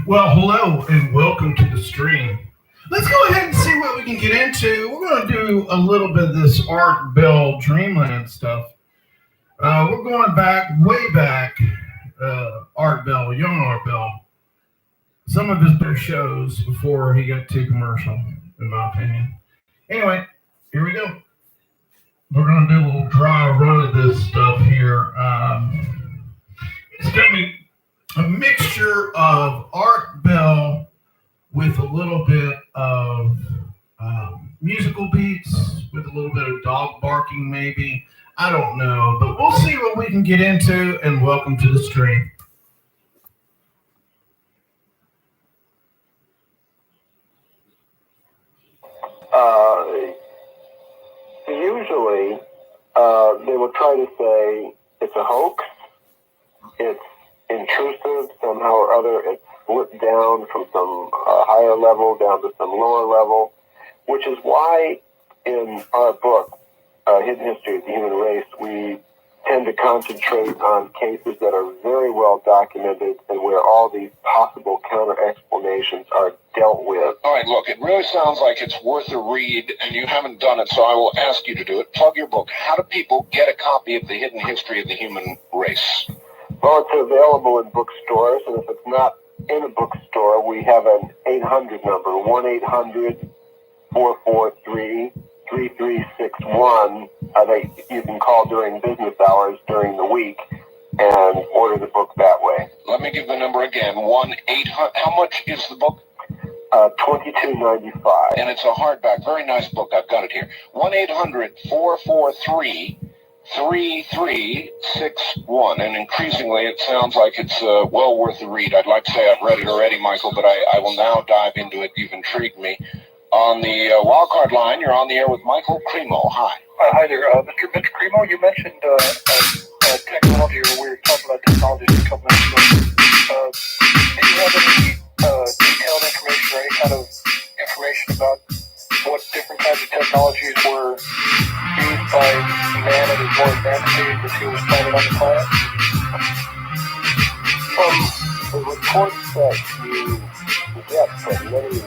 Well, hello and welcome to the stream. Let's go ahead and see what we can get into. We're going to do a little bit of this Art Bell Dreamland stuff. We're going back, way back, Art Bell, young Art Bell. Some of his better shows before he got too commercial, in my opinion. Anyway, here we go. We're going to do a little dry run of this stuff here. It's going to be a mixture of Art Bell with a little bit of musical beats, with a little bit of dog barking, maybe. I don't know, but we'll see what we can get into. And welcome to the stream. Uh, Usually, they will try to say it's a hoax, it's intrusive somehow or other, it's slipped down from some higher level down to some lower level, which is why in our book, Hidden History of the Human Race, we tend to concentrate on cases that are very well documented and where all these possible counter explanations are dealt with. All right, look, it really sounds like it's worth a read, and you haven't done it, so I will ask you to do it. Plug your book. How do people get a copy of The Hidden History of the Human Race? Well, it's available in bookstores, and if it's not in a bookstore, we have an 800 number, 1-800-443-3361, that you can call during business hours during the week and order the book that way. Let me give the number again, 1-800, how much is the book? $22.95. And it's a hardback, very nice book, I've got it here. 1-800-443-3361, and increasingly it sounds like it's well worth a read. I'd like to say I've read it already, Michael, but I will now dive into it. You've intrigued me. On the wildcard line, you're on the air with Michael Cremo. Hi. Hi there, Mr. Cremo. You mentioned technology, or we were talking about technology a couple minutes ago. Do you have any detailed information or any kind of information about what different kinds of technologies were used by man at his more advanced stage as he was planted on the planet? From the reports that you get from many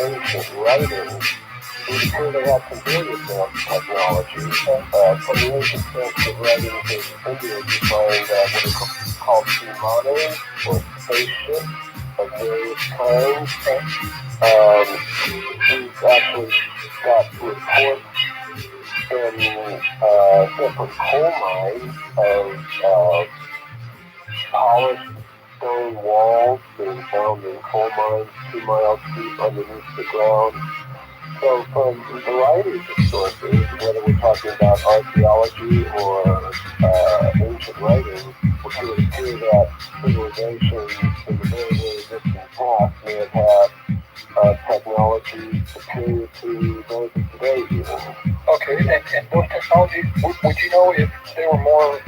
ancient writings, it would appear they had some very advanced technology. From the ancient Sanskrit writings in India, you find what are called vimanas, or spaceships of various kinds. We've actually got reports in different coal mines of polished stone walls being found in coal mines 2 miles deep underneath the ground. So from varieties of sources, whether we're talking about archaeology or ancient writings, it would appear that civilizations in the very, very distant past may have had technology superior to those of today even. Okay, and those technologies, would you know if they were more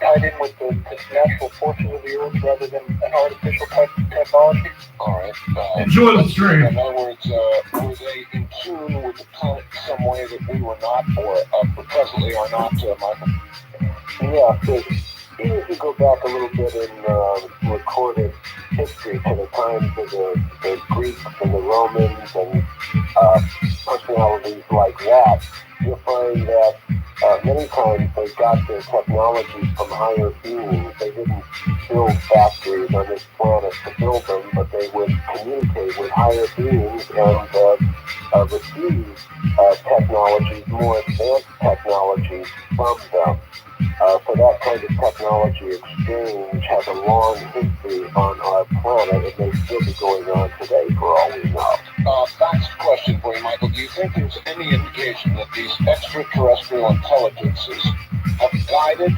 tied in with the natural forces of the earth rather than an artificial type of technology? All right. Enjoy the stream. In other words, were they in tune with the planet in some way that we were not, or presently are not, Michael? Yeah, so even if you go back a little bit in recorded history to the times of the Greeks and the Romans and personalities like that, you'll find that many times they got their technology from higher beings. They didn't build factories on this planet to build them, but they would communicate with higher beings and receive technologies, more advanced technologies from them. So that kind of technology exchange has a long history on our planet. It may still be going on today for all we know. Last question for you, Michael. Do you think there's any indication that these extraterrestrial intelligences have guided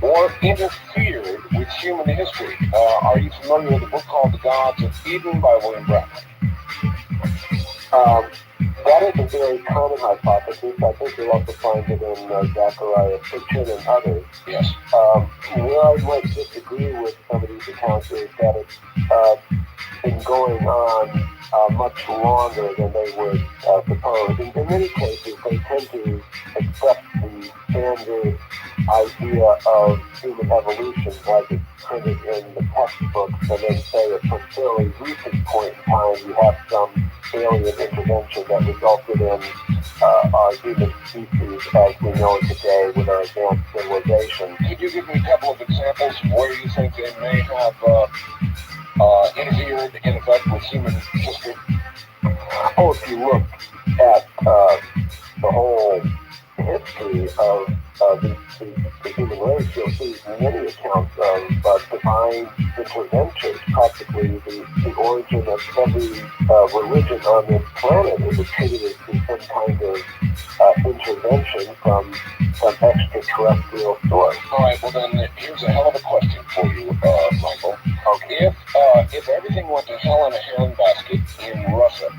or interfered with human history? Are you familiar with a book called The Gods of Eden by William Bratton? that is a very common hypothesis. I think you'll also find it in Zachariah Sitchin and others. Yes. Where I might disagree with some of these accounts is that it's been going on much longer than they would suppose. In many cases, they tend to accept the standard idea of human evolution as it's printed in the textbooks, and then say at some fairly recent point in time you have some alien intervention that resulted in our human species as we know it today with our advanced civilization. Could you give me a couple of examples of where you think they may have interfered, in effect, with human history? Oh, if you look at the whole history of the human race, you'll see many accounts of divine intervention. Practically, the origin of every religion on this planet is attributed to some kind of intervention from some extraterrestrial source. All right, well then, here's a hell of a question for you, Michael. Okay. If everything went to hell in a handbasket in Russia,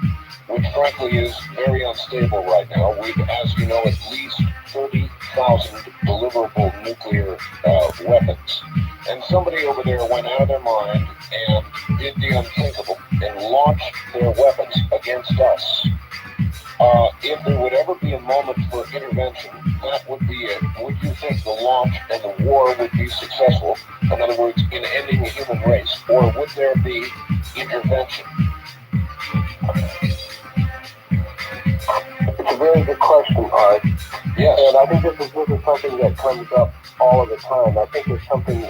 which frankly is very unstable right now, with, as you know, at least 30,000 deliverable nuclear weapons, and somebody over there went out of their mind and did the unthinkable and launched their weapons against us. If there would ever be a moment for intervention, that would be it. Would you think the launch and the war would be successful? In other words, in ending the human race, or would there be intervention? It's a very good question, Art. Yes. And I think this is something that comes up all of the time. I think there's something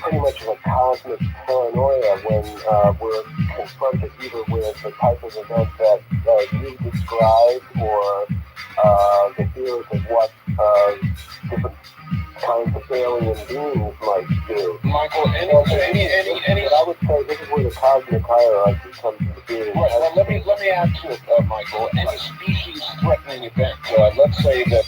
pretty much of a cosmic paranoia when we're confronted either with the type of event that you described or the fears of what different kinds of alien beings might do. Michael, any But I would say this is where the cosmic hierarchy comes into being. Right, well, let me add to it, Michael. Any species-threatening event, let's say that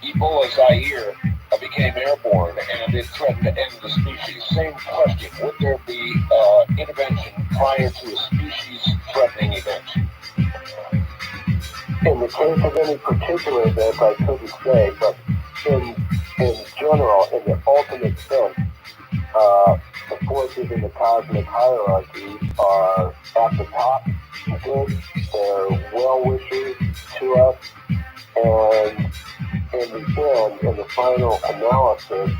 Ebola Zaire became airborne and it threatened to end the species. Same question, would there be intervention prior to a species-threatening event? In the case of any particular event, I couldn't say, but in general, in the ultimate sense, the forces in the cosmic hierarchy are at the top, good, they're well-wishers to us, and in the end, in the final analysis,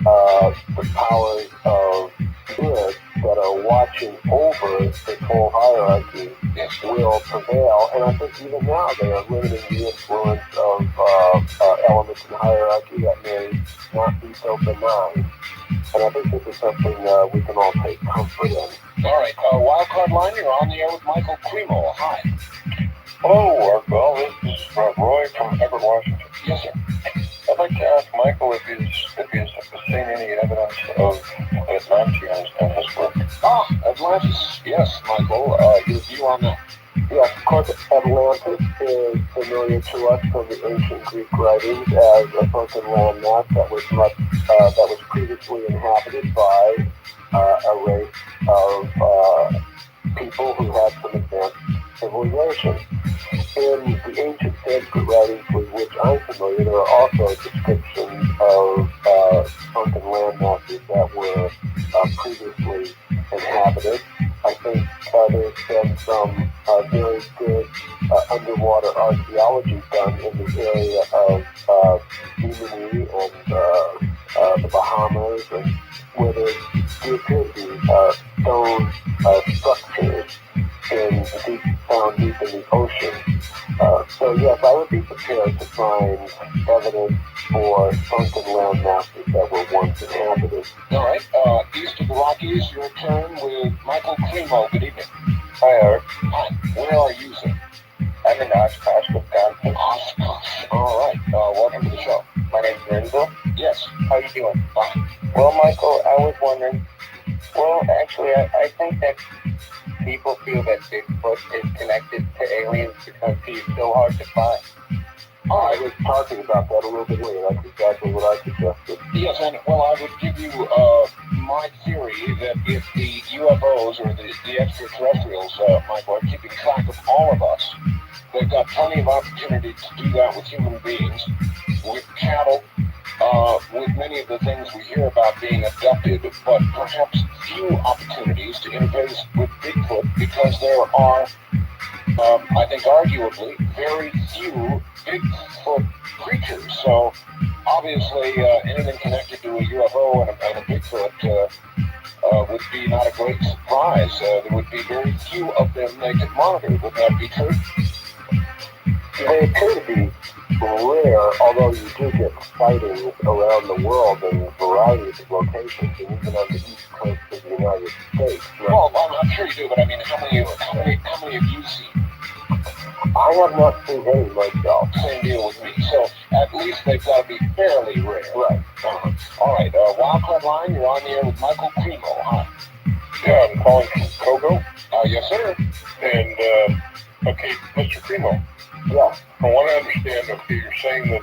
the powers of good that are watching over this whole hierarchy will prevail. And I think even now they are limiting the influence of elements in the hierarchy that may not be so benign. And I think this is something we can all take comfort in. All right, Wildcard Line, you're on the air with Michael Cremo. Hi. Hello, Art Bell. This is Roy from Everett, Washington. Yes, sir. I'd like to ask Michael if he's seen any evidence of Atlanteans in his work. Atlantis. Yes, Michael. Your view on that? Yes, of course, Atlantis is familiar to us from the ancient Greek writings as a sunken landmass that was previously inhabited by a race of people who had some advanced civilization. In the ancient Sanskrit writings with which I'm familiar, there are also descriptions of sunken landmasses that were previously inhabited. I think there's been some very good underwater archaeology done in the area of Bimini and the Bahamas, and where there appear to be stone structures found deep in the ocean. So yes, I would be prepared to find evidence for sunken land masses that were once inhabited. All right. East of the Rockies, your turn with Michael Cremo. Good evening. Hi, Art. Hi. Where are you, sir? I'm in Oshkosh, Wisconsin. Oshkosh. All right. Welcome to the show. My name's Renzo. Yes. How you doing? Fine. Well, Michael, I was wondering. Well, actually, I think that people feel that Bigfoot is connected to aliens because he's so hard to find. I was talking about that a little bit earlier. That's exactly what I suggested. Yes, and well, I would give you my theory that if the UFOs or the extraterrestrials, Michael, are keeping track of all of us, they've got plenty of opportunity to do that with human beings, with cattle, with many of the things we hear about being abducted, but perhaps few opportunities to interface with Bigfoot because there are, I think arguably, very few Bigfoot creatures. So obviously anything connected to a UFO and a Bigfoot would be not a great surprise. There would be very few of them they could monitor. Would that be true? They appear to be rare, although you do get sightings around the world in varieties of locations, and even on the east coast of the United States. Well, I'm sure you do, but I mean, how many have you seen? I have not seen any myself. Same deal with me. So at least they've got to be fairly rare. Right. All right, Wildcard Line, you're on the air with Michael Cremo. Hi. Yeah, I'm calling from Kogo. Yes, sir. And, okay, Mr. Cremo, Yeah. I want to understand, okay, you're saying that,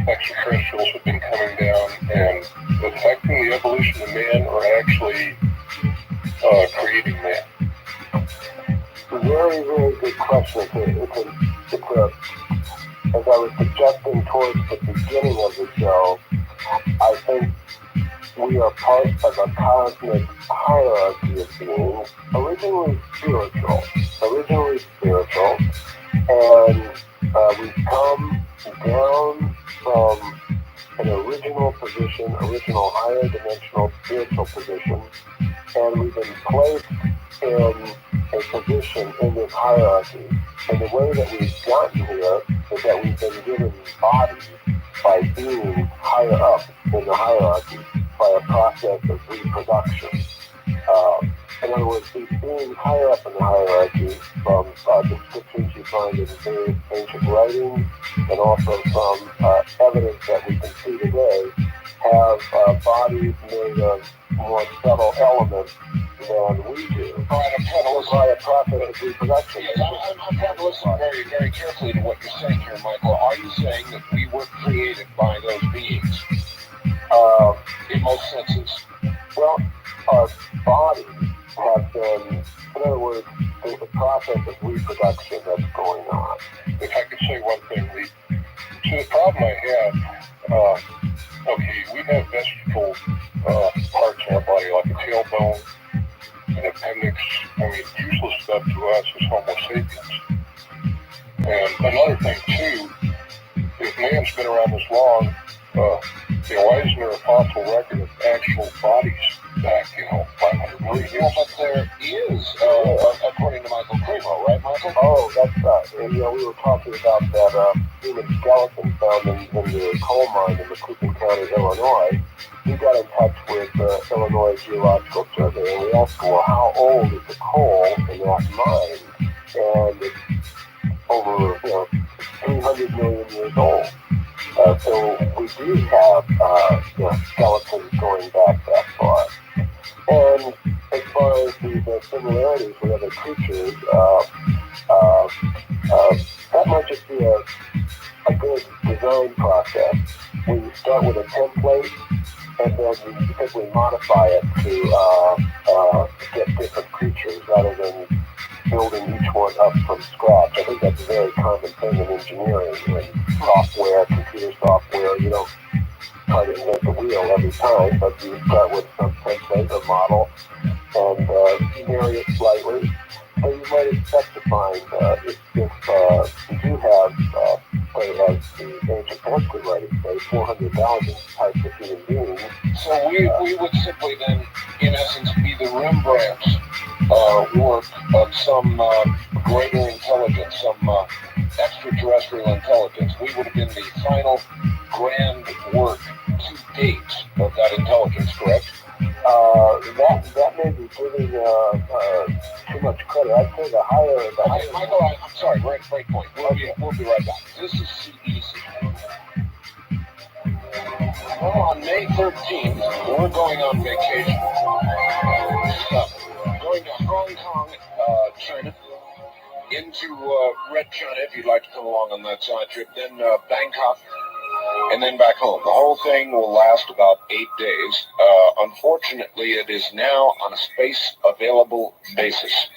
extraterrestrials have been coming down and affecting the evolution of man or actually creating man? Very, very good question. As I was suggesting towards the beginning of the show, I think we are part of a cosmic hierarchy of beings, originally spiritual, and we've come down from an original position, original higher dimensional spiritual position, and we've been placed in a position in this hierarchy. And the way that we've gotten here is that we've been given bodies by being higher up in the hierarchy by a process of reproduction. In other words, these beings higher up in the hierarchy, from descriptions you find in various ancient writings and also from evidence that we can see today, have bodies made of more subtle elements than we do. All right, I'm trying to listen. By a process of reproduction. Yes, I'm trying to listen very, very carefully to what you're saying here, Michael. Are you saying that we were created by those beings in most senses? Well, our bodies have been, in other words, there's a process of reproduction that's going on. If I could say one thing, so the problem I have, okay, we have vestigial parts in our body, like a tailbone, an appendix. I mean, useless stuff to us as Homo sapiens. And another thing, too, if man's been around this long, why isn't there a fossil record of actual bodies back, 500 million years? Well, but there is, according to Michael Cremo, right, Michael? Oh, that's right. And, we were talking about that human skeleton found in the coal mine in Macoupin County, Illinois. We got in touch with the Illinois Geological Survey, and we asked, well, how old is the coal in that mine? And it's over, 300 million years old. So we do have skeletons going back that far. And as far as the similarities with other creatures, that might just be a good design process. We start with a template, and then we simply modify it to get different creatures rather than building each one up from scratch. I think that's a very common thing in engineering and software, computer software. You don't try to invent the wheel every time, but you start with some template or model and vary it slightly. So you might expect to find if you do have, as the ancient Sanskrit writings say, 400,000 types of human beings. So we would simply then, in essence, be the Rembrandt work of some greater intelligence, some extraterrestrial intelligence. We would have been the final grand work to date of that intelligence, correct? That may be giving too much credit. I'd say the higher. Okay, Michael, I'm sorry, break point. We'll be right back. This is CEC. Well, on May 13th, we're going on vacation. Going to Hong Kong, China. into Red China if you'd like to come along on that side trip, then Bangkok, and then back home. The whole thing will last about 8 days. Unfortunately, it is now on a space available basis,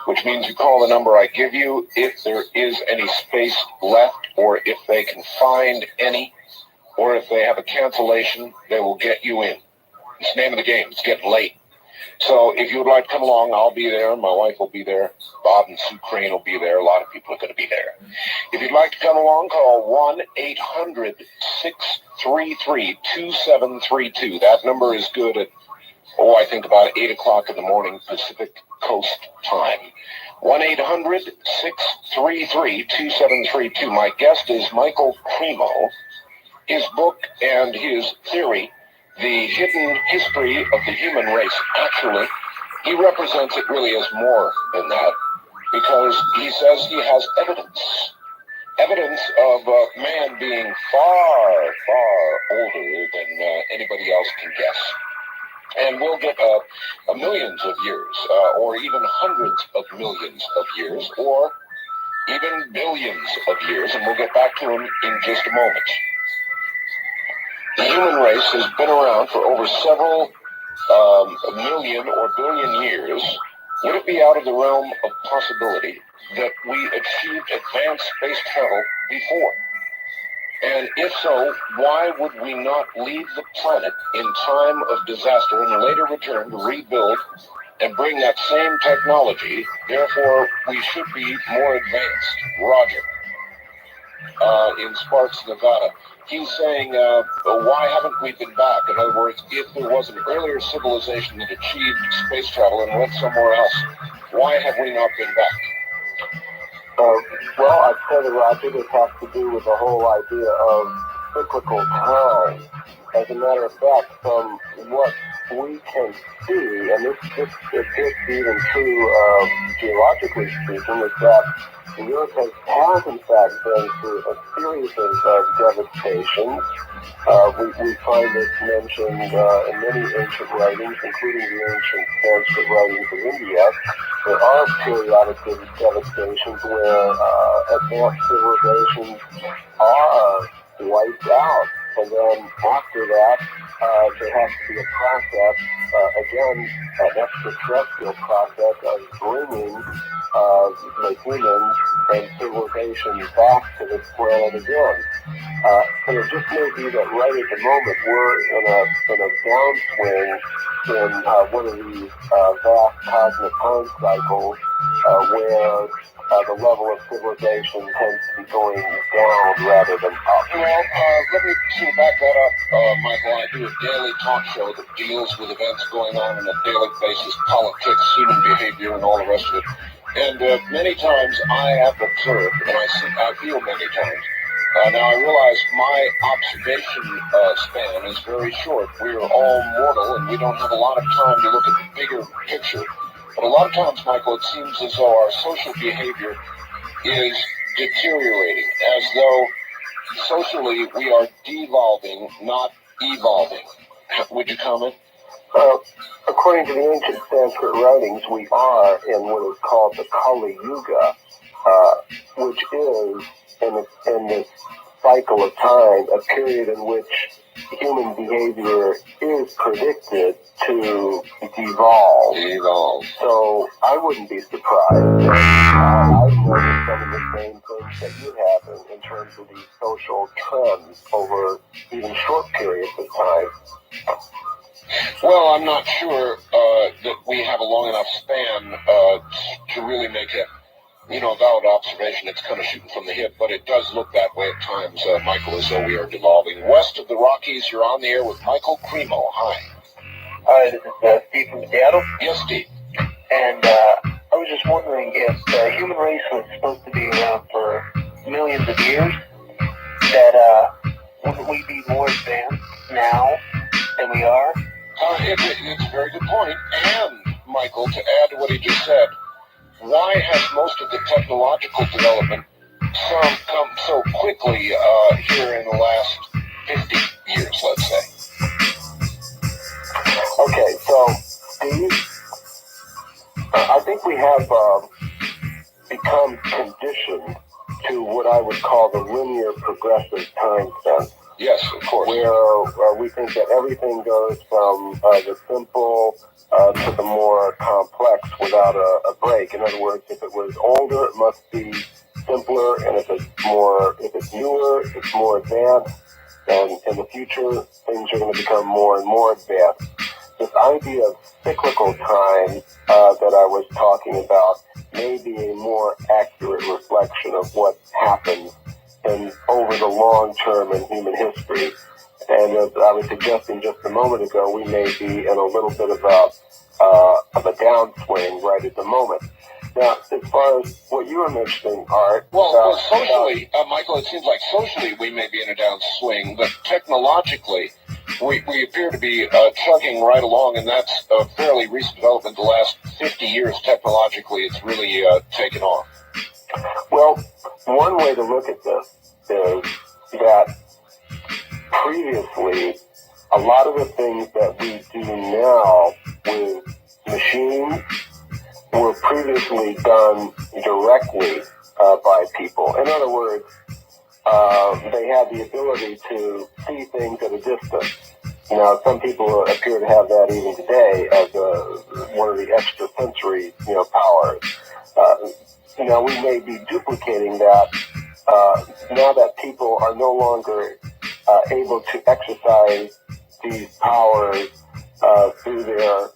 which means you call the number I give you if there is any space left, or if they can find any, or if they have a cancellation, they will get you in. It's the name of the game. It's getting late. So if you would like to come along, I'll be there. My wife will be there. Bob and Sue Crane will be there. A lot of people are going to be there. If you'd like to come along, call 1-800-633-2732. That number is good at, I think about 8 o'clock in the morning Pacific Coast time. 1-800-633-2732. My guest is Michael Cremo. His book and his theory, The Hidden History of the Human Race, actually, he represents it really as more than that, because he says he has evidence of man being far, far older than anybody else can guess. And we'll get millions of years, or even hundreds of millions of years, or even billions of years, and we'll get back to him in just a moment. The human race has been around for over several million or billion years. Would it be out of the realm of possibility that we achieved advanced space travel before? And if so, why would we not leave the planet in time of disaster and later return to rebuild and bring that same technology? Therefore, we should be more advanced. Roger. In Sparks, Nevada. He's saying, why haven't we been back? In other words, if there was an earlier civilization that achieved space travel and went somewhere else, why have we not been back? Well, I'd say that, Roger, this has to do with the whole idea of cyclical time. As a matter of fact, from what we can see, and this appears to be even true geologically speaking, is that the Earth has in fact been through a series of devastations. We find this mentioned in many ancient writings, including the ancient Sanskrit writings of India. There are periodic devastations where advanced civilizations are wiped out. And then after that, there has to be a process, again, an extraterrestrial process of bringing the humans and civilization back to this planet again. And it just may be that right at the moment we're in a downswing in one of these vast cosmic time cycles where the level of civilization tends to be going down rather than up. Well, let me sort of back that up, Michael. I do a daily talk show that deals with events going on a daily basis, politics, human behavior, and all the rest of it. And many times I have observed, and I feel many times. Now, I realize my observation span is very short. We're all mortal, and we don't have a lot of time to look at the bigger picture. But a lot of times, Michael, it seems as though our social behavior is deteriorating, as though socially we are devolving, not evolving. Would you comment? According to the ancient Sanskrit writings, we are in what is called the Kali Yuga, which is, in this cycle of time, a period in which human behavior is predicted to devolve. So I wouldn't be surprised. I've noticed some of the same things that you have in terms of these social trends over even short periods of time. Well, I'm not sure that we have a long enough span to really make a valid observation. It's kind of shooting from the hip, but it does look that way at times, Michael, as though we are devolving. West of the Rockies, you're on the air with Michael Cremo. Hi. Hi, this is Steve from Seattle. Yes, Steve. And I was just wondering if the human race was supposed to be around for millions of years, that wouldn't we be more advanced now than we are? It's a very good point. And, Michael, to add to what he just said, why has most of the technological development come so quickly here in the last 50 years, let's say? Okay, so Steve, I think we have, become conditioned to what I would call the linear progressive time sense. Yes, of course. Where we think that everything goes from the simple to the more complex without a break. In other words, if it was older, it must be simpler, and if it's newer, it's more advanced. And in the future, things are going to become more and more advanced. This idea of cyclical time that I was talking about may be a more accurate reflection of what happens over the long term in human history. And as I was suggesting just a moment ago, we may be in a little bit of a downswing right at the moment. Now, as far as what you were mentioning, Art... Well, socially, Michael, it seems like socially we may be in a downswing, but technologically we appear to be chugging right along, and that's a fairly recent development. The last 50 years, technologically, it's really taken off. Well, one way to look at this is that previously, a lot of the things that we do now with machines were previously done directly by people. In other words, they had the ability to see things at a distance. Now, some people appear to have that even today as one of the extrasensory, powers. Now, we may be duplicating that now that people are no longer able to exercise these powers through their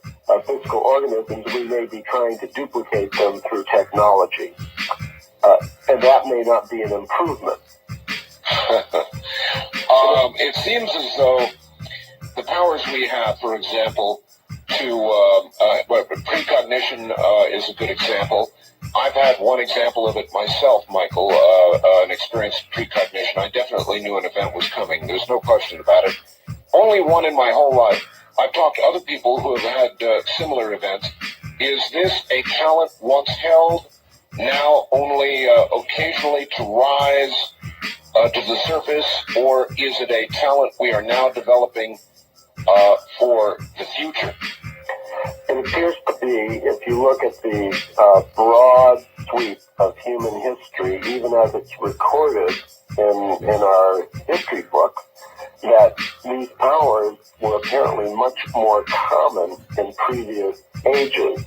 physical organisms. We may be trying to duplicate them through technology. And that may not be an improvement. It seems as though the powers we have, for example, precognition is a good example. I've had one example of it myself, Michael, an experienced precognition. I definitely knew an event was coming. There's no question about it. Only one in my whole life. I've talked to other people who have had similar events. Is this a talent once held, now only occasionally to rise to the surface, or is it a talent we are now developing for the future? It appears to be, if you look at the broad sweep of human history, even as it's recorded in our history book, that these powers were apparently much more common in previous ages.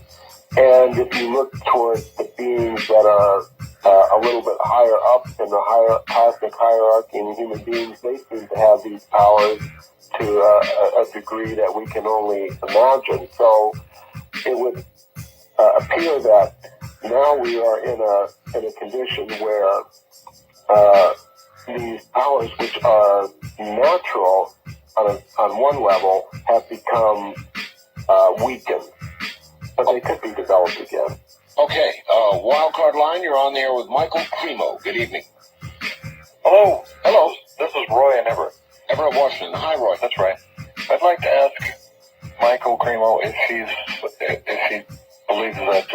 And if you look towards the beings that are a little bit higher up in the cosmic hierarchy in human beings, they seem to have these powers to a degree that we can only imagine. So it would appear that now we are in a condition where these powers, which are natural on one level, have become weakened, but they could be developed again. Okay, Wildcard Line, you're on the air with Michael Cremo. Good evening. Hello. Hello. This is Roy in Everett. Everett, Washington. Hi, Roy. That's right. I'd like to ask Michael Cremo if he believes that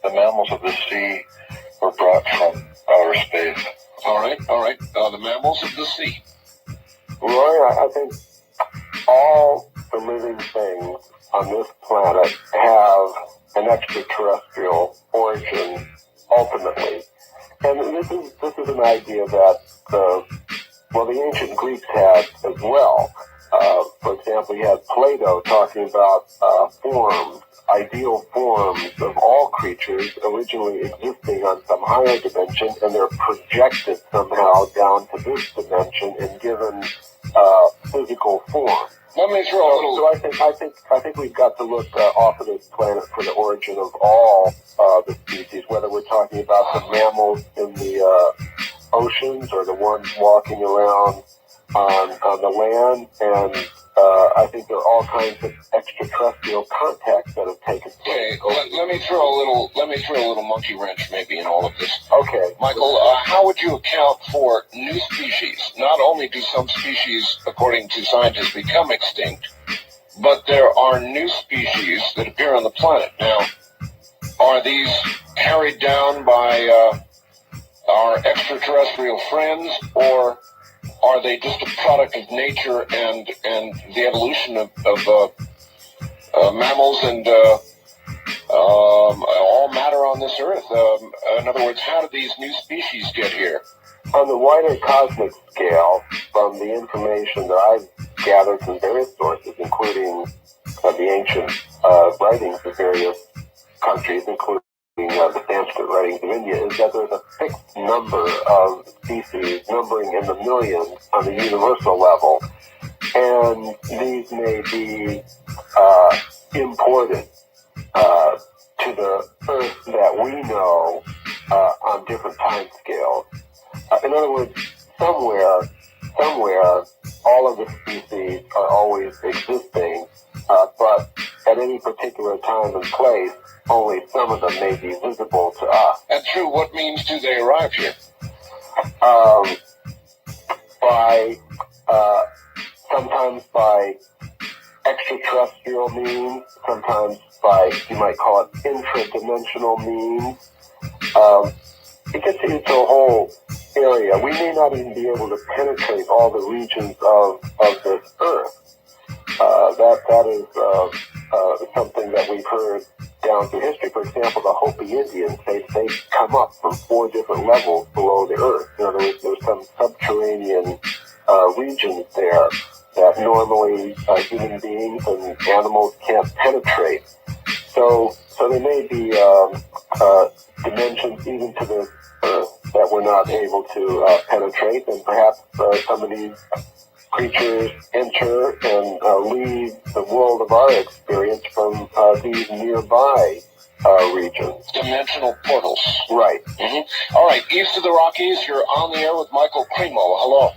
the mammals of the sea were brought from outer space. All right. The mammals of the sea. Roy, I think all the living things on this planet have an extraterrestrial origin, ultimately. And this is an idea that the ancient Greeks had as well. For example, you had Plato talking about forms, ideal forms of all creatures originally existing on some higher dimension, and they're projected somehow down to this dimension and given physical form. Let me throw a little. So I think we've got to look off of this planet for the origin of all the species, whether we're talking about the mammals in the oceans or the ones walking around on the land, and I think there are all kinds of extraterrestrial contacts that have taken place. Okay, let me throw a little monkey wrench maybe in all of this. Okay, Michael, how would you account for new species? Not only do some species, according to scientists, become extinct, but there are new species that appear on the planet. Now, are these carried down by our extraterrestrial friends, or are they just a product of nature and the evolution of mammals and all matter on this earth. In other words, how did these new species get here? On the wider cosmic scale, from the information that I've gathered from various sources, including the ancient writings of various countries, including the Sanskrit writings of India, is that there's a fixed number of species, numbering in the millions on the universal level, and these may be imported to the Earth that we know on different time scales. In other words, somewhere, all of the species are always existing, but at any particular time and place, only some of them may be visible to us. And through what means do they arrive here? Sometimes by extraterrestrial means, sometimes by, you might call it, intradimensional means. It gets into a whole area. We may not even be able to penetrate all the regions of this Earth. That is something that we've heard down through history. For example, the Hopi Indians, they come up from 4 different levels below the Earth. In other words, there's some subterranean regions there that normally human beings and animals can't penetrate. So there may be dimensions even to the Earth that we're not able to penetrate, and perhaps some of these creatures enter and leave the world of our experience from these nearby regions. Dimensional portals. Right. Mm-hmm. All right, east of the Rockies, you're on the air with Michael Cremo. Hello.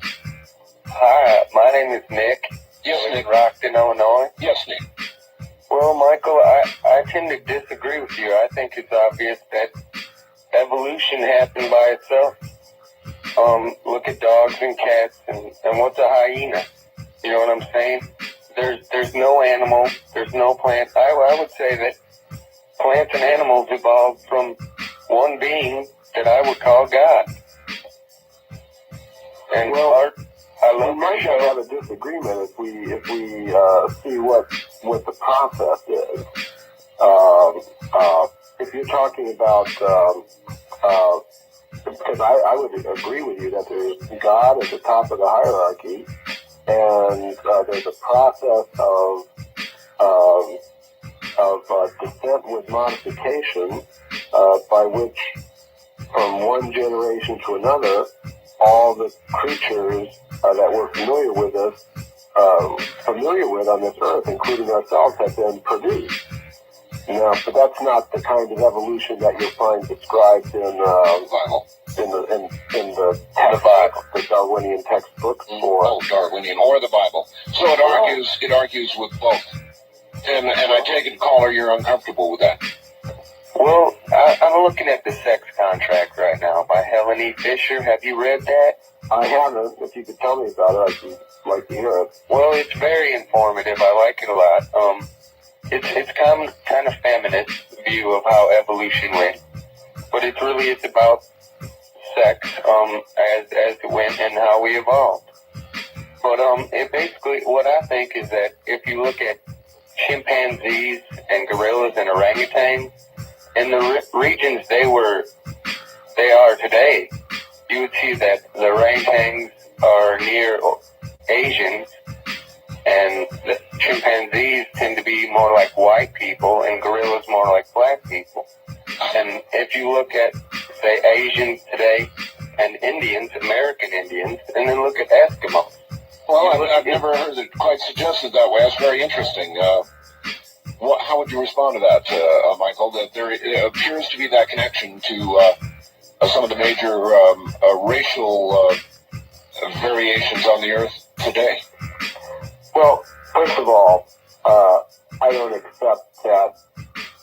Hi, my name is Nick. Yes, I'm Nick. in Rockton, Illinois. Yes, Nick. Well, Michael, I tend to disagree with you. I think it's obvious that evolution happened by itself. Look at dogs and cats, and what's a hyena? You know what I'm saying? There's no animal, there's no plant. I would say that plants and animals evolved from one being that I would call God. And Well, I we love might your show. have a disagreement if we see what the process is. If you're talking about, because I would agree with you that there's God at the top of the hierarchy, and there's a process of descent with modification by which, from one generation to another, all the creatures that we're familiar with on this earth, including ourselves, have been produced. Now, but that's not the kind of evolution that you'll find described in Bible. the text, the Darwinian textbooks, or Darwinian or the Bible. So it argues with both. And I take it, caller, you're uncomfortable with that. Well, I'm looking at the sex contract right now by Helen E. Fisher. Have you read that? I haven't. If you could tell me about it, I'd like to hear it. Well, it's very informative. I like it a lot. It's kind of feminist view of how evolution went, but it's about sex as it went and how we evolved. But it basically, what I think is that if you look at chimpanzees and gorillas and orangutans, in the regions they are today, you would see that the orangutans are near Asians, and the chimpanzees tend to be more like white people, and gorillas more like black people. And if you look at, say, Asians today and Indians, American Indians, and then look at Eskimos. Well, I've never heard it quite suggested that way. That's very interesting. How would you respond to that, Michael, that there appears to be that connection to some of the major racial variations on the earth today? Well, first of all, I don't accept that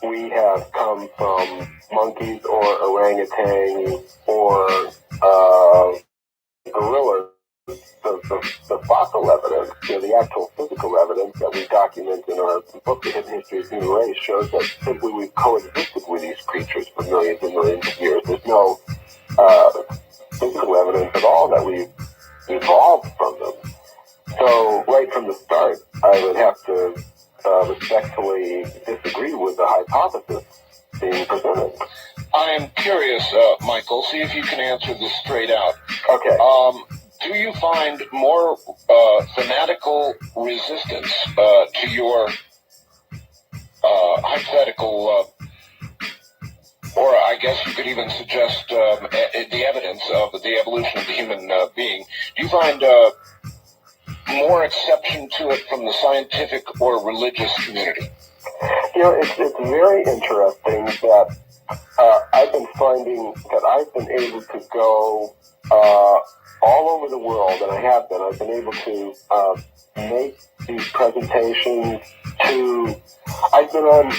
we have come from monkeys or orangutans or gorillas. The fossil evidence, the actual physical evidence that we document in our book, The Hidden History of the Human Race, shows that simply we've coexisted with these creatures for millions and millions of years. There's no physical evidence at all that we've evolved from them. So right from the start, I would have to respectfully disagree with the hypothesis being presented. I'm curious, Michael, see if you can answer this straight out. Okay. Do you find more fanatical resistance to your hypothetical, or I guess you could even suggest the evidence of the evolution of the human being? Do you find more exception to it from the scientific or religious community? It's very interesting that I've been finding that I've been able to go all over the world, and I have been. I've been able to make these presentations to. I've been on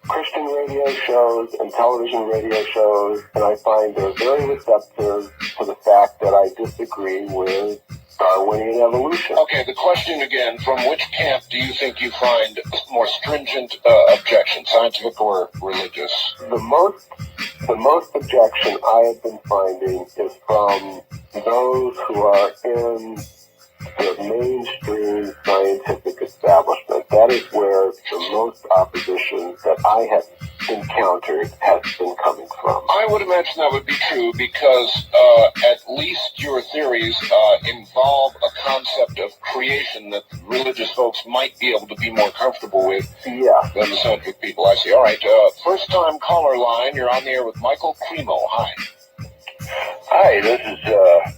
Christian radio shows and television radio shows, and I find they're very receptive to the fact that I disagree with Darwinian evolution. Okay, the question again, from which camp do you think you find more stringent objection, scientific or religious? The most objection I have been finding is from those who are in the mainstream scientific establishment. That is where the most opposition that I have encountered has been coming from. I would imagine that would be true because at least your theories involve a concept of creation that religious folks might be able to be more comfortable with than the scientific people. I see. All right. First time caller line. You're on the air with Michael Cremo. Hi. Hi, this is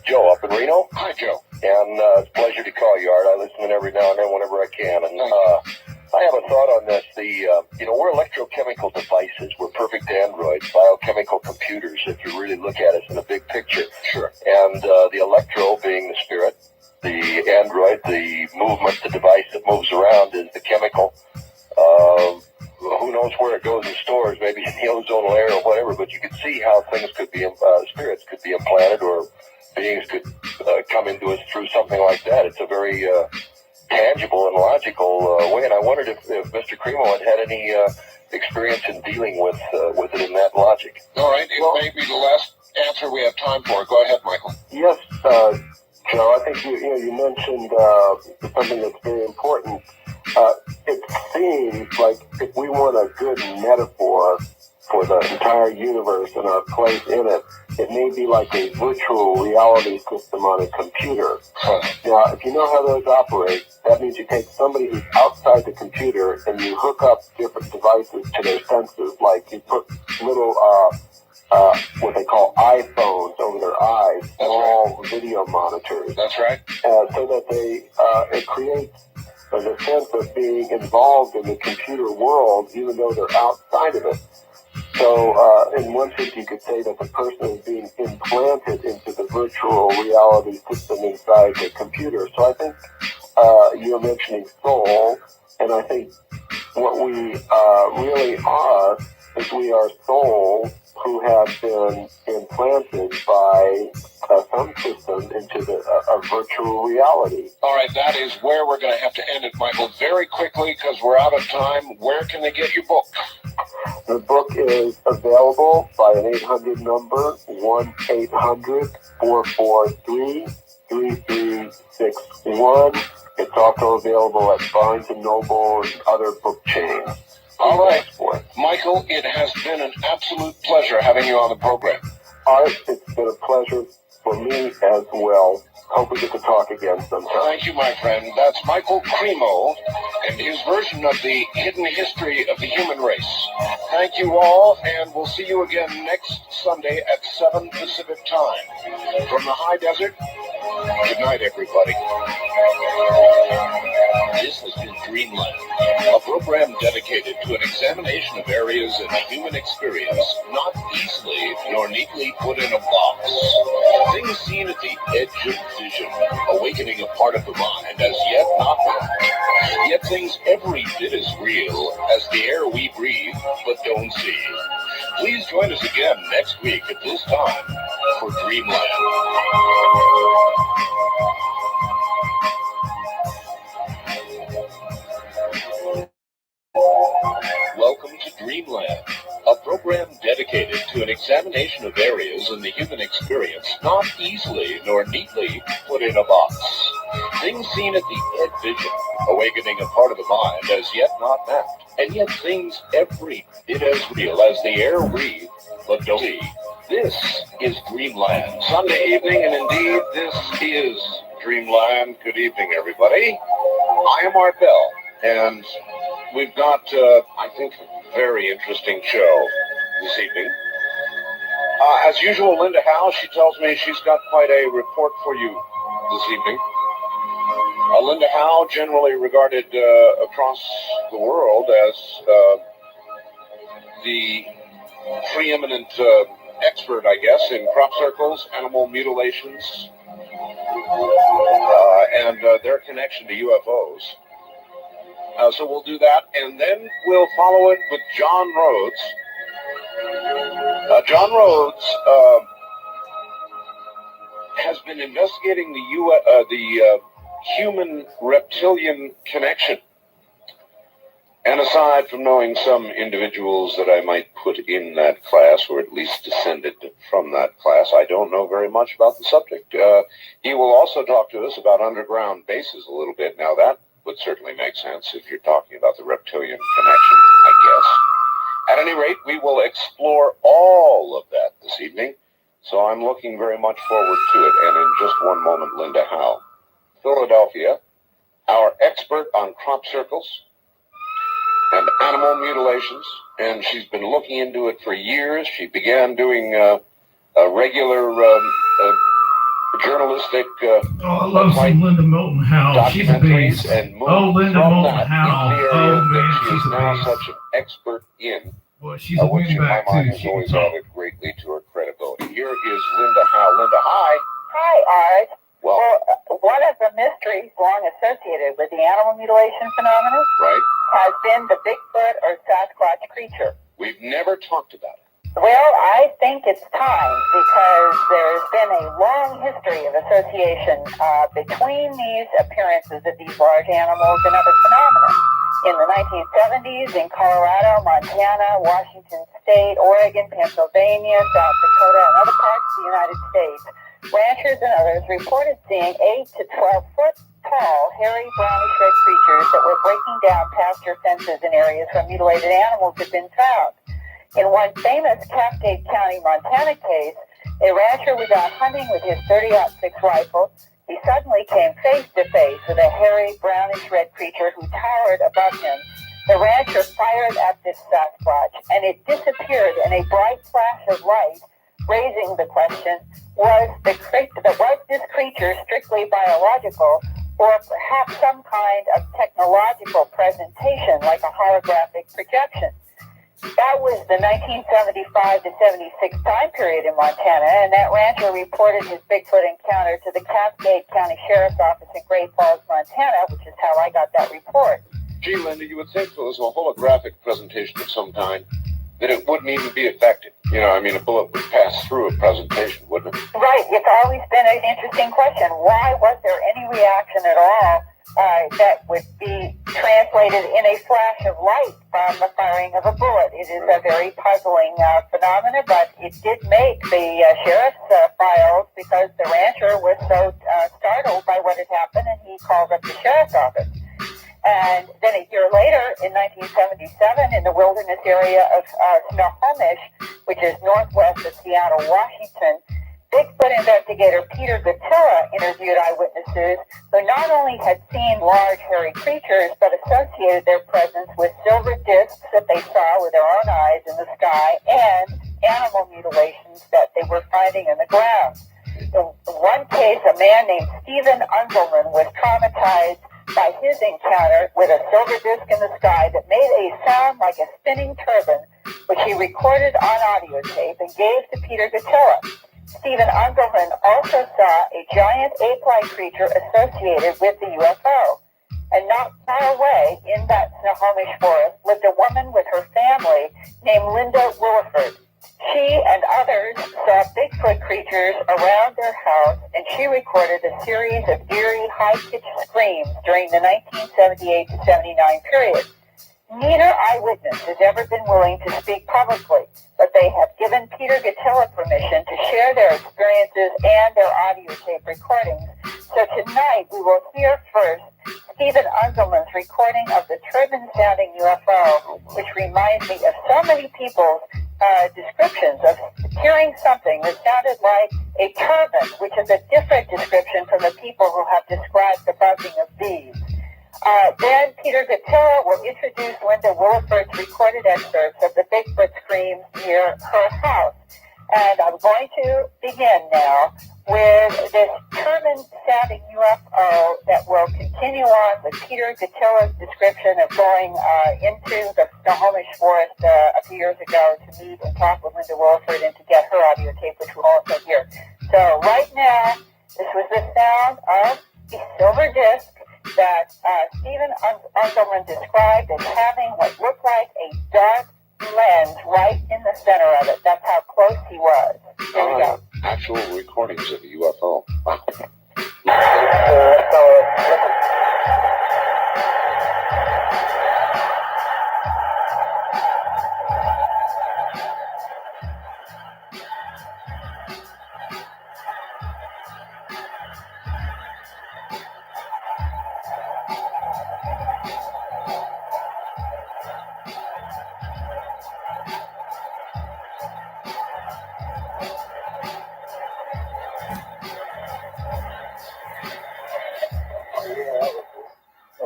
Joe up in Reno. Hi, Joe. And it's a pleasure to call you, Art. I listen in every now and then whenever I can. And I have a thought on this. We're electrochemical devices. We're perfect androids, biochemical computers, if you really look at us in a big picture. Sure. And the electro being the spirit, the android, the movement, the device that moves around is the chemical. Who knows where it goes in stores, maybe in the ozone layer or whatever, but you could see how things could be, spirits could be implanted or beings could come into us through something like that. It's a very tangible and logical way, and I wondered if Mr. Cremo had any experience in dealing with it in that logic. All right, it may be the last answer we have time for. Go ahead, Michael. Yes, Joe, I think you mentioned something that's very important. It seems like if we want a good metaphor for the entire universe and our place in it, it may be like a virtual reality system on a computer. Now, if you know how those operate, that means you take somebody who's outside the computer and you hook up different devices to their senses, like you put little what they call iPhones over their eyes, small video monitors. That's right. So that it creates the sense of being involved in the computer world, even though they're outside of it. So, in one sense, you could say that the person is being implanted into the virtual reality system inside the computer. So I think you're mentioning soul, and I think what we really are is we are souls who have been implanted by some system into a virtual reality. All right, that is where we're going to have to end it, Michael, very quickly because we're out of time. Where can they get your book? The book is available by an 800 number, 1-800-443-3361. It's also available at Barnes & Noble and other book chains. All right, Michael, it has been an absolute pleasure having you on the program. Art, it's been a pleasure for me as well. Hope we get to talk again sometime. Thank you, my friend. That's Michael Cremo and his version of the hidden history of the human race. Thank you all, and we'll see you again next Sunday at 7 Pacific Time. From the high desert, good night, everybody. This has been Dreamland, a program dedicated to an examination of areas in human experience not easily nor neatly put in a box. Things seen at the edge of vision, awakening a part of the mind as yet not known. Yet things every bit as real as the air we breathe but don't see. Please join us again next week at this time for Dreamland. Welcome to Dreamland, a program dedicated to an examination of areas in the human experience not easily nor neatly put in a box. Things seen at the Ed Vision, awakening a part of the mind as yet not mapped, and yet things every bit as real as the air breathe, but don't see. This is Dreamland. Sunday evening, and indeed, this is Dreamland. Good evening, everybody. I am Art Bell, and we've got, I think, a very interesting show this evening. As usual, Linda Howe, she tells me she's got quite a report for you this evening. Linda Howe, generally regarded across the world as the preeminent expert, I guess, in crop circles, animal mutilations, and their connection to UFOs. So we'll do that, and then we'll follow it with John Rhodes. John Rhodes has been investigating the human-reptilian connection. And aside from knowing some individuals that I might put in that class, or at least descended from that class, I don't know very much about the subject. He will also talk to us about underground bases a little bit. Now, that would certainly make sense if you're talking about the reptilian connection, I guess. At any rate, we will explore all of that this evening, so I'm looking very much forward to it. And in just one moment, Linda Howe, Philadelphia, our expert on crop circles and animal mutilations, and she's been looking into it for years. She began doing regular journalistic I love some Linda Moulton Howe. She's a beast. And moved Linda from Moulton that Howe. into the area Oh, man, that she she's is a now beast. such an expert in, Boy, she's a which in my wingback, mind too. has She can always talk. added greatly to her credibility. Here is Linda Howe. Linda, hi. Hi, Art. Well, One of the mysteries long associated with the animal mutilation phenomenon right. has been the Bigfoot or Sasquatch creature. We've never talked about it. Well, I think it's time because there's been a long history of association between these appearances of these large animals and other phenomena. In the 1970s, in Colorado, Montana, Washington State, Oregon, Pennsylvania, South Dakota, and other parts of the United States, ranchers and others reported seeing 8 to 12 foot tall, hairy, brownish red creatures that were breaking down pasture fences in areas where mutilated animals had been found. In one famous Cascade County, Montana case, a rancher was out hunting with his .30-06 rifle. He suddenly came face to face with a hairy, brownish red creature who towered above him. The rancher fired at this Sasquatch, and it disappeared in a bright flash of light, raising the question, was this creature strictly biological, or perhaps some kind of technological presentation like a holographic projection? That was the 1975 to 76 time period in Montana, and that rancher reported his Bigfoot encounter to the Cascade County Sheriff's Office in Great Falls, Montana, which is how I got that report. Gee, Linda, you would think if it was a holographic presentation of some kind, that it wouldn't even be affected. You know, I mean, a bullet would pass through a presentation, wouldn't it? Right. It's always been an interesting question. Why was there any reaction at all that would be translated in a flash of light from the firing of a bullet? It is a very puzzling phenomenon, but it did make the sheriff's files because the rancher was so startled by what had happened, and he called up the sheriff's office. And then a year later, in 1977, in the wilderness area of Snohomish, which is northwest of Seattle, Washington, Bigfoot investigator Peter Gattila interviewed eyewitnesses who not only had seen large hairy creatures, but associated their presence with silver discs that they saw with their own eyes in the sky and animal mutilations that they were finding in the ground. In one case, a man named Stephen Ungelman was traumatized by his encounter with a silver disc in the sky that made a sound like a spinning turbine, which he recorded on audio tape and gave to Peter Gattila. Stephen Ungelman also saw a giant ape-like creature associated with the UFO. And not far away in that Snohomish forest lived a woman with her family named Linda Williford. She and others saw Bigfoot creatures around their house, and she recorded a series of eerie, high-pitched screams during the 1978 to 79 period. Neither eyewitness has ever been willing to speak publicly, but they have given Peter Gattila permission to share their experiences and their audio tape recordings So tonight we will hear first Stephen Unselman's recording of the turban-sounding UFO, which reminds me of so many people's descriptions of hearing something that sounded like a turban, which is a different description from the people who have described the buzzing of bees. Then Peter Gattila will introduce Linda Williford's recorded excerpts of the Bigfoot screams near her house. And I'm going to begin now with this turban-sounding UFO that will continue on with Peter Gattila's description of going into the Snohomish Forest a few years ago to meet and talk with Linda Williford and to get her audio tape, which we'll also hear. So right now, this was the sound of a silver disc that Stephen Unselman described as having what looked like a dark lens right in the center of it. That's how close he was. Here we go. Actual recordings of a UFO.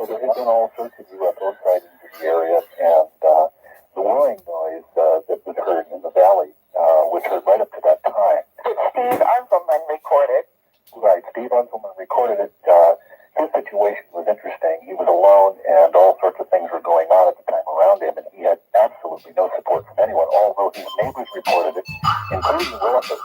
There have been all sorts of UFO sightings in the area, and the whirring noise that was heard in the valley was heard right up to that time. Steve Unselman recorded. Right, Steve Unselman recorded it. His situation was interesting. He was alone, and all sorts of things were going on at the time around him, and he had absolutely no support from anyone, although his neighbors reported it, including Williford.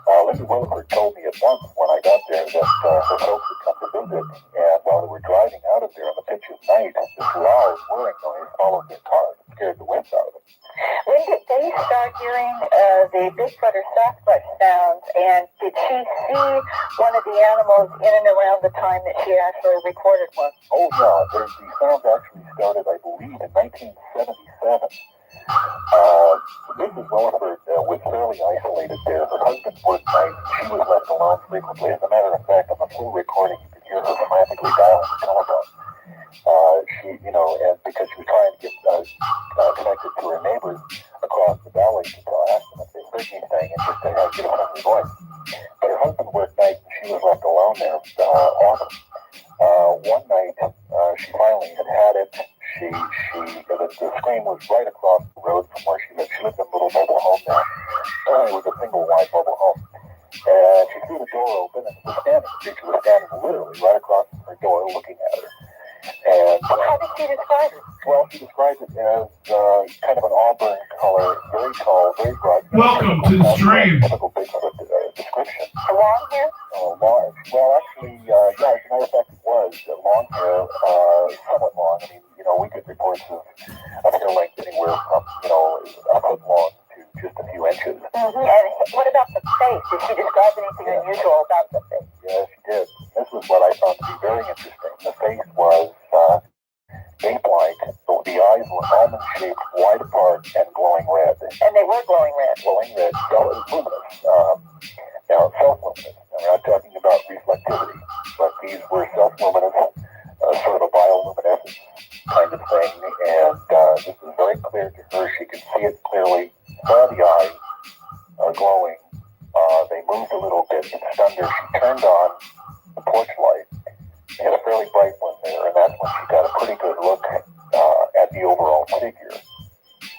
Linda Williford told me at once when I got there that her folks had come to visit, and while they were driving out of there in the pitch of night, this loud whirring noise followed their car. It scared the wind out of them. When did they start hearing the Bigfoot or Sasquatch sounds, and did she see one of the animals in and around the time that she actually recorded one? Oh, yeah, the sound actually started, I believe, in 1977. Mrs. Williford was fairly isolated there. Her husband worked nights. She was left alone frequently. As a matter of fact, on the full recording, you could hear her frantically dialing the telephone. And because she was trying to get connected to her neighbors across the valley to ask them if they heard anything and just to get a friendly voice. But her husband worked nights, and she was left alone there often. One night, she finally had it. The scream was right across the road from where she lived. She lived in a little mobile home there. It was a single-wide mobile home. And she threw the door open and was standing. She was standing literally right across from her door looking at her. And how did she describe it? Well, she described it as kind of an auburn color, very tall, very broad. Welcome to the stream. Typical Bigfoot description. Long hair? Well, actually, yeah, as a matter of fact, it was long hair, somewhat long. I mean, we get reports of hair length anywhere from, a foot long to just a few inches. Mm-hmm. And what about the face? Did she describe anything unusual about the face? Yeah, she did. This was what I found to be very interesting. The face was ape-like. The eyes were almond-shaped, wide apart, and glowing red. And they were glowing red. Glowing red, luminous. Now, self-luminous. Now, we're not talking about reflectivity, but these were self-luminous, sort of a bioluminescence kind of thing. And this was very clear to her. She could see it clearly. Saw the eyes glowing. They moved a little bit. It stunned her. She turned on the porch light. She had a fairly bright one there, and that's when she got a pretty good look at the overall figure.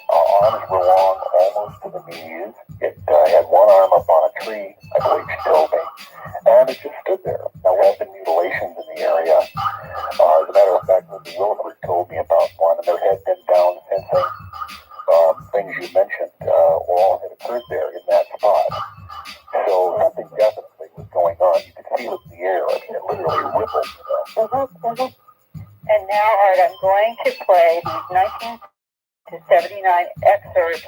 Arms were long, almost to the knees. It had one arm up on a tree, I believe she told me, and it just stood there. Now, there have been mutilations in the area. As a matter of fact, Linda Williford told me about one, and there had been down fencing. Things you mentioned all had occurred there in that spot. So something definitely was going on. You could feel it in the air. I mean, it literally rippled. And now, Art, I'm going to play these 1979 excerpts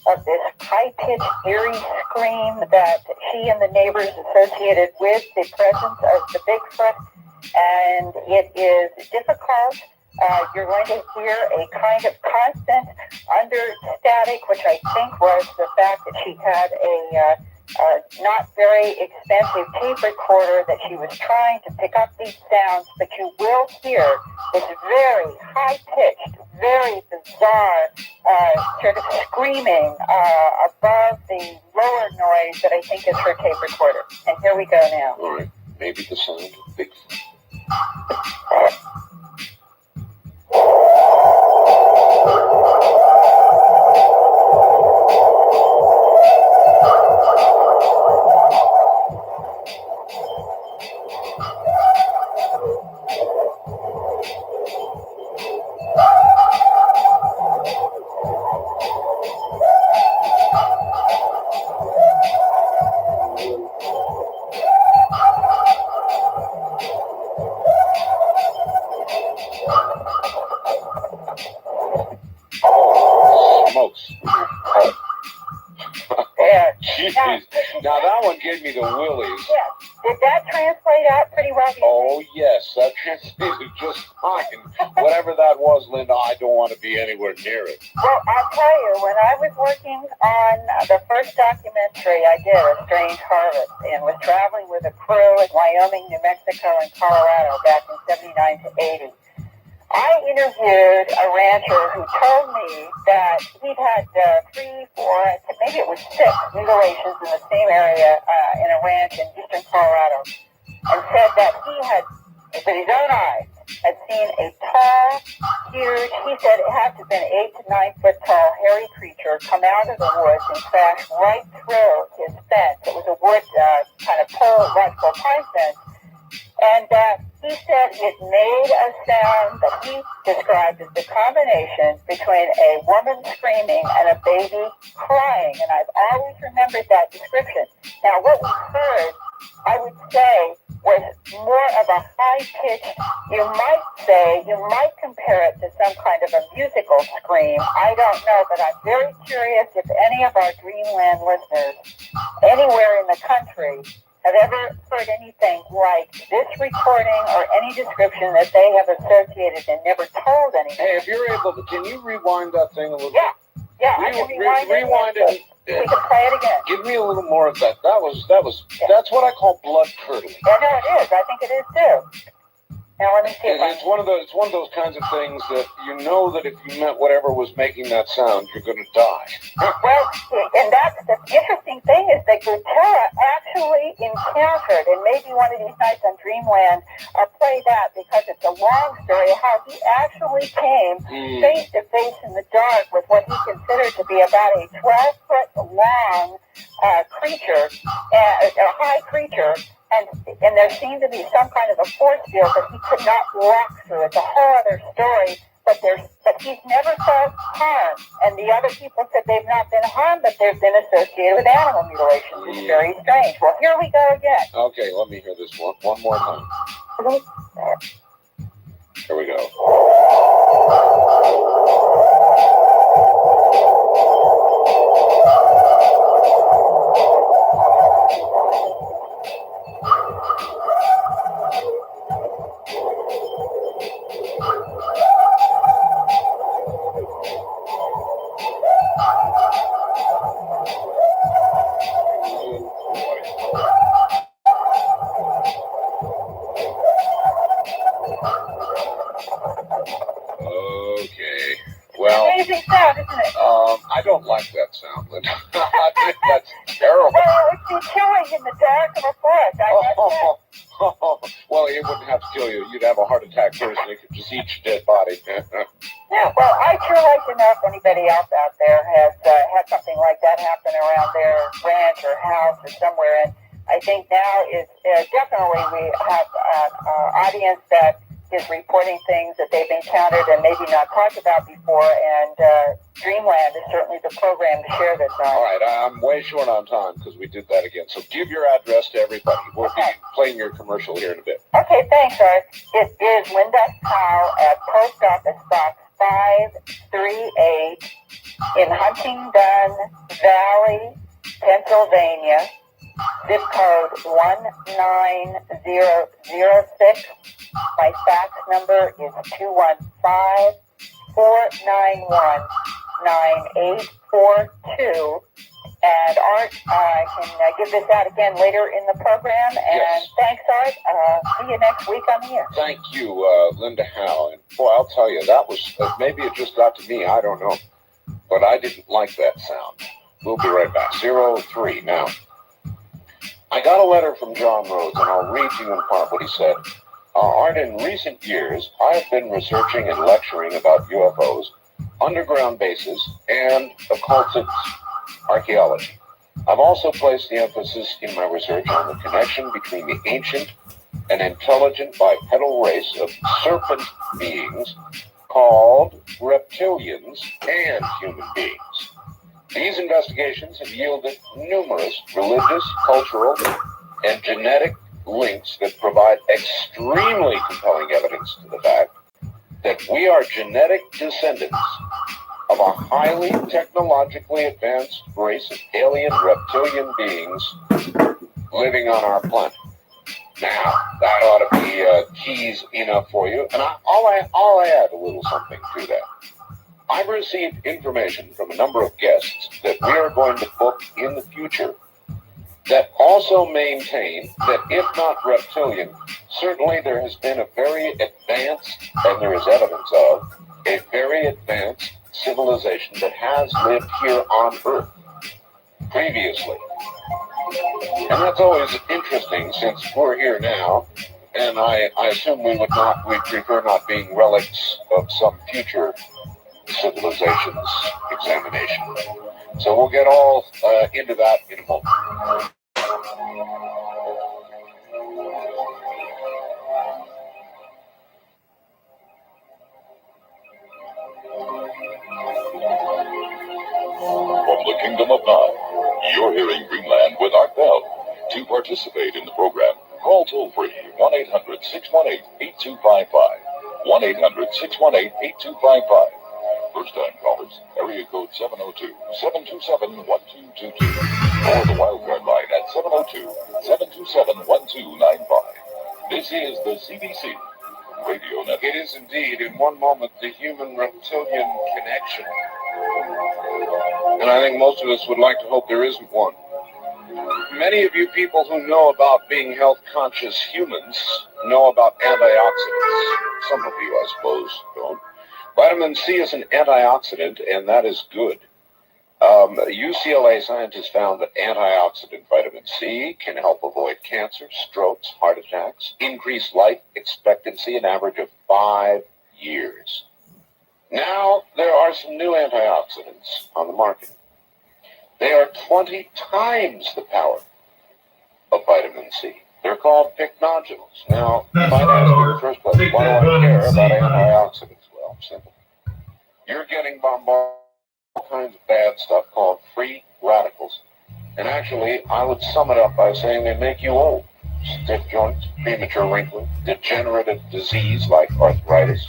of this high-pitched, eerie scream that she and the neighbors associated with the presence of the Bigfoot. And it is difficult. You're going to hear a kind of constant understatic, which I think was the fact that she had a not very expensive tape recorder that she was trying to pick up these sounds, but you will hear this very high-pitched, very bizarre sort of screaming above the lower noise that I think is her tape recorder. And here we go now. All right. Maybe the sound of Bigfoot. Smokes. Yeah. Jeez. Now that one gave me the willies. Yes. Did that translate out pretty well? Oh, yes. That translated just fine. Whatever that was, Linda, I don't want to be anywhere near it. Well, I'll tell you, when I was working on the first documentary I did, A Strange Harvest, and was traveling with a crew in Wyoming, New Mexico, and Colorado back in 79 to 80, I interviewed a rancher who told me that he'd had 3, 4, maybe it was 6 mutilations in the same area in a ranch in eastern Colorado, and said that he had, with his own eyes, had seen a tall, huge, he said it had to have been 8 to 9 foot tall, hairy creature come out of the woods and crash right through his fence. It was a wood kind of pole, right pole pine fence. And that he said it made a sound that he described as the combination between a woman screaming and a baby crying. And I've always remembered that description. Now, what we heard, I would say, was more of a high-pitched, you might compare it to some kind of a musical scream. I don't know, but I'm very curious if any of our Dreamland listeners anywhere in the country have ever heard anything like this recording or any description that they have associated and never told anyone. Hey, if you're able to, can you rewind that thing a little Yeah, I can rewind it. We can play it again. Give me a little more of that. That's what I call blood curdling. Yeah, no, it is. I think it is too. Now let me see if It's one of those kinds of things that you know that if you met whatever was making that sound, you're going to die. Well, and that's the interesting thing is that Gutera actually encountered, and maybe one of these nights on Dreamland, I'll play that because it's a long story, how he actually came face to face in the dark with what he considered to be about a 12-foot long creature, a high creature, and there seemed to be some kind of a force field that he could not walk through. It's a whole other story, but he's never felt harm. And the other people said they've not been harmed, but they've been associated with animal mutilations. It's very strange. Well, here we go again. Okay, let me hear this one more time. Here we go. Okay. Well, Amazing sound, isn't it? I don't like that sound, Linda. I think that's terrible. Well, it would be killing in the dark of a forest. Well, it wouldn't have to kill you. You'd have a heart attack first, and it could just eat your dead body. Yeah, well, I'd sure like to know if anybody else out there has had something like that happen around their ranch or house or somewhere. And I think now is definitely we have an audience that is reporting things that they've encountered and maybe not talked about before. And Dreamland is certainly the program to share this on. All right, I'm way short on time because we did that again. So give your address to everybody. We'll be playing your commercial here in a bit. Okay, thanks, Art. It is Linda Powell at Post Office Box 538 in Huntingdon Valley, Pennsylvania. Zip code 19006. My fax number is 215-491-9842. And Art, I can give this out again later in the program. And Yes. thanks, Art. See you next week on the air. Thank you, Linda Howe. And boy, I'll tell you, that was, maybe it just got to me, I don't know. But I didn't like that sound. We'll be right back. 03 now. I got a letter from John Rhodes, and I'll read you in part what he said. Art, in recent years, I have been researching and lecturing about UFOs, underground bases, and occultic archaeology. I've also placed the emphasis in my research on the connection between the ancient and intelligent bipedal race of serpent beings called reptilians and human beings. These investigations have yielded numerous religious, cultural, and genetic links that provide extremely compelling evidence to the fact that we are genetic descendants of a highly technologically advanced race of alien reptilian beings living on our planet. Now, that ought to be keys enough for you, and I'll add a little something to that. I've received information from a number of guests that we are going to book in the future that also maintain that if not reptilian, certainly there has been a very advanced, and there is evidence of, a very advanced civilization that has lived here on Earth previously. And that's always interesting since we're here now, and I assume we'd prefer not being relics of some future civilization's examination. So we'll get all into that in a moment. From the Kingdom of Nod, you're hearing Greenland with Art Bell. To participate in the program, call toll-free 1-800-618-8255. 1-800-618-8255. First-time callers, area code 702-727-1222. Or the wildcard line at 702-727-1295. This is the CBC Radio Network. It is indeed, in one moment, the human-reptilian connection. And I think most of us would like to hope there isn't one. Many of you people who know about being health-conscious humans know about antioxidants. Some of you, I suppose, don't. Vitamin C is an antioxidant, and that is good. UCLA scientists found that antioxidant vitamin C can help avoid cancer, strokes, heart attacks, increase life expectancy, an average of 5 years. Now, there are some new antioxidants on the market. They are 20 times the power of vitamin C. They're called pycnogenol's. Now, you That's might right, ask in Art. the first place, Take why that do I care vitamin C, about honey. antioxidants? Well, simple. You're getting bombarded with all kinds of bad stuff called free radicals. And actually, I would sum it up by saying they make you old. Stiff joints, premature wrinkling, degenerative disease like arthritis,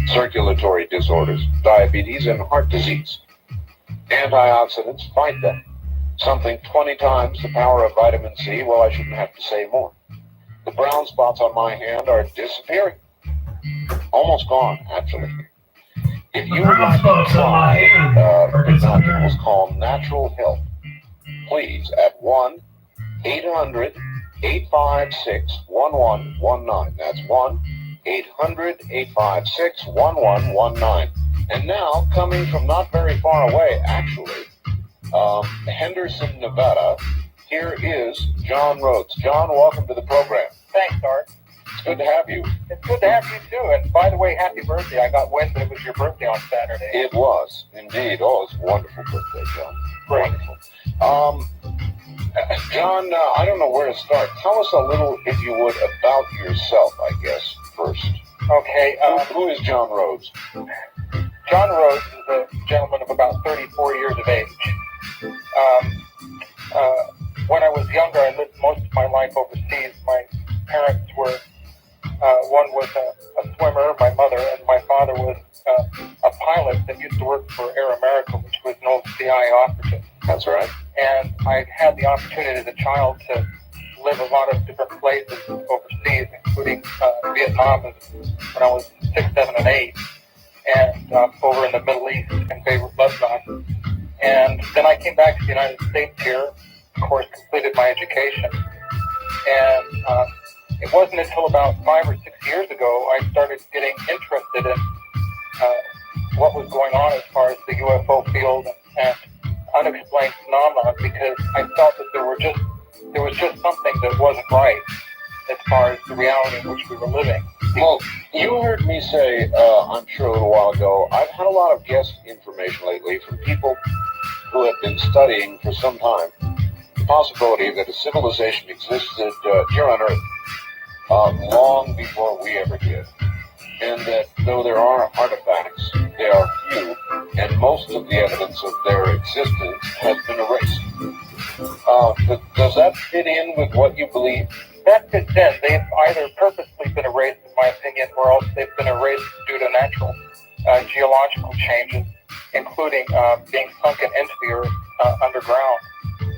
circulatory disorders, diabetes, and heart disease. Antioxidants fight them. Something 20 times the power of vitamin C, well, I shouldn't have to say more. The brown spots on my hand are disappearing. Almost gone, actually. If you would like to try Pycnogenol's, call Natural Health, please, at 1-800-856-1119. That's 1-800-856-1119. And now, coming from not very far away, actually, Henderson, Nevada, here is John Rhodes. John, welcome to the program. Thanks, Art. It's good to have you. It's good to have you too. And by the way, happy birthday. I got wind that it was your birthday on Saturday. It was, indeed. Oh, it's a wonderful birthday, John. Great. Wonderful. John, I don't know where to start. Tell us a little, if you would, about yourself, I guess, first. Okay. Who is John Rhodes? John Rhodes is a gentleman of about 34 years of age. When I was younger, I lived most of my life overseas. My parents were, one was a swimmer, my mother, and my father was a pilot that used to work for Air America, which was an old CIA operative. That's right. And I had the opportunity as a child to live a lot of different places overseas, including Vietnam when I was 6, 7, and 8, and over in the Middle East in Beirut, Lebanon. And then I came back to the United States here, of course, completed my education. And it wasn't until about 5 or 6 years ago I started getting interested in what was going on as far as the UFO field and unexplained phenomena, because I felt that there was just something that wasn't right as far as the reality in which we were living. Well, you heard me say, I'm sure a little while ago, I've had a lot of guest information lately from people who have been studying for some time the possibility that a civilization existed here on Earth long before we ever did. And that though there are artifacts, they are few, and most of the evidence of their existence has been erased. Does that fit in with what you believe? That fits in. They've either purposely been erased, in my opinion, or else they've been erased due to natural geological changes, including being sunken into the earth underground.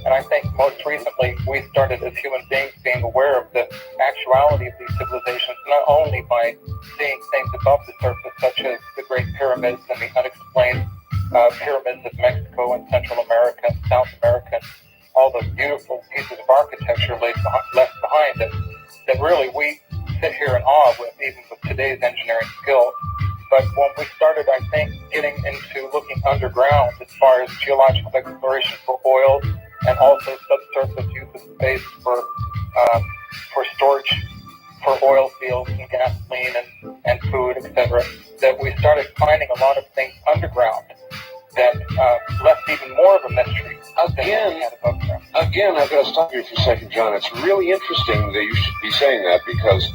And I think most recently we started as human beings being aware of the actuality of these civilizations, not only by seeing things above the surface, such as the Great Pyramids and the unexplained pyramids of Mexico and Central America and South America, all those beautiful pieces of architecture left behind that really we sit here in awe with, even with today's engineering skill. But when we started, I think, getting into looking underground as far as geological exploration for oil and also subsurface use of space for storage for oil fields and gasoline and food, etc., that we started finding a lot of things underground that left even more of a mystery. Again, I've got to stop you for a second, John. It's really interesting that you should be saying that, because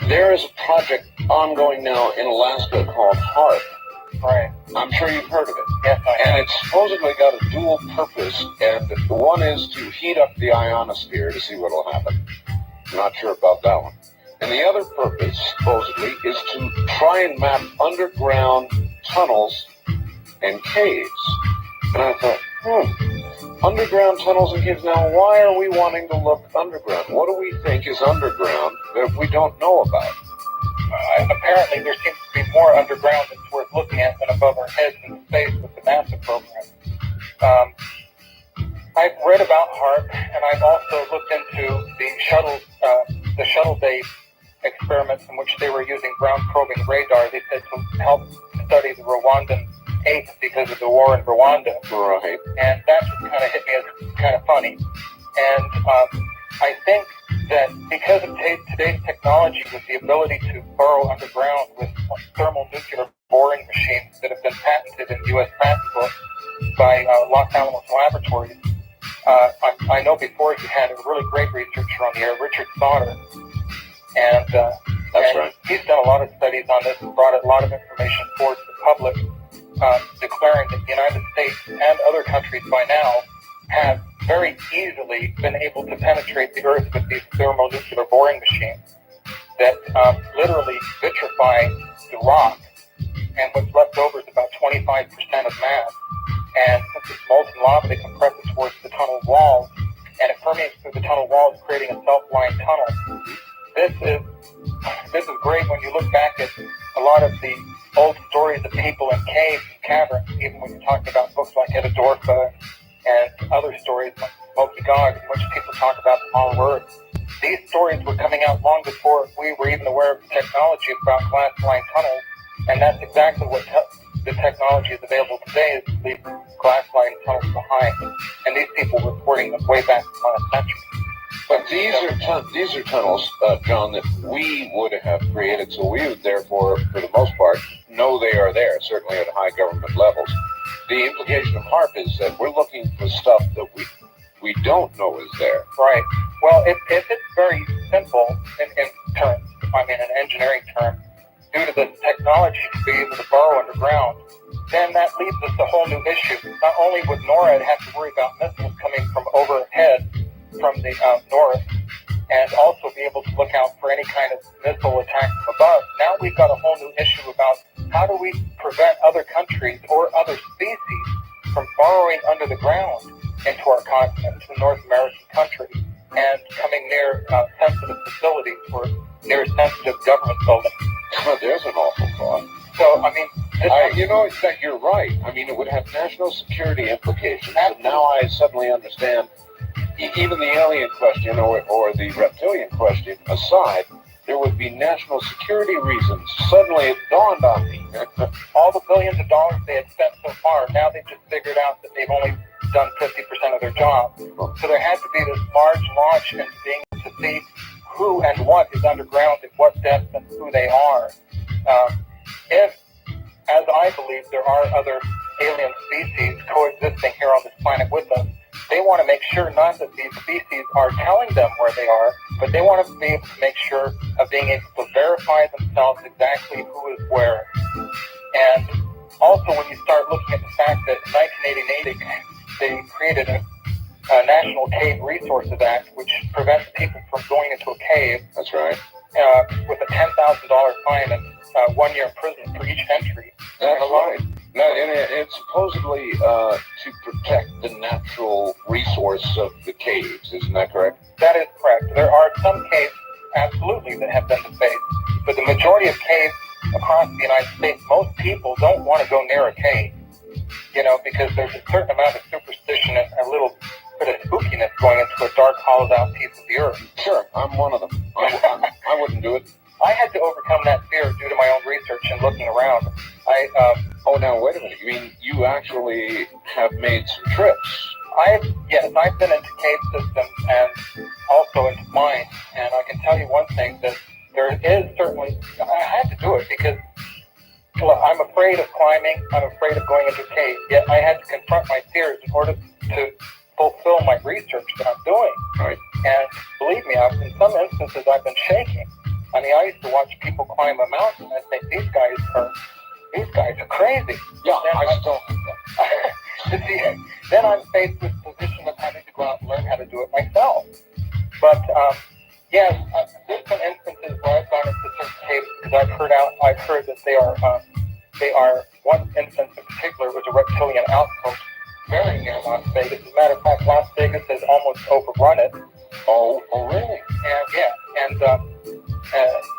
there is a project ongoing now in Alaska called HAARP. Right. I'm sure you've heard of it. Yes, I have. And it's supposedly got a dual purpose, and one is to heat up the ionosphere to see what will happen. I'm not sure about that one. And the other purpose, supposedly, is to try and map underground tunnels and caves. And I thought, underground tunnels and caves. Now, why are we wanting to look underground? What do we think is underground that we don't know about? Apparently, there seems to be more underground that's worth looking at than above our heads in space with the NASA program. I've read about HAARP, and I've also looked into the shuttle day experiments in which they were using ground probing radar. They said to help study the Rwandan ape because of the war in Rwanda. Right. And that just kind of hit me as kind of funny. And I think that because of today's technology, with the ability to burrow underground with thermonuclear boring machines that have been patented in the U.S. patent book by Los Alamos Laboratories, I know before you had a really great researcher on the air, Richard Sauter, and right. He's done a lot of studies on this and brought a lot of information forward to the public, declaring that the United States and other countries by now have very easily been able to penetrate the Earth with these thermonuclear boring machines that literally vitrify the rock, and what's left over is about 25% of mass. And since it's molten lava, they compress it towards the tunnel walls, and it permeates through the tunnel walls, creating a self-lined tunnel. This is great when you look back at a lot of the old stories of people in caves and caverns, even when you're talking about books like Edadorfa and other stories like Smoky Gog, in which people talk about the Hollow Earth. These stories were coming out long before we were even aware of the technology about glass-lined tunnels, and that's exactly what the technology is available today, is to leave glass-lined tunnels behind. And these people were reporting them way back in the last century. But these are tunnels, John, that we would have created, so we would therefore, for the most part, know they are there, certainly at high government levels. The implication of HAARP is that we're looking for stuff that we don't know is there. Right. Well, if it's very simple in terms, in engineering terms, due to the technology to be able to burrow underground, then that leaves us a whole new issue. Not only would NORAD have to worry about missiles coming from overhead from the north, and also be able to look out for any kind of missile attack from above, now we've got a whole new issue about how do we prevent other countries or other species from burrowing under the ground into our continent, to North American countries, and coming near sensitive facilities or near sensitive government buildings. There's an awful thought. So, you know, that you're right. I mean, it would have national security implications. And now I suddenly understand, even the alien question or the reptilian question aside, there would be national security reasons. Suddenly it dawned on me. All the billions of dollars they had spent so far, now they've just figured out that they've only done 50% of their job. So there had to be this large launch into being able to see who and what is underground at what depth and who they are. If, as I believe, there are other alien species coexisting here on this planet with us, they want to make sure not that these species are telling them where they are, but they want to be able to make sure of being able to verify themselves exactly who is where. And also when you start looking at the fact that in 1988 they created a National Cave Resources Act, which prevents people from going into a cave. That's right. With a $10,000 fine and 1 year in prison for each entry. That's right. Now, and it's supposedly to protect the natural resource of the caves. Isn't that correct? That is correct. There are some caves, absolutely, that have been defaced. But the majority of caves across the United States, most people don't want to go near a cave. You know, because there's a certain amount of superstition and a little bit of spookiness going into a dark, hollowed-out piece of the earth. Sure, I'm one of them. I wouldn't do it. I had to overcome that fear due to my own research and looking around. Oh, now, wait a minute. You mean you actually have made some trips? Yes, I've been into cave systems and also into mines. And I can tell you one thing, that there is certainly, I had to do it because I'm afraid of climbing. I'm afraid of going into caves. Yet I had to confront my fears in order to fulfill my research that I'm doing. Right. And believe me, in some instances I've been shaking. I mean, I used to watch people climb a mountain and think these guys are crazy. Yeah, then I still think that. Then I'm faced with the position of having to go out and learn how to do it myself. But yes, there's some instances where I've gone into certain caves because I've heard that they are. One instance in particular was a reptilian outpost very near Las Vegas. As a matter of fact, Las Vegas has almost overrun it. Oh, really? And yeah, and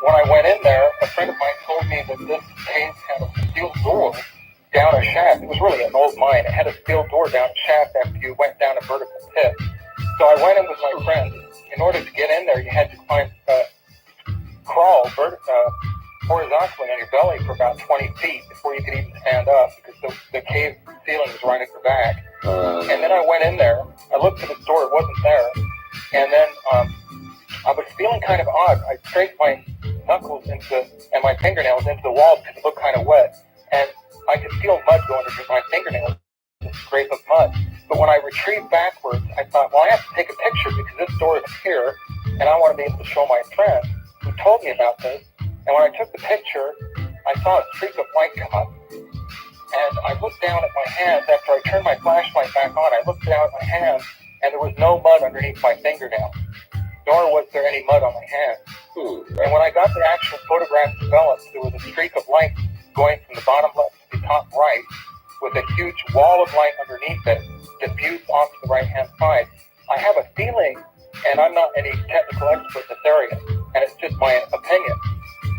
when I went in there, a friend of mine told me that this cave had a steel door down a shaft. It was really an old mine. It had a steel door down a shaft after you went down a vertical pit. So I went in with my friend. In order to get in there, you had to crawl horizontally on your belly for about 20 feet before you could even stand up, because the cave ceiling was right at the back. And then I went in there. I looked at the door. It wasn't there. And then I was feeling kind of odd. I scraped my knuckles and my fingernails into the walls because it looked kind of wet. And I could feel mud going under my fingernails, the scrape of mud. But when I retrieved backwards, I thought, well, I have to take a picture because this door is here, and I want to be able to show my friend who told me about this. And when I took the picture, I saw a streak of white come up. And I looked down at my hands. After I turned my flashlight back on, I looked down at my hands, and there was no mud underneath my fingernails, nor was there any mud on my hands. And when I got the actual photograph developed, there was a streak of light going from the bottom left to the top right, with a huge wall of light underneath it, diffused onto the right-hand side. I have a feeling, and I'm not any technical expert in this area, and it's just my opinion,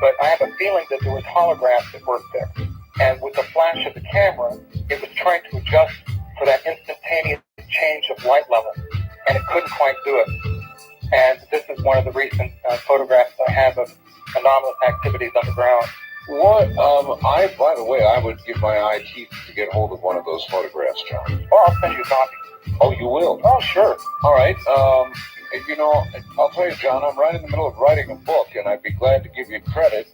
but I have a feeling that there was holograph that worked there. And with the flash of the camera, it was trying to adjust for that instantaneous change of light level, and it couldn't quite do it. And this is one of the recent photographs I have of anomalous activities underground. What? By the way, I would give my eye teeth to get hold of one of those photographs, John. Well, I'll send you a copy. Oh, you will? Oh, sure. All right. You know, I'll tell you, John, I'm right in the middle of writing a book, and I'd be glad to give you credit.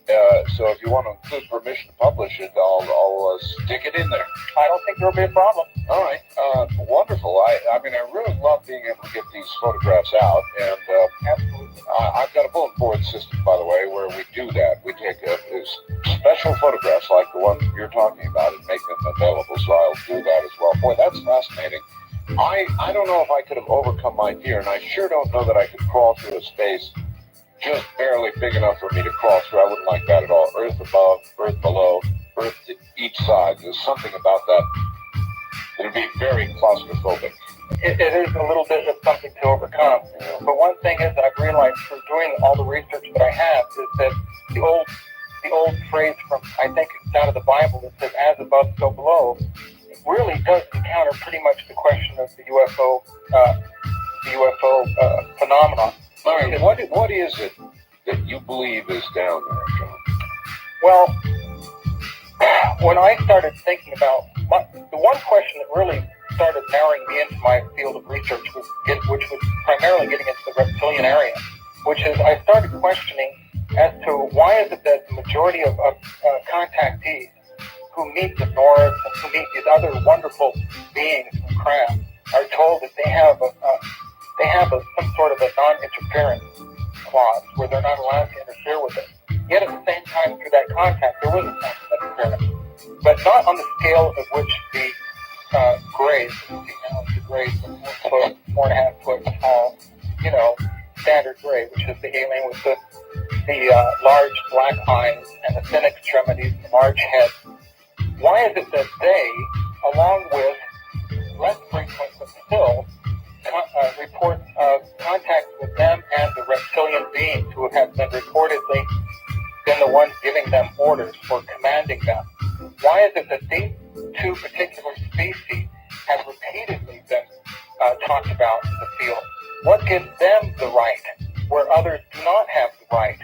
So if you want to include permission to publish it, I'll stick it in there. I don't think there'll be a problem. All right. Wonderful. I mean, I really love being able to get these photographs out, and Absolutely. I've got a bulletin board system, by the way, where we do that. We take special photographs like the one you're talking about and make them available, so I'll do that as well. Boy, that's fascinating. I don't know if I could have overcome my fear, and I sure don't know that I could crawl through a space just barely big enough for me to crawl through. I wouldn't like that at all. Earth above, earth below, earth to each side. There's something about that that would be very claustrophobic. It is a little bit of something to overcome. But one thing is that I've realized through doing all the research that I have is that the the old phrase from, I think it's out of the Bible that says, as above, so below, really does encounter pretty much the question of the UFO phenomenon. Larry, what is it that you believe is down there, John? Well, when I started thinking about the one question that really started narrowing me into my field of research which was primarily getting into the reptilian area, which is I started questioning as to why is it that the majority of contactees who meet the North and who meet these other wonderful beings from craft are told that they have some sort of a non-interference clause where they're not allowed to interfere with it. Yet at the same time, through that contact, there was a sense of interference, but not on the scale of which the grays, the grays were 4.5 foot tall, standard gray, which is the alien with the large black eyes and the thin extremities and large head. Why is it that they, along with less frequent but still, report contact with them and the reptilian beings who have been reportedly been the ones giving them orders or commanding them? Why is it that these two particular species have repeatedly been talked about in the field? What gives them the right where others do not have the right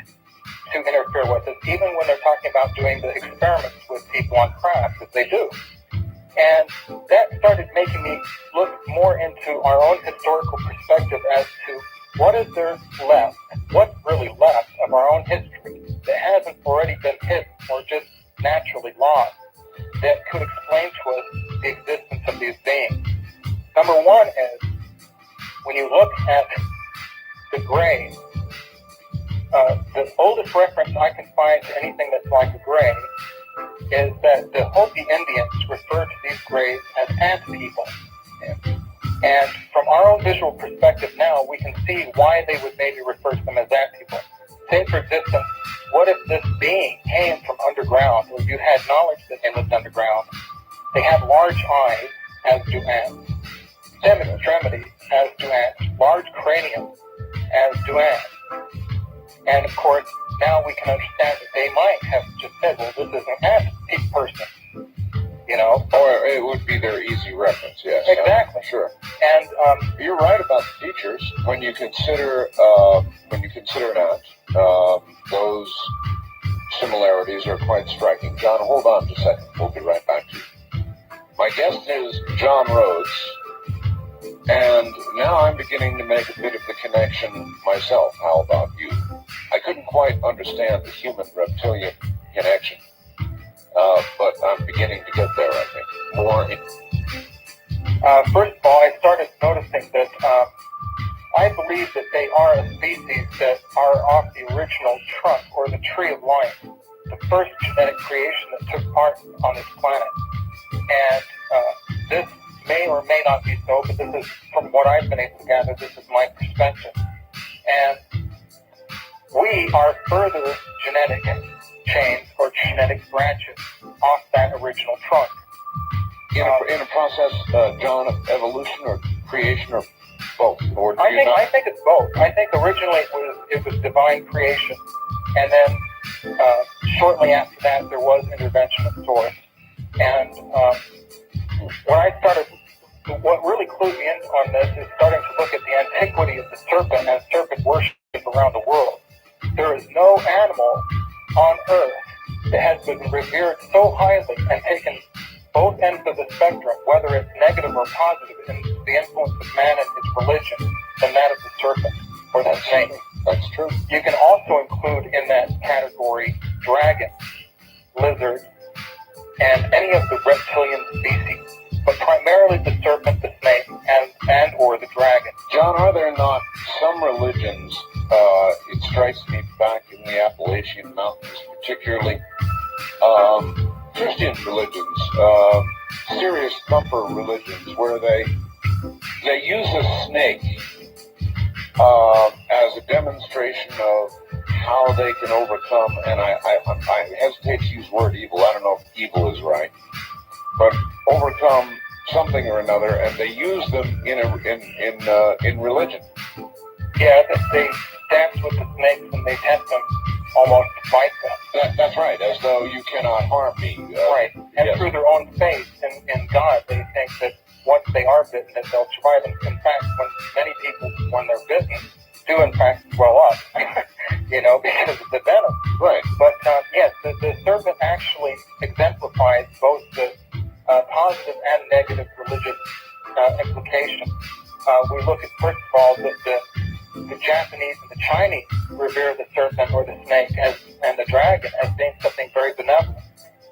to interfere with us, even when they're talking about doing the experiments with people on craft, as they do? And that started making me look more into our own historical perspective as to what is there left, what's really left of our own history that hasn't already been hidden or just naturally lost that could explain to us the existence of these beings. Number one is, when you look at the gray, the oldest reference I can find to anything that's like a gray is that the Hopi Indians refer to these grays as ant people. And from our own visual perspective now, we can see why they would maybe refer to them as ant people. Say, for instance, what if this being came from underground, or you had knowledge that they lived underground? They have large eyes, as do ants, stem extremities, as do ants, large cranium, as do ants. And of course, now we can understand that they might have just said, well, this is an ant person, Or it would be their easy reference, yes. Exactly. Sure. And you're right about the features. When you consider an ant, those similarities are quite striking. John, hold on just a second. We'll be right back to you. My guest is John Rhodes, and now I'm beginning to make a bit of the connection myself. How about you? I couldn't quite understand the human-reptilian connection, but I'm beginning to get there, I think. First of all, I started noticing that I believe that they are a species that are off the original trunk, or the tree of life, the first genetic creation that took part on this planet. And this may or may not be so, but this is, from what I've been able to gather, this is my perspective. And we are further genetic chains or genetic branches off that original trunk. In a process, John, of evolution or creation or both? Or do I think it's both. I think originally it was divine creation, and then shortly after that there was intervention of source. And when I started, what really clued me in on this is starting to look at the antiquity of the serpent and serpent worship around the world. There is no animal on earth that has been revered so highly and taken both ends of the spectrum, whether it's negative or positive, in the influence of man and his religion, than that of the serpent or the snake. That's true. You can also include in that category dragons, lizards, and any of the reptilian species, but primarily the serpent, the snake, and or the dragon. John, are there not some religions, it strikes me back in the Appalachian Mountains, particularly Christian religions, serious thumper religions, where they use a snake as a demonstration of how they can overcome, and I hesitate to use the word evil. I don't know if evil is right, but overcome something or another, and they use them in religion. Yeah, they dance with the snakes and they tempt them almost fight them. That's right, as though you cannot harm me. Right. And yes. through their own faith in God, they think that once they are bitten, that they'll survive. And in fact, when many people, when they're bitten, do in fact swell up, because of the venom. Right. But yes, the serpent actually exemplifies both the positive and negative religious implications. We look at, first of all, that the Japanese and the Chinese revere the serpent or the snake and the dragon as being something very benevolent.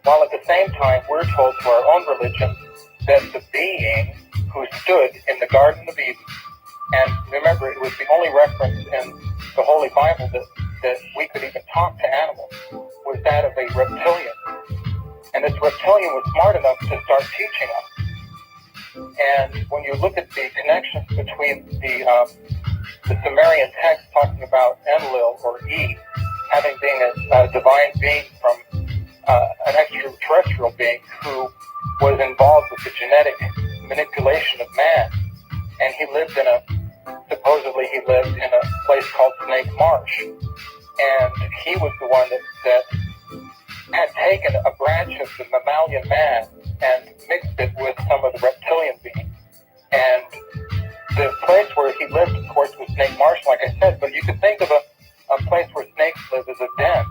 While at the same time, we're told through our own religion that the being who stood in the Garden of Eden, and remember, it was the only reference in the Holy Bible that we could even talk to animals, was that of a reptilian. And this reptilian was smart enough to start teaching us. And when you look at the connections between the Sumerian text talking about Enlil or Eve having been a divine being from an extraterrestrial being who was involved with the genetic manipulation of man, and supposedly he lived in a place called Snake Marsh, and he was the one that had taken a branch of the mammalian man and mixed it with some of the reptilian beings. And the place where he lived, of course, was Snake Marsh, like I said, but you could think of a place where snakes live as a den.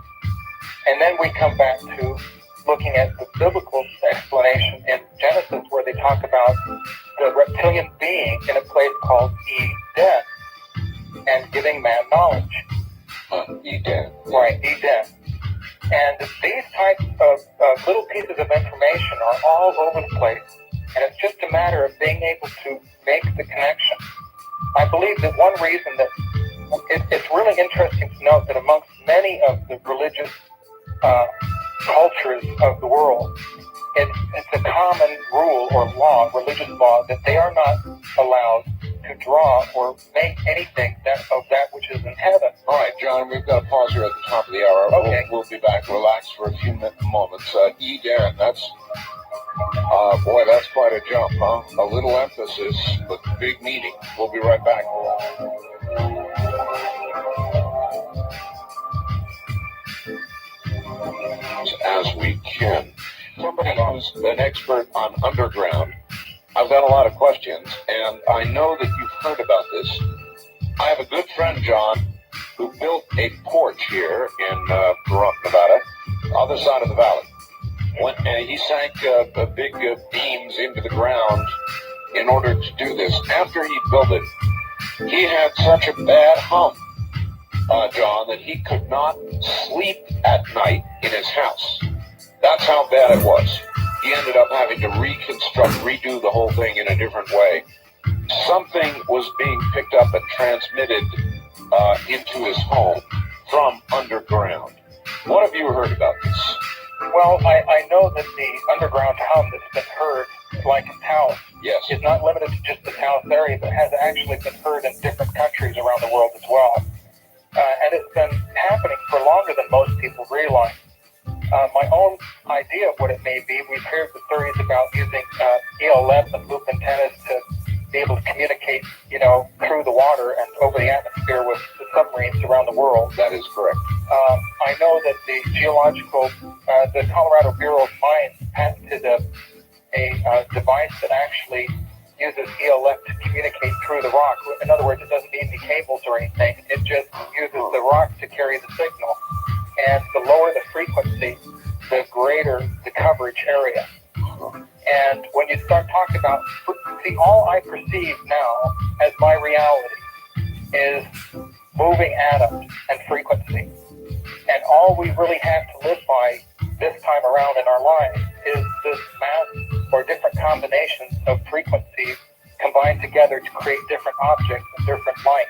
And then we come back to looking at the biblical explanation in Genesis, where they talk about the reptilian being in a place called Eden and giving man knowledge. Eden. Right, Eden. And these types of little pieces of information are all over the place, and it's just a matter of being able to make the connection. I believe that one reason that it's really interesting to note that amongst many of the religious cultures of the world, it's a common rule or law, religious law, that they are not allowed to draw or make anything of that which is in heaven. All right, John, we've got to pause here at the top of the hour. Okay. We'll be back. Relax for a few moments. Eden, that's quite a jump, huh? A little emphasis, but big meaning. We'll be right back. As we can. Somebody who's an expert on underground. I've got a lot of questions, and I know that you've heard about this. I have a good friend, John, who built a porch here in Pahrump, Nevada, other side of the valley. He sank big beams into the ground in order to do this. After he built it, he had such a bad hump, John, that he could not sleep at night in his house. That's how bad it was. He ended up having to redo the whole thing in a different way. Something was being picked up and transmitted into his home from underground. What have you heard about this? Well, I know that the underground hum that's been heard, like in Taos, Yes. is not limited to just the Taos area, but has actually been heard in different countries around the world as well. And it's been happening for longer than most people realize. My own idea of what it may be, we've heard the theories about using ELF and loop antennas to be able to communicate, through the water and over the atmosphere with the submarines around the world. That is correct. I know that the Colorado Bureau of Mines patented a device that actually uses ELF to communicate through the rock. In other words, it doesn't need any cables or anything. It just uses the rock to carry the signal. And the lower the frequency, the greater the coverage area. And when you start talking about, all I perceive now as my reality is moving atoms and frequency. And all we really have to live by this time around in our lives is this mass or different combinations of frequencies combined together to create different objects and different light.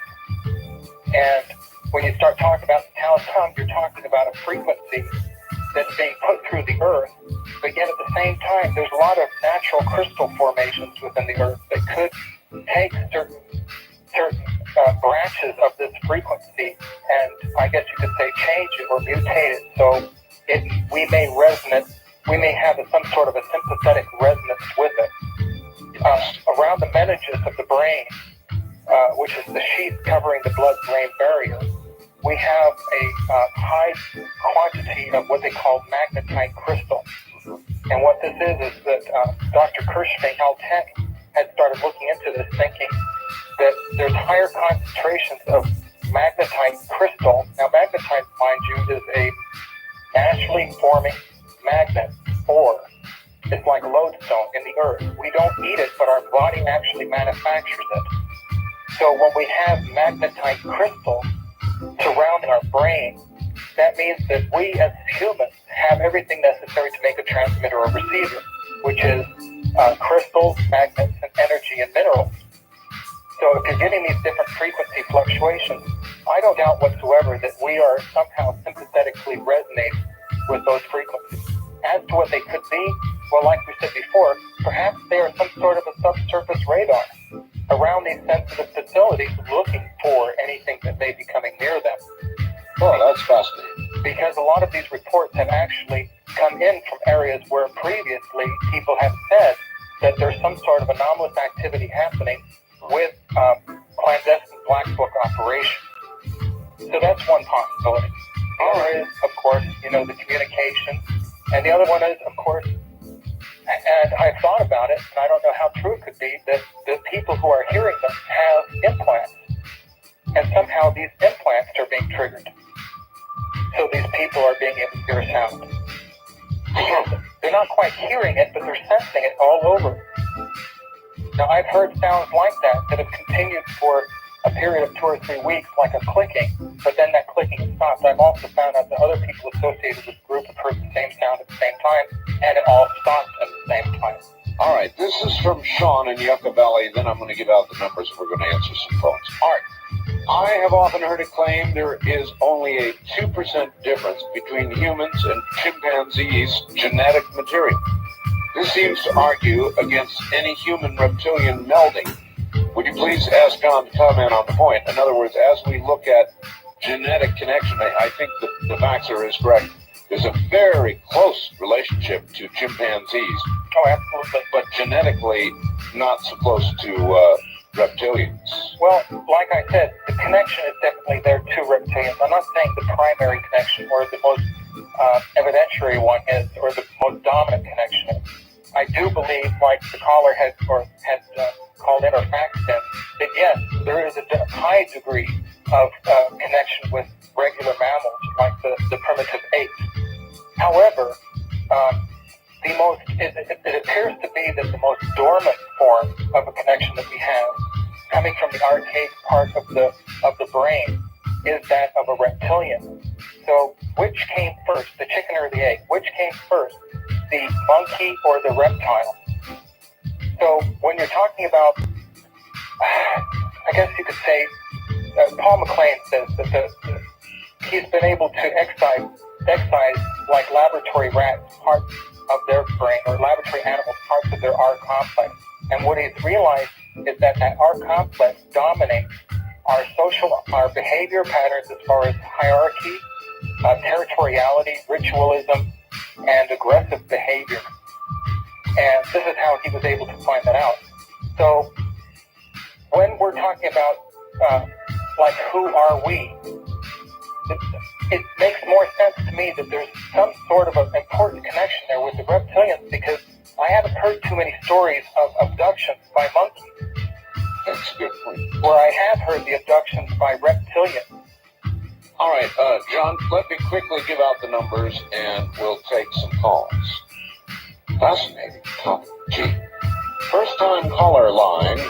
And when you start talking about the Taos hum, you're talking about a frequency that's being put through the earth, but yet at the same time, there's a lot of natural crystal formations within the earth that could take certain branches of this frequency, and I guess you could say change it or mutate it, so we may have some sort of a sympathetic resonance with it. Around the meninges of the brain, which is the sheath covering the blood-brain barrier, we have a high quantity of what they call magnetite crystal. And what this is that Dr. Kirschner, Caltech, had started looking into this, thinking that there's higher concentrations of magnetite crystal. Now, magnetite, mind you, is a naturally forming magnet ore. It's like lodestone in the earth. We don't eat it, but our body actually manufactures it. So when we have magnetite crystal surrounding our brain, that means that we as humans have everything necessary to make a transmitter or receiver, which is crystals, magnets, and energy and minerals. So if you're getting these different frequency fluctuations, I don't doubt whatsoever that we are somehow sympathetically resonating with those frequencies. As to what they could be, well, like we said before, perhaps they are some sort of a subsurface radar around these sensitive facilities looking for anything that may be coming near them. Oh, that's fascinating. Because a lot of these reports have actually come in from areas where previously people have said that there's some sort of anomalous activity happening with clandestine black book operations. So that's one possibility. The other is, of course, the communication. And the other one is, of course, and I've thought about it, and I don't know how true it could be, that the people who are hearing them have implants. And somehow these implants are being triggered. So these people are being able to hear sound. They're not quite hearing it, but they're sensing it all over. Now, I've heard sounds like that have continued for a period of 2 or 3 weeks, like a clicking, but then that clicking has stopped. I've also found out that other people associated with the group have heard the same sound at the same time, and it all stopped at the same time. All right, this is from Sean in Yucca Valley. Then I'm going to give out the numbers. We're going to answer some phones. All right. I have often heard it claimed there is only a 2% difference between humans and chimpanzees' genetic material. This seems to argue against any human-reptilian melding. Would you please ask John to comment on the point? In other words, as we look at genetic connection, I think the Vaxxer is correct. There's a very close relationship to chimpanzees. Oh, absolutely. But genetically, not so close to reptilians. Well, like I said, the connection is definitely there to reptilians. I'm not saying the primary connection or the most evidentiary one is, or the most dominant connection is. I do believe, like the caller had called in or faxed in, that yes, there is a high degree of connection with regular mammals, like the primitive apes. However, it appears to be that the most dormant form of a connection that we have, coming from the archaic part of the brain, is that of a reptilian. So, which came first, the chicken or the egg? Which came first, the monkey or the reptile? So, when you're talking about, I guess you could say, Paul McLean says that he's been able to excise like laboratory rats parts of their brain, or laboratory animals parts of their R complex. And what he's realized is that R complex dominates our behavior patterns as far as hierarchy, territoriality, ritualism, and aggressive behavior. And this is how he was able to find that out. So when we're talking about like who are we, it makes more sense to me that there's some sort of an important connection there with the reptilians, because I haven't heard too many stories of abductions by monkeys. That's a good point. Where I have heard the abductions by reptilians. All right, John, let me quickly give out the numbers and we'll take some calls. Fascinating topic. Gee. First time caller line,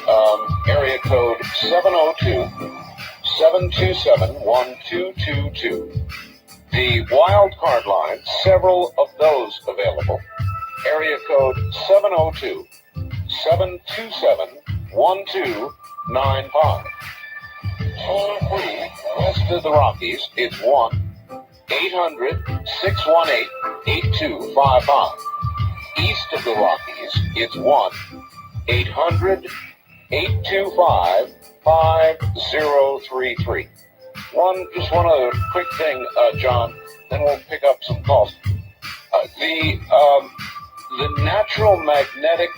area code 702-727-1222. The wild card line, several of those available. Area code 702-727-1295. Toll free, west of the Rockies, it's 1-800-618-8255. East of the Rockies, it's 1-800-825-5033. Just one other quick thing, John, then we'll pick up some calls. The natural magnetic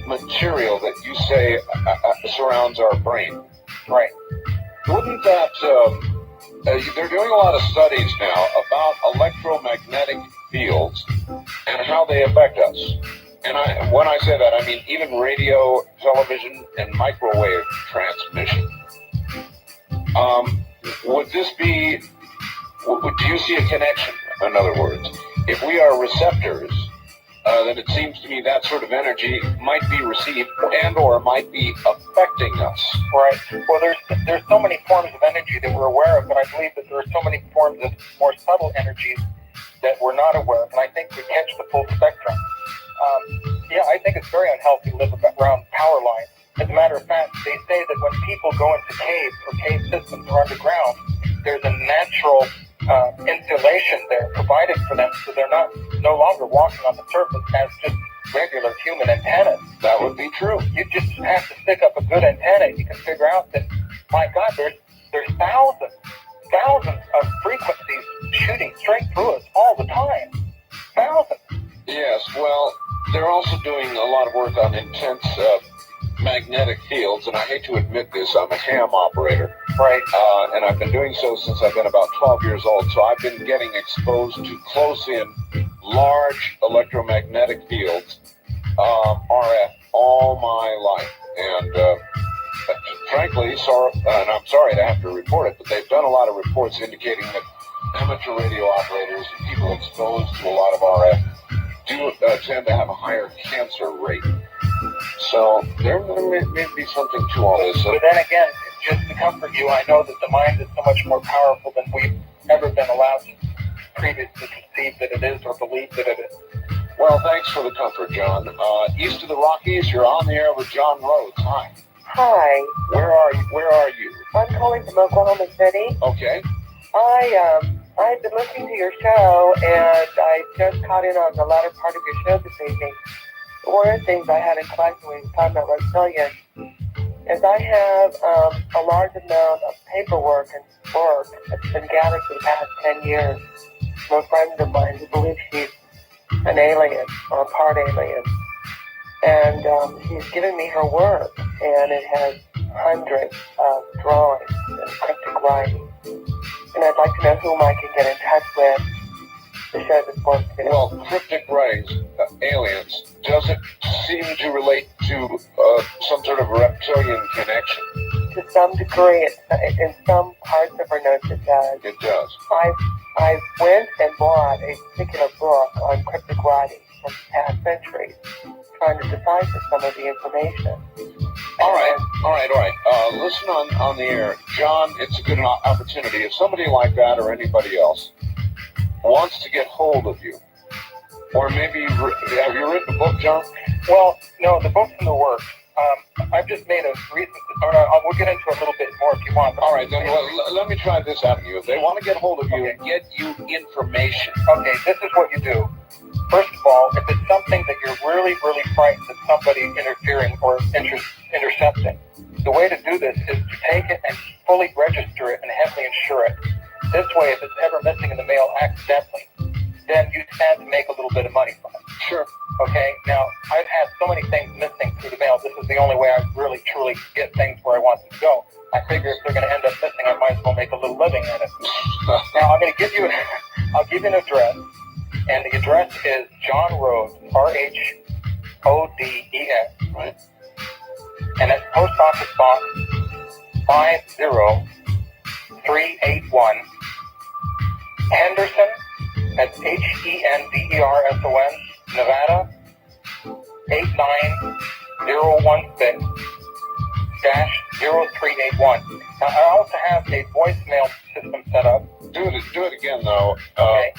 material that you say surrounds our brain, right? Wouldn't that they're doing a lot of studies now about electromagnetic fields and how they affect us. And when I say that, I mean even radio, television, and microwave transmission. Would this be, do you see a connection, in other words? If we are receptors, then it seems to me that sort of energy might be received and or might be affecting us. Right. Well, there's so many forms of energy that we're aware of, but I believe that there are so many forms of more subtle energies that we're not aware of, and I think we catch the full spectrum. Yeah, I think it's very unhealthy to live around power lines. As a matter of fact, they say that when people go into caves or cave systems or underground, there's a natural insulation there provided for them, so they're no longer walking on the surface as just regular human antennas. That would be true. You just have to stick up a good antenna. You can figure out that, my God, there's thousands of frequencies shooting straight through us all the time. Thousands. Yes, well, they're also doing a lot of work on intense magnetic fields, and I hate to admit this, I'm a ham operator. Right. And I've been doing so since I've been about 12 years old, so I've been getting exposed to close-in, large electromagnetic fields, RF, all my life. And frankly, and I'm sorry to have to report it, but they've done a lot of reports indicating that amateur radio operators and people exposed to a lot of RF do tend to have a higher cancer rate. So there may be something to all this. But then again, just to comfort you, I know that the mind is so much more powerful than we've ever been allowed to previously conceive that it is or believe that it is. Well, thanks for the comfort, John. East of the Rockies, you're on the air with John Rhodes. Hi. Hi. Where are you? I'm calling from Oklahoma City. Okay. I've been listening to your show, and I just caught in on the latter part of your show this evening. One of the things I had in class when we were talking about reptilian is I have a large amount of paperwork and work that's been gathered for the past 10 years from a friend of mine who believes she's an alien or a part alien. And she's given me her work, and it has hundreds of drawings and cryptic writing. And I'd like to know whom I can get in touch with to share this work today. Well, cryptic writings, aliens, does it seem to relate to some sort of reptilian connection? To some degree, in some parts of her notes it does. It does. I went and bought a particular book on cryptic writings from past centuries, trying to decipher some of the information. All right. Listen on the air. John, it's a good opportunity. If somebody like that or anybody else wants to get hold of you, or maybe, have you written a book, John? Well, no, the book's in the works. I've just made a recent, we'll get into a little bit more if you want. All right, then let me try this out of you. If they want to get hold of you and get you information. Okay, this is what you do. First of all, if it's something that you're really, really frightened that somebody interfering or intercepting, the way to do this is to take it and fully register it and heavily insure it. This way, if it's ever missing in the mail accidentally, then you stand to make a little bit of money from it. Sure. Okay, now, I've had so many things missing through the mail. This is the only way I really, truly get things where I want them to go. I figure if they're going to end up missing, I might as well make a little living at it. Now, I'll give you an address, and the address is John Rhodes, RHODES, right? And it's Post Office Box 50381, Henderson, that's HENDERSON, Nevada, 89016-0381. Now, I also have a voicemail system set up. Do it again, though. Okay.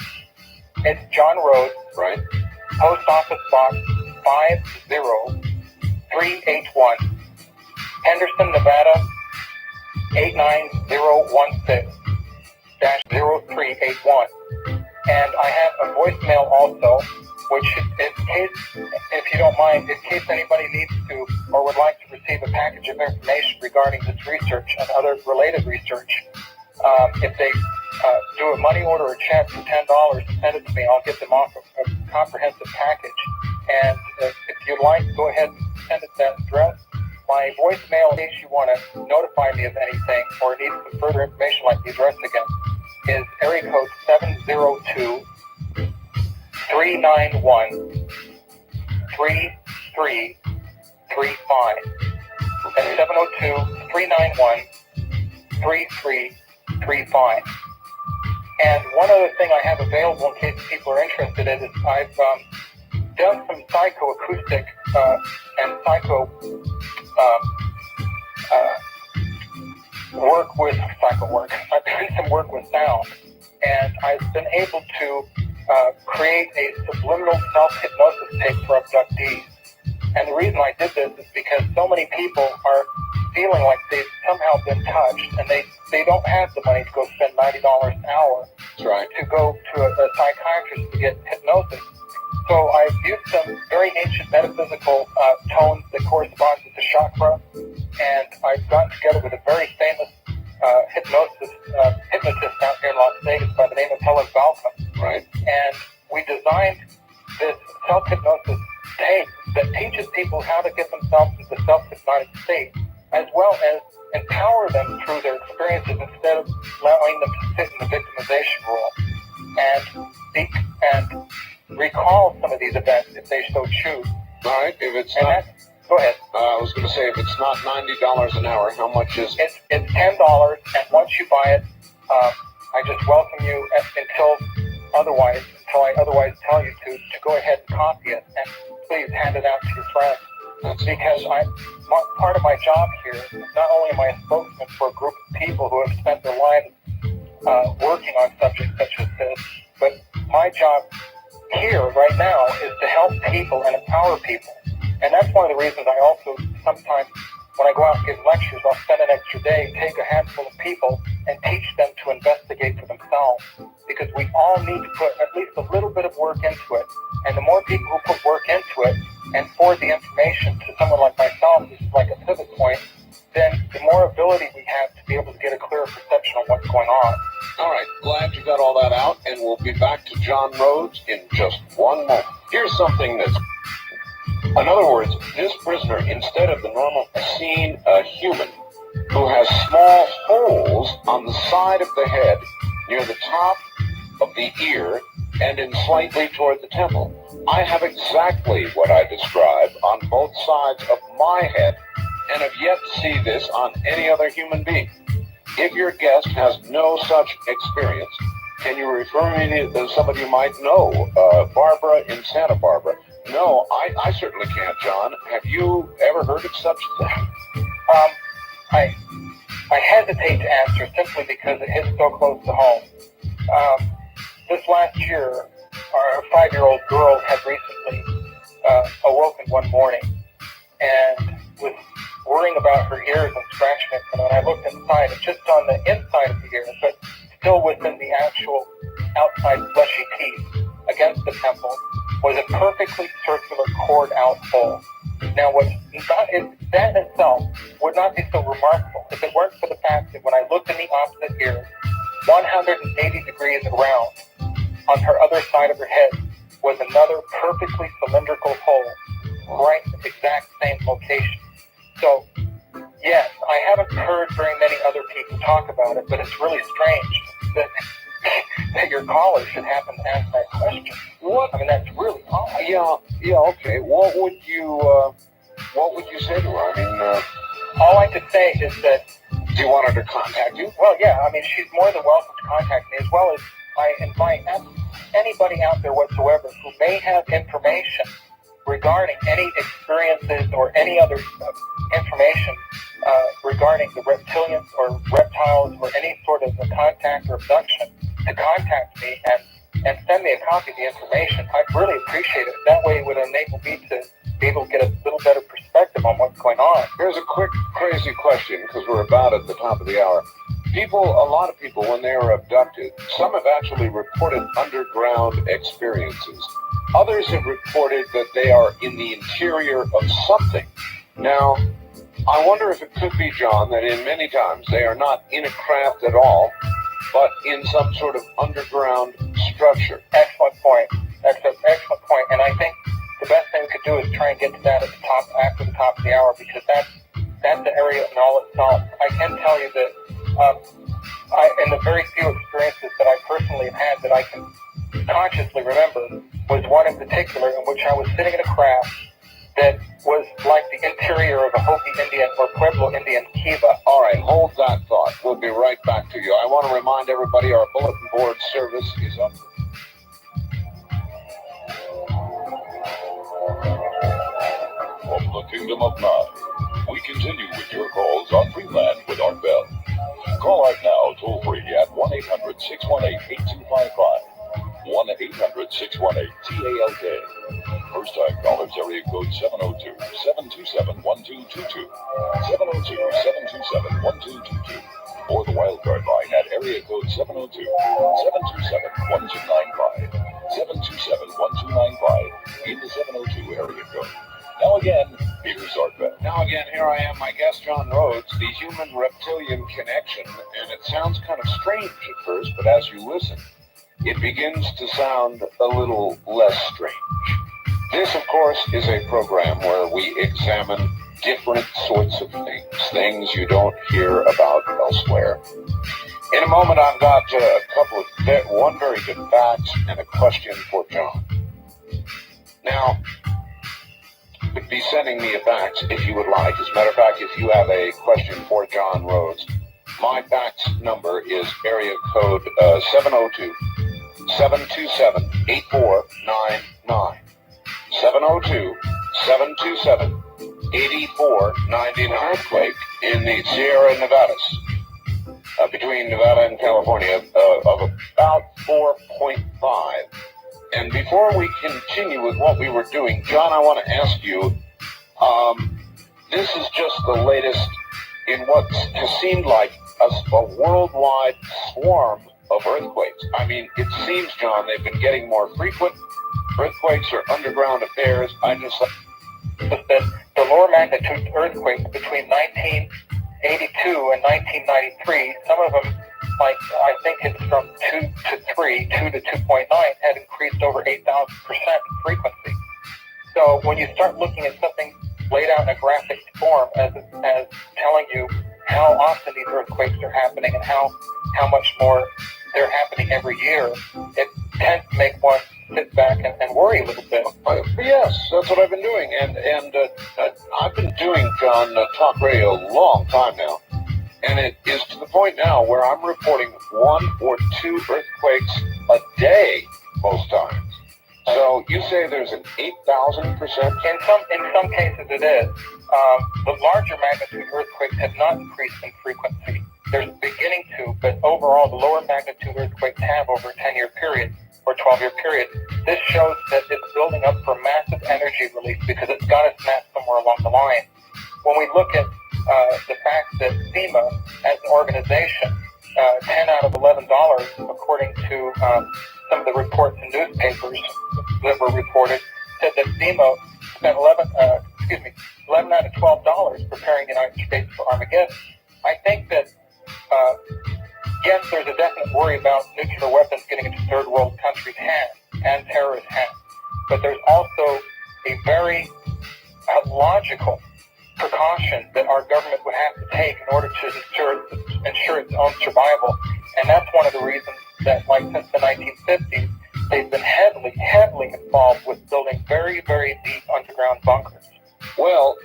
It's John Rhodes, right? Post Office Box 50381, Henderson, Nevada, 89016-0381. And I have a voicemail also, which if you don't mind, in case anybody needs to or would like to receive a package of information regarding this research and other related research, if they do a money order or check for $10 and send it to me, I'll get them off a comprehensive package. And if you'd like, go ahead and send it to that address. My voicemail, in case you want to notify me of anything or need some further information like the address again, is area code 702-391-3335. That's 702-391-3335. And one other thing I have available in case people are interested in is I've done some psychoacoustic and psycho work. I've done some work with sound, and I've been able to create a subliminal self-hypnosis tape for abductees. And the reason I did this is because so many people are feeling like they've somehow been touched, and they don't have the money to go spend $90 an hour to go to a psychiatrist to get hypnosis. So I've used some very ancient metaphysical tones that correspond with the chakra, and I've gotten together with a very famous hypnotist out here in Las Vegas by the name of Helen Balcom. Right. And we designed this self-hypnosis tape that teaches people how to get themselves into the self-hypnotic state, as well as empower them through their experiences instead of allowing them to sit in the victimization role, and recall some of these events if they so choose. All right. If it's not, go ahead. I was going to say, if it's not $90 an hour, how much is it? It's $10, and once you buy it, I just welcome you until I otherwise tell you to go ahead and copy it, and please hand it out to your friends. Because part of my job here, not only am I a spokesman for a group of people who have spent their lives working on subjects such as this, but my job here right now is to help people and empower people. And that's one of the reasons I also sometimes, when I go out and give lectures, I'll spend an extra day, take a handful of people, and teach them to investigate for themselves. Because we all need to put at least a little bit of work into it. And the more people who put work into it and forward the information to someone like myself, who's like a pivot point, then the more ability we have to be able to get a clearer perception of what's going on. All right, glad you got all that out, and we'll be back to John Rhodes in just one moment. Here's something that's... In other words, this prisoner, instead of the normal, has seen a human who has small holes on the side of the head, near the top of the ear, and in slightly toward the temple. I have exactly what I describe on both sides of my head, and have yet to see this on any other human being. If your guest has no such experience, can you refer me to somebody you might know? Barbara in Santa Barbara. No, I certainly can't, John. Have you ever heard of such a thing? I hesitate to answer simply because it hits so close to home. This last year, our 5-year-old girl had recently awoken one morning and was worrying about her ears and scratching it. And when I looked inside, it's just on the inside of the ear, but still within the actual outside fleshy teeth against the temple, was a perfectly circular cored out hole. Now, that in itself would not be so remarkable if it weren't for the fact that when I looked in the opposite ear, 180 degrees around, on her other side of her head, was another perfectly cylindrical hole, right in the exact same location. So, yes, I haven't heard very many other people talk about it, but it's really strange that your caller should happen to ask that question. What? I mean, that's really odd. Yeah, okay. What would you say to her? I mean, all I could say is that... Do you want her to contact you? Well, yeah, I mean, she's more than welcome to contact me, as well as I invite anybody out there whatsoever who may have information regarding any experiences or any other information regarding the reptilians or reptiles or any sort of contact or abduction to contact me and send me a copy of the information. I'd really appreciate it. That way it would enable me to be able to get a little better perspective on what's going on. Here's a quick, crazy question, because we're about at the top of the hour. A lot of people, when they are abducted, some have actually reported underground experiences. Others have reported that they are in the interior of something. Now, I wonder if it could be, John, that in many times they are not in a craft at all, but in some sort of underground structure. Excellent point. That's an excellent point. And I think the best thing we could do is try and get to that after the top of the hour, because that's the area in all itself. I can tell you that in the very few experiences that I personally have had that I can consciously remember was one in particular in which I was sitting in a craft that was like the interior of a Hopi Indian or Pueblo Indian kiva. All right, hold that thought. We'll be right back to you. I want to remind everybody our bulletin board service is up. From the Kingdom of Nod, we continue with your calls on Greenland with Art Bell. Call Art now toll free at 1-800-618-8255. 1-800-618-TALK. First time callers area code 702-727-1222. 702-727-1222. Or the wildcard line at area code 702-727-1295. 727-1295 in the 702 area code. Now again, here's Art Bell. Now again, here I am, my guest, John Rhodes, the human-reptilian connection, and it sounds kind of strange at first, but as you listen, it begins to sound a little less strange. This, of course, is a program where we examine different sorts of things you don't hear about elsewhere. In a moment, I've got one very good fact and a question for John. Now, you could be sending me a fax if you would like. As a matter of fact, if you have a question for John Rhodes, my fax number is area code 702-727-8499. 702-727-8499. Earthquake in the Sierra Nevadas, between Nevada and California, of about 4.5. And before we continue with what we were doing, John, I want to ask you, this is just the latest in what has seemed like a worldwide swarm of earthquakes. I mean, it seems, John, they've been getting more frequent. Earthquakes are underground affairs. I just... The lower magnitude earthquakes between 1982 and 1993, some of them, like I think it's from 2 to 3, 2 to 2.9, had increased over 8,000% in frequency. So when you start looking at something laid out in a graphic form as telling you how often these earthquakes are happening and how much more they're happening every year, it tends to make one sit back and worry a little bit. Yes, that's what I've been doing. And I've been doing, John, talk radio a long time now. And it is to the point now where I'm reporting 1 or 2 earthquakes a day most times. So you say there's an 8,000%? In some cases it is. The larger magnitude earthquakes have not increased in frequency. They're beginning to, but overall the lower magnitude earthquakes have over a 10-year period or 12-year period. This shows that it's building up for massive energy release because it's got to snap somewhere along the line. When we look at the fact that FEMA, as an organization, 10 out of $11, according to some of the reports in newspapers that were reported, said that FEMA spent 11 out of $12 preparing the United States for Armageddon. I think that, yes, there's a definite worry about nuclear weapons getting into third world countries' hands and terrorist hands, but there's also a very logical precaution that our government would have to take in order to ensure its own survival. And that's one of the reasons that, like, since the 1950s, they've been heavily involved with building very, very deep underground bunkers. Well,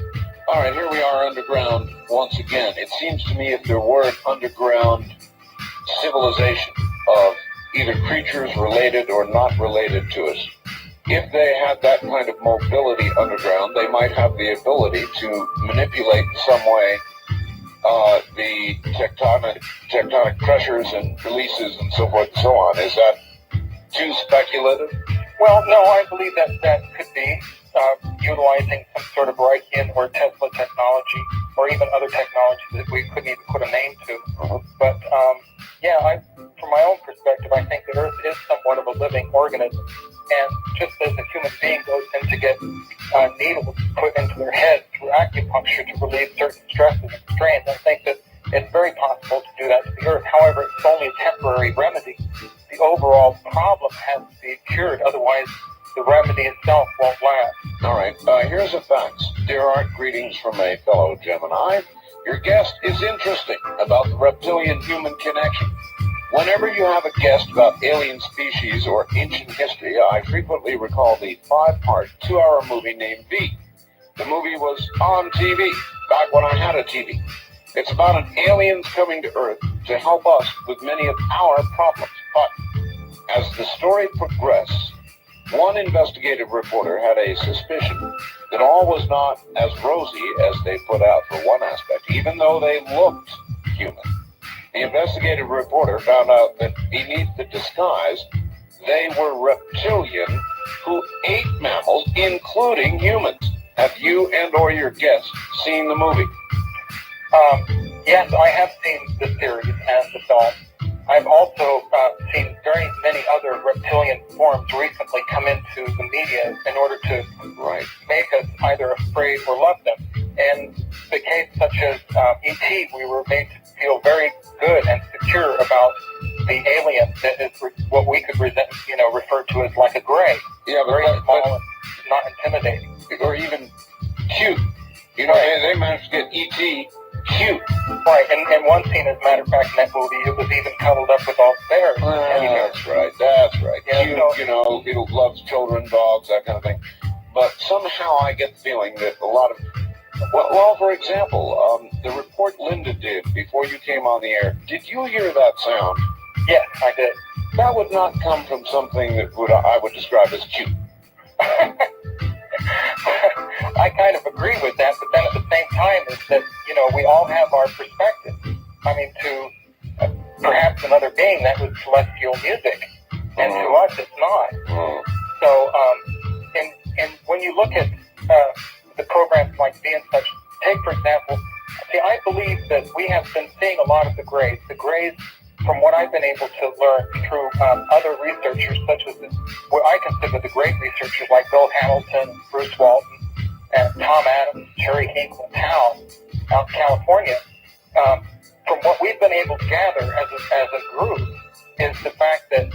all right, here we are underground once again. It seems to me if there were an underground civilization of either creatures related or not related to us, if they had that kind of mobility underground, they might have the ability to manipulate in some way the tectonic pressures and releases and so forth and so on. Is that too speculative? Well, no, I believe that could be utilizing some sort of Reichian or Tesla technology, or even other technologies that we couldn't even put a name to. But from my own perspective, I think that Earth is somewhat of a living organism. And just as a human being goes in to get needles put into their head through acupuncture to relieve certain stresses and strains, I think that it's very possible to do that to the Earth. However, it's only a temporary remedy. The overall problem has to be cured, otherwise the remedy itself won't last. All right, here's a fact. Dear Art, greetings from a fellow Gemini. Your guest is interesting about the reptilian-human connection. Whenever you have a guest about alien species or ancient history, I frequently recall the 5-part, 2-hour movie named V. The movie was on TV, back when I had a TV. It's about an aliens coming to Earth to help us with many of our problems. But as the story progressed, one investigative reporter had a suspicion that all was not as rosy as they put out for one aspect, even though they looked human. The investigative reporter found out that beneath the disguise, they were reptilian who ate mammals, including humans. Have you and or your guests seen the movie? Yes, I have seen the series and the film. I've also seen very many other reptilian forms recently come into the media in order to make us either afraid or love them. In the case such as E.T., we were made to feel very good and secure about the alien that is what we could refer to as like a gray. Yeah, very small and not intimidating. Or even cute. You know, they managed to get E.T. cute. Right, and one scene, as a matter of fact, in that movie, it was even cuddled up with all bears. That's right. Yeah, cute, it loves children, dogs, that kind of thing. But somehow I get the feeling that a lot of, well, for example, the report Linda did before you came on the air, did you hear that sound? Yes, I did. That would not come from something that I would describe as cute. I kind of agree with that, but then at the same time is that, we all have our perspective. I mean, to perhaps another being, that was celestial music, and to us it's not. So, and when you look at the programs like V and such, take for example, I believe that we have been seeing a lot of the grays. The grays, from what I've been able to learn through other researchers, such as what I consider the great researchers like Bill Hamilton, Bruce Walton, and Tom Adams, Cherry Hinkle Powell out in California. From what we've been able to gather as a group is the fact that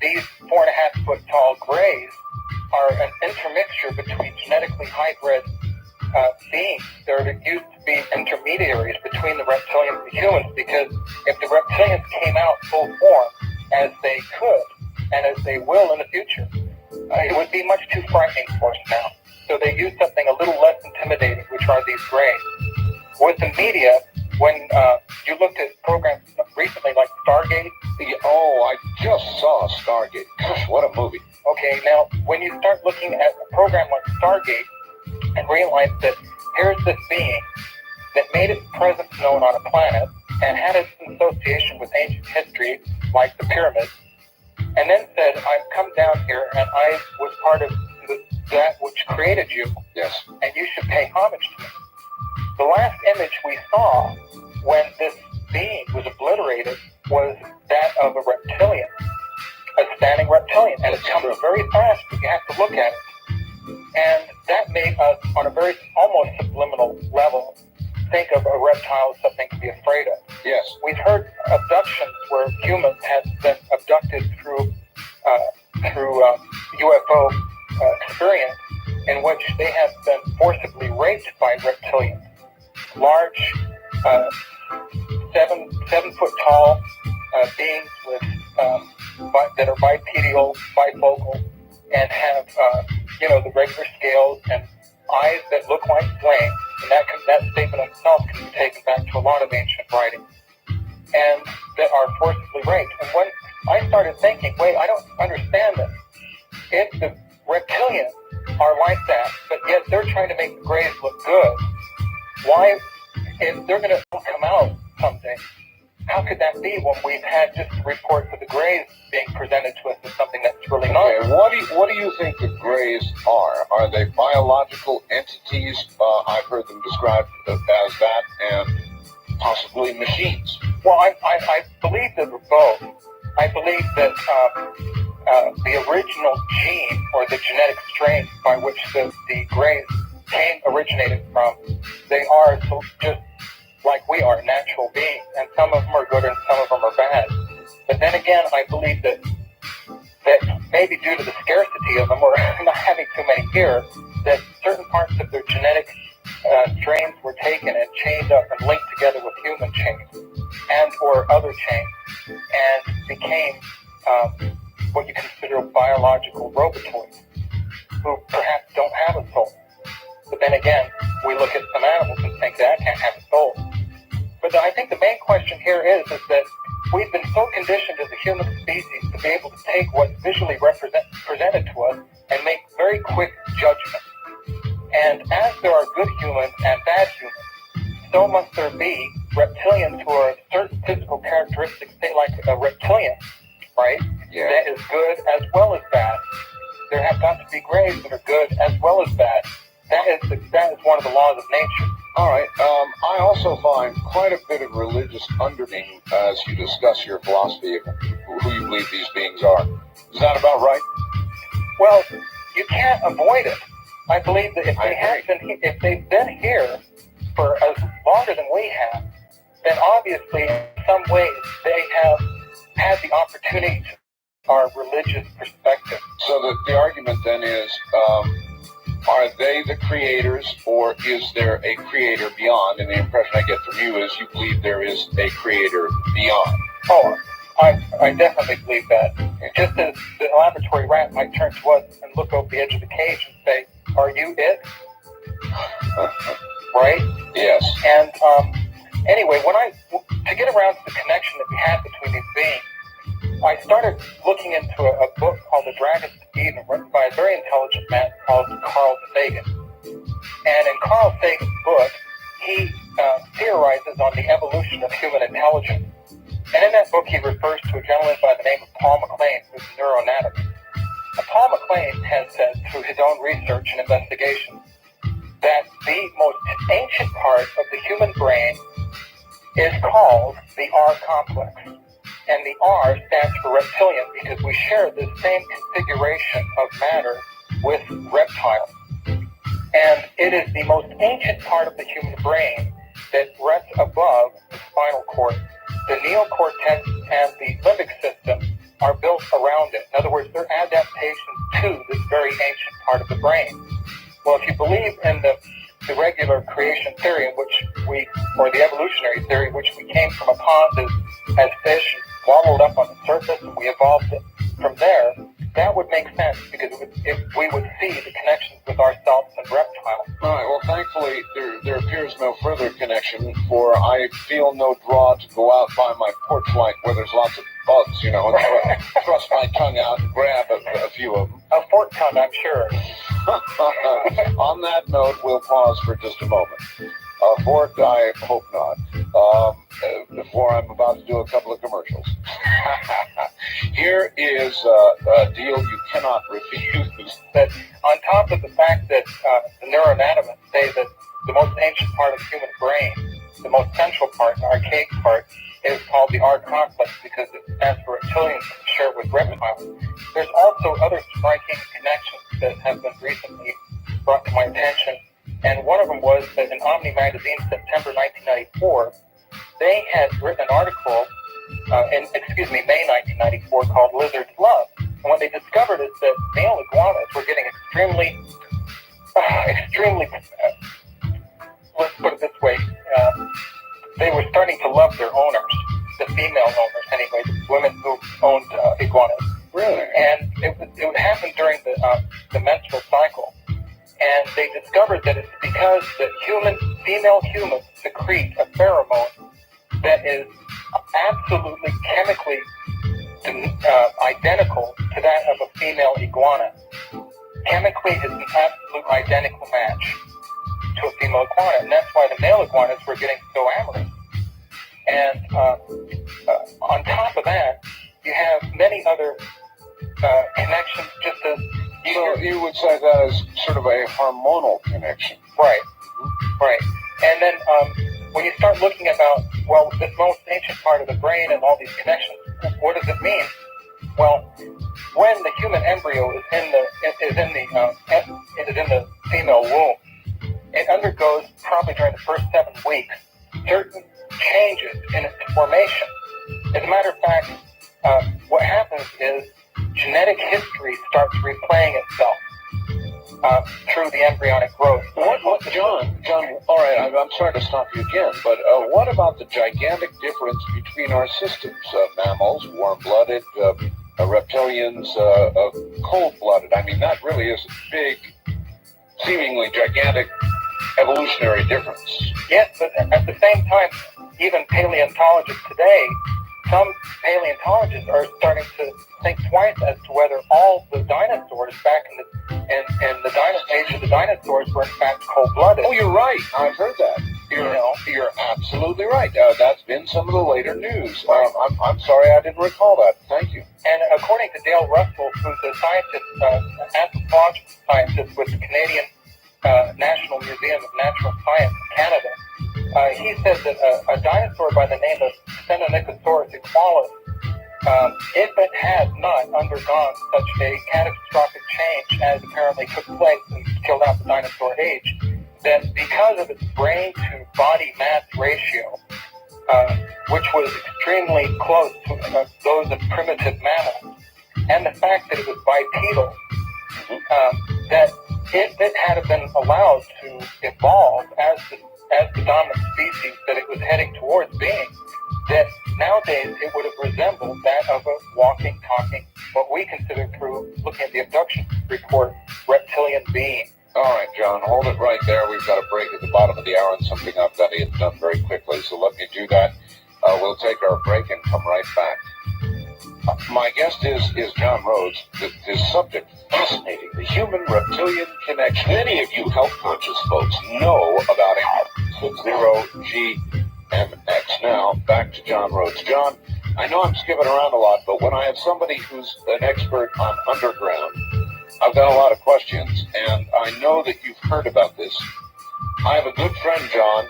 these 4.5-foot tall grays are an intermixture between genetically hybrid beings. They're used to be intermediaries between the reptilians and the humans, because if the reptilians came out full form, as they could and as they will in the future, it would be much too frightening for us now. So they use something a little less intimidating, which are these grays. With the media, when you looked at programs recently like Stargate. I just saw Stargate. Gosh, what a movie. Okay, now when you start looking at a program like Stargate and realize that here's this being that made its presence known on a planet and had its association with ancient history like the pyramids, and then said, I've come down here and I was part of that which created you. Yes. And you should pay homage to me. The last image we saw when this being was obliterated was that of a reptilian, a standing reptilian. And it comes very fast, but you have to look at it. And that made us, on a very almost subliminal level, think of a reptile as something to be afraid of. Yes. We've heard abductions where humans have been abducted through UFO experience, in which they have been forcibly raped by reptilians. Large, 7-foot tall beings with that are bipedal, bifocal, and have the regular scales and eyes that look like flames. And that statement itself can be taken back to a lot of ancient writings, and that are forcibly raped. And when I started thinking, wait, I don't understand this. If the reptilians are like that, but yet they're trying to make the grays look good, why, if they're going to come out someday, how could that be when we've had just reports of the grays being presented to us as something that's really not? Okay, what do you think the grays are? Are they biological entities? I've heard them described as that, and possibly machines. Well, I believe that they're both. I believe that the original gene or the genetic strain by which the grays originated from, they are just like we are, natural beings, and some of them are good and some of them are bad. But then again, I believe that maybe due to the scarcity of them or not having too many here, that certain parts of their genetic strains were taken and chained up and linked together with human chains and or other chains and became what you consider biological robotoids who perhaps don't have a soul. But then again, we look at some animals and think that can't have a soul. But I think the main question here is that we've been so conditioned as a human species to be able to take what's visually presented to us and make very quick judgments. And as there are good humans and bad humans, so must there be reptilians who are certain physical characteristics, say like a reptilian, right? Yeah. That is good as well as bad. There have got to be grays that are good as well as bad. That is one of the laws of nature. All right. I also find quite a bit of religious underpinning as you discuss your philosophy of who you believe these beings are. Is that about right? Well, you can't avoid it. I believe that if they've been here for as longer than we have, then obviously in some ways they have had the opportunity to our religious perspective. So the argument then is, are they the creators, or is there a creator beyond? And the impression I get from you is you believe there is a creator beyond. Oh, I definitely believe that. Just as the laboratory rat might turn to us and look over the edge of the cage and say, "Are you it?" Right? Yes. And anyway, to get around to the connection that we had between these beings, I started looking into a book called The Dragons of Eden, written by a very intelligent man called Carl Sagan. And in Carl Sagan's book, he theorizes on the evolution of human intelligence. And in that book, he refers to a gentleman by the name of Paul MacLean, who's a neuroanatomist. Now, Paul MacLean has said, through his own research and investigation, that the most ancient part of the human brain is called the R complex. And the R stands for reptilian because we share the same configuration of matter with reptiles. And it is the most ancient part of the human brain that rests above the spinal cord. The neocortex and the limbic system are built around it. In other words, they're adaptations to this very ancient part of the brain. Well, if you believe in the regular creation theory, or the evolutionary theory, which we came from a pond as fish, wallowed up on the surface, and we evolved it from there, that would make sense because if we would see the connections with ourselves and reptiles. All right. Well, thankfully, there appears no further connection, for I feel no draw to go out by my porch light where there's lots of bugs, and thrust my tongue out and grab a few of them. A fork tongue, I'm sure. On that note, we'll pause for just a moment. Fork, I hope not. Before I'm about to do a couple of commercials. Here is a deal you cannot refuse. That on top of the fact that the neuroanatomists say that the most ancient part of the human brain, the most central part, the archaic part, is called the R complex because it stands for reptilians shared with reptiles. There's also other striking connections that have been recently brought to my attention. And one of them was that in Omni magazine, September 1994, they had written an article May 1994, called Lizard's Love. And what they discovered is that male iguanas were getting extremely, let's put it this way, they were starting to love their owners, the female owners anyway, the women who owned iguanas. Really? And it would happen during the menstrual cycle. And they discovered that it's because the female humans secrete a pheromone that is absolutely chemically identical to that of a female iguana. Chemically, it's an absolute identical match to a female iguana, and that's why the male iguanas were getting so amorous. And on top of that, you have many other connections, just as So you would say that is sort of a hormonal connection. Right. Right. And then when you start looking about, well, this most ancient part of the brain and all these connections, what does it mean? Well, when the human embryo is in the female womb, it undergoes, probably during the first 7 weeks, certain changes in its formation. As a matter of fact, what happens is genetic history starts replaying itself through the embryonic growth. John, I'm sorry to stop you again, but what about the gigantic difference between our systems? Mammals, warm-blooded, reptilians, cold-blooded. I mean, that really is a big, seemingly gigantic evolutionary difference. Yes, but at the same time, even paleontologists today, some paleontologists are starting to think twice as to whether all the dinosaurs back in the age of the dinosaurs were in fact cold-blooded. Oh, you're right. I've heard that. You're absolutely right. That's been some of the later news. I'm sorry I didn't recall that. Thank you. And according to Dale Russell, who's a scientist, anthropological scientist with the Canadian National Museum of Natural Science in Canada, he says that a dinosaur by the name of Cenonychosaurus equalis, if it had not undergone such a catastrophic change as apparently took place and killed out the dinosaur age, that because of its brain to body mass ratio, which was extremely close to those of primitive mammals, and the fact that it was bipedal, that if it had been allowed to evolve as the dominant species that it was heading towards being, that nowadays it would have resembled that of a walking, talking, what we consider through looking at the abduction report, reptilian being. All right, John, hold it right there. We've got a break at the bottom of the hour and something I've got to get done very quickly, so let me do that. We'll take our break and come right back. My guest is John Rhodes. This subject, fascinating, the human-reptilian connection. Many of you health-conscious folks know about Zero-GMX. Now, back to John Rhodes. John, I know I'm skipping around a lot, but when I have somebody who's an expert on underground, I've got a lot of questions, and I know that you've heard about this. I have a good friend, John,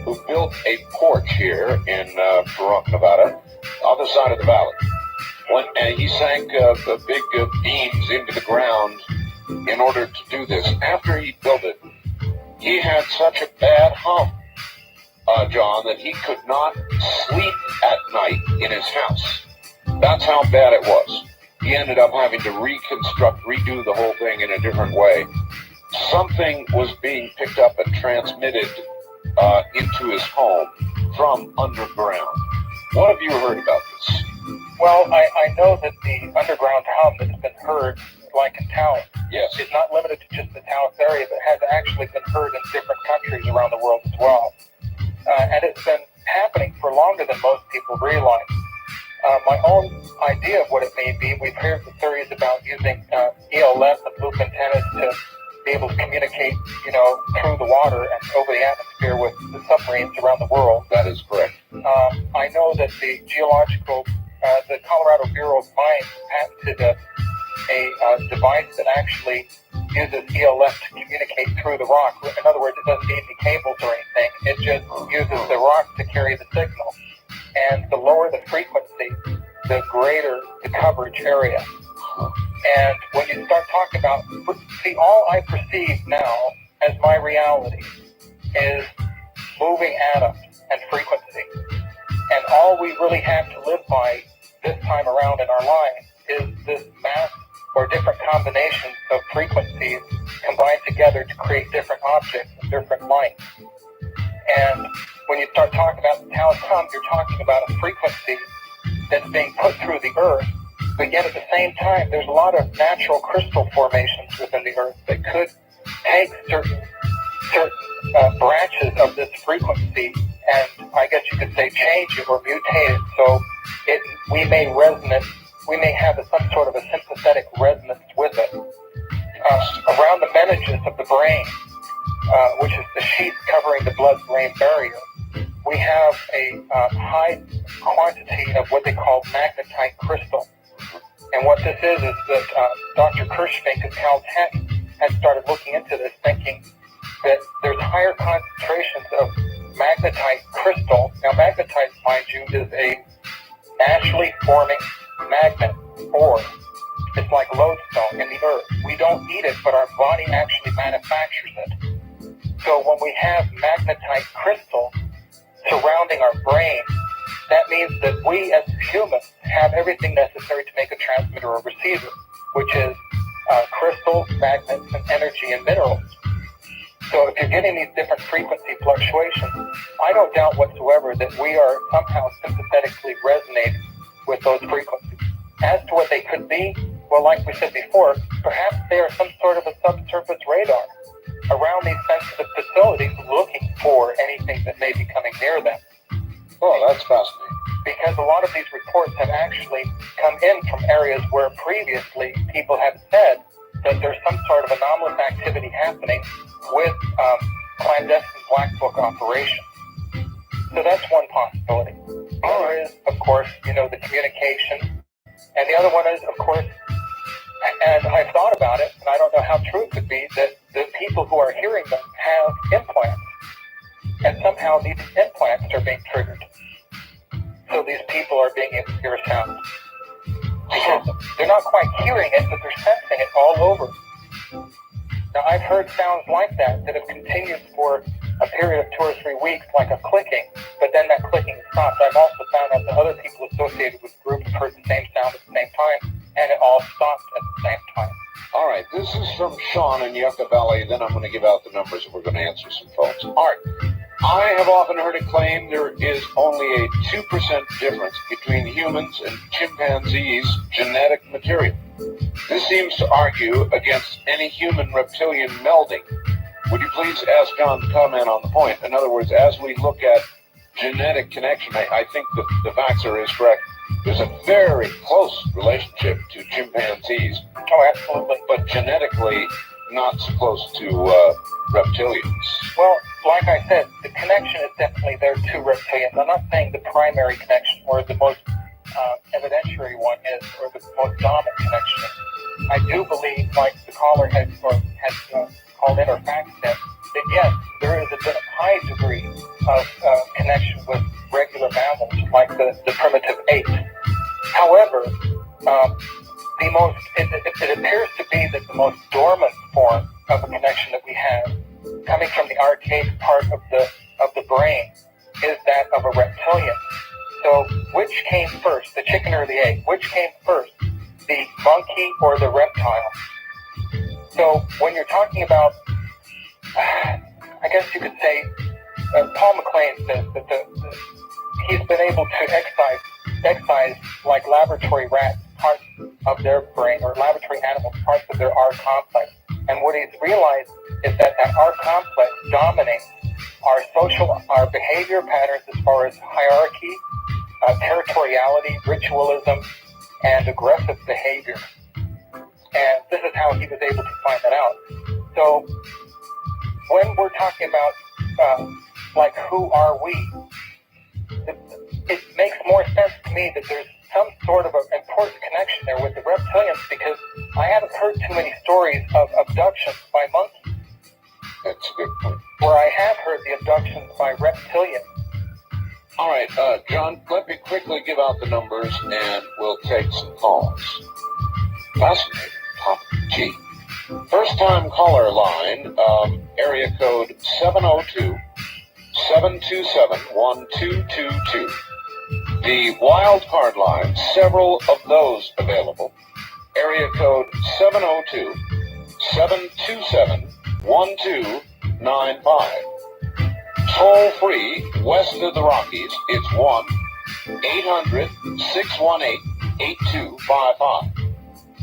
who built a porch here in Pahrump, Nevada, other side of the valley. And he sank the big beams into the ground in order to do this. After he built it, he had such a bad hump, John, that he could not sleep at night in his house. That's how bad it was. He ended up having to redo the whole thing in a different way. Something was being picked up and transmitted into his home from underground. What have you heard about this? Well, I know that the underground hum that's been heard, like in Taos, Yes. is not limited to just the Taos area, but has actually been heard in different countries around the world as well. And it's been happening for longer than most people realize. My own idea of what it may be, we've heard the theories about using ELF and loop antennas to be able to communicate, through the water and over the atmosphere with the submarines around the world. That is correct. I know that the Colorado Bureau of Mines patented a device that actually uses ELF to communicate through the rock. In other words, it doesn't need any cables or anything. It just uses the rock to carry the signal. And the lower the frequency, the greater the coverage area. And when you start talking about, all I perceive now as my reality is moving atoms and frequency. And all we really have to live by this time around in our lives is this mass or different combinations of frequencies combined together to create different objects and different lights. And when you start talking about the Taos hum, you're talking about a frequency that's being put through the earth. But yet at the same time, there's a lot of natural crystal formations within the earth that could take certain branches of this frequency and I guess you could say change it or mutate it so we may have some sort of a sympathetic resonance with it. Around the meninges of the brain, which is the sheath covering the blood-brain barrier, we have a high quantity of what they call magnetite crystal. And what this is that Dr. Kirschvink of Caltech has started looking into this, thinking that there's higher concentrations of magnetite crystal. Now, magnetite, mind you, is a naturally forming magnet ore. It's like lodestone in the earth. We don't need it, but our body actually manufactures it. So when we have magnetite crystal surrounding our brain, that means that we as humans have everything necessary to make a transmitter or receiver, which is crystals, magnets, and energy and minerals. So if you're getting these different frequency fluctuations, I don't doubt whatsoever that we are somehow sympathetically resonating with those frequencies. As to what they could be, well, like we said before, perhaps they are some sort of a subsurface radar around these sensitive facilities looking for anything that may be coming near them. Oh, that's fascinating. Because a lot of these reports have actually come in from areas where previously people have said that there's some sort of anomalous activity happening with clandestine Black Book operations. So that's one possibility. The other is, of course, the communication. And the other one is, of course, and I've thought about it, and I don't know how true it could be, that the people who are hearing them have implants. And somehow these implants are being triggered. So these people are being able to hear sound. Because they're not quite hearing it, but they're sensing it all over. Now, I've heard sounds like that have continued for a period of 2 or 3 weeks, like a clicking, but then that clicking stops. I've also found out that other people associated with groups heard the same sound at the same time, and it all stopped at the same time. All right, this is from Sean in Yucca Valley. Then I'm going to give out the numbers and we're going to answer some phones. All right. I have often heard it claimed there is only a 2% difference between humans and chimpanzees' genetic material. This seems to argue against any human-reptilian melding. Would you please ask John to comment on the point? In other words, as we look at genetic connection, I think the facts are correct. There's a very close relationship to chimpanzees. Oh, absolutely. But genetically, not so close to reptilians. Well, like I said, the connection is definitely there to reptilians. I'm not saying the primary connection or the most evidentiary one is, or the most dominant connection is. I do believe, like the caller has called in or faxed in, that yes, there is a high degree of connection with regular mammals, like the primitive ape. However, it appears to be that the most dormant form of a connection that we have, coming from the archaic part of the brain, is that of a reptilian. So, which came first, the chicken or the egg? Which came first, the monkey or the reptile? So, when you're talking about, I guess you could say, Paul McLean says that he's been able to excise like laboratory rats parts of their brain, or laboratory animals parts of their R complex. And what he's realized is that R complex dominates our behavior patterns as far as hierarchy, territoriality, ritualism, and aggressive behavior. And this is how he was able to find that out. So when we're talking about like who are we, it makes more sense to me that there's some sort of an important connection there with the reptilians, because I haven't heard too many stories of abductions by monkeys. That's a good point. Where I have heard the abductions by reptilians. All right, John, let me quickly give out the numbers and we'll take some calls. Fascinating topic. Gee. First time caller line, area code 702-727-1222. The wild card line, several of those available. Area code 702-727-1295. Toll free west of the Rockies, it's 1-800-618-8255.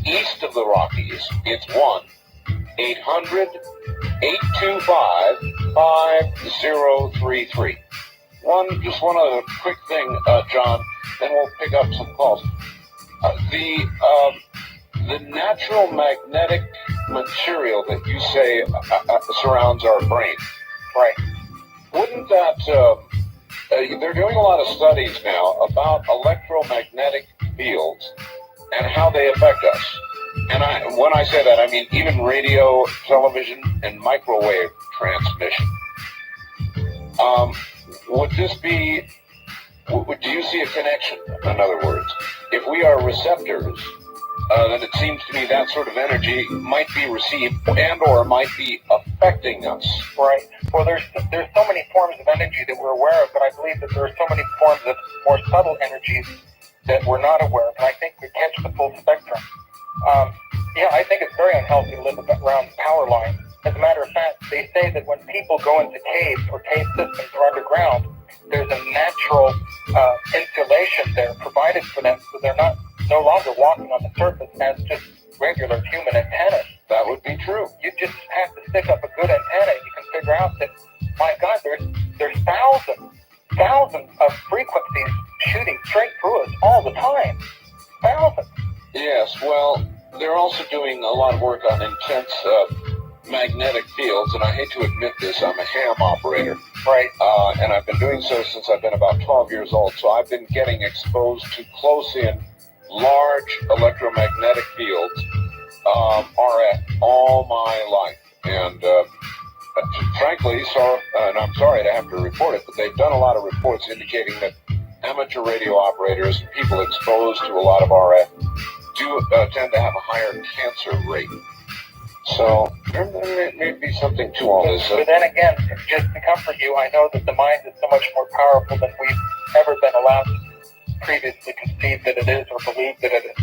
East of the Rockies, it's 1-800-825-5033. Just one other quick thing, John, then we'll pick up some calls. The natural magnetic material that you say surrounds our brain, right? Wouldn't that, they're doing a lot of studies now about electromagnetic fields and how they affect us. And when I say that, I mean even radio, television, and microwave transmission. Would this be, do you see a connection, in other words? If we are receptors, then it seems to me that sort of energy might be received and or might be affecting us. Right. Well, there's so many forms of energy that we're aware of, but I believe that there are so many forms of more subtle energies that we're not aware of, and I think we catch the full spectrum. Yeah, I think it's very unhealthy to live around power lines As a matter of fact, they say that when people go into caves or cave systems or underground, there's a natural insulation there provided for them, so they're no longer walking on the surface as just regular human antennas. That would be true. You just have to stick up a good antenna, and you can figure out that, my God, there's thousands of frequencies shooting straight through us all the time. Thousands. Yes, well, they're also doing a lot of work on intense magnetic fields, and I hate to admit this, I'm a ham operator. Right. And I've been doing so since I've been about 12 years old, so I've been getting exposed to close-in, large electromagnetic fields, RF, all my life. And frankly, and I'm sorry to have to report it, but they've done a lot of reports indicating that amateur radio operators, people exposed to a lot of RF, do tend to have a higher cancer rate. So there may be something to all this. But then again, just to comfort you, I know that the mind is so much more powerful than we've ever been allowed to previously conceive that it is or believe that it is.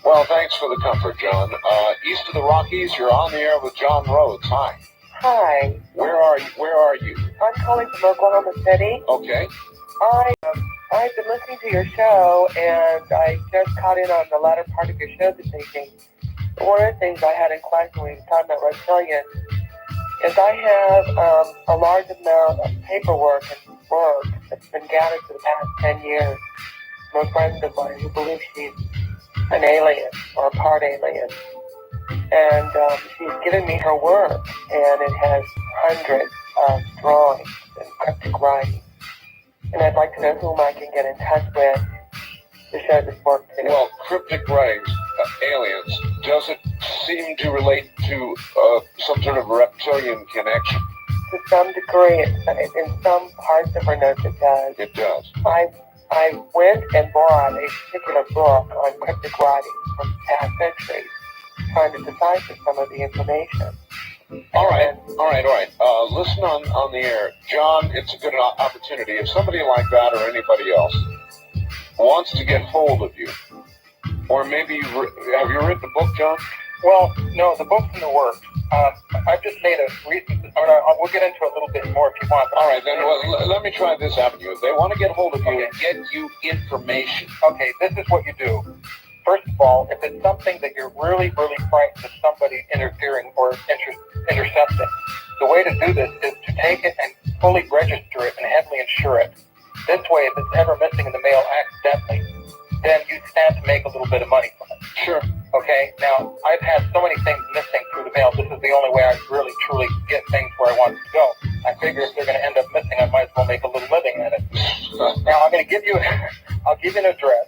Well, thanks for the comfort, John. East of the Rockies, you're on the air with John Rhodes. Hi. Hi. Where are you? I'm calling from Oklahoma City. Okay. I've been listening to your show, and I just caught in on the latter part of your show this evening. One of the things I had in question when you were talking about reptilians is I have a large amount of paperwork and work that's been gathered for the past 10 years from a friend of mine who believes she's an alien or a part alien. And she's given me her work, and it has hundreds of drawings and cryptic writing. And I'd like to know whom I can get in touch with to share this work to. Well, cryptic writings, aliens, does it seem to relate to some sort of reptilian connection? To some degree, in some parts of her notes it does. It does. I went and bought a particular book on cryptic writing from past centuries, trying to decipher some of the information. All right. Listen on the air. John, it's a good opportunity. If somebody like that or anybody else wants to get hold of you, or maybe have you written a book, John? Well, no, the book's in the works. I've just made a recent, we'll get into it a little bit more if you want. All right, then let me try this avenue. If they want to get hold of you and get you information. Okay, this is what you do. First of all, if it's something that you're really, really frightened of somebody interfering or intercepting, the way to do this is to take it and fully register it and heavily insure it. This way, if it's ever missing in the mail accidentally, then you stand to make a little bit of money from it. Sure. Okay, now, I've had so many things missing through the mail. This is the only way I really, truly get things where I want them to go. I figure if they're going to end up missing, I might as well make a little living at it. Now, I'm going to give you, I'll give you an address.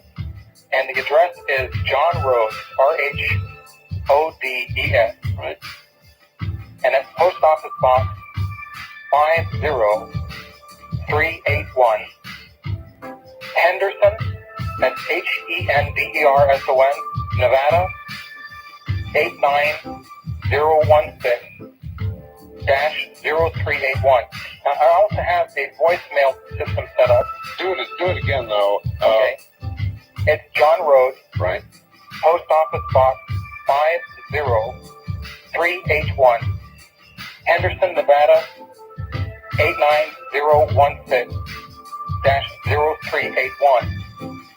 And the address is John Rhodes, R-H-O-D-E-S, right? And that's Post Office Box 50381, Henderson, that's Henderson, Nevada, 89016-0381. Now, I also have a voicemail system set up. Do it again, though. Okay. It's John Rhodes, right? Post Office Box 50381, Henderson, Nevada, 89016-0381.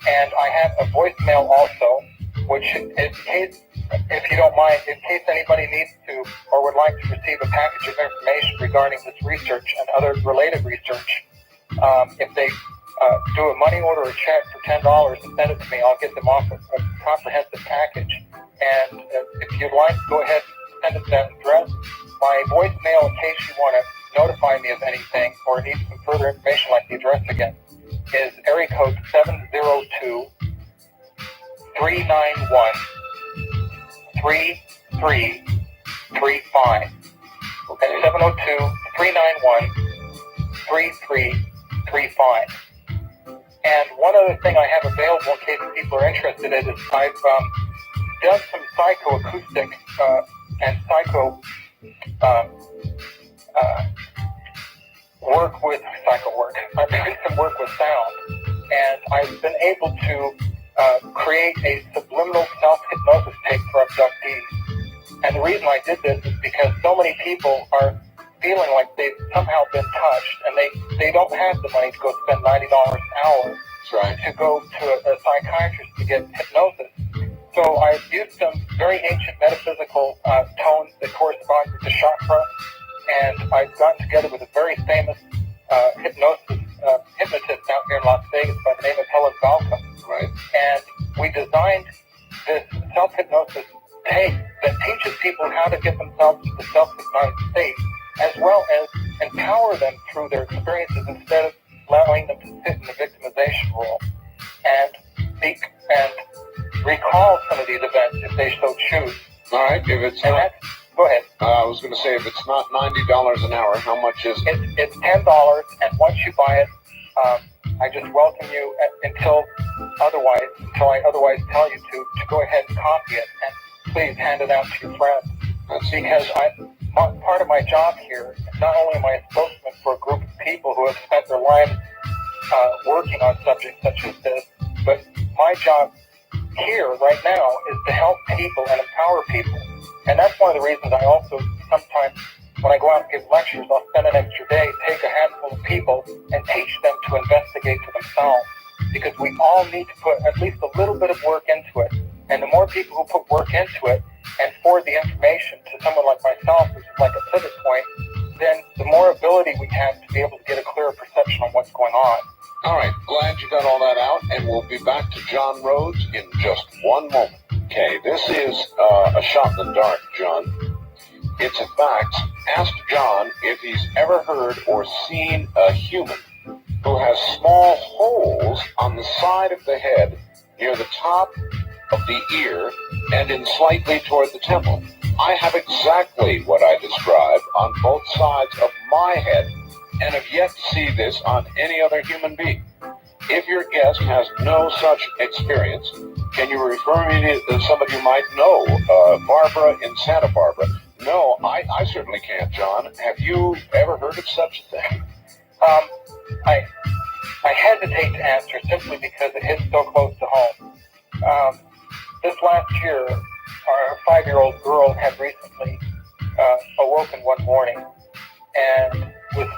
And I have a voicemail also, which if you don't mind, in case anybody needs to or would like to receive a package of information regarding this research and other related research, if they do a money order or check for $10 and send it to me, I'll get them off a comprehensive package. And if you'd like, go ahead and send it to that address. My voicemail, in case you want to notify me of anything or need some further information like the address again, is area code 702-391-3335. That's 702-391-3335. And one other thing I have available in case people are interested in is I've done some psychoacoustic and psycho work with psycho work. I've done some work with sound, and I've been able to create a subliminal self-hypnosis tape for abductees. And the reason I did this is because so many people are feeling like they've somehow been touched, and they don't have the money to go spend $90 an hour to go to a psychiatrist to get hypnosis. So I used some very ancient metaphysical tones that correspond with the chakra, and I got together with a very famous hypnotist out here in Las Vegas by the name of Helen Balcom. Right. And we designed this self-hypnosis tape that teaches people how to get themselves to the self-hypnotized state, as well as empower them through their experiences instead of allowing them to sit in the victimization role and speak and recall some of these events if they so choose. All right. If it's not, go ahead. I was going to say, if it's not $90 an hour, how much is it? It's $10, and once you buy it, I just welcome you until I otherwise tell you to go ahead and copy it, and please hand it out to your friends. Because part of my job here, not only am I a spokesman for a group of people who have spent their lives working on subjects such as this, but my job here right now is to help people and empower people. And that's one of the reasons I also sometimes, when I go out and give lectures, I'll spend an extra day, take a handful of people, and teach them to investigate for themselves. Because we all need to put at least a little bit of work into it. And the more people who put work into it and forward the information to someone like myself, which is like a pivot point, then the more ability we have to be able to get a clearer perception on what's going on. All right. Glad you got all that out, and we'll be back to John Rhodes in just one moment. Okay, this is a shot in the dark, John. It's a fact. Ask John if he's ever heard or seen a human who has small holes on the side of the head near the top of the ear and in slightly toward the temple. I have exactly what I described on both sides of my head and have yet to see this on any other human being. If your guest has no such experience, can you refer me to somebody you might know? Barbara in Santa Barbara. No, I certainly can't, John. Have you ever heard of such a thing? I hesitate to answer simply because it hits so close to home. This last year, our 5-year-old girl had recently awoken one morning and was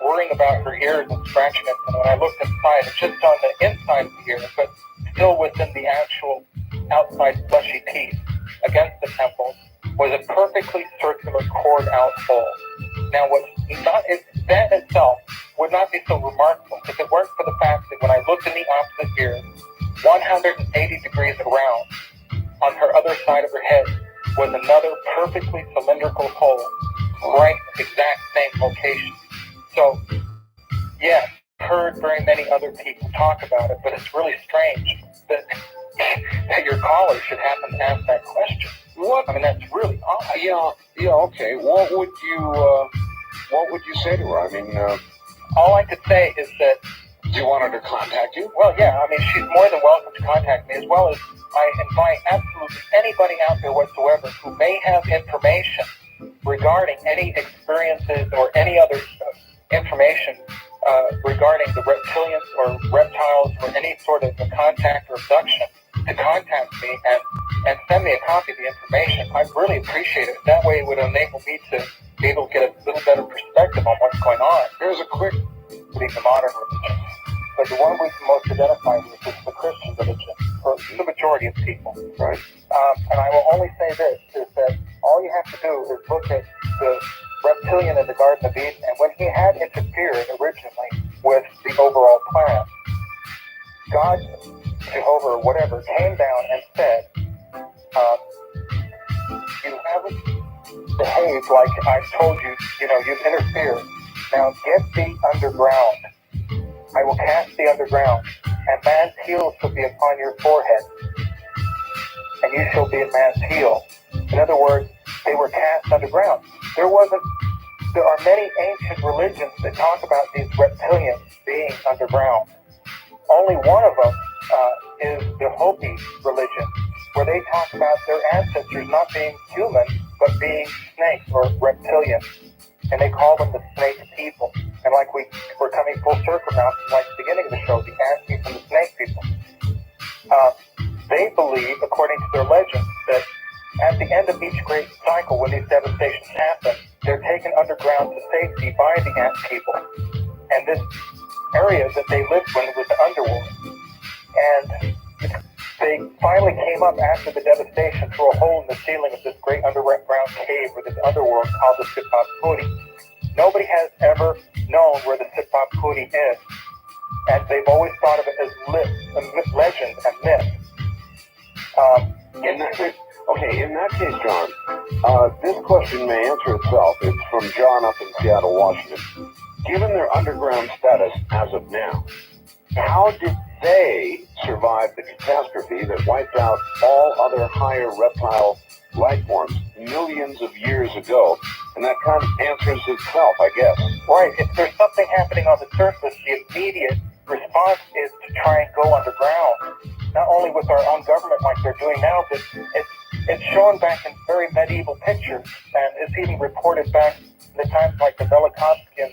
worrying about her ears and scratching it. And when I looked inside, it's just on the inside of the ear, but still within the actual outside fleshy piece against the temple, was a perfectly circular cord out hole. Now, that itself would not be so remarkable if it weren't for the fact that when I looked in the opposite ear, 180 degrees around, on her other side of her head, was another perfectly cylindrical hole, right in the exact same location. So, yes, I've heard very many other people talk about it, but it's really strange that your caller should happen to ask that question. What? I mean, that's really odd. Yeah, okay. What would you say to her? I mean, all I could say is that... Do you want her to contact you? Well, yeah, I mean, she's more than welcome to contact me, as well as I invite absolutely anybody out there whatsoever who may have information regarding any experiences or any other information regarding the reptilians or reptiles or any sort of contact or abduction to contact me and send me a copy of the information. I'd really appreciate it. That way it would enable me to be able to get a little better perspective on what's going on. Here's a quick... The modern religion. But the one we can most identify with is the Christian religion, for the majority of people. Right. And I will only say this, is that all you have to do is look at the reptilian in the Garden of Eden, and when he had interfered originally with the overall plan, God, Jehovah, or whatever, came down and said, you haven't behaved like I told you, you've interfered. Now get thee underground. I will cast thee underground, and man's heel shall be upon your forehead, and you shall be at man's heel. In other words, they were cast underground. There are many ancient religions that talk about these reptilians being underground. Only one of them is the Hopi religion, where they talk about their ancestors not being human, but being snakes or reptilians. And they call them the snake people. And like we're coming full circle now, like the beginning of the show, the asking from the snake people. They believe, according to their legends, that at the end of each great cycle, cycle, when these devastations happen, they're taken underground to safety by the ant people. And this area that they lived in was the underworld. And they finally came up after the devastation through a hole in the ceiling of this great underground cave or this underworld called the Sipap Kuni. Nobody has ever known where the Sipap Kuni is. And they've always thought of it as legend and myth. In that case, John, this question may answer itself. It's from John up in Seattle, Washington. Given their underground status as of now, how did they survive the catastrophe that wiped out all other higher reptile life forms millions of years ago? And that kind of answers itself, I guess. Right. If there's something happening on the surface, the immediate response is to try and go underground. Not only with our own government like they're doing now, but it's shown back in very medieval pictures, and it's even reported back in the times like the Velikovskian,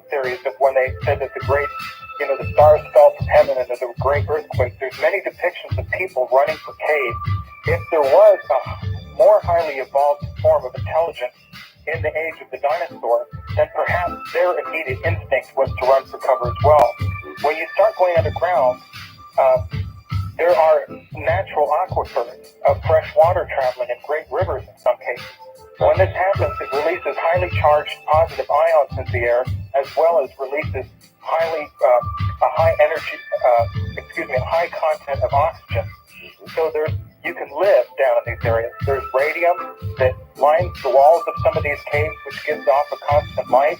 series of when they said that the great, the stars fell from heaven and there's a great earthquake. There's many depictions of people running for caves. If there was a more highly evolved form of intelligence in the age of the dinosaur, then perhaps their immediate instinct was to run for cover as well. When you start going underground, there are natural aquifers of fresh water traveling in great rivers in some cases. When this happens, it releases highly charged positive ions into the air, as well as releases a high content of oxygen. So you can live down in these areas. There's radium that lines the walls of some of these caves, which gives off a constant light.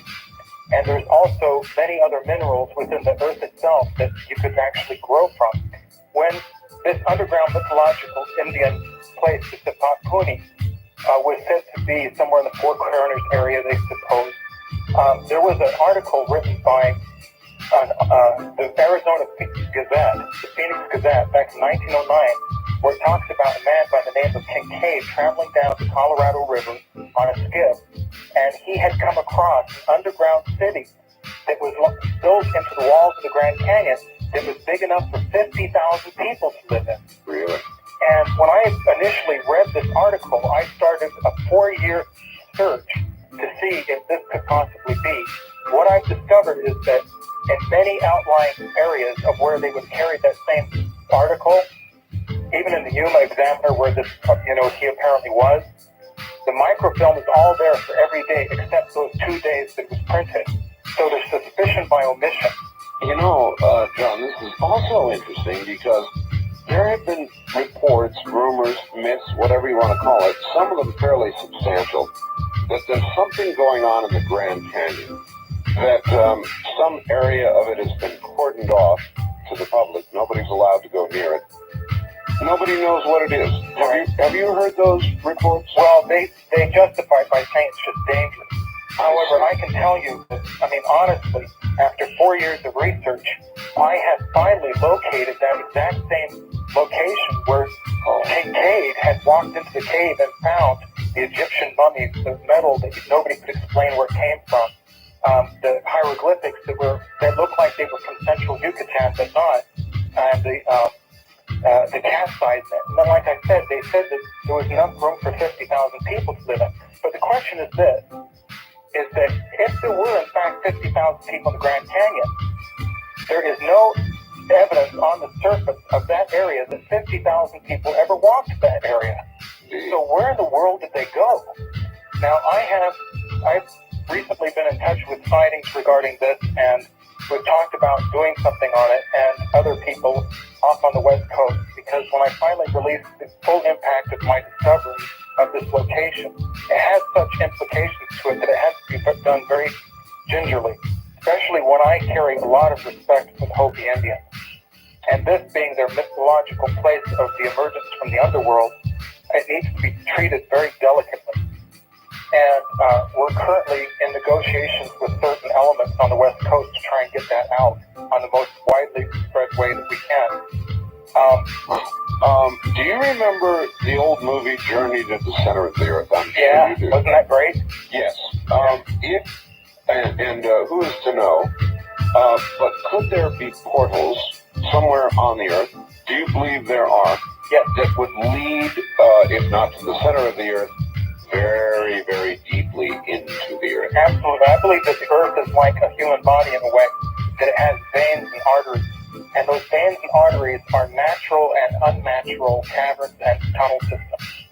And there's also many other minerals within the earth itself that you could actually grow from. When this underground mythological Indian place, the Sipap Kuni, was said to be somewhere in the Four Corners area, they suppose, there was an article written by the Arizona Gazette, the Phoenix Gazette, back in 1909, where it talks about a man by the name of Kincaid traveling down the Colorado River on a skiff, and he had come across an underground city that was built into the walls of the Grand Canyon that was big enough for 50,000 people to live in. Really? And when I initially read this article, I started a 4-year search to see if this could possibly be. What I've discovered is that in many outlying areas of where they would carry that same article, even in the Yuma Examiner where this, he apparently was, the microfilm is all there for every day except those 2 days that it was printed. So there's suspicion by omission. John, this is also interesting because there have been reports, rumors, myths, whatever you want to call it, some of them fairly substantial, that there's something going on in the Grand Canyon, that some area of it has been cordoned off to the public. Nobody's allowed to go near it. Nobody knows what it is. Have you heard those reports? Well, they justify it by saying it's just dangerous. However, I can tell you that, honestly, after 4 years of research, I had finally located that exact same location where Kincaid had walked into the cave and found the Egyptian mummies, the metal that nobody could explain where it came from, the hieroglyphics that looked like they were from central Yucatan but not, and the cast size. And then, like I said, they said that there was enough room for 50,000 people to live in. But the question is this, is that if there were, in fact, 50,000 people in the Grand Canyon, there is no evidence on the surface of that area that 50,000 people ever walked that area. So where in the world did they go? Now, I've recently been in touch with sightings regarding this, and we've talked about doing something on it, and other people off on the West Coast, because when I finally released the full impact of my discovery of this location, it has such implications to it that it has to be done very gingerly, especially when I carry a lot of respect for the Hopi Indians. And this being their mythological place of the emergence from the underworld, it needs to be treated very delicately. And we're currently in negotiations with certain elements on the West Coast to try and get that out on the most widely spread way that we can. Do you remember the old movie Journey to the Center of the Earth? I'm sure Yeah, you do. wasn't that great? Yes. Who is to know? But could there be portals somewhere on the Earth? Do you believe there are? Yes. That would lead, if not to the center of the Earth, very, very deeply into the earth. Absolutely. I believe that the Earth is like a human body in a way, that it has veins and arteries. And those veins and arteries are natural and unnatural caverns and tunnel systems.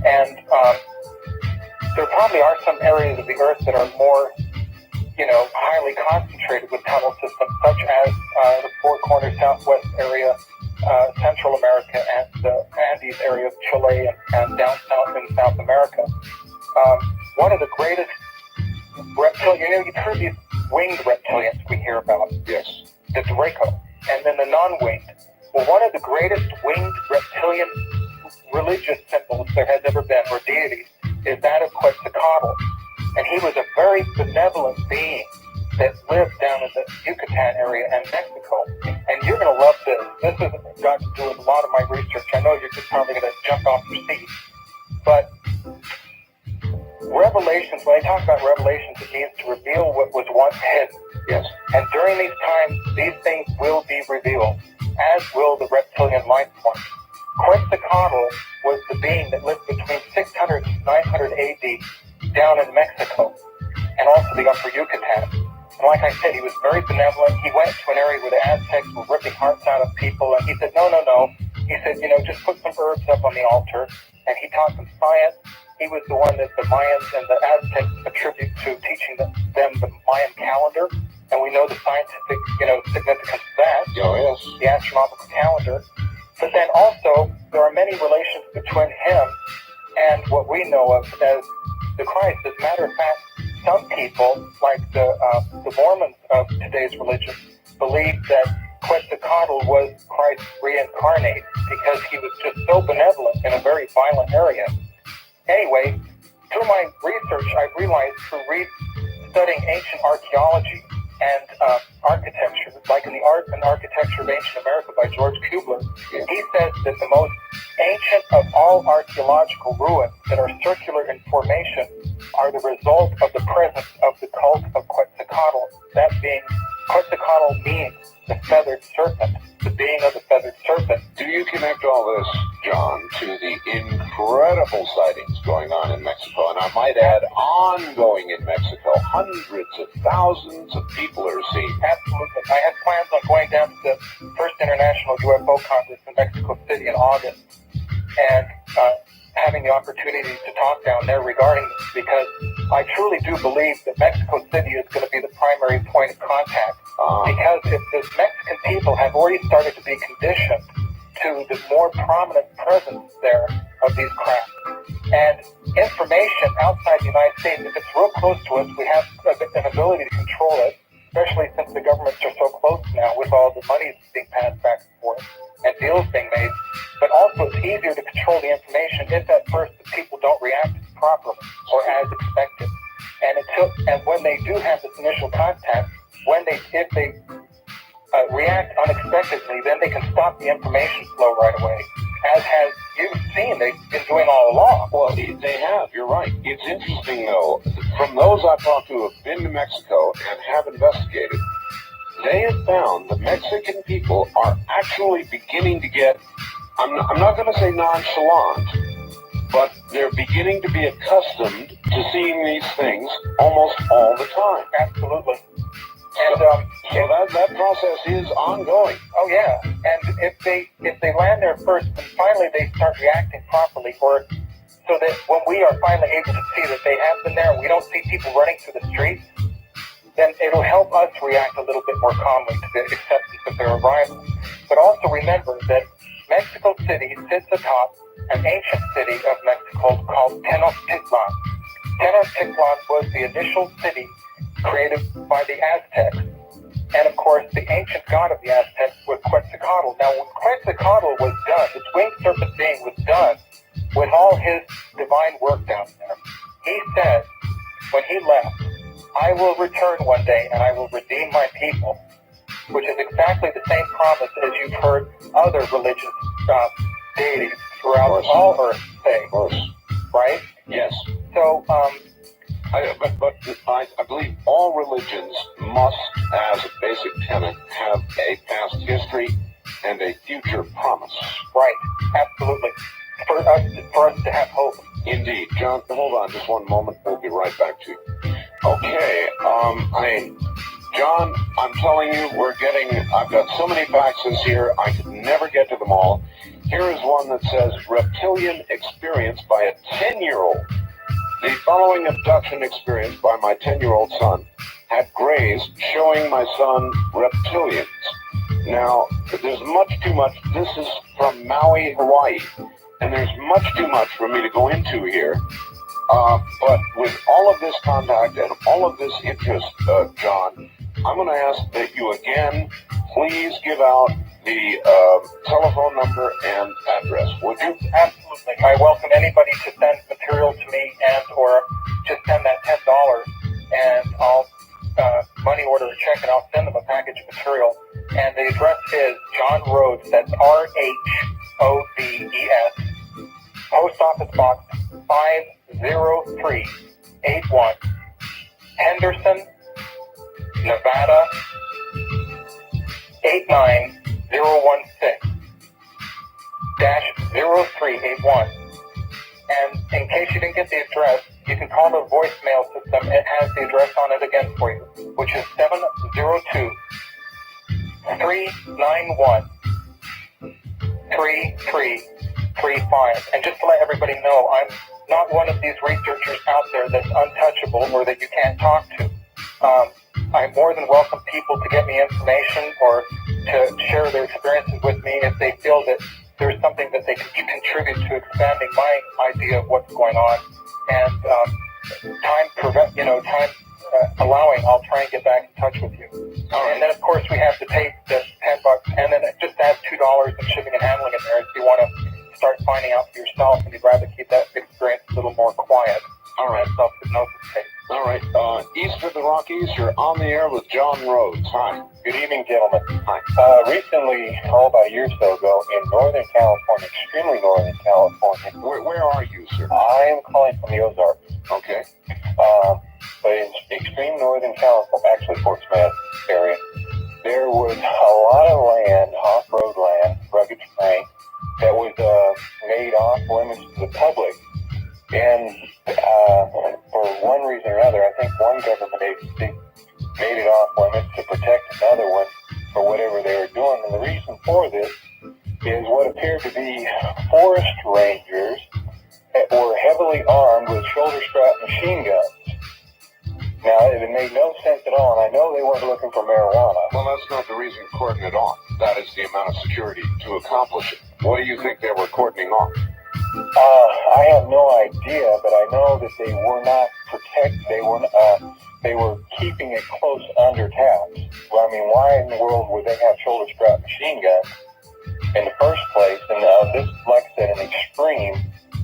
And there probably are some areas of the Earth that are more, highly concentrated with tunnel systems, such as the Four Corners Southwest area, Central America, and the Andes area of Chile and down south in South America. One of the greatest reptilian, you've heard these winged reptilians we hear about. Yes. The Draco, and then the non-winged. Well, one of the greatest winged reptilian religious symbols there has ever been, or deities, is that of Quetzalcoatl. And he was a very benevolent being that lived down in the Yucatan area and Mexico. And you're going to love this. This has got to do with a lot of my research. I know you're just probably going to jump off your seat. But revelations, when I talk about revelations, it means to reveal what was once hidden. Yes. And during these times, these things will be revealed, as will the reptilian life form. Quetzalcoatl was the being that lived between 600 and 900 AD down in Mexico, and also the upper Yucatan. And like I said, he was very benevolent. He went to an area where the Aztecs were ripping hearts out of people, and he said, no. He said, just put some herbs up on the altar. And he taught them science. He was the one that the Mayans and the Aztecs attribute to teaching them the Mayan calendar. And we know the scientific, significance of that. Oh, yes. The astronomical calendar. But then also, there are many relations between him and what we know of as the Christ. As a matter of fact, some people, like the Mormons of today's religion, believe that Quetzalcoatl was Christ reincarnated because he was just so benevolent in a very violent area. Anyway, through my research, I realized through studying ancient archaeology and architecture, like in the Art and Architecture of Ancient America by George Kubler, he says that the most ancient of all archaeological ruins that are circular in formation are the result of the presence of the cult of Quetzalcoatl. That being, Quetzalcoatl means the feathered serpent, the being of the feathered serpent. Do you connect all this, John, to the incredible sightings going on in Mexico? And I might add, ongoing in Mexico. Hundreds of thousands of people are seen. Absolutely. I had plans on going down to the first International UFO Congress in Mexico City in August and having the opportunity to talk down there regarding this, because I truly do believe that Mexico City is going to be the primary point of contact. Because if the Mexican people have already started to be conditioned to the more prominent presence there of these craft, and information outside the United States, if it's real close to us, we have an ability to control it, especially since the governments are so close now with all the money that's being passed back and forth and deals being made. But also it's easier to control the information if at first the people don't react properly or as expected. And when they do have this initial contact, if they react unexpectedly, then they can stop the information flow right away, as has you've seen they've been doing all along. Well, they have. You're right. It's interesting, though. From those I've talked to who have been to Mexico and have investigated, they have found the Mexican people are actually beginning to get, I'm not going to say nonchalant, but they're beginning to be accustomed to seeing these things almost all the time. Absolutely. And so that process is ongoing. Oh yeah, and if they land there first, and finally they start reacting properly, or so that when we are finally able to see that they have been there, we don't see people running through the streets, then it'll help us react a little bit more calmly to the acceptance of their arrival. But also remember that Mexico City sits atop an ancient city of Mexico called Tenochtitlan. Tenochtitlan was the initial city created by the Aztecs. And of course, the ancient god of the Aztecs was Quetzalcoatl. Now, when Quetzalcoatl was done, this winged serpent being was done with all his divine work down there, he said, when he left, I will return one day and I will redeem my people, which is exactly the same promise as you've heard other religious deities throughout all Earth say. Of course. Right? Yes. So, But I believe all religions must, as a basic tenet, have a past history and a future promise. Right, absolutely. For us to have hope. Indeed. John, hold on just one moment. We'll be right back to you. Okay. John, I'm telling you, I've got so many faxes here, I could never get to them all. Here is one that says, reptilian experience by a 10-year-old. The following abduction experience by my 10-year-old son had grays showing my son reptilians. Now, there's much too much. This is from Maui, Hawaii, and there's much too much for me to go into here. But with all of this contact and all of this interest, John, I'm going to ask that you again, please give out the telephone number and address, would you? Absolutely. I welcome anybody to send material to me and or just send that $10 and I'll money order a check and I'll send them a package of material. And the address is John Rhodes, that's RHODES, Post Office Box 50381, Henderson, Nevada 89016-0381. And in case you didn't get the address, you can call the voicemail system. It has the address on it again for you, which is 702-391-3335. And just to let everybody know, I'm not one of these researchers out there that's untouchable or that you can't talk to. I more than welcome people to get me information or to share their experiences with me if they feel that there's something that they can contribute to expanding my idea of what's going on. And time allowing, I'll try and get back in touch with you. And then, of course, we have to pay the $10, and then just add $2 in shipping and handling in there if you want to start finding out for yourself and you'd rather keep that experience a little more quiet. All right. Self-hypnosis tape. All right. East of the Rockies, you're on the air with John Rhodes. Hi. Good evening, gentlemen. Hi. Recently, about a year or so ago, in Northern California, extremely Northern California. Where are you, sir? I am calling from the Ozarks. Okay. But in extreme Northern California, actually Fort Smith area, there was a lot of land, off-road land, rugged terrain, that was made off limits to the public. And for one reason or another, I think one government agency made it off limits to protect another one for whatever they were doing. And the reason for this is what appeared to be forest rangers that were heavily armed with shoulder-strap machine guns. Now, it made no sense at all, and I know they weren't looking for marijuana. Well, that's not the reason cordon it off. That is the amount of security to accomplish it. What do you think they were cordoning off? I have no idea, but I know that they were not they were keeping it close under tabs. Well, I mean, why in the world would they have shoulder-strap machine guns in the first place? And this, like I said, in extreme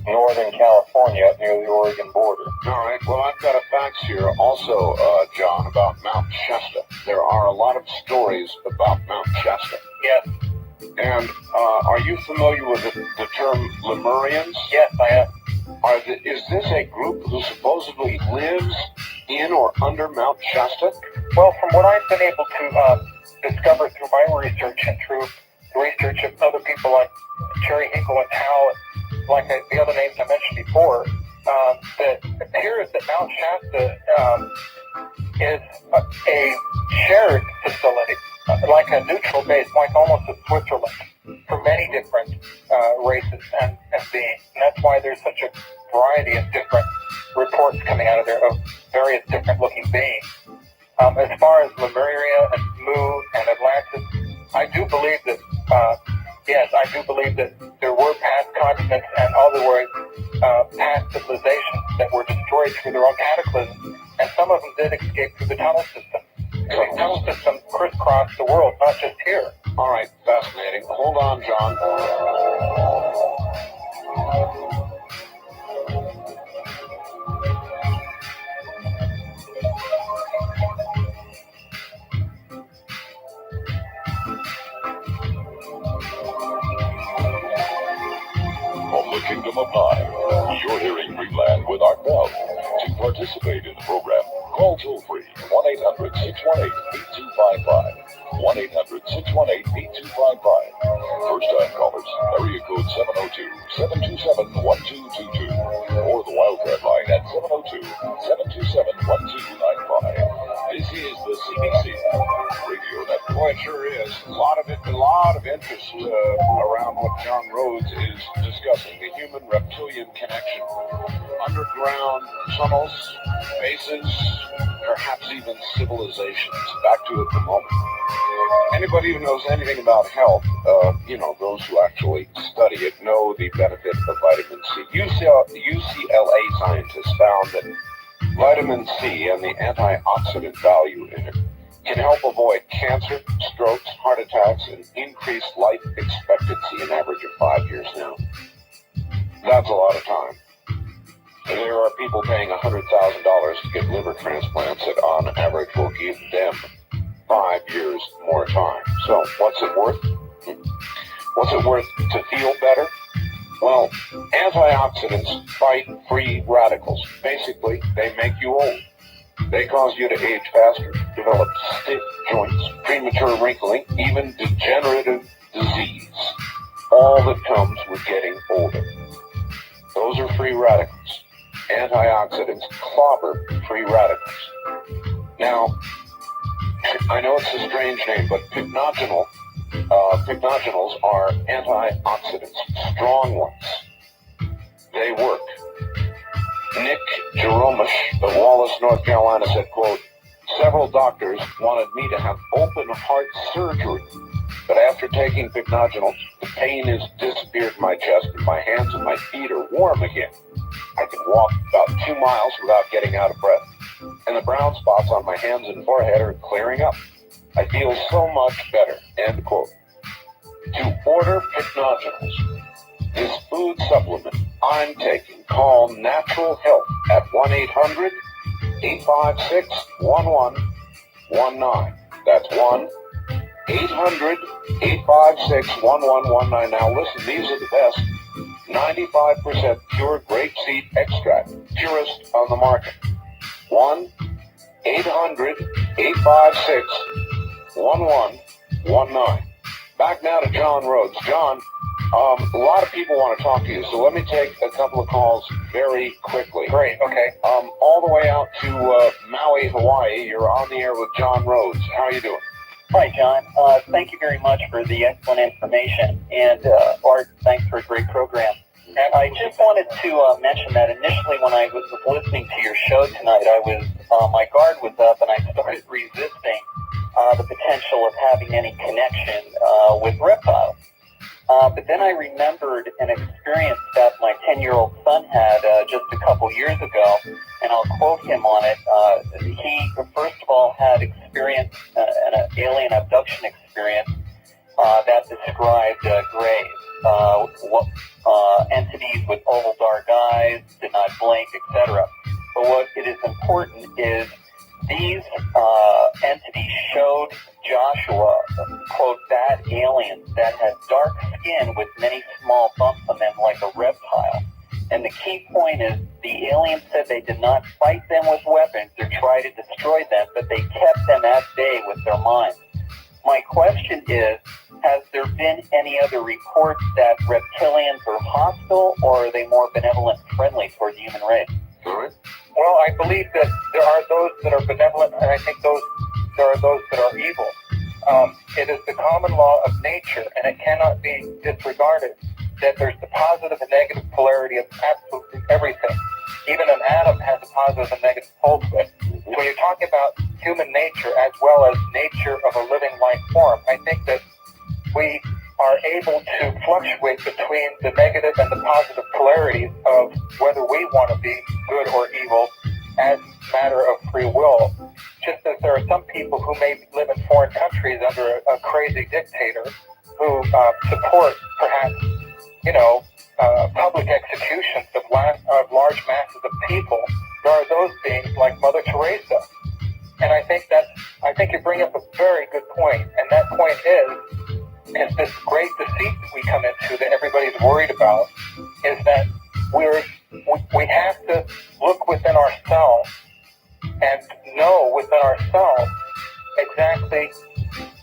Northern California, up near the Oregon border. All right. Well, I've got a fax here also, John, about Mount Shasta. There are a lot of stories about Mount Shasta. Yes. And are you familiar with the term Lemurians? Yes, I am. Is this a group who supposedly lives in or under Mount Shasta? Well, from what I've been able to discover through my research and through the research of other people like Cherry Hinkle and Hal, like the other names I mentioned before, that it appears that Mount Shasta is a shared facility, like a neutral base, like almost a Switzerland, for many different races and beings. And that's why there's such a variety of different reports coming out of there of various different looking beings. As far as Lemuria and Mu and Atlantis, I do believe that, I do believe that there were past continents and other past civilizations that were destroyed through their own cataclysm, and some of them did escape through the tunnel system. And the tunnel system crisscrossed the world, not just here. All right, fascinating. Hold on, John. From the Kingdom of Nine, you're hearing Greenland with Art Bell. To participate in the program, call toll-free 1-800-618-8255. 1-800-618-8255. First-time callers, area code 702-727-1222. Or the Wildcat line at 702-727-1295. This is the CBC Radio Network. Boy, it sure is. A lot of interest around what John Rhodes is discussing, the human-reptilian connection. Underground tunnels, bases, perhaps even civilizations. Back to it in a moment. Anybody who knows anything about health, those who actually study it, know the benefit of vitamin C. UCLA scientists found that vitamin C and the antioxidant value in it can help avoid cancer, strokes, heart attacks, and increase life expectancy, an average of 5 years now. That's a lot of time. There are people paying $100,000 to get liver transplants that on average will give them 5 years more time. So what's it worth? What's it worth to feel better? Well, antioxidants fight free radicals. Basically, they make you old. They cause you to age faster, develop stiff joints, premature wrinkling, even degenerative disease. All that comes with getting older. Those are free radicals. Antioxidants clobber free radicals. Now, I know it's a strange name, but pycnogenols are antioxidants, strong ones. They work. Nick Jeromish of Wallace, North Carolina said, quote, "Several doctors wanted me to have open heart surgery, but after taking pycnogenol, the pain has disappeared in my chest and my hands and my feet are warm again. I can walk about 2 miles without getting out of breath, and the brown spots on my hands and forehead are clearing up. I feel so much better," end quote. To order pycnogenols, this food supplement I'm taking, call Natural Health at 1-800-856-1119. That's 1-800-856-1119. Now listen, these are the best. 95% pure grapeseed extract, purest on the market. 1-800-856-1119. Back now to John Rhodes. John, a lot of people want to talk to you, so let me take a couple of calls very quickly. Great, okay. All the way out to Maui, Hawaii. You're on the air with John Rhodes. How are you doing? Hi, John. Thank you very much for the excellent information. And Art, thanks for a great program. And I just wanted to mention that initially when I was listening to your show tonight, my guard was up and I started resisting the potential of having any connection with reptiles. But then I remembered an experience that my 10-year-old son had just a couple years ago, and I'll quote him on it. He, first of all, had experienced an alien abduction experience that described grays, entities with oval dark eyes, did not blink, etc. But what it is important is these entities showed Joshua, quote, bad aliens that had dark skin with many small bumps on them like a reptile. And the key point is the aliens said they did not fight them with weapons or try to destroy them, but they kept them at bay with their minds. My question is, has there been any other reports that reptilians are hostile, or are they more benevolent and friendly toward the human race? All right. Well, I believe that there are those that are benevolent, and I think there are those that are evil. It is the common law of nature, and it cannot be disregarded, that there's the positive and negative polarity of absolutely everything. Even an atom has a positive and negative pole to it. So when you're talking about human nature as well as nature of a living life form, I think that we are able to fluctuate between the negative and the positive polarities of whether we want to be good or evil as a matter of free will. Just as there are some people who may live in foreign countries under a crazy dictator who support perhaps, public executions of large masses of people, there are those beings like Mother Teresa. And I think you bring up a very good point, and that point is this great deceit that we come into that everybody's worried about, is that we have to look within ourselves and know within ourselves exactly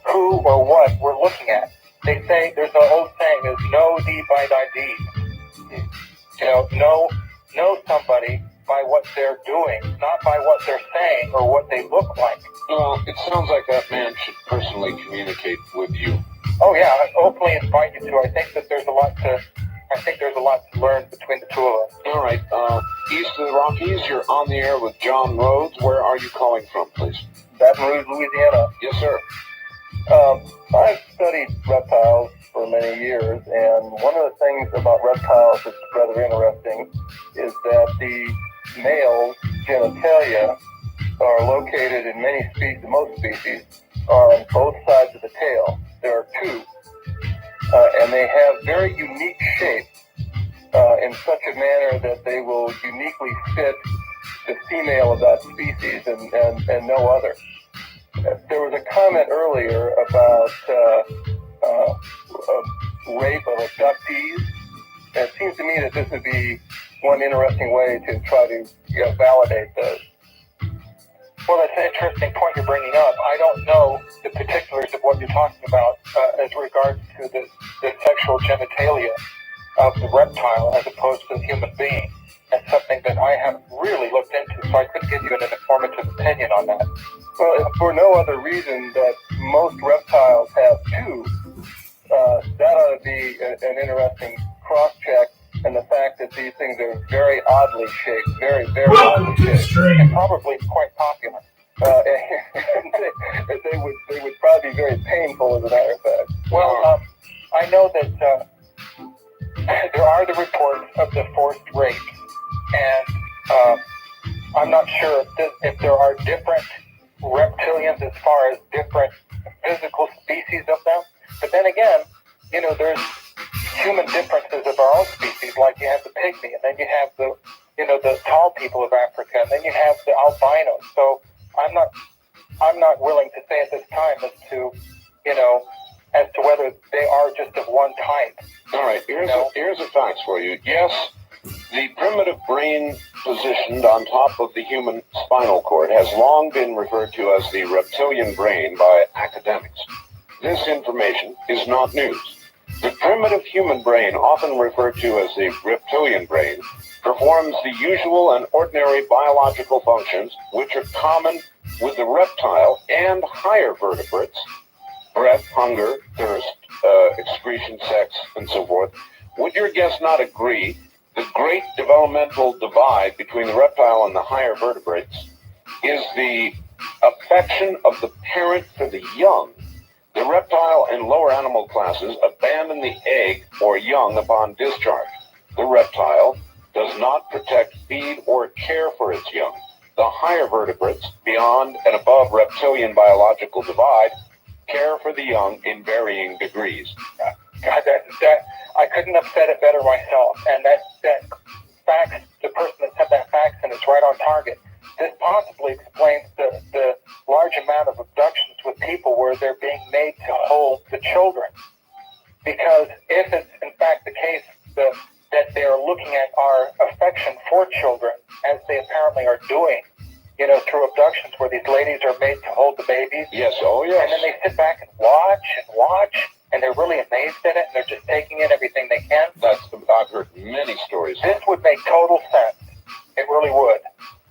who or what we're looking at. They say, there's an old saying, is know thee by thy deed. Know somebody by what they're doing, not by what they're saying or what they look like. Well, it sounds like that man should personally communicate with you. Oh yeah, I openly invite you to. I think there's a lot to learn between the two of us. All right, east of the Rockies, you're on the air with John Rhodes. Where are you calling from, please? Baton Rouge, Louisiana. Yes, sir. I've studied reptiles for many years, and one of the things about reptiles that's rather interesting is that the male genitalia are located in many species, most species, are on both sides of the tail. There are two, and they have very unique shapes in such a manner that they will uniquely fit the female of that species and no other. There was a comment earlier about rape of abductees. And it seems to me that this would be one interesting way to try to validate those. Well, that's an interesting point you're bringing up. I don't know the particulars of what you're talking about as regards to the sexual genitalia of the reptile as opposed to the human being. That's something that I haven't really looked into, so I couldn't give you an informative opinion on that. Well, if for no other reason that most reptiles have two, that ought to be an interesting cross-check, and the fact that these things are very oddly shaped, very, very oddly shaped, and probably quite popular. They would probably be very painful, as a matter of fact. Well, I know that there are the reports of the forced rape, and I'm not sure if there are different reptilians as far as different physical species of them. But then again, there's human differences of our own species, like you have the pygmy, and then you have the tall people of Africa, and then you have the albinos. So I'm not willing to say at this time as to whether they are just of one type. All right, here's the facts for you. Yes, the primitive brain positioned on top of the human spinal cord has long been referred to as the reptilian brain by academics. This information is not news. The primitive human brain, often referred to as the reptilian brain, performs the usual and ordinary biological functions which are common with the reptile and higher vertebrates: breath, hunger, thirst, excretion, sex, and so forth. Would your guest not agree the great developmental divide between the reptile and the higher vertebrates is the affection of the parent for the young? The reptile and lower animal classes abandon the egg or young upon discharge. The reptile does not protect, feed, or care for its young. The higher vertebrates, beyond and above reptilian biological divide, care for the young in varying degrees. God, that I couldn't have said it better myself. And that fact, the person that said that fact, and it's right on target. This possibly explains the large amount of abductions with people where they're being made to hold the children. Because if it's in fact the case that they are looking at our affection for children, as they apparently are doing, through abductions where these ladies are made to hold the babies. Yes, oh yes. And then they sit back and watch, and they're really amazed at it, and they're just taking in everything they can. I've heard many stories. This would make total sense. It really would.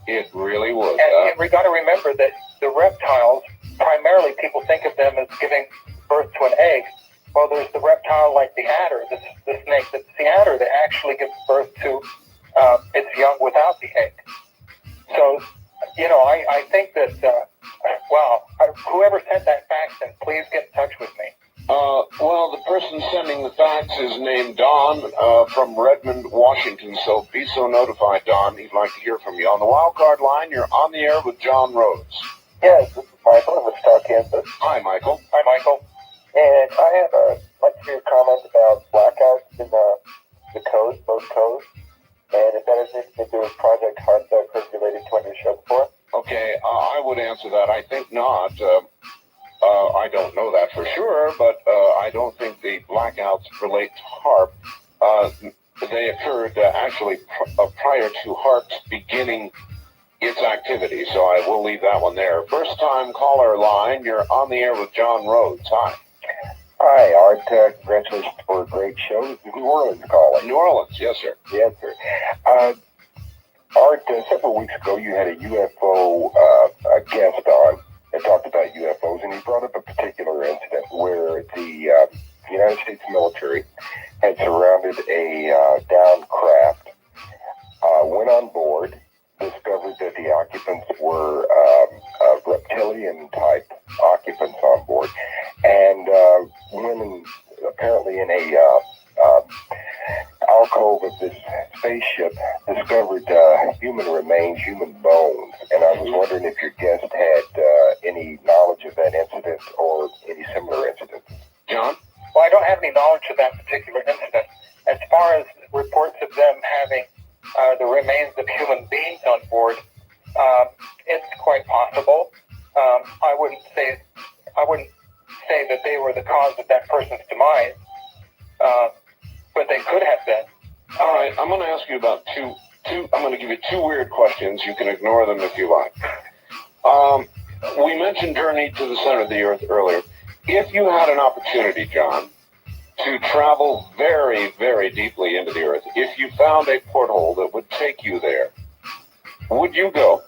It really would. And we got to remember that the reptiles, primarily people think of them as giving birth to an egg. Well, there's the reptile like the adder, the snake that's the adder that actually gives birth to its young without the egg. So, I think that, whoever sent that fax, then please get in touch with me. Well, the person sending the fax is named Don from Redmond, Washington, so be so notified, Don. He'd like to hear from you. On the wildcard line, you're on the air with John Rhodes. Yes, this is Michael in Wichita, Kansas. Hi, Michael. Hi, Michael. And I have like to hear a comment about blackouts in the coast, both coasts, and if that has anything to do with Project Heart that I've heard related to on your show before. Okay, I would answer that. I think not. I don't know that for sure, but I don't think the blackouts relate to HAARP. They occurred actually prior to HAARP's beginning its activity, so I will leave that one there. First time caller line, you're on the air with John Rhodes. Hi. Hi, Art. Congratulations for a great show. This is New Orleans calling. New Orleans, yes, sir. Yes, sir. Art, several weeks ago you had a UFO guest on that talked about UFOs, and he brought up a particular incident where the United States military had surrounded a downed craft, went on board, discovered that the occupants were reptilian-type occupants on board, and women apparently in a alcove of this spaceship discovered human remains, human bones, and I was wondering if your guest had any knowledge of that incident or any similar incident. John? Well, I don't have any knowledge of that particular incident. As far as reports of them having the remains of human beings on board, it's quite possible. I wouldn't say that they were the cause of that person's demise, but they could have been. All right, I'm going to ask you about two. I'm going to give you two weird questions. You can ignore them if you like. We mentioned Journey to the Center of the Earth earlier. If you had an opportunity, John, to travel very, very deeply into the Earth, if you found a porthole that would take you there, would you go?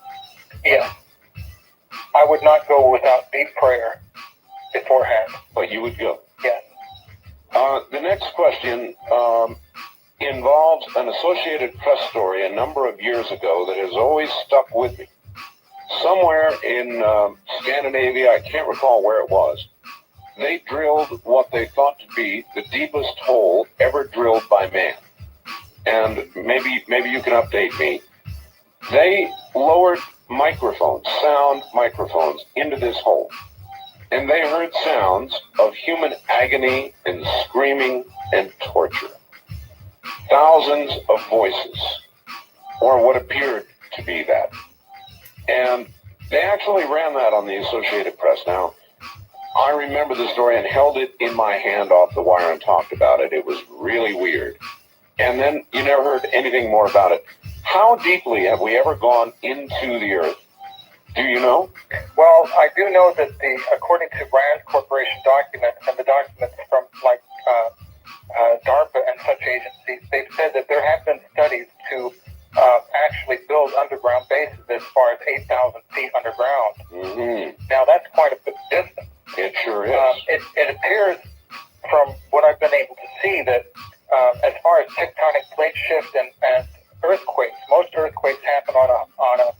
Yes. I would not go without deep prayer beforehand. But you would go? Yes. The next question involves an Associated Press story a number of years ago that has always stuck with me. Somewhere in Scandinavia, I can't recall where it was, they drilled what they thought to be the deepest hole ever drilled by man. And maybe you can update me. They lowered microphones, sound microphones, into this hole. And they heard sounds of human agony and screaming and torture. Thousands of voices, or what appeared to be that. And they actually ran that on the Associated Press. Now, I remember the story and held it in my hand off the wire and talked about it. It was really weird. And then you never heard anything more about it. How deeply have we ever gone into the Earth? Do you know? Well, I do know that according to Rand Corporation documents and the documents from DARPA and such agencies, they've said that there have been studies to actually build underground bases as far as 8,000 feet underground. Mm-hmm. Now, that's quite a bit distant. It sure is. It appears from what I've been able to see that as far as tectonic plate shift and earthquakes, most earthquakes happen on a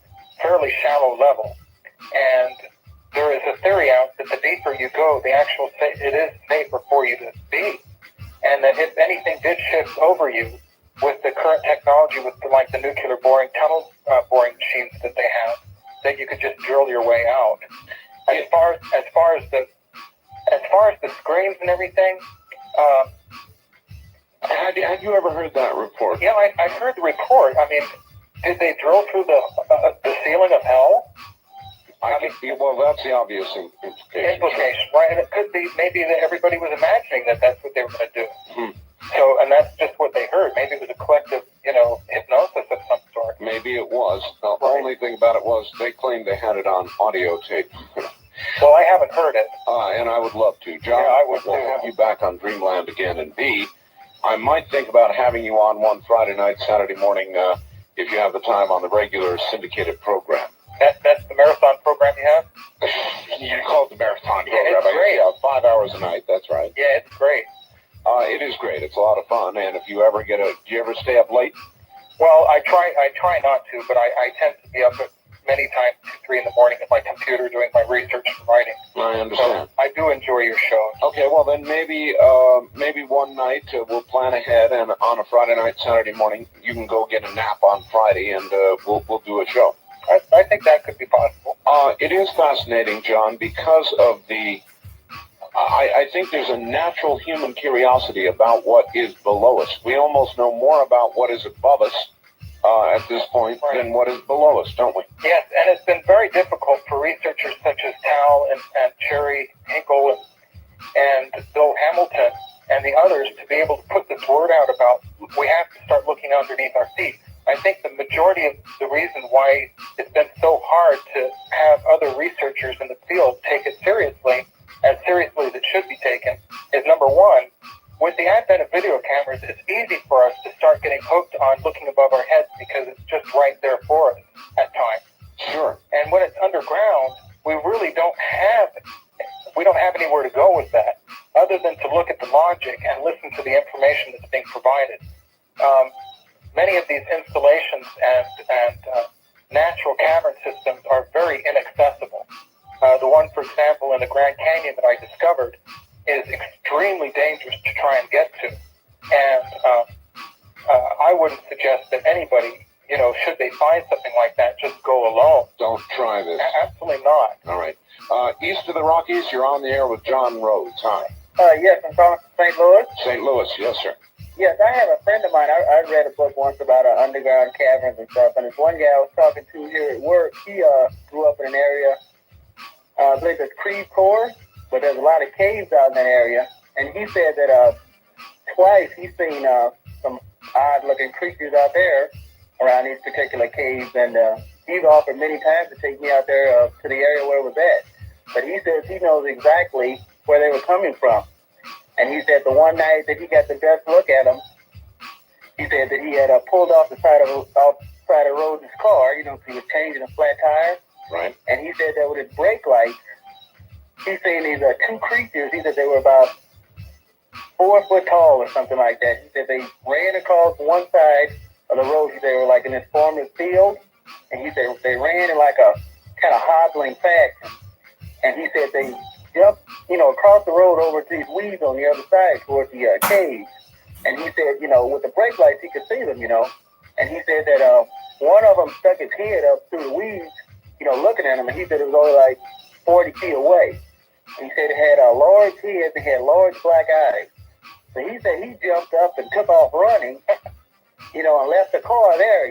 fairly shallow level. And there is a theory out that the deeper you go, it is safer for you to be. And that if anything did shift over you with the current technology, with the nuclear boring tunnel boring machines that they have, that you could just drill your way out. As far as the screams and everything, had you ever heard that report? Yeah, I heard the report. I mean, did they drill through the ceiling of hell? Well, that's the obvious implication. Right? And it could be maybe that everybody was imagining that that's what they were going to do. Hmm. So, and that's just what they heard. Maybe it was a collective, hypnosis of some sort. Maybe it was. The only thing about it was they claimed they had it on audio tape. Well, I haven't heard it. And I would love to. John, I would we'll have you back on Dreamland again. And B, I might think about having you on one Friday night, Saturday morning, if you have the time on the regular syndicated program. That's the marathon program you have? You call it the marathon program. Yeah, it's great. 5 hours a night, that's right. Yeah, it's great. It is great. It's a lot of fun. And if you ever do you ever stay up late? Well, I try not to, but I tend to be up at many times 2, 3 in the morning at my computer doing my research and writing. I understand. So I do enjoy your show. Okay, well then maybe one night we'll plan ahead, and on a Friday night, Saturday morning, you can go get a nap on Friday, and we'll do a show. I think that could be possible. It is fascinating, John, because of I think there's a natural human curiosity about what is below us. We almost know more about what is above us at this point than what is below us, don't we? Yes, and it's been very difficult for researchers such as Tal and Cherry Hinkle and Bill Hamilton and the others to be able to put this word out about we have to start looking underneath our feet. I think the majority of the reason why it's been so hard to have other researchers in the field take it seriously as it should be taken, is number one, with the advent of video cameras, it's easy for us to start getting hooked on looking above our heads because it's just right there for us at times. Sure. And when it's underground, we really don't have anywhere to go with that other than to look at the logic and listen to the information that's being provided. Many of these installations and natural cavern systems are very inaccessible. The one, for example, in the Grand Canyon that I discovered is extremely dangerous to try and get to. And I wouldn't suggest that anybody, should they find something like that, just go alone. Don't try this. Absolutely not. All right. East of the Rockies, you're on the air with John Rhodes. Hi. Yes, I'm calling from St. Louis. St. Louis, yes, sir. Yes, I have a friend of mine. I read a book once about underground caverns and stuff, and this one guy I was talking to here at work, he grew up in an area, I believe it's Creve Coeur, but there's a lot of caves out in that area, and he said that twice he's seen some odd-looking creatures out there around these particular caves, and he's offered many times to take me out there to the area where it was at, but he says he knows exactly where they were coming from. And he said the one night that he got the best look at them, he said that he had pulled off the side of Rhodes' car, so he was changing a flat tire. Right. And he said that with his brake lights, he's seen these two creatures. He said they were about 4 foot tall or something like that. He said they ran across one side of the road. They were like in this farmer's field. And he said they ran in like a kind of hobbling fashion. And he said they jumped, across the road over to these weeds on the other side towards the cave. And he said, with the brake lights, he could see them, And he said that one of them stuck his head up through the weeds, looking at him. And he said it was only like 40 feet away. And he said it had a large head and had large black eyes. So he said he jumped up and took off running, and left the car there,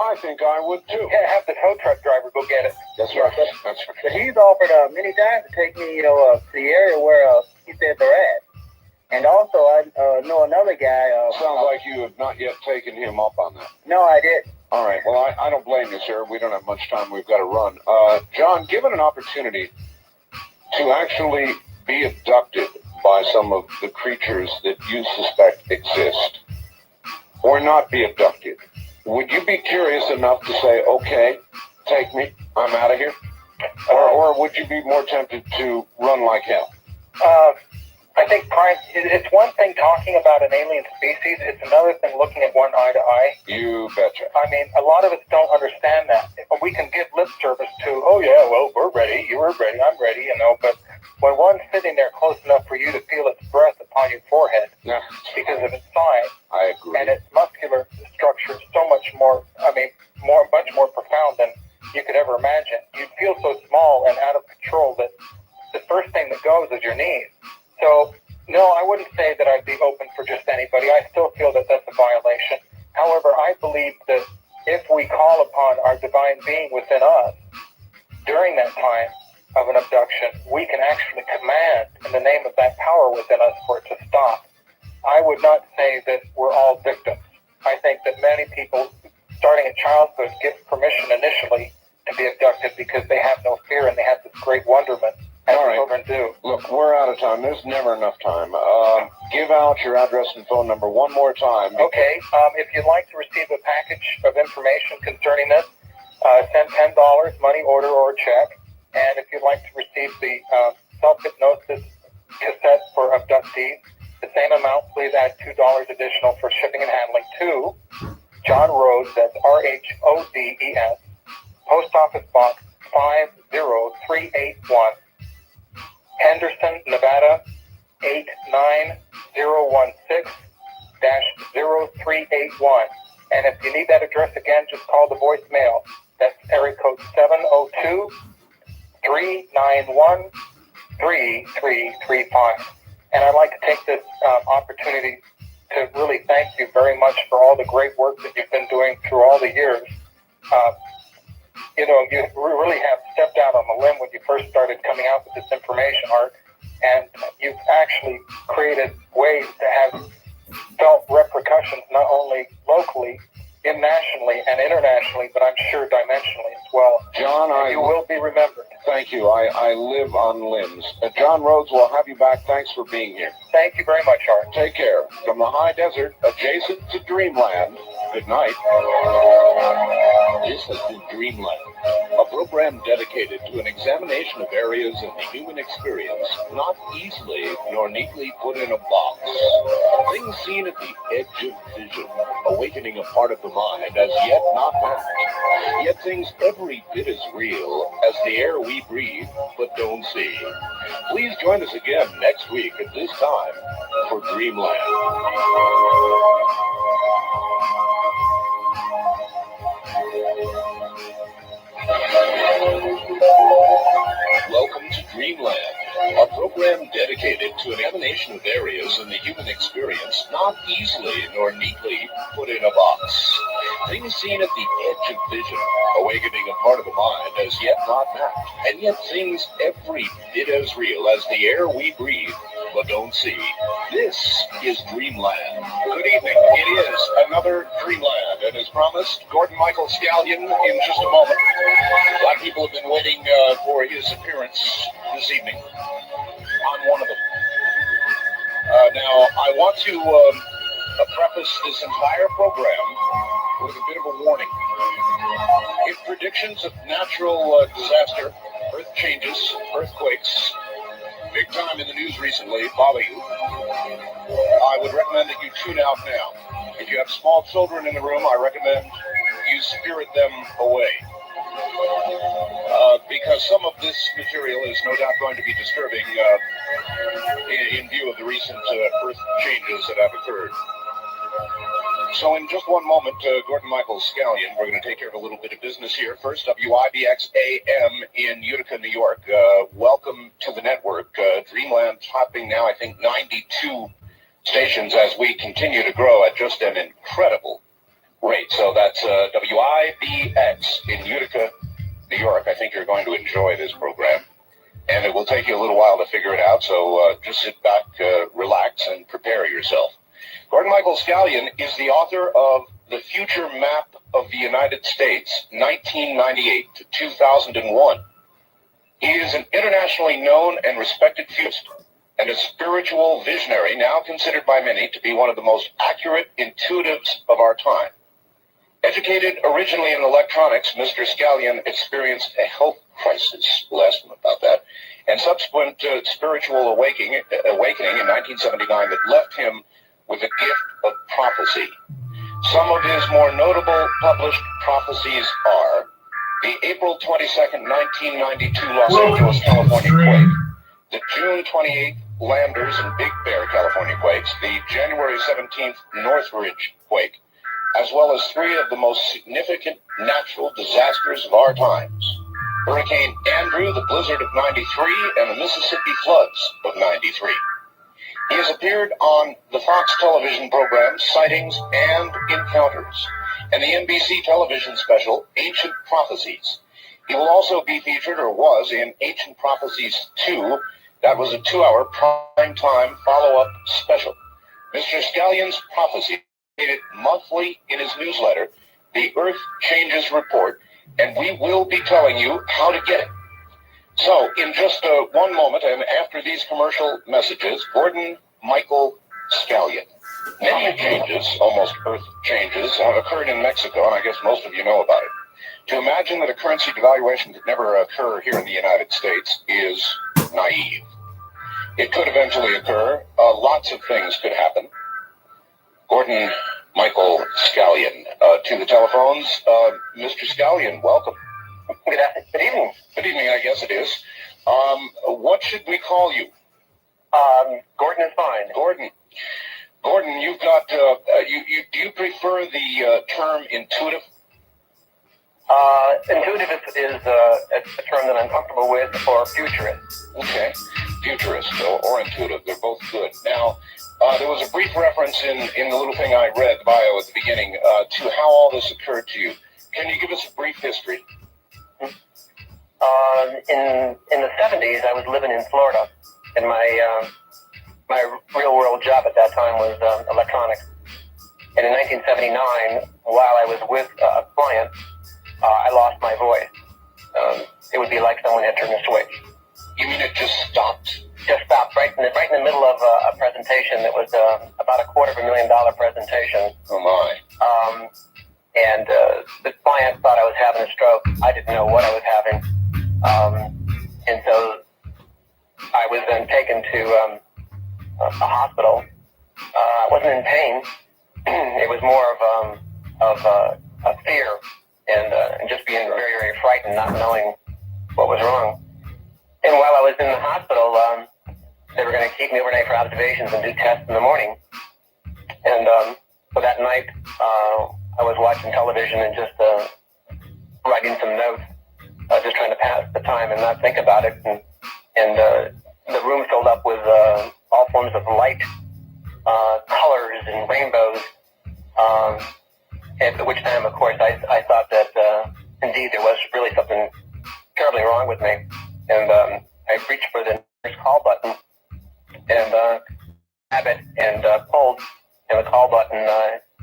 I think I would too. Yeah, have the tow truck driver go get it. That's right. That's right. But he's offered many times to take me, to the area where he said they're at. And also, I know another guy. Sounds like you have not yet taken him up on that. No, I didn't. All right. Well, I don't blame you, sir. We don't have much time. We've got to run. John, given an opportunity to actually be abducted by some of the creatures that you suspect exist, or not be abducted, would you be curious enough to say, okay, take me, I'm out of here? Or would you be more tempted to run like hell? I think it's one thing talking about an alien species. It's another thing looking at one eye to eye. You betcha. I mean, a lot of us don't understand that. We can give lip service to, oh yeah, well, we're ready, you were ready, I'm ready, but when one's sitting there close enough for you to feel its breath upon your forehead, because of its size, I agree. and its muscular structure is so much more, much more profound than you could ever imagine. You feel so small and out of control that the first thing that goes is your knees. So, no, I wouldn't say that I'd be open for just anybody. I still feel that that's a violation. However, I believe that if we call upon our divine being within us during that time of an abduction, we can actually command in the name of that power within us for it to stop. I would not say that we're all victims. I think that many people, starting at childhood, give permission initially to be abducted because they have no fear and they have this great wonderment. As children do. Look, we're out of time. There's never enough time. Give out your address and phone number one more time. Okay. If you'd like to receive a package of information concerning this, send $10, money order or check. And if you'd like to receive the self-hypnosis cassette for abductees, the same amount, please add $2 additional for shipping and handling to John Rhodes, that's RHODES, Post Office Box 50381. Henderson, Nevada, 89016-0381. And if you need that address again, just call the voicemail. That's area code 702-391-3335. And I'd like to take this opportunity to really thank you very much for all the great work that you've been doing through all the years. You really have stepped out on the limb when you first started coming out with this information, Art, and you've actually created ways to have felt repercussions not only locally, nationally and internationally, but I'm sure dimensionally as well. John, you will be remembered. Thank you. I live on limbs. John Rhodes, we'll have you back. Thanks for being here. Thank you very much, Art. Take care. From the high desert adjacent to Dreamland, good night. This has been Dreamland, a program dedicated to an examination of areas in the human experience not easily nor neatly put in a box. Things seen at the edge of vision, awakening a part of the mind as yet not mapped. Yet things every bit as real as the air we breathe but don't see. Please join us again next week at this time for Dreamland. Welcome to Dreamland, a program dedicated to an examination of areas in the human experience not easily nor neatly put in a box. Things seen at the edge of vision, awakening a part of the mind as yet not mapped, and yet things every bit as real as the air we breathe but don't see. This is Dreamland. Good evening. It is another Dreamland, and as promised, Gordon Michael Scallion in just a moment. A lot of people have been waiting for his appearance this evening on one of them. Now, I want to preface this entire program with a bit of a warning. If predictions of natural disaster, earth changes, earthquakes, big time in the news recently, bother you, I would recommend that you tune out now. If you have small children in the room, I recommend you spirit them away. Because some of this material is no doubt going to be disturbing in view of the recent earth changes that have occurred. So in just one moment, Gordon Michael Scallion, we're going to take care of a little bit of business here. First, WIBX AM in Utica, New York. Welcome to the network. Dreamland topping now, I think, 92 stations as we continue to grow at just an incredible rate. So that's WIBX in Utica, New York. I think you're going to enjoy this program. And it will take you a little while to figure it out, so just sit back, relax, and prepare yourself. Gordon Michael Scallion is the author of The Future Map of the United States, 1998 to 2001. He is an internationally known and respected futurist and a spiritual visionary, now considered by many to be one of the most accurate intuitives of our time. Educated originally in electronics, Mr. Scallion experienced a health crisis, we'll ask him about that, and subsequent spiritual awakening in 1979 that left him with a gift of prophecy. Some of his more notable published prophecies are the April 22nd, 1992 Los Angeles, California quake, the June 28th Landers and Big Bear, California quakes, the January 17th Northridge quake, as well as three of the most significant natural disasters of our times: Hurricane Andrew, the blizzard of 93, and the Mississippi floods of 93. He has appeared on the Fox television programs Sightings and Encounters, and the NBC television special Ancient Prophecies. He will also be featured, or was, in Ancient Prophecies 2. That was a 2-hour prime-time follow-up special. Mr. Scallion's prophecy stated monthly in his newsletter, The Earth Changes Report, and we will be telling you how to get it. So, in just one moment, and after these commercial messages, Gordon Michael Scallion. Many changes, almost earth changes, have occurred in Mexico, and I guess most of you know about it. To imagine that a currency devaluation could never occur here in the United States is naive. It could eventually occur. Lots of things could happen. Gordon Michael Scallion to the telephones. Mr. Scallion, welcome. Good evening. Good evening, I guess it is. What should we call you? Gordon is fine. Gordon, you've got, do you prefer the term intuitive? Intuitive is a term that I'm comfortable with, or futurist. Okay, futurist or intuitive, they're both good. Now, there was a brief reference in the little thing I read, the bio at the beginning, to how all this occurred to you. Can you give us a brief history? In the 70s, I was living in Florida, and my real world job at that time was electronics. And in 1979, while I was with a client, I lost my voice. It would be like someone had turned a switch. You mean it just stopped? Just stopped right in the middle of a presentation that was about $250,000 presentation. Oh my. And the client thought I was having a stroke. I didn't know what I was having. And so I was then taken to a hospital. I wasn't in pain. It was more of fear and just being very, very frightened, not knowing what was wrong. And while I was in the hospital, they were going to keep me overnight for observations and do tests in the morning. And so that night, I was watching television and just writing some notes, just trying to pass the time and not think about it. And the room filled up with all forms of light, colors, and rainbows. At which time, of course, I thought that indeed there was really something terribly wrong with me. And I reached for the nurse call button and grabbed it and pulled, and the call button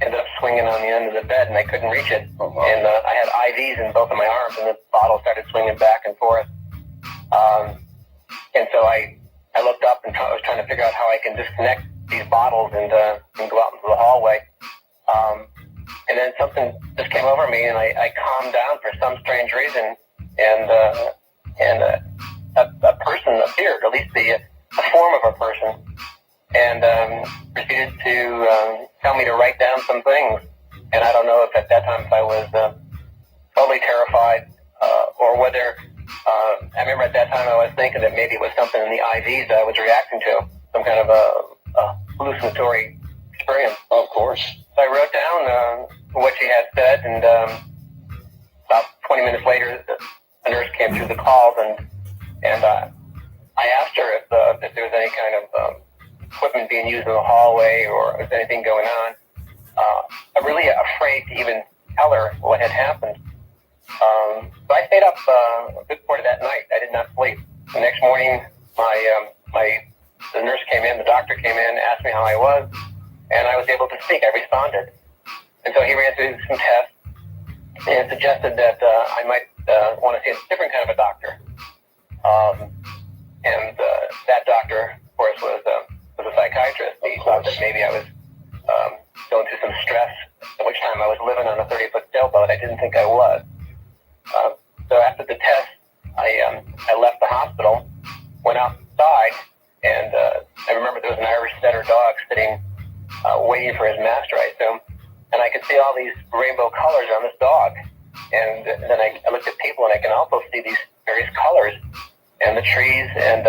ended up swinging on the end of the bed, and I couldn't reach it. Oh, wow. And I had IVs in both of my arms, and the bottle started swinging back and forth. And so I looked up and I was trying to figure out how I can disconnect these bottles and go out into the hallway. And then something just came over me, and I calmed down for some strange reason, and a person appeared, at least the form of a person, and proceeded to tell me to write down some things. And I don't know if at that time if I was totally terrified or whether I remember at that time I was thinking that maybe it was something in the IVs that I was reacting to, some kind of a hallucinatory experience. Of course. So I wrote down what she had said, and about 20 minutes later, the nurse came through the calls, and I asked her if there was any kind of equipment being used in the hallway or if there was anything going on. I'm really afraid to even tell her what had happened. So I stayed up a good part of that night. I did not sleep. The next morning, the nurse came in, the doctor came in, asked me how I was, and I was able to speak. I responded. And so he ran through some tests and suggested that I might want to see a different kind of a doctor. And that doctor, of course, was a psychiatrist. He thought that maybe I was going through some stress, at which time I was living on a 30-foot sailboat. I didn't think I was. So after the test, I left the hospital, went outside, and I remember there was an Irish setter dog sitting, waiting for his master, I assume. And I could see all these rainbow colors on this dog. And then I looked at people, and I can also see these various colors and the trees. And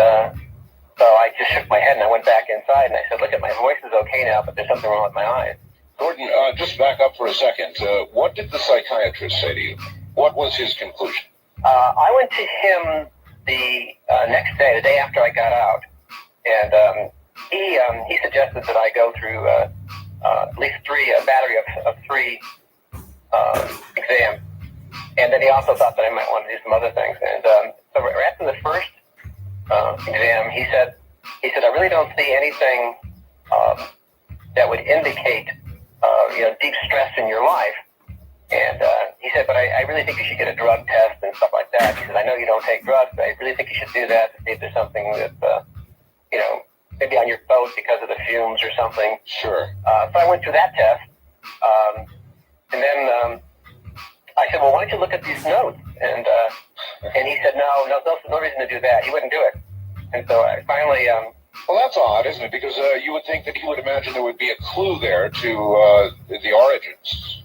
so I just shook my head, and I went back inside, and I said, look, my voice is okay now, but there's something wrong with my eyes. Gordon, just back up for a second. What did the psychiatrist say to you? What was his conclusion? I went to him the next day, the day after I got out, and he suggested that I go through at least a battery of three exams, and then he also thought that I might want to do some other things. And so after the first exam, he said, I really don't see anything that would indicate deep stress in your life. And he said, but I really think you should get a drug test and stuff like that. He said, I know you don't take drugs, but I really think you should do that to see if there's something that, maybe on your boat because of the fumes or something. Sure. So I went through that test. And then I said, well, why don't you look at these notes? And he said, no reason to do that. He wouldn't do it. And so I finally... well, that's odd, isn't it? Because you would think that he would imagine there would be a clue there to the origins.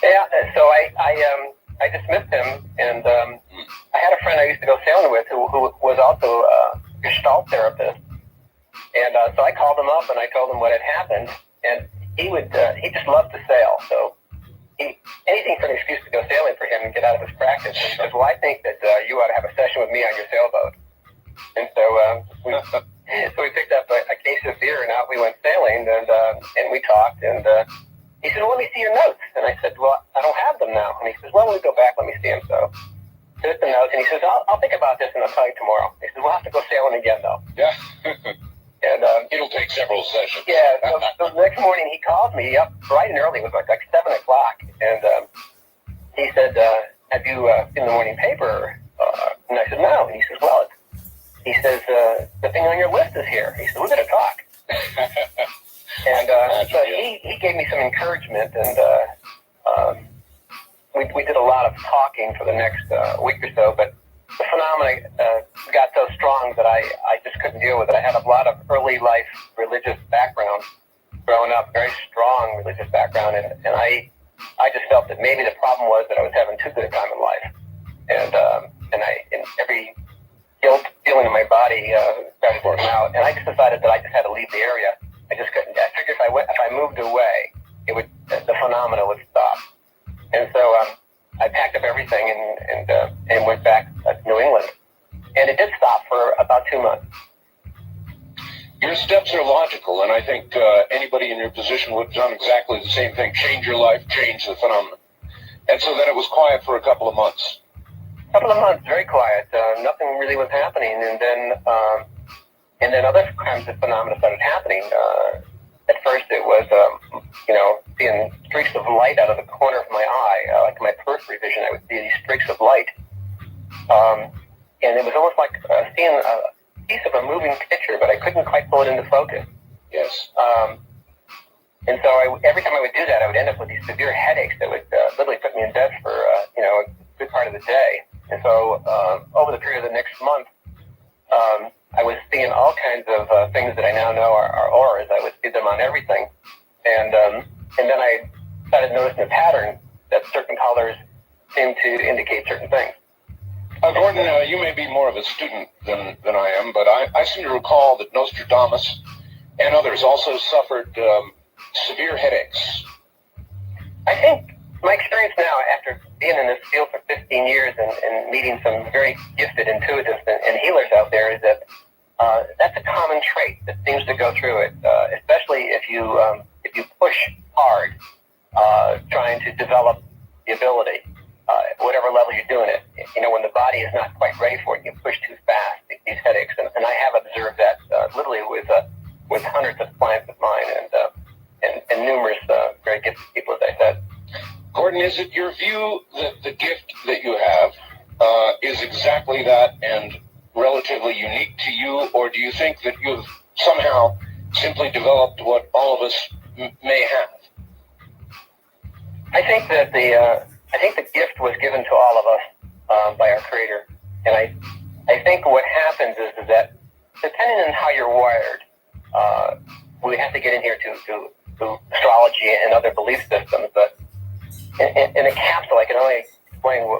Yeah, so I dismissed him, and I had a friend I used to go sailing with who was also a Gestalt therapist, and so I called him up and I told him what had happened, and he just loved to sail, so anything for an excuse to go sailing for him and get out of his practice. And he says, well, I think that you ought to have a session with me on your sailboat. And so we picked up a case of beer and out we went sailing, and we talked, and he said, well, let me see your notes. And I said, well, I don't have them now. And he says, well, when we go back, let me see them. So I took the notes, and he says, I'll think about this, and I'll tell you tomorrow. He says, we'll have to go sailing again, though. Yeah. And And it'll take several sessions. Yeah. So the next morning he called me up bright and early. It was like 7 o'clock, and he said, "Have you seen the morning paper?" And I said, "No." And he says, "Well, he says the thing on your list is here." He said, "We're going to talk." And so he gave me some encouragement, and we did a lot of talking for the next week or so. But the phenomena got so strong that I just couldn't deal with it. I had a lot of early life religious background, growing up, very strong religious background, and I just felt that maybe the problem was that I was having too good a time in life, and every guilt feeling in my body started to come out, and I just decided that I just had to leave the area. I just couldn't. I figured if I moved away, the phenomena would stop. And so I packed up everything and went back to New England, and it did stop for about 2 months. Your steps are logical, and I think anybody in your position would have done exactly the same thing: change your life, change the phenomenon. And so then it was quiet for a couple of months. Couple of months, very quiet. Nothing really was happening, and then other kinds of phenomena started happening. At first, it was seeing streaks of light out of the corner of my eye, like my periphery vision. I would see these streaks of light, and it was almost like seeing a piece of a moving picture, but I couldn't quite pull it into focus. Yes. And so every time I would do that, I would end up with these severe headaches that would literally put me in bed for a good part of the day. And so over the period of the next month, I was seeing all kinds of things that I now know are auras. I would see them on everything. And then I started noticing a pattern that certain colors seem to indicate certain things. Gordon, you may be more of a student than I am, but I seem to recall that Nostradamus and others also suffered severe headaches. I think my experience now, after being in this field for 15 years and meeting some very gifted intuitives and healers out there, is that that's a common trait that seems to go through it, especially if you push hard, trying to develop the ability, whatever level you're doing it. When the body is not quite ready for it, you push too fast, these headaches. And I have observed that literally with hundreds of clients of mine and numerous very gifted people, as I said. Gordon, is it your view that the gift that you have is exactly that and relatively unique to you, or do you think that you've somehow simply developed what all of us may have? I think that the gift was given to all of us by our Creator, and I think what happens is that depending on how you're wired, we have to get in here to astrology and other belief systems, but in a capsule, I can only explain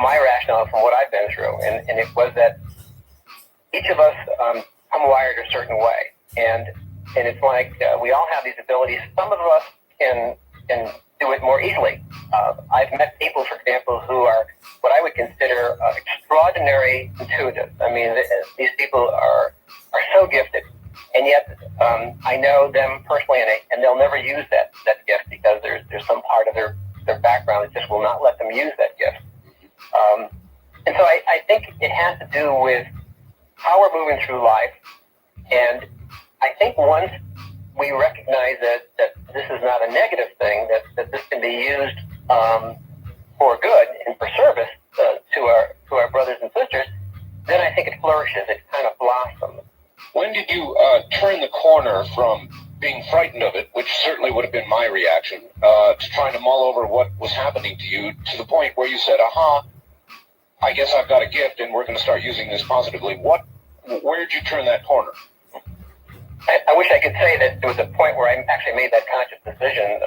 my rationale from what I've been through, and it was that each of us come wired a certain way, and it's like we all have these abilities. Some of us can do it more easily. I've met people, for example, who are what I would consider extraordinary intuitives. I mean, these people are so gifted, and yet I know them personally, and they'll never use that gift because there's some part of their background that just will not let them use that gift. And so I think it has to do with how we're moving through life, and I think once we recognize that this is not a negative thing, that this can be used for good and for service to our brothers and sisters, then I think it flourishes. It kind of blossoms. When did you turn the corner from being frightened of it, which certainly would have been my reaction, to trying to mull over what was happening to you, to the point where you said, aha, I guess I've got a gift and we're going to start using this positively? Where did you turn that corner? I wish I could say that there was a point where I actually made that conscious decision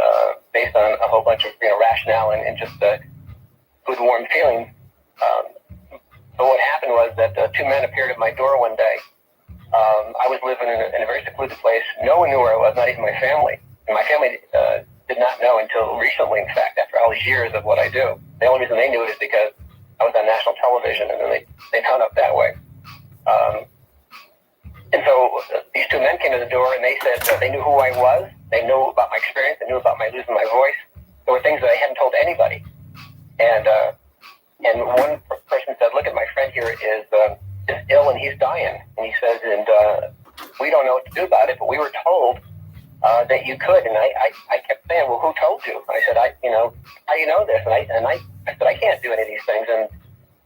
based on a whole bunch of rationale and just good, warm feelings. But what happened was that two men appeared at my door one day. I was living in a very secluded place. No one knew where I was, not even my family. And my family did not know until recently, in fact, after all these years of what I do. The only reason they knew it is because I was on national television, and then they found out that way. And so these two men came to the door, and they said they knew who I was. They knew about my experience. They knew about my losing my voice. There were things that I hadn't told anybody. And one person said, "Look, at my friend here is ill and he's dying." And he says, "And we don't know what to do about it, but we were told that you could. And I kept saying, well, who told you? I said, how do you know this? And I said, I can't do any of these things.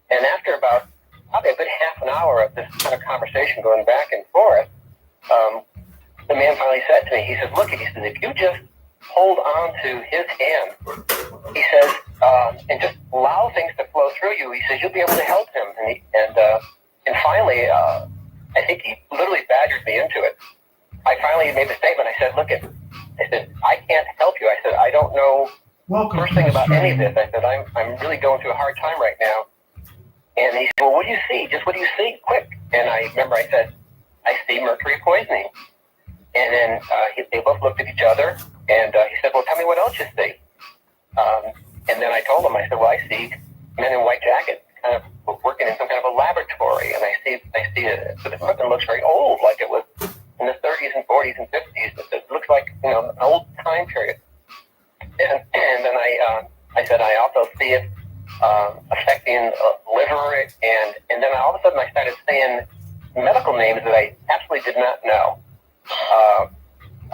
And after about probably a good half an hour of this kind of conversation going back and forth, the man finally said to me, he said, look, he says, if you just hold on to his hand, he says, and just allow things to flow through you, he says, you'll be able to help him. And finally, I think he literally badgered me into it. I finally made the statement. I said, look, I said, I can't help you. I said, I don't know first thing about any of this. I said, I'm really going through a hard time right now. And he said, well, what do you see? Just what do you see? Quick. And I remember I said, I see mercury poisoning. And then they both looked at each other, and he said, well, tell me what else you see. And then I told him, I said, well, I see men in white jackets kind of working in some kind of a laboratory, and I see the equipment looks very old, like it was in the 30s and 40s and 50s. It looks like, an old time period. And then I said, I also see it affecting liver, and then all of a sudden I started saying medical names that I absolutely did not know.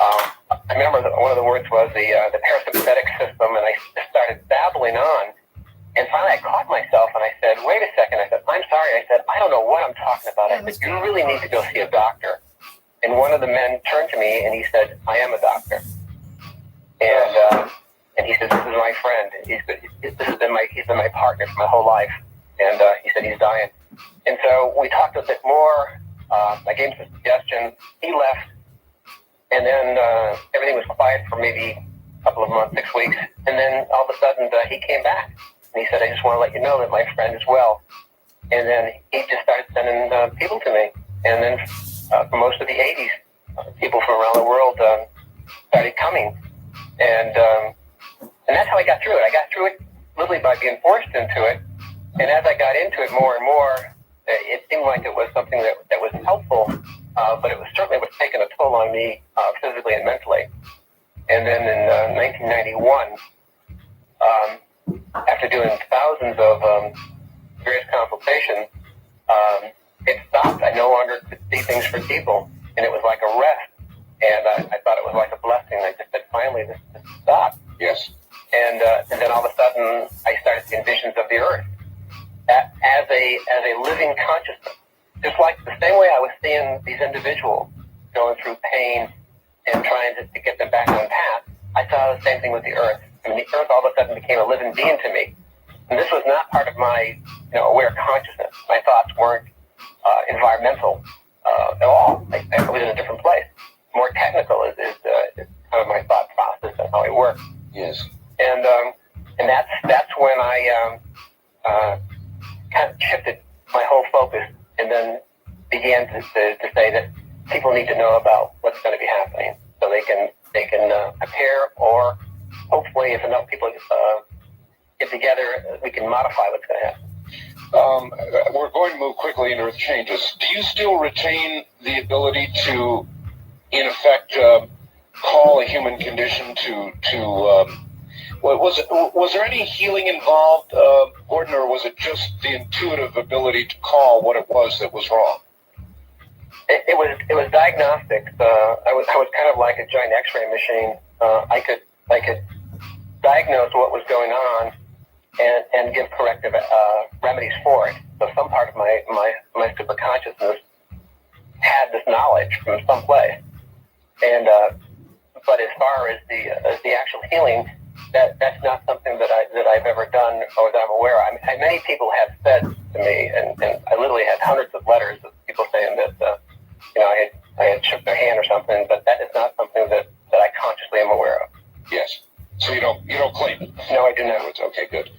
I remember one of the words was the parasympathetic system, and I just started babbling on. And finally, I caught myself, and I said, wait a second. I said, I'm sorry. I said, I don't know what I'm talking about. I said, you really need to go see a doctor. And one of the men turned to me, and he said, I am a doctor. And he said, this is my friend. He's been my partner for my whole life. And he said, he's dying. And so we talked a bit more. I gave him some suggestions. He left. And then everything was quiet for maybe a couple of months, 6 weeks. And then all of a sudden, he came back. And he said, I just want to let you know that my friend is well. And then he just started sending people to me. And then for most of the 80s, people from around the world started coming. And that's how I got through it. I got through it literally by being forced into it. And as I got into it more and more, it seemed like it was something that was helpful. But it was certainly taking a toll on me physically and mentally. And then in 1991, after doing thousands of various consultations, it stopped. I no longer could see things for people, and it was like a rest. And I thought it was like a blessing. I just said, finally, this stopped. Yes. And then all of a sudden, I started seeing visions of the earth as a living consciousness. Just like the same way I was seeing these individuals going through pain and trying to get them back on path, I saw the same thing with the earth. I mean, the earth all of a sudden became a living being to me. And this was not part of my aware consciousness. My thoughts weren't environmental at all. I was in a different place. More technical is kind of my thought process and how I work. Yes. And that's when I kind of shifted my whole focus, and then began to say that people need to know about what's going to be happening, so they can prepare, or hopefully, if enough people get together, we can modify what's going to happen. We're going to move quickly into Earth changes. Do you still retain the ability to, in effect, call a human condition to was there any healing involved, Gordon, or was it just the intuitive ability to call what it was that was wrong? It was diagnostics. I was kind of like a giant X-ray machine. I could diagnose what was going on and give corrective remedies for it. So some part of my superconsciousness had this knowledge from someplace. And but as far as the actual healing, that's not something that I've ever done or that I'm aware of. I mean, many people have said to me, and I literally had hundreds of letters of people saying that I had shook their hand or something, but that is not something that I consciously am aware of. Yes. So you don't claim it? No, I do not. Okay, good.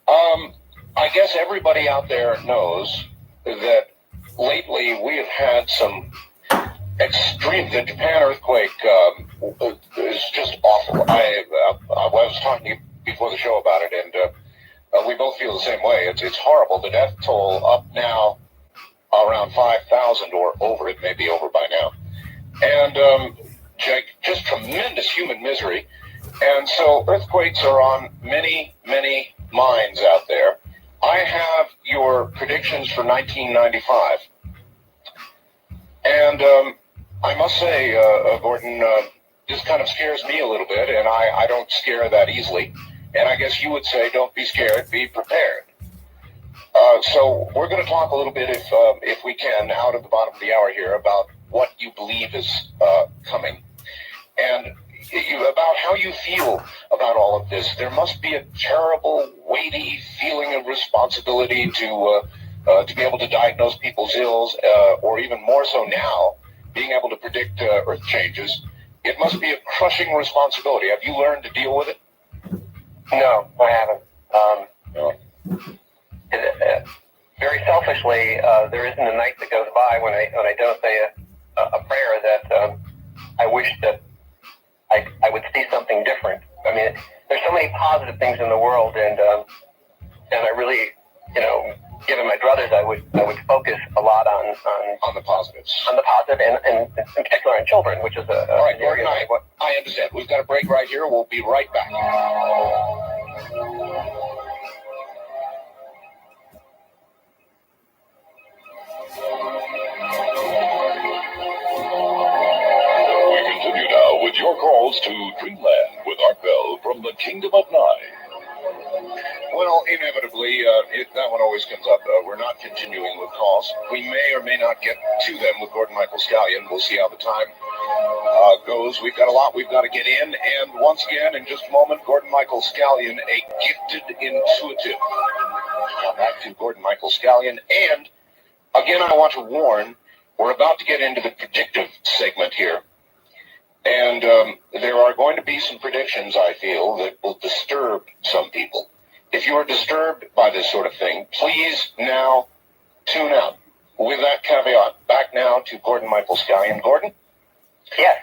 I guess everybody out there knows that lately we have had some extreme. The Japan earthquake is just awful. I was talking to you before the show about it, and we both feel the same way. It's horrible. The death toll up now around 5,000 or over. It may be over by now. And just tremendous human misery. And so earthquakes are on many, many minds out there. I have your predictions for 1995. And I must say, Gordon, this kind of scares me a little bit, and I don't scare that easily. And I guess you would say, don't be scared, be prepared. So we're going to talk a little bit, if we can, out at the bottom of the hour here, about what you believe is coming, and about how you feel about all of this. There must be a terrible, weighty feeling of responsibility to be able to diagnose people's ills, or even more so now, being able to predict Earth changes. It must be a crushing responsibility. Have you learned to deal with it? No, I haven't. No. Very selfishly, there isn't a night that goes by when I don't say a prayer that I wish that I would see something different. I mean, there's so many positive things in the world, and I really, given my druthers, I would focus a lot on the positives, and in particular on children, which is all right. Gordon, I understand. We've got a break right here. We'll be right back. We continue now with your calls to Dreamland with Art Bell from the Kingdom of Nye. Well, inevitably, that one always comes up. We're not continuing with calls. We may or may not get to them with Gordon Michael Scallion. We'll see how the time goes. We've got a lot we've got to get in. And once again, in just a moment, Gordon Michael Scallion, a gifted intuitive. Now back to Gordon Michael Scallion. And again, I want to warn, we're about to get into the predictive segment here. And there are going to be some predictions, I feel, that will disturb some people. If you are disturbed by this sort of thing, please now tune out. With that caveat, back now to Gordon Michael Scallion. Gordon? Yes.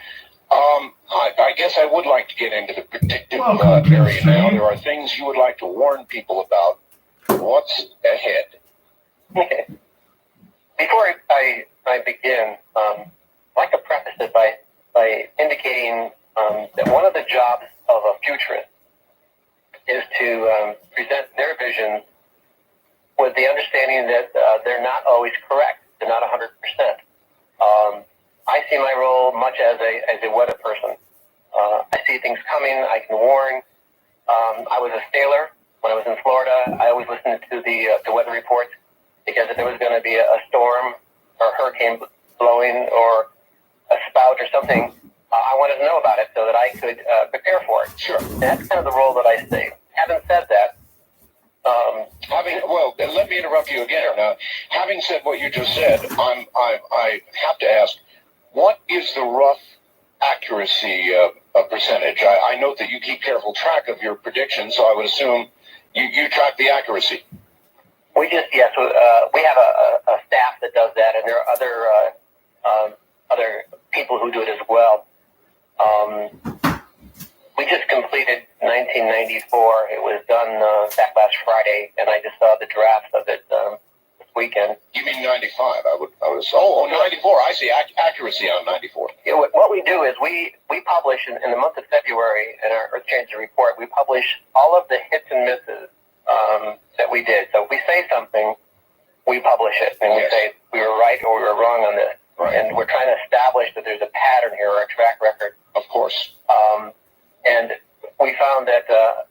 I guess I would like to get into the predictive area now. There are things you would like to warn people about. What's ahead? Okay. Before I begin, I'd like to preface it by indicating that one of the jobs of a futurist is to present their vision with the understanding that they're not always correct. They're not 100%. I see my role much as a weather person. I see things coming. I can warn. I was a sailor when I was in Florida. I always listened to the weather reports, because if there was going to be a storm or a hurricane blowing or a spout or something, I wanted to know about it so that I could prepare for it. Sure. That's kind of the role that I see. Having said that, let me interrupt you again. Having said what you just said, I have to ask, what is the rough accuracy percentage? I note that you keep careful track of your predictions, so I would assume you track the accuracy. We have a staff that does that, and there are other people who do it as well. We just completed 1994. It was done back last Friday, and I just saw the draft of it this weekend. You mean 95? I was 94. I see accuracy on 94. Yeah, what we do is we publish in the month of February in our Earth Changes report. We publish all of the hits and misses that we did. So if we say something, we publish it, and we say we were right or we were wrong on this. Right. And we're trying to establish that there's a pattern here or a track record. Of course. And we found that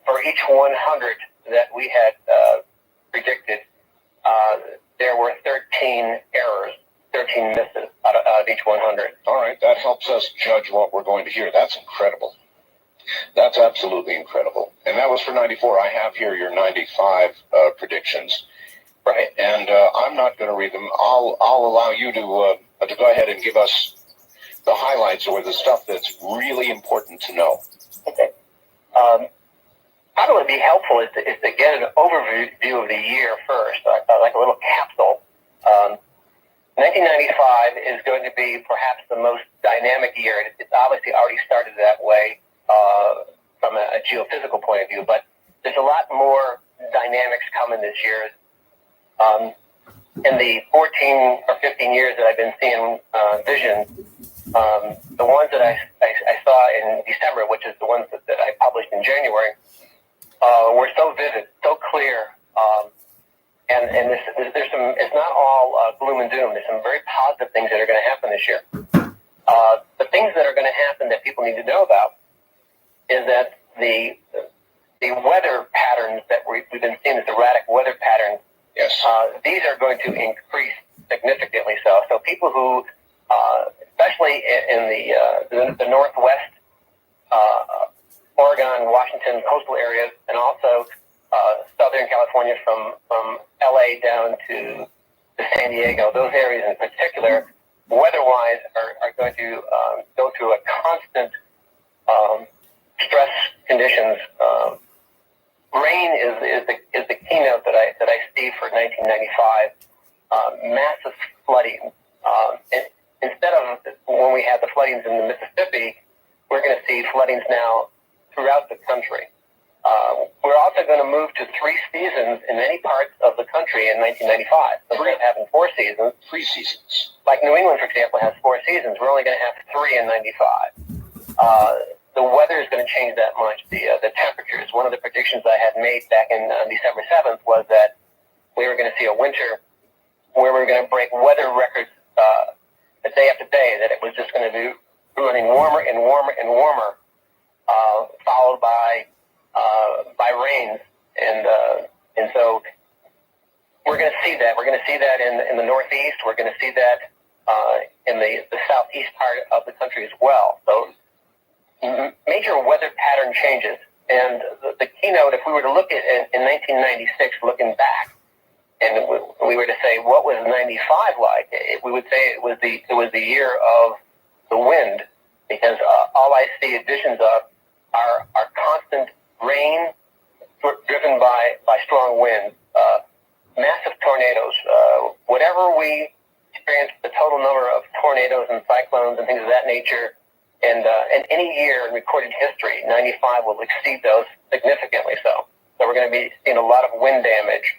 for each 100 that we had predicted, there were 13 errors, 13 misses out of each 100. All right, that helps us judge what we're going to hear. That's incredible. That's absolutely incredible. And that was for 94. I have here your 95 predictions. Right. And I'm not going to read them. I'll allow you to go ahead and give us the highlights or the stuff that's really important to know. Okay. Probably would be helpful is to get an overview of the year first, like a little capsule. 1995 is going to be perhaps the most dynamic year. It's obviously already started that way from a geophysical point of view, but there's a lot more dynamics coming this year. In the 14 or 15 years that I've been seeing visions, the ones that I saw in December, which is the ones that I published in January, were so vivid, so clear, and there's some. It's not all gloom and doom. There's some very positive things that are going to happen this year. The things that are going to happen that people need to know about is that the weather patterns that we've been seeing, this erratic weather patterns, Yes. these are going to increase significantly. So people who, especially in the Northwest, Oregon, Washington coastal areas, and also Southern California from LA down to San Diego, those areas in particular, weather-wise, are going to go through a constant stress conditions. Rain is the keynote that I see for 1995. Massive flooding. Instead of when we had the floodings in the Mississippi, we're going to see floodings now throughout the country. We're also going to move to 3 seasons in many parts of the country in 1995. So we're going to have 4 seasons. 3 seasons. Like New England, for example, has 4 seasons. We're only going to have 3 in 95. The weather is going to change that much. The temperatures. One of the predictions I had made back in December 7th was that we were going to see a winter where we were going to break weather records day after day. That it was just going to be running warmer and warmer and warmer, followed by rains, and so we're going to see that. We're going to see that in the Northeast. We're going to see that in the southeast part of the country as well. So major weather pattern changes, and the keynote, if we were to look at it in 1996, looking back, and we were to say what was 95 like, we would say it was the year of the wind, because all I see visions of are constant rain driven by strong winds, massive tornadoes. Whatever we experience, the total number of tornadoes and cyclones and things of that nature, and any year in recorded history, 95 will exceed those significantly. So we're going to be seeing a lot of wind damage.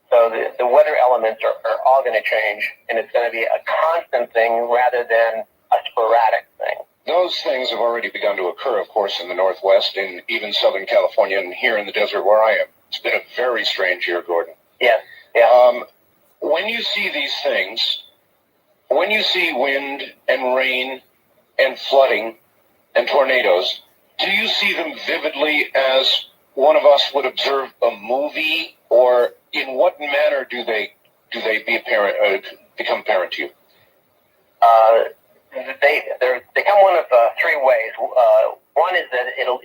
So the weather elements are all going to change, and it's going to be a constant thing rather than a sporadic thing. Those things have already begun to occur, of course, in the Northwest and even Southern California and here in the desert where I am. It's been a very strange year, Gordon. Yeah, yeah. When you see these things, when you see wind and rain and flooding and tornadoes, do you see them vividly as one of us would observe a movie, or in what manner do they become apparent to you? They come one of 3 ways. One is that it'll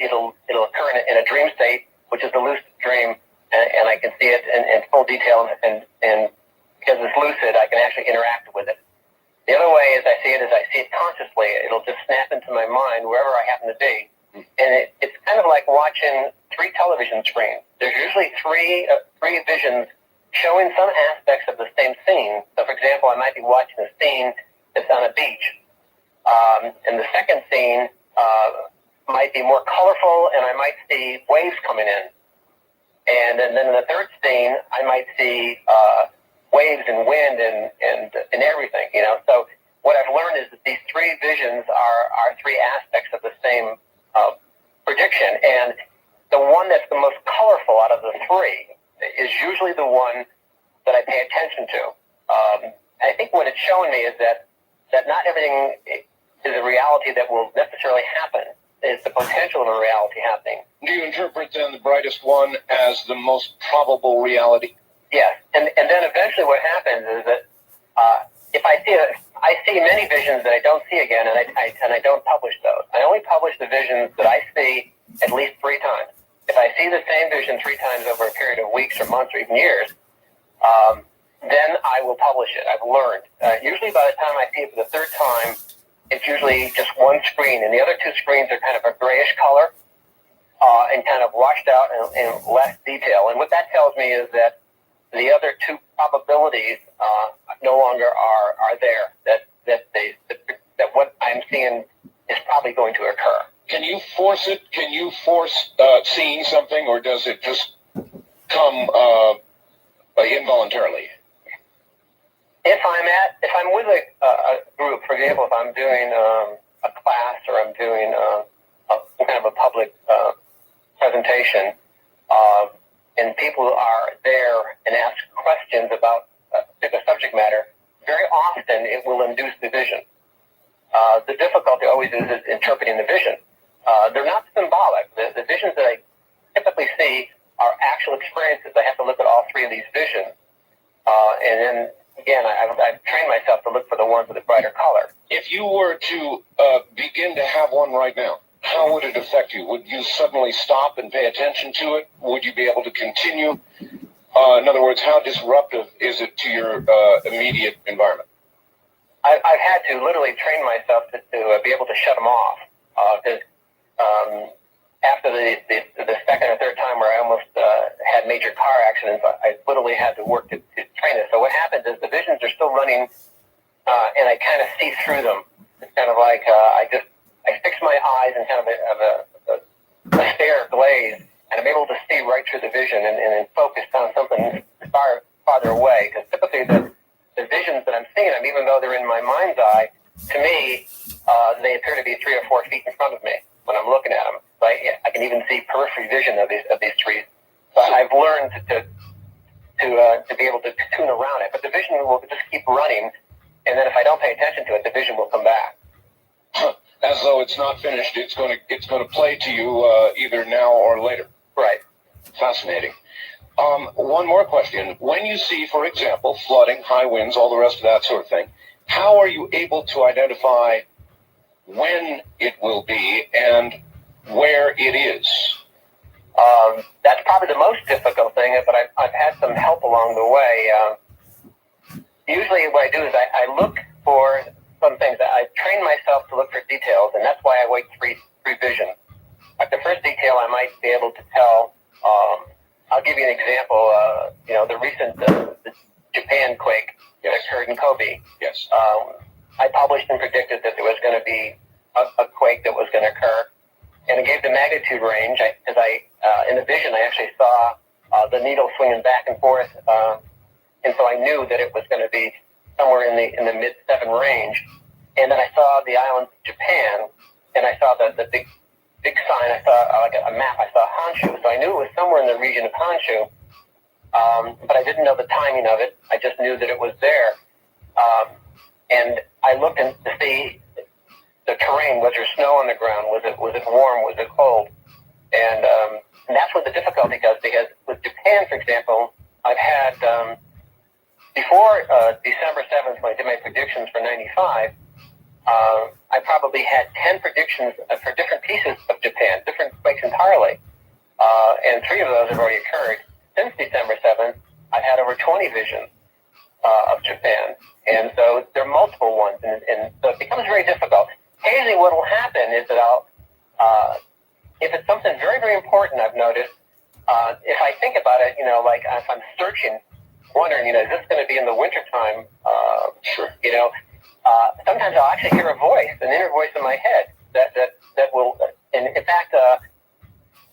occur in a dream state, which is the lucid dream, and I can see it in full detail, and because it's lucid, I can actually interact with it. The other way is I see it consciously. It'll just snap into my mind wherever I happen to be, and it's kind of like watching 3 television screens. There's usually three visions showing some aspects of the same scene. So, for example, I might be watching a scene that's on a beach. And the second scene might be more colorful, and I might see waves coming in. And then in the third scene, I might see waves and wind and everything, you know. So what I've learned is that these 3 visions are 3 aspects of the same prediction. And the one that's the most colorful out of the 3 is usually the one that I pay attention to. I think what it's showing me is that not everything is a reality that will necessarily happen. It's the potential of a reality happening. Do you interpret then the brightest one as the most probable reality? Yes, and then eventually what happens is that if I see many visions that I don't see again, and I don't publish those. I only publish the visions that I see at least 3 times. If I see the same vision 3 times over a period of weeks or months or even years, then I will publish it. I've learned. Usually by the time I see it for the 3rd time, it's usually just one screen, and the other 2 screens are kind of a grayish color and kind of washed out in less detail. And what that tells me is that the other 2 probabilities no longer are there. That what I'm seeing is probably going to occur. Can you force it? Can you force seeing something, or does it just come involuntarily? If I'm with a group, for example, if I'm doing a class or I'm doing kind of a public presentation, and people are there and ask questions about a particular subject matter, very often it will induce the vision. The difficulty always is interpreting the vision. They're not symbolic. The visions that I typically see are actual experiences. I have to look at all three of these visions. And then, again, I've trained myself to look for the ones with a brighter color. If you were to begin to have one right now, how would it affect you? Would you suddenly stop and pay attention to it? Would you be able to continue? In other words, how disruptive is it to your immediate environment? I've had to literally train myself to be able to shut them off. Because after the second or third time where I almost had major car accidents, I literally had to work to train it. So what happens is the visions are still running, and I kind of see through them. It's kind of like I fix my eyes in kind of a stare glaze, and I'm able to see right through the vision and focus on something farther away. Because typically the visions that I'm seeing them, even though they're in my mind's eye, to me, they appear to be 3 or 4 feet in front of me when I'm looking at them. So I can even see periphery vision of these trees. So I've learned to be able to tune around it. But the vision will just keep running, and then if I don't pay attention to it, the vision will come back. As though it's not finished, it's going to play to you either now or later. Right. Fascinating. One more question. When you see, for example, flooding, high winds, all the rest of that sort of thing, how are you able to identify when it will be and where it is? That's probably the most difficult thing, but I've had some help along the way. Usually what I do is I look for some things. I train myself to look for details, and that's why I wait three visions. Like the first detail I might be able to tell, I'll give you an example. The recent the Japan quake that occurred in Kobe. Yes. I published and predicted that there was going to be a quake that was going to occur, and it gave the magnitude range. Because in the vision, I actually saw the needle swinging back and forth, and so I knew that it was going to be somewhere in the mid-7 range. And then I saw the island of Japan, and I saw the big sign. I saw like a map. I saw Honshu, so I knew it was somewhere in the region of Honshu, but I didn't know the timing of it. I just knew that it was there, and I looked to see the terrain. Was there snow on the ground? Was it warm? Was it cold? And that's what the difficulty does, because with Japan, for example, I've had before December 7th, when I did my predictions for 95. I probably had 10 predictions for different pieces of Japan, different quakes entirely. And 3 of those have already occurred. Since December 7th, I've had over 20 visions of Japan. And so there are multiple ones. And so it becomes very difficult. Occasionally what will happen is that if it's something very, very important, I've noticed, if I think about it, like if I'm searching, wondering, is this going to be in the wintertime? Sure. Sometimes I'll actually hear a voice, an inner voice in my head that will, and in fact,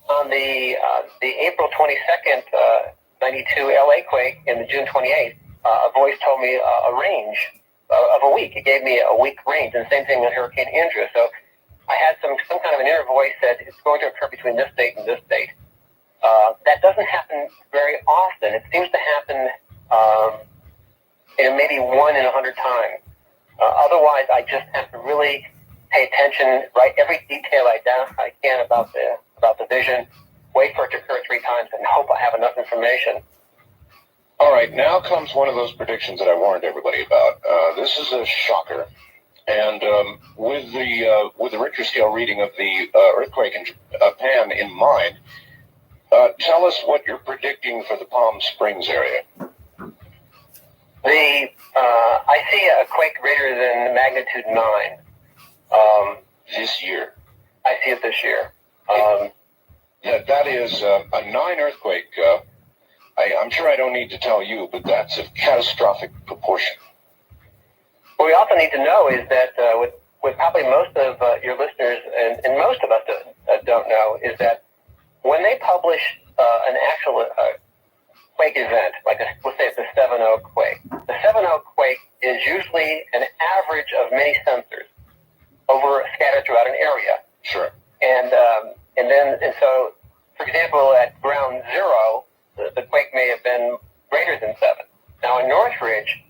on the April 22nd, 92 LA quake and the June 28th, a voice told me a range of a week. It gave me a week range, and the same thing with Hurricane Andrew. So I had some kind of an inner voice that it's going to occur between this date and this date. That doesn't happen very often. It seems to happen maybe 1 in 100 times. Otherwise, I just have to really pay attention, write every detail I can about the vision, wait for it to occur 3 times, and hope I have enough information. All right, now comes one of those predictions that I warned everybody about. This is a shocker, and with the Richter scale reading of the earthquake in Japan in mind, tell us what you're predicting for the Palm Springs area. I see a quake greater than magnitude 9. This year. I see it this year. That is a 9 earthquake. I'm sure I don't need to tell you, but that's of catastrophic proportion. What we also need to know is that with probably most of your listeners, and most of us don't know, is that when they publish an actual quake event, like let's say it's a 7.0 quake. The 7.0 quake is usually an average of many sensors scattered throughout an area. Sure. And so, for example, at ground zero, the quake may have been greater than 7. Now in Northridge,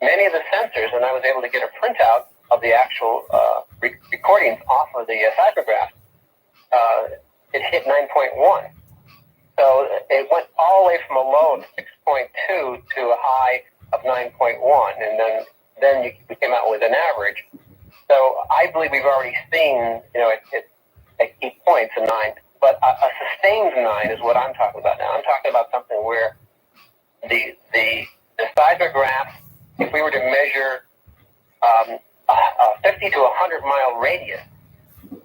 many of the sensors, and I was able to get a printout of the actual recordings off of the seismograph, it hit 9.1. So it went all the way from a low of 6.2 to a high of 9.1, and then we came out with an average. So I believe we've already seen, at key points a 9, but a sustained 9 is what I'm talking about now. I'm talking about something where the seismograph, if we were to measure a 50 to 100 mile radius,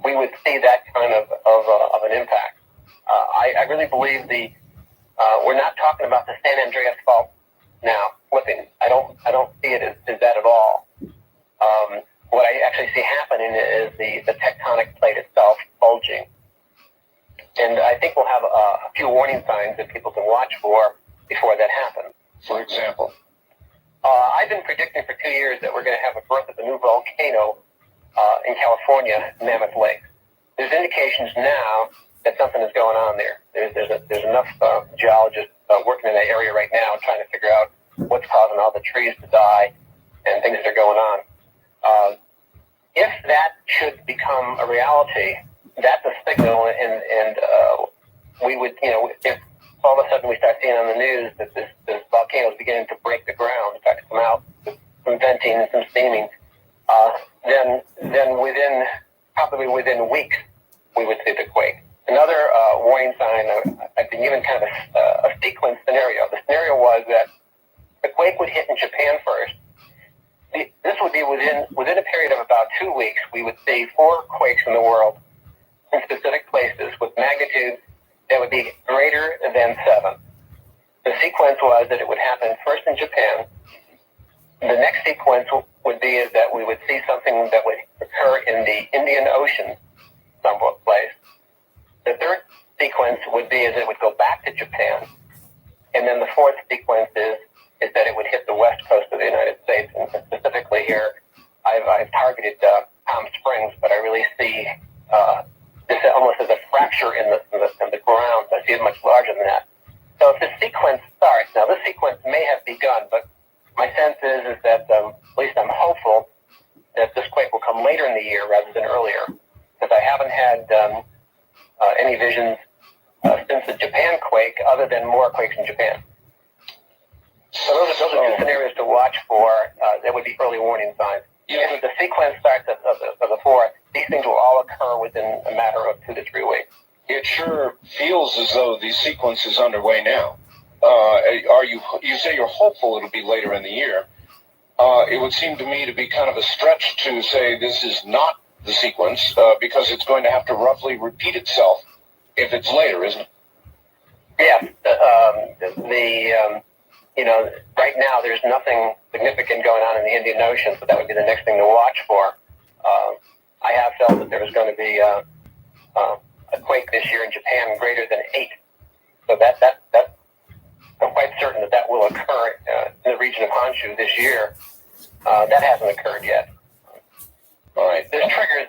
we would see that kind of an impact. I really believe we're not talking about the San Andreas Fault now flipping. I don't see it as that at all. What I actually see happening is the tectonic plate itself bulging. And I think we'll have a few warning signs that people can watch for before that happens. For example? I've been predicting for 2 years that we're going to have a birth of a new volcano in California, Mammoth Lake. There's indications now that something is going on there. There's enough geologists working in that area right now trying to figure out what's causing all the trees to die and things that are going on. If that should become a reality, that's a signal, and we would, if all of a sudden we start seeing on the news that this volcano is beginning to break the ground, in fact, come out with some venting and some steaming, then probably within weeks, we would see the quake. Another warning sign, I've been given kind of a sequence scenario. The scenario was that the quake would hit in Japan first. This would be within a period of about 2 weeks, we would see 4 quakes in the world in specific places with magnitude that would be greater than 7. The sequence was that it would happen first in Japan. The next sequence would be is that we would see something that would occur in the Indian Ocean someplace. The third sequence would be is it would go back to Japan. And then the fourth sequence is that it would hit the west coast of the United States. And specifically here, I've targeted Palm Springs, but I really see this almost as a fracture in the ground. I see it much larger than that. So if the sequence starts, now this sequence may have begun, but my sense is that at least I'm hopeful that this quake will come later in the year rather than earlier, because I haven't had any visions since the Japan quake other than more quakes in Japan. So those are 2 scenarios to watch for. That would be early warning signs. If the sequence starts of the 4th, these things will all occur within a matter of 2 to 3 weeks. It sure feels as though the sequence is underway now. You say you're hopeful it'll be later in the year. It would seem to me to be kind of a stretch to say this is not the sequence, because it's going to have to roughly repeat itself if it's later, isn't it? Yeah. Right now there's nothing significant going on in the Indian Ocean, so that would be the next thing to watch for. I have felt that there was going to be a quake this year in Japan greater than 8. So that's I'm quite certain that will occur in the region of Honshu this year. That hasn't occurred yet. All right. There's triggers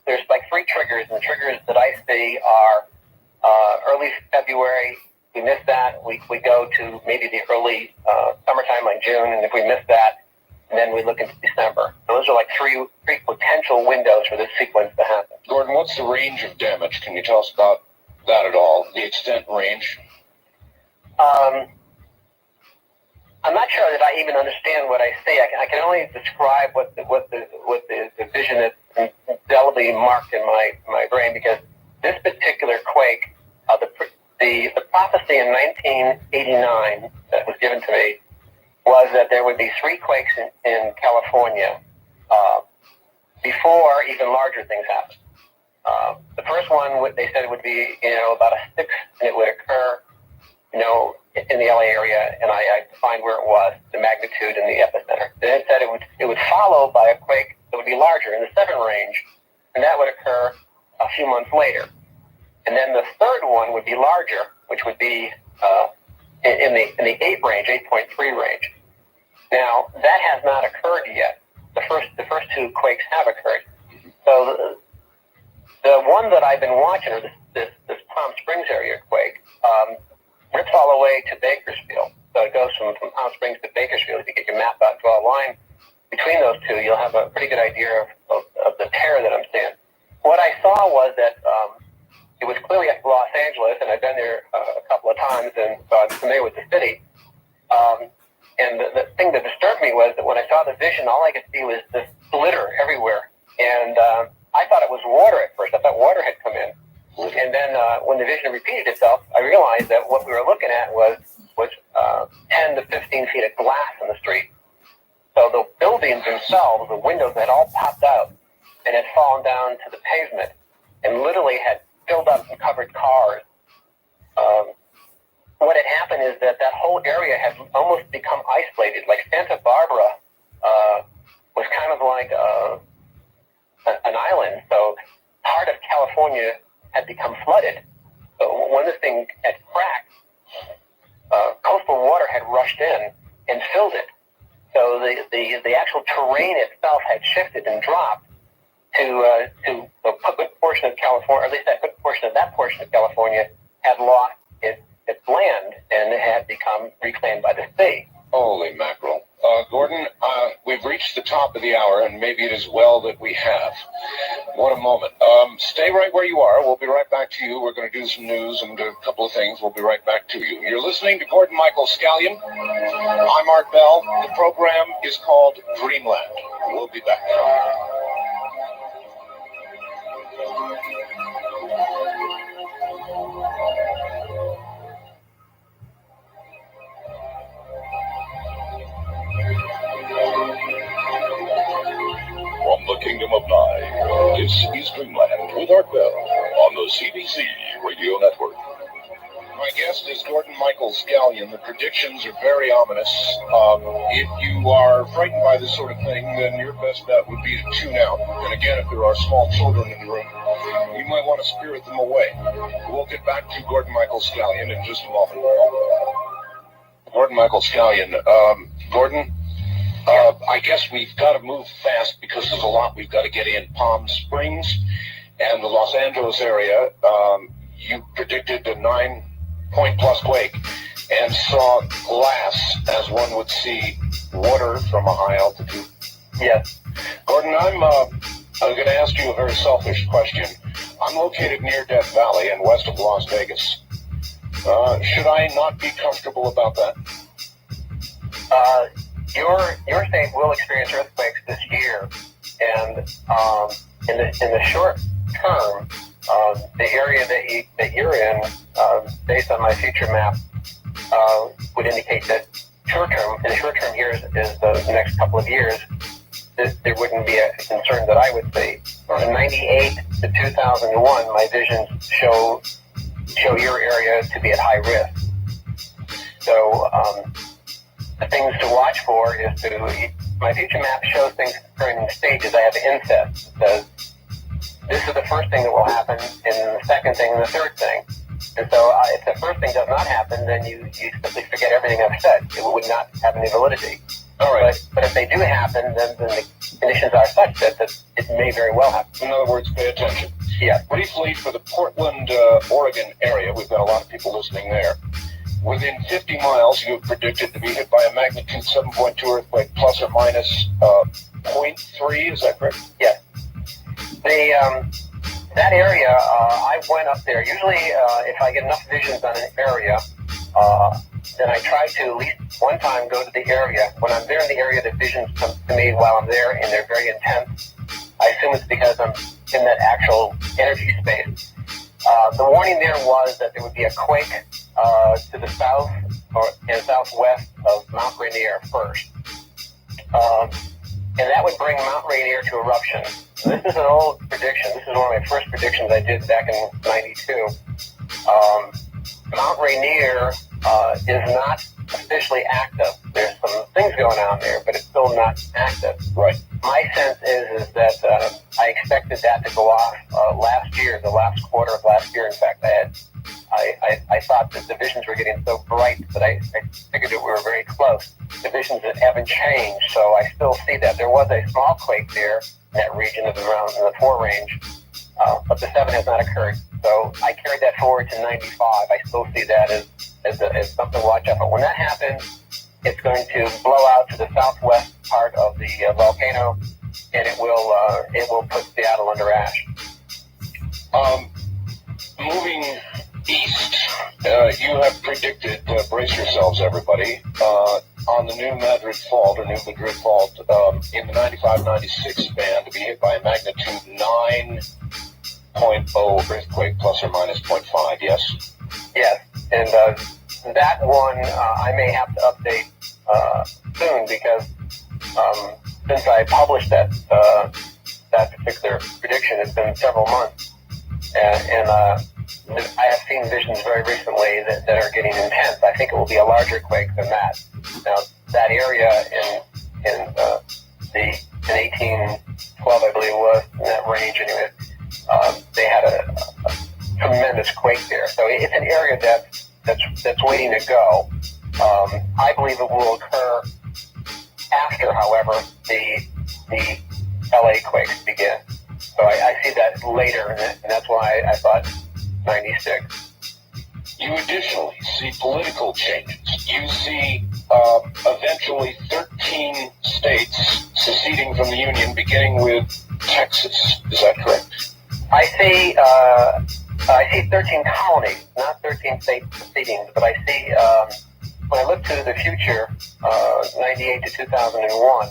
there's like 3 triggers, and the triggers that I see are early February. We miss that, we go to maybe the early summertime, like June, and if we miss that, then we look into December. So those are like three potential windows for this sequence to happen. Gordon, what's the range of damage? Can you tell us about that at all? The extent range? I'm not sure that I even understand what I see. I can only describe what the vision is indelibly marked in my brain, because this particular quake, the prophecy in 1989 that was given to me was that there would be 3 quakes in California before even larger things happened. The first one, they said, would be about a 6, and it would occur in the LA area, and I defined where it was, the magnitude and the epicenter. Then it said it would follow by a quake that would be larger in the 7 range, and that would occur a few months later. And then the third one would be larger, which would be in the 8 range, 8.3 range. Now that has not occurred yet. The first 2 quakes have occurred. So the one that I've been watching, or this Palm Springs area quake, rips all the way to Bakersfield. So it goes from Palm Springs to Bakersfield. If you get your map out, draw a line between those 2, you'll have a pretty good idea of of the terror that I'm seeing. What I saw was that it was clearly at Los Angeles, and I've been there a couple of times, and so I'm familiar with the city. And the thing that disturbed me was that when I saw the vision, all I could see was this glitter everywhere. And I thought it was water at first. I thought water had come in. And then when the vision repeated itself, I realized that what we were looking at was 10 to 15 feet of glass in the street. So the buildings themselves, the windows had all popped out and had fallen down to the pavement and literally had filled up and covered cars. What had happened is that whole area had almost become isolated. Like Santa Barbara was kind of like an island. So part of California had become flooded. So when this thing had cracked, coastal water had rushed in and filled it. So the actual terrain itself had shifted and dropped to a good portion of California, or at least a good portion of that portion of California had lost its land and had become reclaimed by the state. Holy mackerel. Gordon, we've reached the top of the hour, and maybe it is well that we have. What a moment. Stay right where you are. We'll be right back to you. We're going to do some news and a couple of things. We'll be right back to you. You're listening to Gordon Michael Scallion. I'm Art Bell. The program is called Dreamland. We'll be back. From the Kingdom of Nye, this is Dreamland with Art Bell on the CBC Radio Network. My guest is Gordon Michael Scallion. The predictions are very ominous. If you are frightened by this sort of thing, then your best bet would be to tune out. And again, if there are small children in the room, you might want to spirit them away. We'll get back to Gordon Michael Scallion in just a moment. Gordon Michael Scallion. Gordon, I guess we've got to move fast because there's a lot we've got to get in. Palm Springs and the Los Angeles area, you predicted a 9-point-plus quake and saw glass as one would see water from a high altitude. Yes. Gordon, I'm going to ask you a very selfish question. I'm located near Death Valley and west of Las Vegas. Should I not be comfortable about that? Your state will experience earthquakes this year, and in the short term, the area that you're in, based on my future map, would indicate that in the short term here is the next couple of years, there wouldn't be a concern that I would see. From 98 to 2001, my visions show your area to be at high risk. So the things to watch for is my future map shows things occurring in stages. I have incest. It says this is the first thing that will happen, and the second thing, and the third thing. And so if the first thing does not happen, then you simply forget everything I've said. It would not have any validity. All right. But if they do happen, then the conditions are such that it may very well happen. In other words, pay attention. Yeah. Briefly, for the Portland, Oregon area, we've got a lot of people listening there. Within 50 miles, you have predicted to be hit by a magnitude 7.2 earthquake, plus or minus 0.3. Is that correct? Yes. That area, I went up there. Usually, if I get enough visions on an area, then I try to at least one time go to the area. When I'm there in the area, the visions come to me while I'm there, and they're very intense. I assume it's because I'm in that actual energy space. The warning there was that there would be a quake to the south and southwest of Mount Rainier first. And that would bring Mount Rainier to eruption. This is an old prediction. This is one of my first predictions I did back in '92. Mount Rainier is not officially active. There's some things going on there, but it's still not active. Right. My sense is that I expected that to go off last year, the last quarter of last year. In fact, I thought that the visions were getting so bright that I figured that we were very close. The visions haven't changed, so I still see that. There was a small quake there in that region of around in the 4 range, but the 7 has not occurred. So I carried that forward to 95. I still see that as something to watch out for. When that happens, it's going to blow out to the southwest part of the volcano and it will put Seattle under ash. Moving east, you have predicted, brace yourselves everybody, on the New Madrid Fault, or New Madrid Fault, in the 95-96 band to be hit by a magnitude 9.0 earthquake, plus or minus 0.5, yes? Yes, and that one I may have to update soon, because since I published that particular prediction, it's been several months. And I have seen visions very recently that are getting intense. I think it will be a larger quake than that. Now, that area in 1812, I believe it was, in that range anyway, they had a tremendous quake there. So it's an area that's waiting to go. I believe it will occur after, however, the LA quakes begin. So I see that later, and that's why I thought 96. You additionally see political changes. You see eventually 13 states seceding from the Union, beginning with Texas. Is that correct? I see 13 colonies, not 13 states seceding, but I see, when I look to the future, 98 to 2001,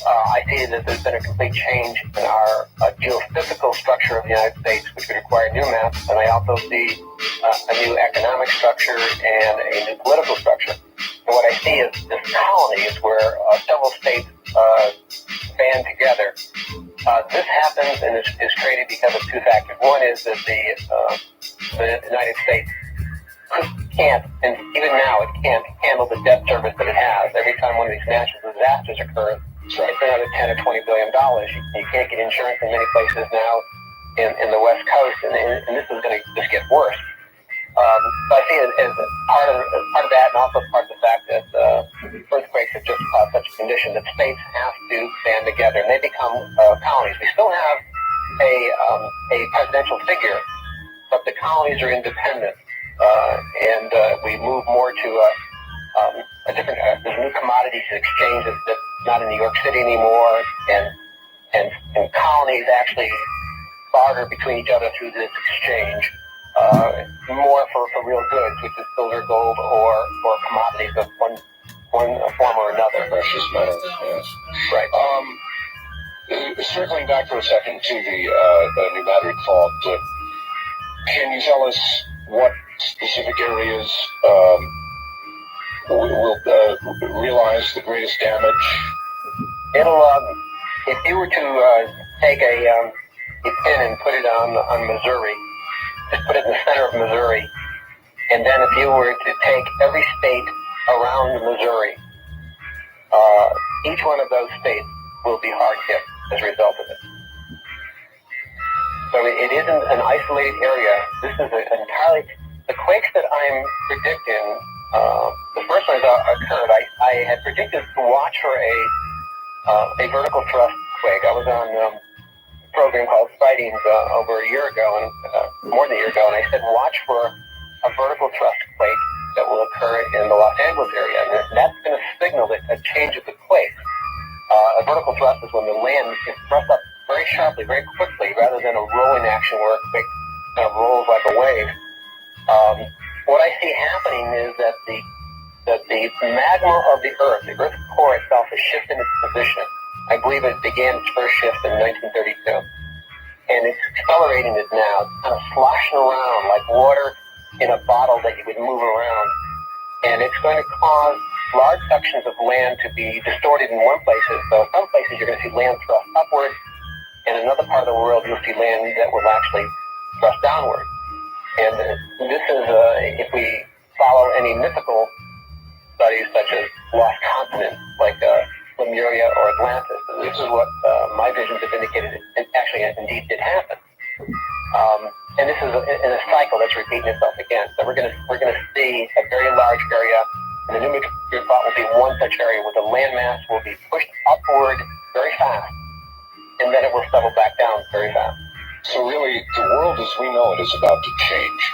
I see that there's been a complete change in our geophysical structure of the United States, which would require new maps, and I also see a new economic structure and a new political structure. And what I see is this colonies where several states band together. This happens and is created because of two factors. One is that the United States can't, and even now it can't handle the debt service that it has. Every time one of these natural disasters occurs, it's another $10 or $20 billion. You can't get insurance in many places now in the West Coast, and this is going to just get worse. So I see it as part of that, and also part of the fact that earthquakes have just caused such a condition that states have to band together, and they become colonies. We still have a presidential figure, but the colonies are independent, and we move more to a different, there's new commodities exchange that's not in New York City anymore, and colonies actually barter between each other through this exchange, more for real goods, which is silver, gold, or commodities of one form or another. Precious metals, yes. Right. Circling back for a second to the New Madrid Fault, can you tell us what specific areas will realize the greatest damage? It'll, if you were to take a pin and put it on Missouri, just put it in the center of Missouri, and then if you were to take every state around Missouri, each one of those states will be hard hit as a result of it. So it isn't an isolated area. This is entirely, the quakes that I'm predicting, the first ones occurred, I had predicted to watch for a vertical thrust quake. I was on a program called Sightings over a year ago, and more than a year ago, and I said watch for a vertical thrust quake that will occur in the Los Angeles area, and that's going to signal a change of the quake. A vertical thrust is when the land is thrust up very sharply, very quickly, rather than a rolling action where a quake kind of rolls like a wave. What I see happening is that the magma of the Earth's core itself is shifting its position. I believe it began its first shift in 1932. And it's accelerating it now. It's kind of sloshing around like water in a bottle that you would move around. And it's going to cause large sections of land to be distorted in one place. So some places you're going to see land thrust upward. In another part of the world, you'll see land that will actually thrust downward. And this is, if we follow any mythical studies such as lost continents, like Lemuria or Atlantis, this is what my visions have indicated it actually indeed did happen. And this is in a cycle that's repeating itself again. So we're gonna see a very large area, and the New Madrid Fault will be one such area where the landmass will be pushed upward very fast, and then it will settle back down very fast. So really, the world as we know it is about to change.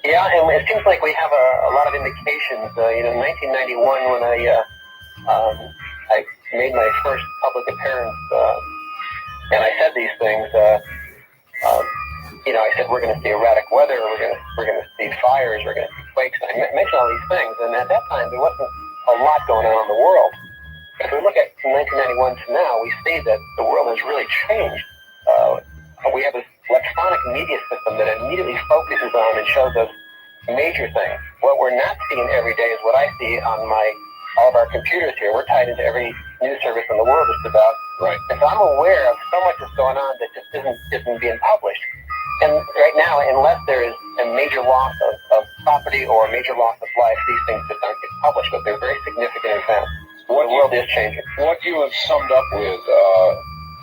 Yeah, and it seems like we have a lot of indications. In 1991, when I made my first public appearance, and I said these things, I said we're going to see erratic weather, we're going to see fires, we're going to see quakes. And I mentioned all these things, and at that time there wasn't a lot going on in the world. If we look at from 1991 to now, we see that the world has really changed. We have this electronic media system that immediately focuses on and shows us major things. What we're not seeing every day is what I see on all of our computers here. We're tied into every news service in the world just about. Right. And so I'm aware of so much that's going on that just isn't being published. And right now, unless there is a major loss of property or a major loss of life, these things just aren't getting published, but they're very significant events. The world is changing. What you have summed up with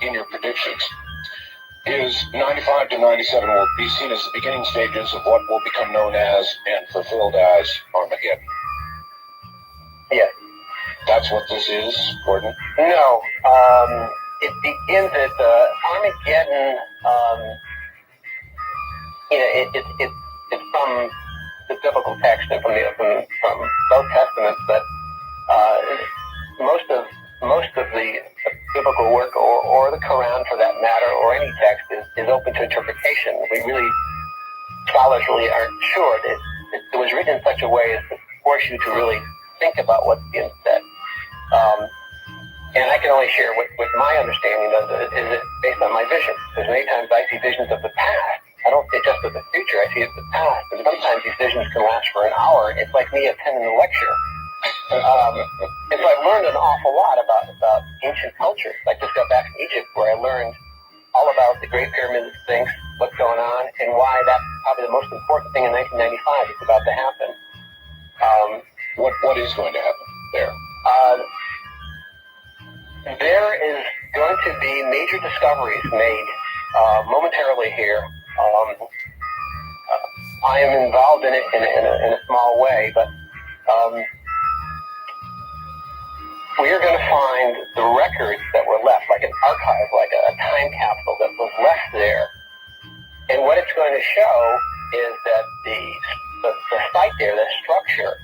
in your predictions is 95 to 97 will be seen as the beginning stages of what will become known as and fulfilled as Armageddon. Yes. That's what this is, Gordon? No. It begins at Armageddon. It's from the biblical text and from both testaments that most of the biblical work or the Quran for that matter or any text is open to interpretation. We really scholarly aren't sure. It was written in such a way as to force you to really think about what's being said. And I can only share what my understanding of it is based on my vision. Because many times I see visions of the past. I don't see it just of the future, I see it of the past. And sometimes these visions can last for an hour. It's like me attending a lecture. And so I've learned an awful lot about ancient cultures. I just got back from Egypt where I learned all about the Great Pyramid of Sphinx, what's going on, and why that's probably the most important thing in 1995 is about to happen. What is going to happen there? There is going to be major discoveries made momentarily here. I am involved in it in a small way, but we are going to find the records that were left, like an archive, like a time capsule that was left there. And what it's going to show is that the site there, the structure,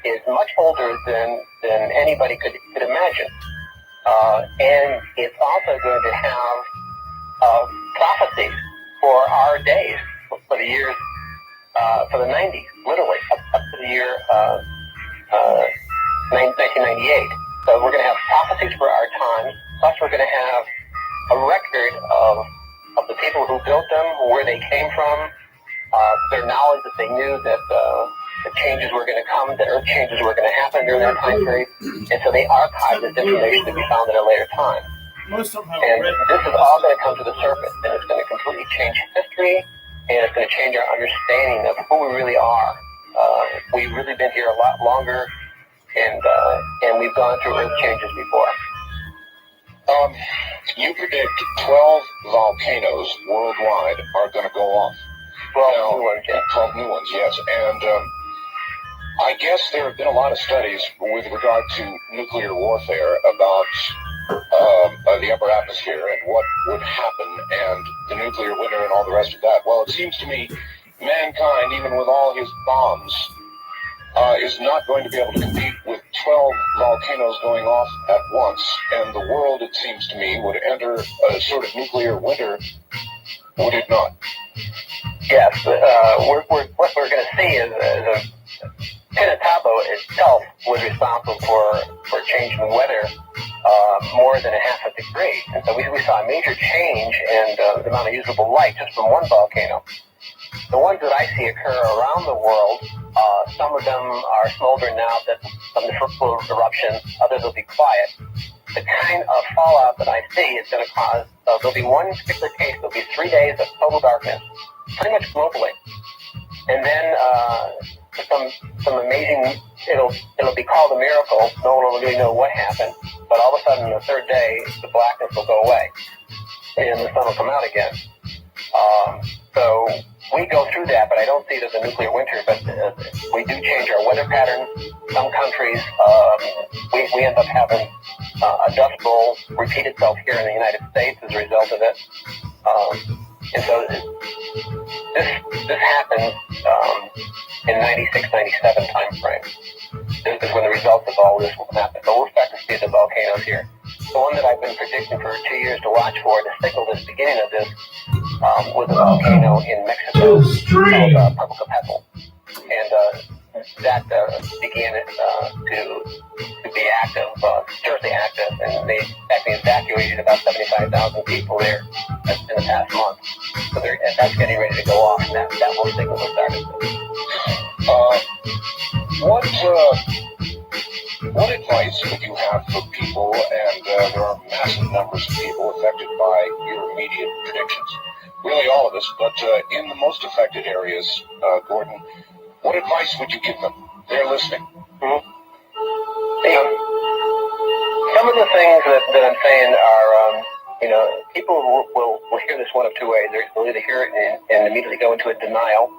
is much older than anybody could imagine. And it's also going to have prophecies for our days, for the years, for the 90s, literally, up to the year 1998. So we're going to have prophecies for our times, plus we're going to have a record of the people who built them, where they came from, their knowledge that they knew that the changes were going to come, that earth changes were going to happen during that time period. And so they archived this information to be found at a later time. And this is all going to come to the surface, and it's going to completely change history, and it's going to change our understanding of who we really are. We've really been here a lot longer, and we've gone through earth changes before. You predict 12 volcanoes worldwide are going to go off. 12 new ones, yeah. 12 new ones, yes. And I guess there have been a lot of studies with regard to nuclear warfare about the upper atmosphere and what would happen and the nuclear winter and all the rest of that. Well, it seems to me mankind, even with all his bombs, is not going to be able to compete with 12 volcanoes going off at once. And the world, it seems to me, would enter a sort of nuclear winter, would it not? Yes, what we're going to see is Pinatubo itself was responsible for changing weather more than a half a degree. And so we saw a major change in the amount of usable light just from one volcano. The ones that I see occur around the world, some of them are smoldering now, some of the full eruption, others will be quiet. The kind of fallout that I see is going to cause, there'll be one particular case, there'll be 3 days of total darkness, pretty much globally. And then some amazing, it'll be called a miracle. No one will really know what happened. But all of a sudden, the third day, the blackness will go away, and the sun will come out again. So we go through that, but I don't see it as a nuclear winter. But we do change our weather patterns. Some countries, we end up having a dust bowl repeat itself here in the United States as a result of it. And so this happened in 96, 97 time frame. This is when the results of all this will happen. But we're starting to see the volcanoes here. the one that I've been predicting for 2 years to watch for, the signal that's beginning of this, was a volcano in Mexico called Popocatépetl. And that began to be active, seriously active, and they actually evacuated about 75,000 people there in the past month. So that's getting ready to go off, and that whole signal was started. What advice would you have for people, and there are massive numbers of people affected by your immediate predictions? Really all of us, but in the most affected areas, Gordon, what advice would you give them? They're listening. Mm-hmm. Some of the things that I'm saying are, people will hear this one of two ways. They'll either hear it and immediately go into a denial,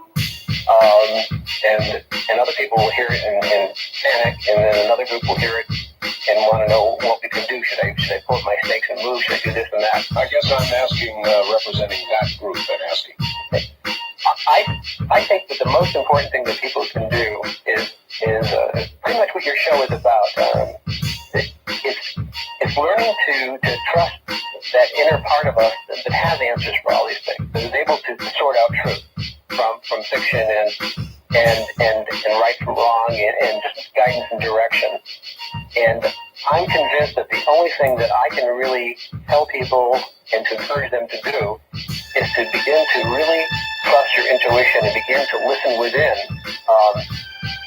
and other people will hear it and panic, and then another group will hear it and want to know what we can do. Should I pull up my stakes and move? Should I do this and that? I guess I'm asking, representing that group and asking. I think that the most important thing that people can do is pretty much what your show is about. It's learning to trust that inner part of us that has answers for all these things, that is able to sort out truth from fiction and right from wrong and just guidance and direction. And I'm convinced that the only thing that I can really tell people and to encourage them to do is to begin to really trust your intuition and begin to listen within.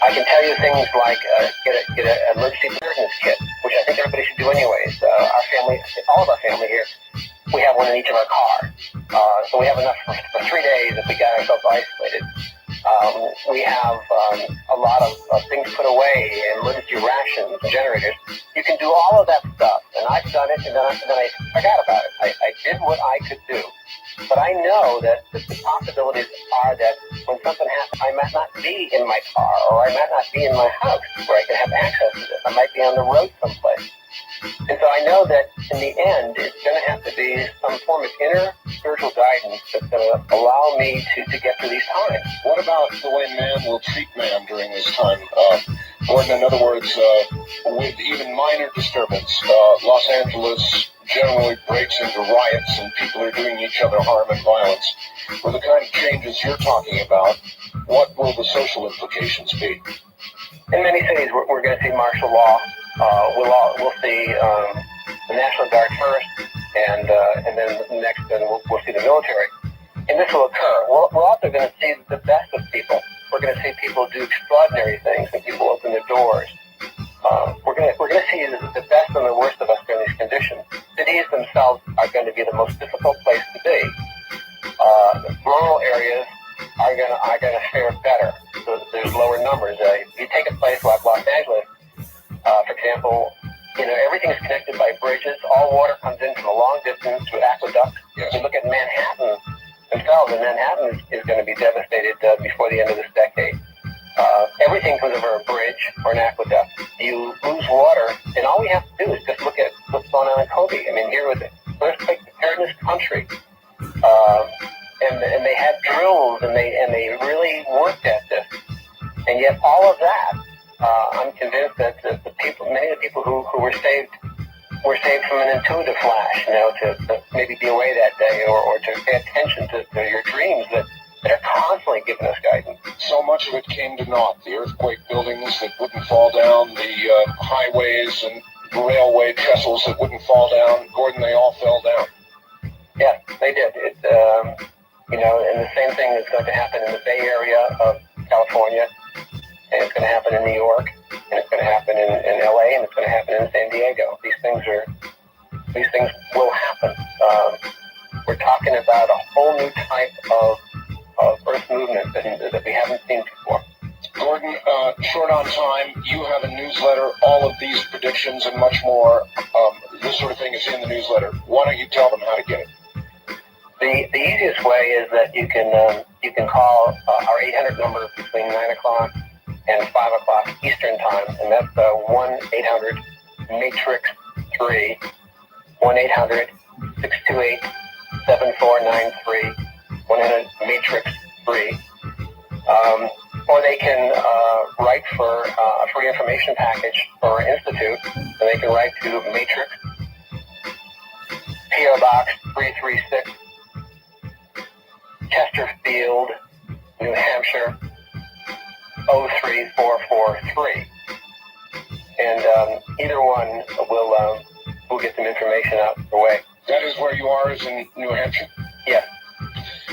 I can tell you things like get an emergency preparedness kit, which I think everybody should do anyways. Our family, all of our family here, we have one in each of our cars. So we have enough for 3 days if we got ourselves isolated. We have a lot of things put away, emergency rations, generators. You can do all of that stuff, and I've done it, and then I forgot about it. I did what I could do. But I know that the possibilities are that when something happens, I might not be in my car, or I might not be in my house where I can have access to this. I might be on the road someplace. And so I know that in the end, it's going to have to be some form of inner spiritual guidance that's going to allow me to get through these times. What about the way man will treat man during this time? Gordon, in other words, with even minor disturbance, Los Angeles generally breaks into riots and people are doing each other harm and violence. With the kind of changes you're talking about, what will the social implications be? In many cities, we're going to see martial law. We'll see the National Guard first, and then next, we'll see the military. And this will occur. We're also going to see the best of people. We're going to see people do extraordinary things, and people open their doors. We're going to see the best and the worst of us during these conditions. Cities themselves are going to be the most difficult place to be. Rural areas are going to fare better. So there's lower numbers. If you take a place like Los Angeles, for example, everything's connected by bridges. All water comes in from a long distance through aqueducts. Yes. You look at Manhattan themselves, and Manhattan is going to be devastated before the end of this decade. Everything comes over a bridge or an aqueduct. You lose water, and all we have to do is just look at what's going on in Kobe. I mean, here was the earthquake preparedness country, and they had drills, and they really worked at this. And yet, all of that, I'm convinced that many of the people who were saved from an intuitive flash, to maybe be away that day or to pay attention to your dreams that are constantly giving us guidance. So much of it came to naught. The earthquake buildings that wouldn't fall down, the highways and railway trestles that wouldn't fall down. Gordon, they all fell down. Yeah, they did. And the same thing is going to happen in the Bay Area of California, and it's going to happen in New York, and it's going to happen in LA, and it's going to happen in San Diego. These things will happen. We're talking about a whole new type of Earth movement that we haven't seen before. Gordon, short on time, you have a newsletter. All of these predictions and much more, this sort of thing is in the newsletter. Why don't you tell them how to get it? The easiest way is that you can call our 800 number between 9 o'clock and 5 o'clock Eastern time, and that's 1-800-MATRIX-3, 1-800-628-7493, 1-800-MATRIX-3. Or they can write for a free information package for our institute, and they can write to Matrix, P.O. Box 336, Chesterfield, New Hampshire, 03443. And either one will get some information out the way. That is where you are, is in New Hampshire? Yes.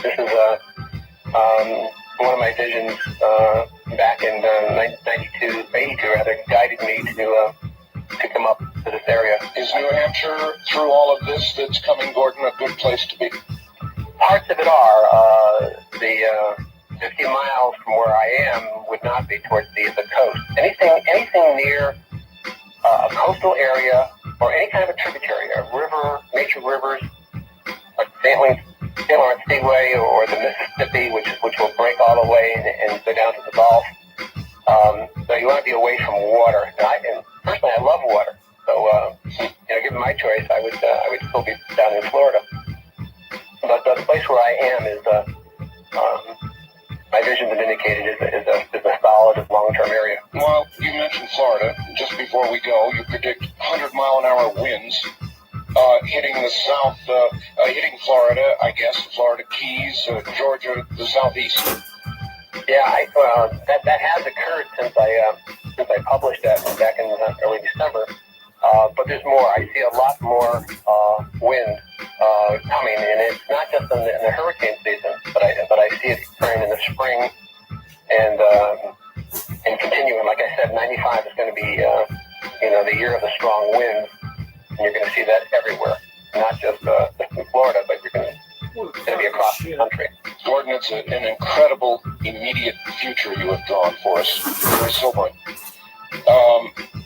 This is one of my visions back in 82 rather, guided me to come up to this area. Is New Hampshire, through all of this that's coming, Gordon, a good place to be? Parts of it are. The 50 miles from where I am would not be towards the coast. Anything near a coastal area or any kind of a tributary, a river, major rivers, like St. Lawrence Seaway or the Mississippi, which will break all the way and go down to the Gulf. So you want to be away from water. And personally, I love water. So, given my choice, I would still be down in Florida. But the place where I am is, my vision has indicated is a solid long-term area. Well, you mentioned Florida. Just before we go, you predict 100-mile-an-hour winds hitting the south, hitting Florida, I guess, Florida Keys, Georgia, the southeast. Yeah, that has occurred since I published that back in early December. But there's more. I see a lot more wind coming, and it's not just in the hurricane season, but I see it occurring in the spring and continuing. Like I said, 95 is going to be the year of the strong winds, and you're going to see that everywhere, not just in Florida, but it's going to be across the country. Gordon, it's an incredible immediate future you have drawn for us. Very sobering.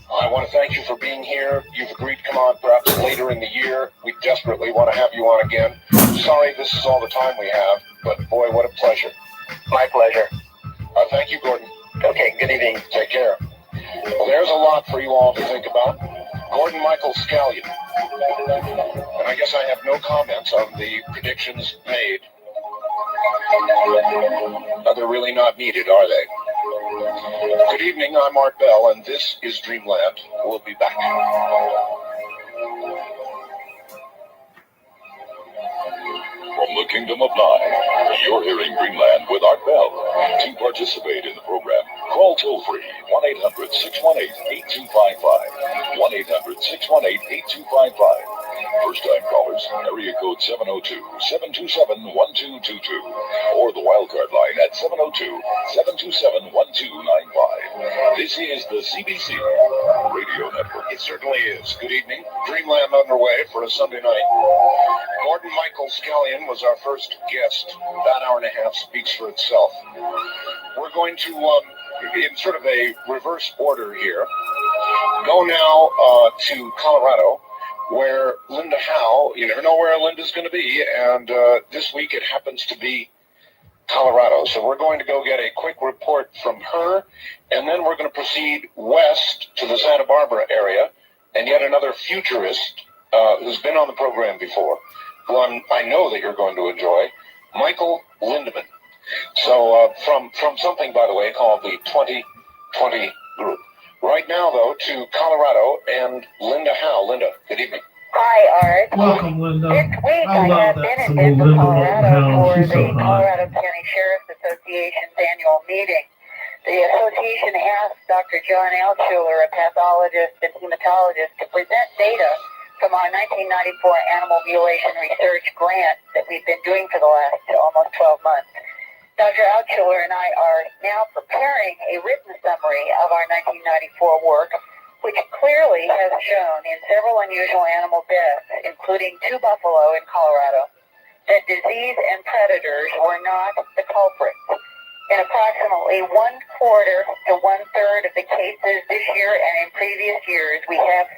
I want to thank you for being here. You've agreed to come on perhaps later in the year. We desperately want to have you on again. Sorry this is all the time we have, but boy, what a pleasure. My pleasure. Thank you, Gordon. Okay, good evening. Take care. Well, there's a lot for you all to think about. Gordon Michael Scallion. And I guess I have no comments on the predictions made. They're really not needed, are they? Good evening, I'm Art Bell, and this is Dreamland. We'll be back. From the Kingdom of Nine, you're hearing Dreamland with Art Bell. To participate in the program, call toll-free 1-800-618-8255. 1-800-618-8255. First-time callers, area code 702-727-1222. Or the wildcard line at 702-727-1295. This is the CBC Radio Network. It certainly is. Good evening. Dreamland underway for a Sunday night. Gordon Michael Scallion was our first guest. That hour and a half speaks for itself. We're going to, in sort of a reverse order here, go now to Colorado, where Linda Howe, you never know where Linda's going to be, and this week it happens to be Colorado. So we're going to go get a quick report from her, and then we're going to proceed west to the Santa Barbara area, and yet another futurist who's been on the program before, who I know that you're going to enjoy, Michael Lindeman. So from something, by the way, called the 2020 Group. Right now, though, to Colorado and Linda Howe. Linda, good evening. Hi, Art. Welcome, Linda. This week I have been in Denver, Colorado for the Colorado County Sheriff's Association's annual meeting. The association asked Dr. John Altshuler, a pathologist and hematologist, to present data from our 1994 animal mutilation research grant that we've been doing for the last almost 12 months. Dr. Altshuler and I are now preparing a written summary of our 1994 work, which clearly has shown in several unusual animal deaths, including 2 buffalo in Colorado, that disease and predators were not the culprits. In approximately 1/4 to 1/3 of the cases this year and in previous years, we have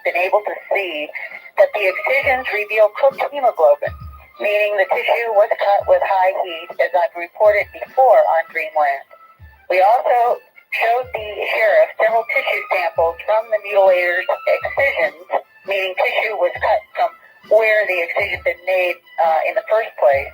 been able to see that the excisions reveal cooked hemoglobin, meaning the tissue was cut with high heat, as I've reported before on Dreamland. We also showed the sheriff several tissue samples from the mutilator's excisions, meaning tissue was cut from where the excision had been made in the first place,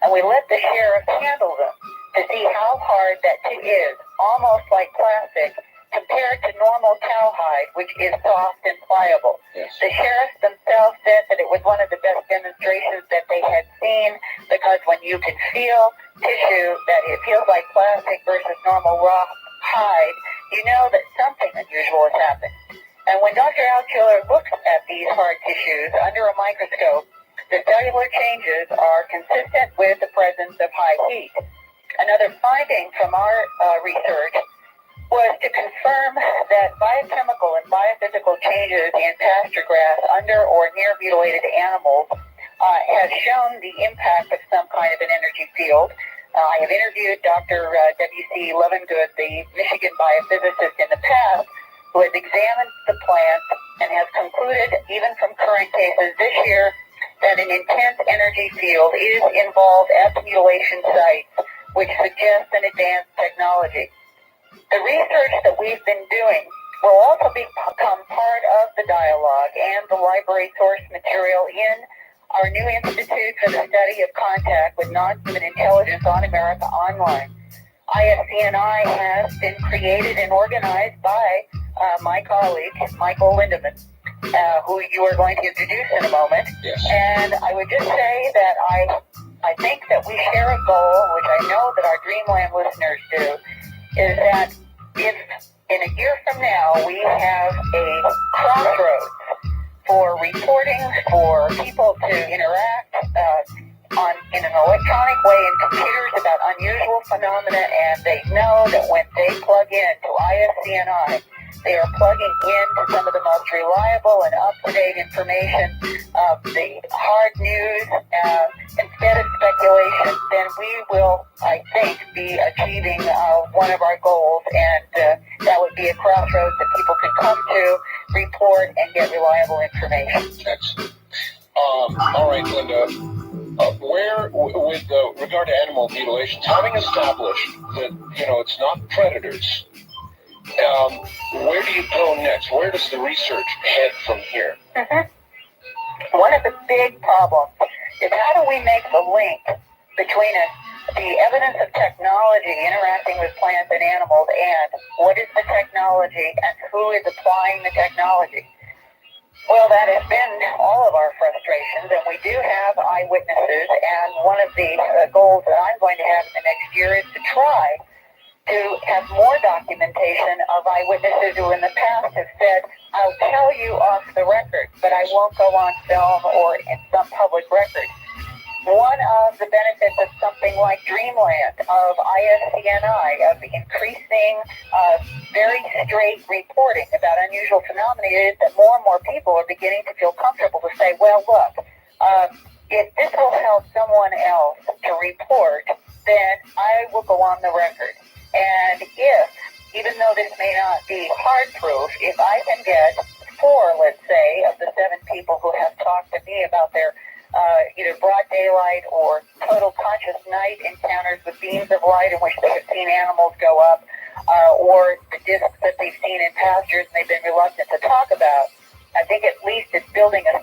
and we let the sheriff handle them to see how hard that is, almost like plastic, compared to normal cowhide, which is soft and pliable. Yes. The sheriffs themselves said that it was one of the best demonstrations that they had seen, because when you can feel tissue that it feels like plastic versus normal raw hide, you know that something unusual has happened. And when Dr. Altshuler looks at these hard tissues under a microscope, the cellular changes are consistent with the presence of high heat. Another finding from our research was to confirm that biochemical and biophysical changes in pasture grass under or near mutilated animals has shown the impact of some kind of an energy field. I have interviewed Dr. W.C. Levengood, the Michigan biophysicist, in the past, who has examined the plant and has concluded, even from current cases this year, that an intense energy field is involved at the mutilation sites, which suggests an advanced technology. The research that we've been doing will also become part of the dialogue and the library source material in our new Institute for the Study of Contact with Non-Human Intelligence on America Online. ISCNI has been created and organized by my colleague, Michael Lindeman, who you are going to introduce in a moment. Yes. And I would just say that I think that we share a goal, which I know that our Dreamland listeners do, is that if in a year from now we have a crossroads for reporting, for people to interact in an electronic way in computers about unusual phenomena, and they know that when they plug in to ISCNI, they are plugging into some of the most reliable and up-to-date information of the hard news instead of speculation, then we will, I think, be achieving one of our goals, and that would be a crossroads that people can come to, report, and get reliable information. Excellent. All right, Linda. Where, with regard to animal mutilations, having established that it's not predators, where do you go next? Where does the research head from here? Mm-hmm. One of the big problems is how do we make the link between the evidence of technology interacting with plants and animals and what is the technology and who is applying the technology? Well, that has been all of our frustrations, and we do have eyewitnesses, and one of the goals that I'm going to have in the next year is to try to have more documentation of eyewitnesses who in the past have said, I'll tell you off the record, but I won't go on film or in some public record. One of the benefits of something like Dreamland, of ISCNI, of increasing very straight reporting about unusual phenomena is that more and more people are beginning to feel comfortable to say, well, look, if this will help someone else to report, then I will go on the record. And if, even though this may not be hard proof, if I can get 4, let's say, of the 7 people who have talked to me about their either broad daylight or total conscious night encounters with beams of light in which they have seen animals go up, or the discs that they've seen in pastures and they've been reluctant to talk about, I think at least it's building a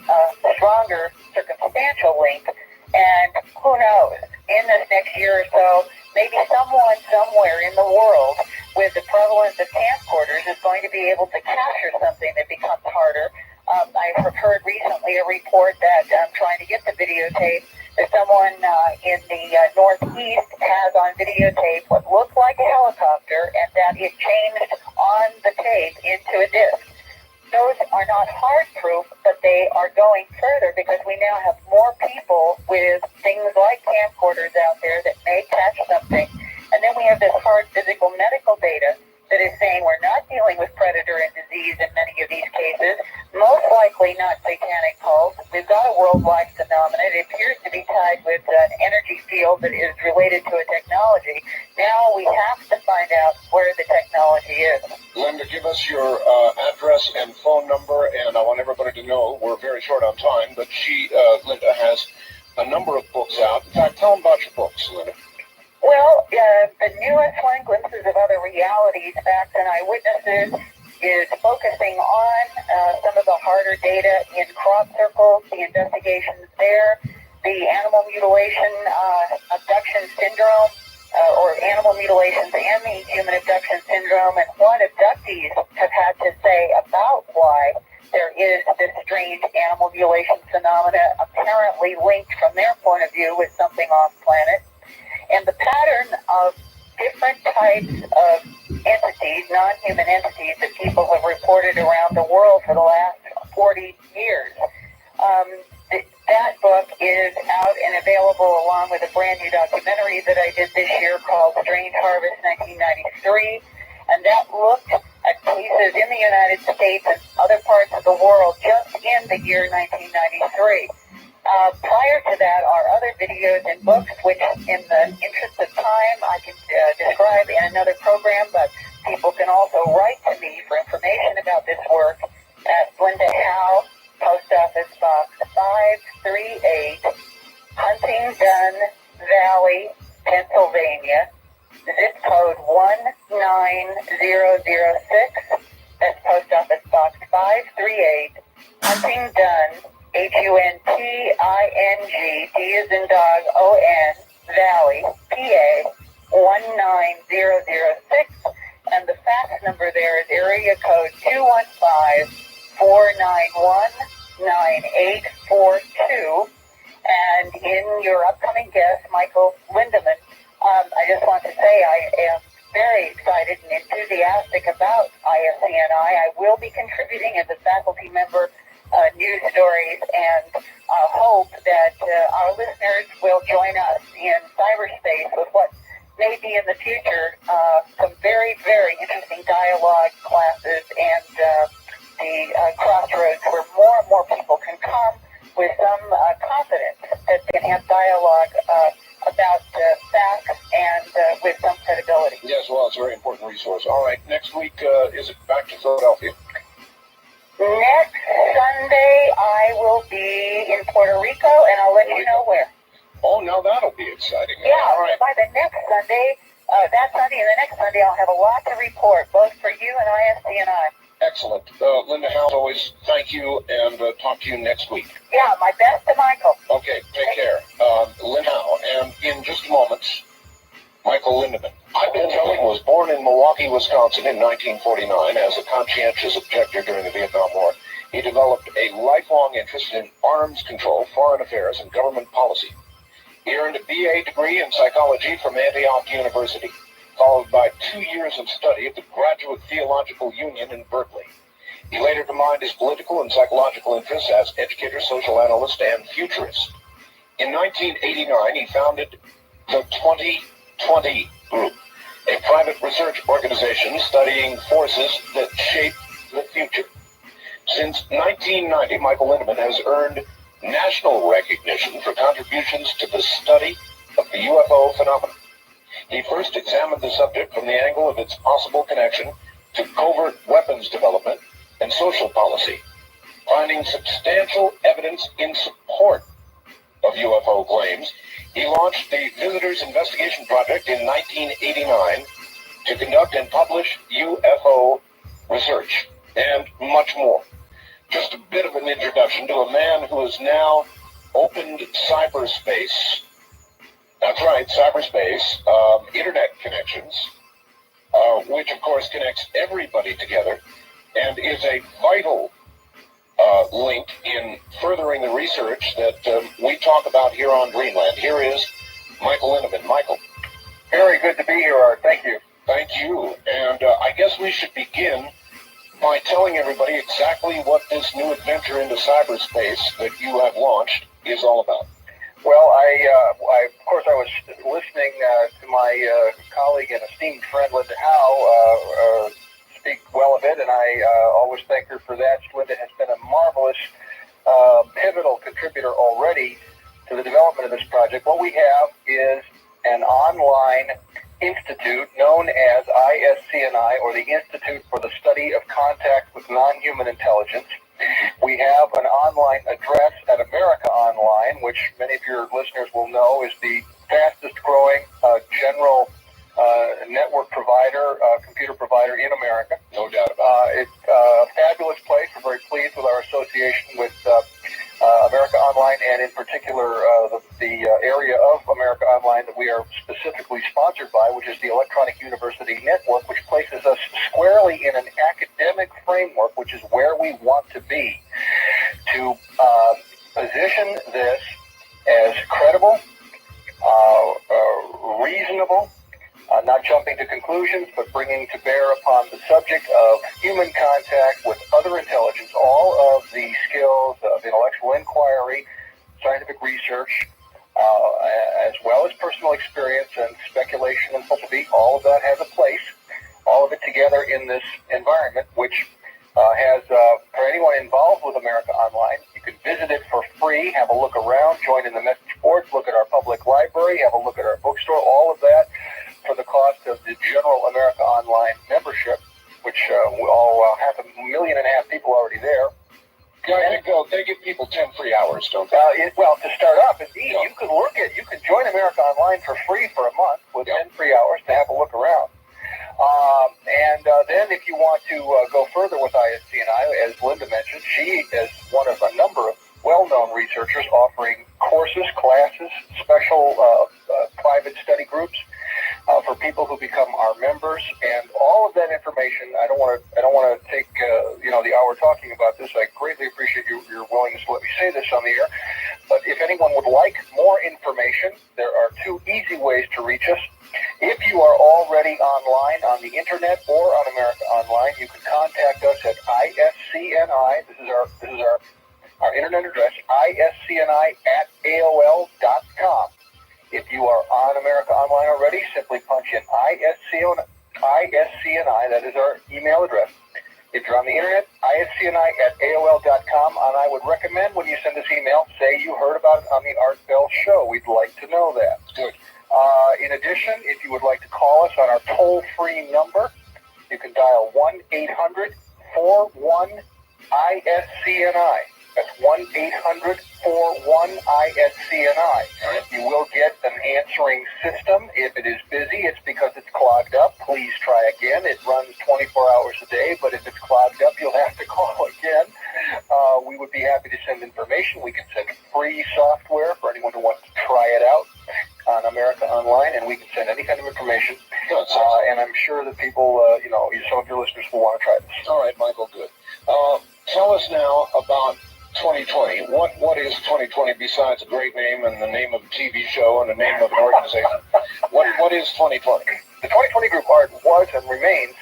stronger circumstantial link. And who knows, in this next year or so, maybe someone somewhere in the world with the prevalence of camcorders is going to be able to capture something that becomes harder. I have heard recently a report that trying to get the videotape, that someone in the Northeast has on videotape what looked like a helicopter, and that it changed on the tape into a disc. Those are not hard proof, but they are going further because we now have more people with things like camcorders out there that may catch something. And then we have this hard physical medical data that is saying we're not dealing with predator and disease in many of these cases, most likely not satanic cults. We've got a worldwide phenomenon. It appears to be tied with an energy field that is related to a technology. Now we have to find out where the technology is. Linda, give us your address and phone number, and I want everybody to know we're very short on time, but Linda, has a number of books out. In fact, tell them about your books, Linda. Well, the newest one, Glimpses of Other Realities, Facts and Eyewitnesses, is focusing on some of the harder data in crop circles, the investigations there, the animal mutilation abduction syndrome, or animal mutilations and the human abduction syndrome, and what abductees have had to say about why there is this strange animal mutilation phenomena apparently linked from their point of view with something off planet, and the pattern of different types of entities, non-human entities that people have reported around the world for the last 40 years. That book is out and available along with a brand new documentary that I did this year called Strange Harvest 1993, and that looked at cases in the United States and other parts of the world just in the year 1993. Prior to that are other videos and books, which in the interest of time I can describe in another program, but people can also write to me for information about this work at Linda Howe, Post Office Box 538, Huntingdon Valley, Pennsylvania, zip code 19006. That's Post Office Box 538, Huntingdon, Hunting, D as in dog, O-N, Valley, PA, 19006. And the fax number there is area code 215-491-9842. And in your upcoming guest, Michael Lindemann, I just want to say I am very excited and enthusiastic about ISCNI. I will be contributing as a faculty member news stories, and hope that our listeners will join us in cyberspace with what may be in the future some very, very interesting dialogue classes and the crossroads where more and more people can come with some confidence that they can have dialogue about facts and with some credibility. Yes, well, it's a very important resource. All right, next week, is it back to Philadelphia? Next Sunday, I will be in Puerto Rico, and I'll let you know where. Oh, now that'll be exciting. Yeah, all right. by the next Sunday, that Sunday and the next Sunday, I'll have a lot to report, both for you and ISCNI. Excellent. Linda Howe, always thank you, and talk to you next week. Yeah, my best to Michael. Okay, take care. Linda Howe, and in just a moment, Michael Lindemann. I've been telling was born in Milwaukee, Wisconsin in 1949 as a conscientious objector during the Vietnam War. He developed a lifelong interest in arms control, foreign affairs, and government policy. He earned a BA degree in psychology from Antioch University, followed by 2 years of study at the Graduate Theological Union in Berkeley. He later combined his political and psychological interests as educator, social analyst, and futurist. In 1989, he founded the 2020 Group, a private research organization studying forces that shape the future. Since 1990, Michael Lindemann has earned national recognition for contributions to the study of the UFO phenomenon. He first examined the subject from the angle of its possible connection to covert weapons development and social policy, finding substantial evidence in support of UFO claims. He launched the Visitors Investigation Project in 1989 to conduct and publish UFO research, and much more. Just a bit of an introduction to a man who has now opened cyberspace. That's right, cyberspace, internet connections, which of course connects everybody together and is a vital link in furthering the research that we talk about here on Greenland. Here is Michael Lindemann. Michael. Very good to be here, Art. Thank you. Thank you. And I guess we should begin by telling everybody exactly what this new adventure into cyberspace that you have launched is all about. Well, I of course, I was listening to my colleague and esteemed friend Linda Howe speak well of it, and I always thank her for that. Linda has been a marvelous, pivotal contributor already to the development of this project. What we have is an online institute known as ISCNI, or the Institute for the Study of Contact with Non-Human Intelligence. We have an online address at America Online, which many of your listeners will know is the fastest growing general network provider, computer provider in America. No doubt about it. It's a fabulous place. We're very pleased with our association with America Online, and in particular the area of America Online that we are specifically sponsored by, which is the Electronic University Network, which places us squarely in an academic framework, which is where we want to be, to position this as credible, reasonable, not jumping to conclusions, but bringing to bear upon the subject of human contact with other intelligence, all of the skills of intellectual inquiry, scientific research, as well as personal experience and speculation and philosophy. All of that has a place, all of it together in this environment, which has, for anyone involved with America Online, you can visit it for free, have a look around, join in the message boards, look at our public library, have a look at our bookstore, all of that for the cost of the general America Online membership, which we all have 1.5 million people already there. They give people 10 free hours, don't they? Well, to start off, indeed, you can join America Online for free for a month with 10 free hours to have a look around. Then if you want to go further with ISCNI, as Linda mentioned, she is one of a number of well-known researchers offering courses, classes, special private study groups for people who become our members, and all of that information. I don't want to take the hour talking about this. I greatly appreciate your willingness to let me say this on the air. But if anyone would like more information, there are 2 easy ways to reach us. If you are already online on the internet or on America Online, you can contact us at ISCNI. This is our internet address, ISCNI@AOL.com. If you are on America Online already, simply punch in ISCNI, that is our email address. If you're on the internet, ISCNI@AOL.com, and I would recommend when you send this email, say you heard about it on the Art Bell Show. We'd like to know that. Good. In addition, if you would like to call us on our toll-free number, you can dial 1-800-41-ISCNI. That's 1-800-41-ISCNI. You will get an answering system. If it is busy, it's because it's clogged up. Please try again. It runs 24 hours a day, but if it's clogged up, you'll have to call again. We would be happy to send information. We can send free software for anyone who wants to try it out on America Online, and we can send any kind of information. And I'm sure that people, some of your listeners will want to try this. All right, Michael, good. Tell us now about 2020. What is 2020 besides a great name and the name of a TV show and the name of an organization? What is 2020? The 2020 Group Art was and remains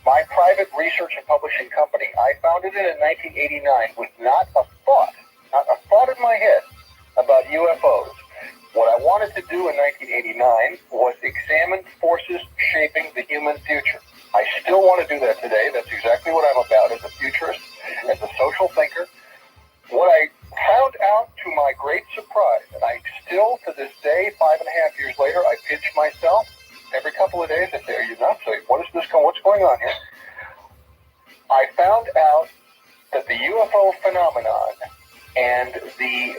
my private research and publishing company. I founded it in 1989 with not a thought in my head about UFOs. What I wanted to do in 1989 was examine forces shaping the human future. I still want to do that today. That's exactly what I'm about as a futurist, as a social thinker. What I found out, to my great surprise, and I still, to this day, 5.5 years later, I pitch myself every couple of days. I say, "Are you nuts? What's going on here?" I found out that the UFO phenomenon and the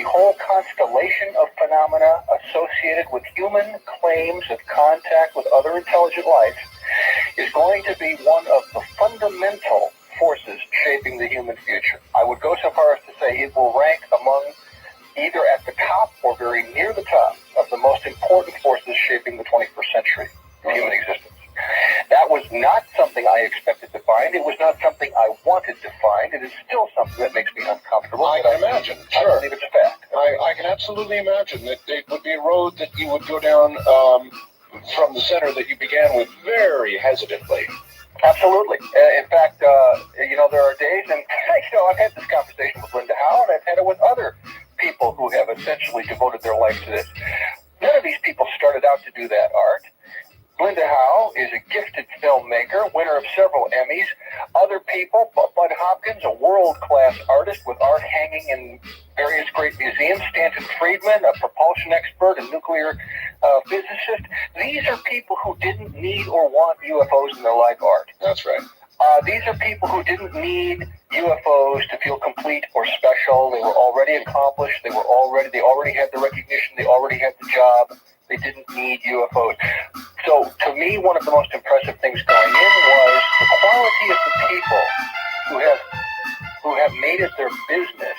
whole constellation of phenomena associated with human claims of contact with other intelligent life is going to be one of the fundamental forces shaping the human future. I would go so far as to say it will rank among either at the top or very near the top of the most important forces shaping the 21st century human existence. That was not something I expected to find. It was not something I wanted to find. It is still something that makes me uncomfortable. I can imagine. Sure. I believe it's a fact. I can absolutely imagine that it would be a road that you would go down from the center that you began with very hesitantly. Absolutely. In fact, there are days, and I've had this conversation with Linda Howe, and I've had it with other people who have essentially devoted their life to this. None of these people started out to do that art. Linda Howe is a gifted filmmaker, winner of several Emmys. Other people, Bud Hopkins, a world-class artist with art hanging in various great museums. Stanton Friedman, a propulsion expert, a nuclear physicist. These are people who didn't need or want UFOs in their life art. That's right. These are people who didn't need UFOs to feel complete or special. They were already accomplished. They already had the recognition. They already had the job. They didn't need UFOs. So, to me, one of the most impressive things going in was the quality of the people who have made it their business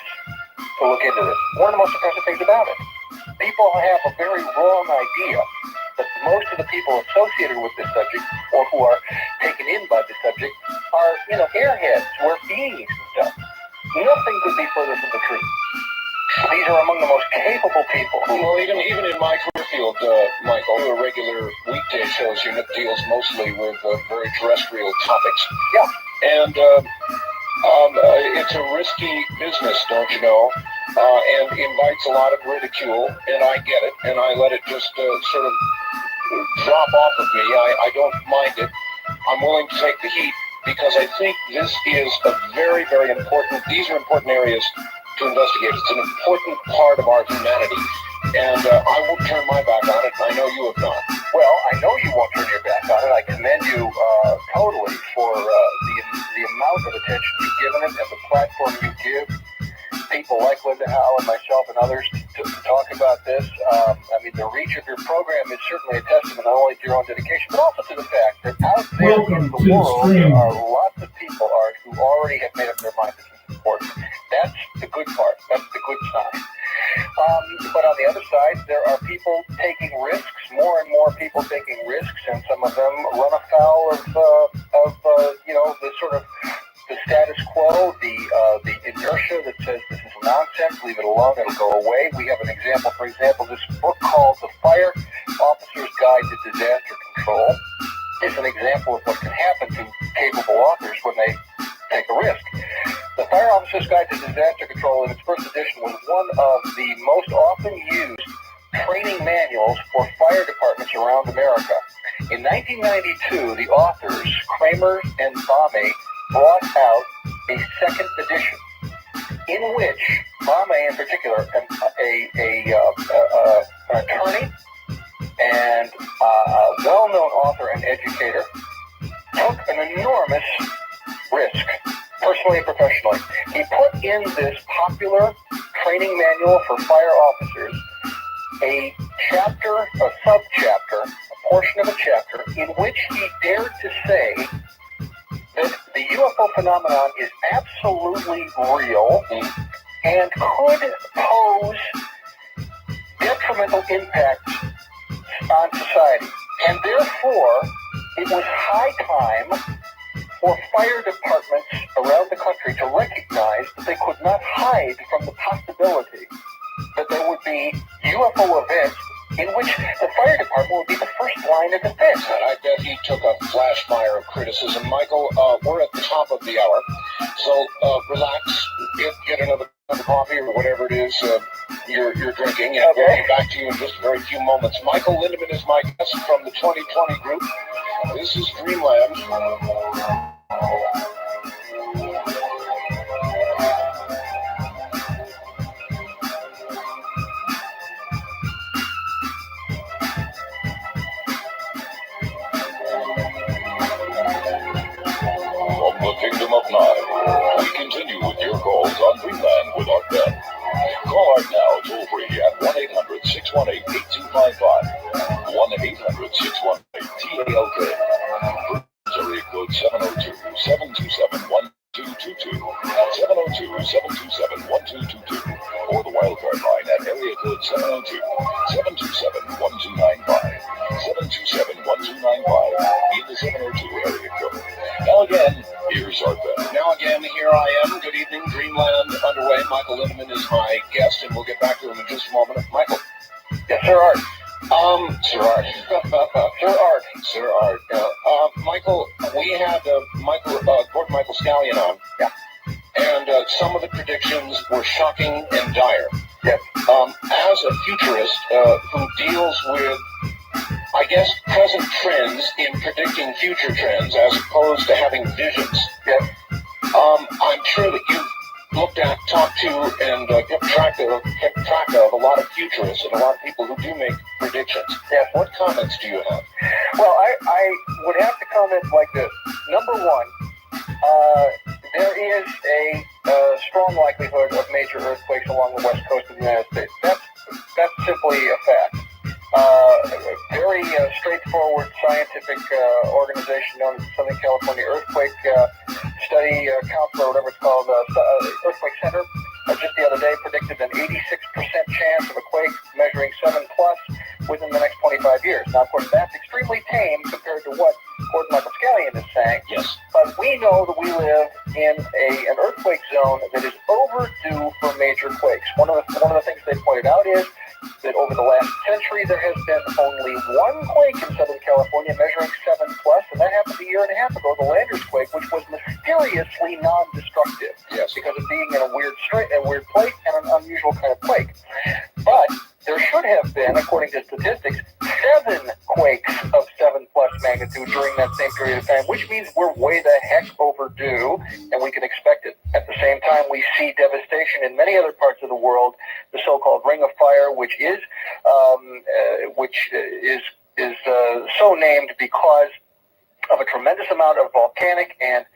to look into this. One of the most impressive things about it, people have a very wrong idea that most of the people associated with this subject, or who are taken in by the subject, are, airheads, we're beings and stuff. Nothing could be further from the truth. These are among the most capable people. Well, even in my career field, Michael, a regular weekday shows unit deals mostly with very terrestrial topics. Yeah. And it's a risky business, don't you know? And invites a lot of ridicule, and I get it, and I let it just sort of drop off of me. I don't mind it. I'm willing to take the heat because I think this is a very, very important, these are important areas to investigate. It's an important part of our humanity, and I won't turn my back on it. I know you have not. Well, I know you won't turn your back on it. I commend you totally for the amount of attention you've given it and the platform you give people like Linda Howe and myself and others to talk about this. The reach of your program is certainly a testament not only to your own dedication, but also to the fact that out there in the world, there are lots of people, Art, who already have made up their mind that this is important. That's the good part. That's the good sign. But on the other side, there are people taking risks, more and more people taking risks, and some of them run afoul of the sort of the status quo, the inertia that says this is nonsense, leave it alone, it'll go away. We have an example, for example, this book called The Fire Officer's Guide to Disaster Control is an example of what can happen to capable authors when they take a risk. The Fire Officer's Guide to Disaster Control in its first edition was one of the most often used training manuals for fire departments around America. In 1992, the authors, Kramer and Bame, brought out a second edition in which Bame in particular, an attorney and a well-known author and educator, took an enormous risk, personally and professionally. He put in this popular training manual for fire officers a chapter, a sub-chapter, a portion of a chapter, in which he dared to say that the UFO phenomenon is absolutely real and could pose detrimental impacts on society. And therefore, it was high time for fire departments around the country to recognize that they could not hide from the possibility that there would be UFO events in which the fire department would be the first line of defense. And I bet he took a flash fire of criticism. Michael, we're at the top of the hour, so relax, get another coffee or whatever it is you're drinking, and we'll get back to you in just a very few moments. Michael Lindemann is my guest from the 2020 group. This is Dreamland. Kingdom of Nine. We continue with your calls on Dreamland with Art Bell. Call Art now toll free at 1-800-618-8255. 1-800-618-TALK. Area code 702-727-1222. 702-727-1222. Or the wildcard line at area code 702-727-1295. 727-1295 in the 702 area code. Now again, here's Art Bell. Now again, here I am. Good evening, Dreamland underway. Michael Lindemann is my guest, and we'll get back to him in just a moment. Michael. Yes, Sir Art. Sir Art. Sir Art. Michael, we had Gordon Michael Scallion on. Yeah. And some of the predictions were shocking and dire. Yes. As a futurist who deals with, I guess, present trends in predicting future trends as opposed to having visions. Yes. I'm sure that you've looked at, talked to, and kept track of a lot of futurists and a lot of people who do make predictions. Yes. What comments do you have? Well, I would have to comment like this. Number one, there is a strong likelihood of major earthquakes along the west coast of the United States. That's simply a fact. A very straightforward scientific organization known as the Southern California Earthquake Study Council, or whatever it's called, Earthquake Center, just the other day predicted an 86% chance of a quake measuring 7+ within the next 25 years. Now, of course, that's extremely tame compared to what Gordon Michael Scallion is saying. Yes. But we know that we live in an earthquake zone that is overdue for major quakes. One of the things they pointed out is that over the last century there has been only one quake in Southern California measuring 7+, and that happened a year and a half ago, the Landers quake, which was mysteriously non-destructive. Yes. Because of being in a weird place and an unusual kind of quake. But there should have been, according to statistics, 7 quakes of 7+ magnitude during that same period of time, which means we're way the heck overdue, and we can expect it. At the same time, we see devastation in many other parts of the world, the so-called Ring of Fire, which is so named because of a tremendous amount of volcanic and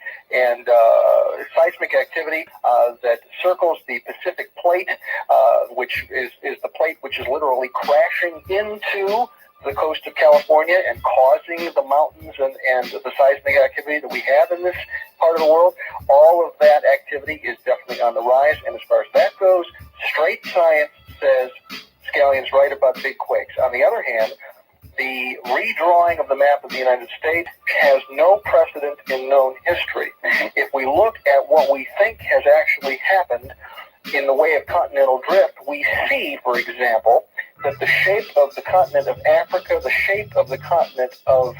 seismic activity that circles the Pacific Plate, which is the plate which is literally crashing into the coast of California and causing the mountains and the seismic activity that we have in this part of the world. All of that activity is definitely on the rise, and as far as that goes, straight science says Scallion's right about big quakes. On the other hand, the redrawing of the map of the United States has no precedent in known history. If we look at what we think has actually happened in the way of continental drift, we see, for example, that the shape of the continent of Africa, the shape of the continent of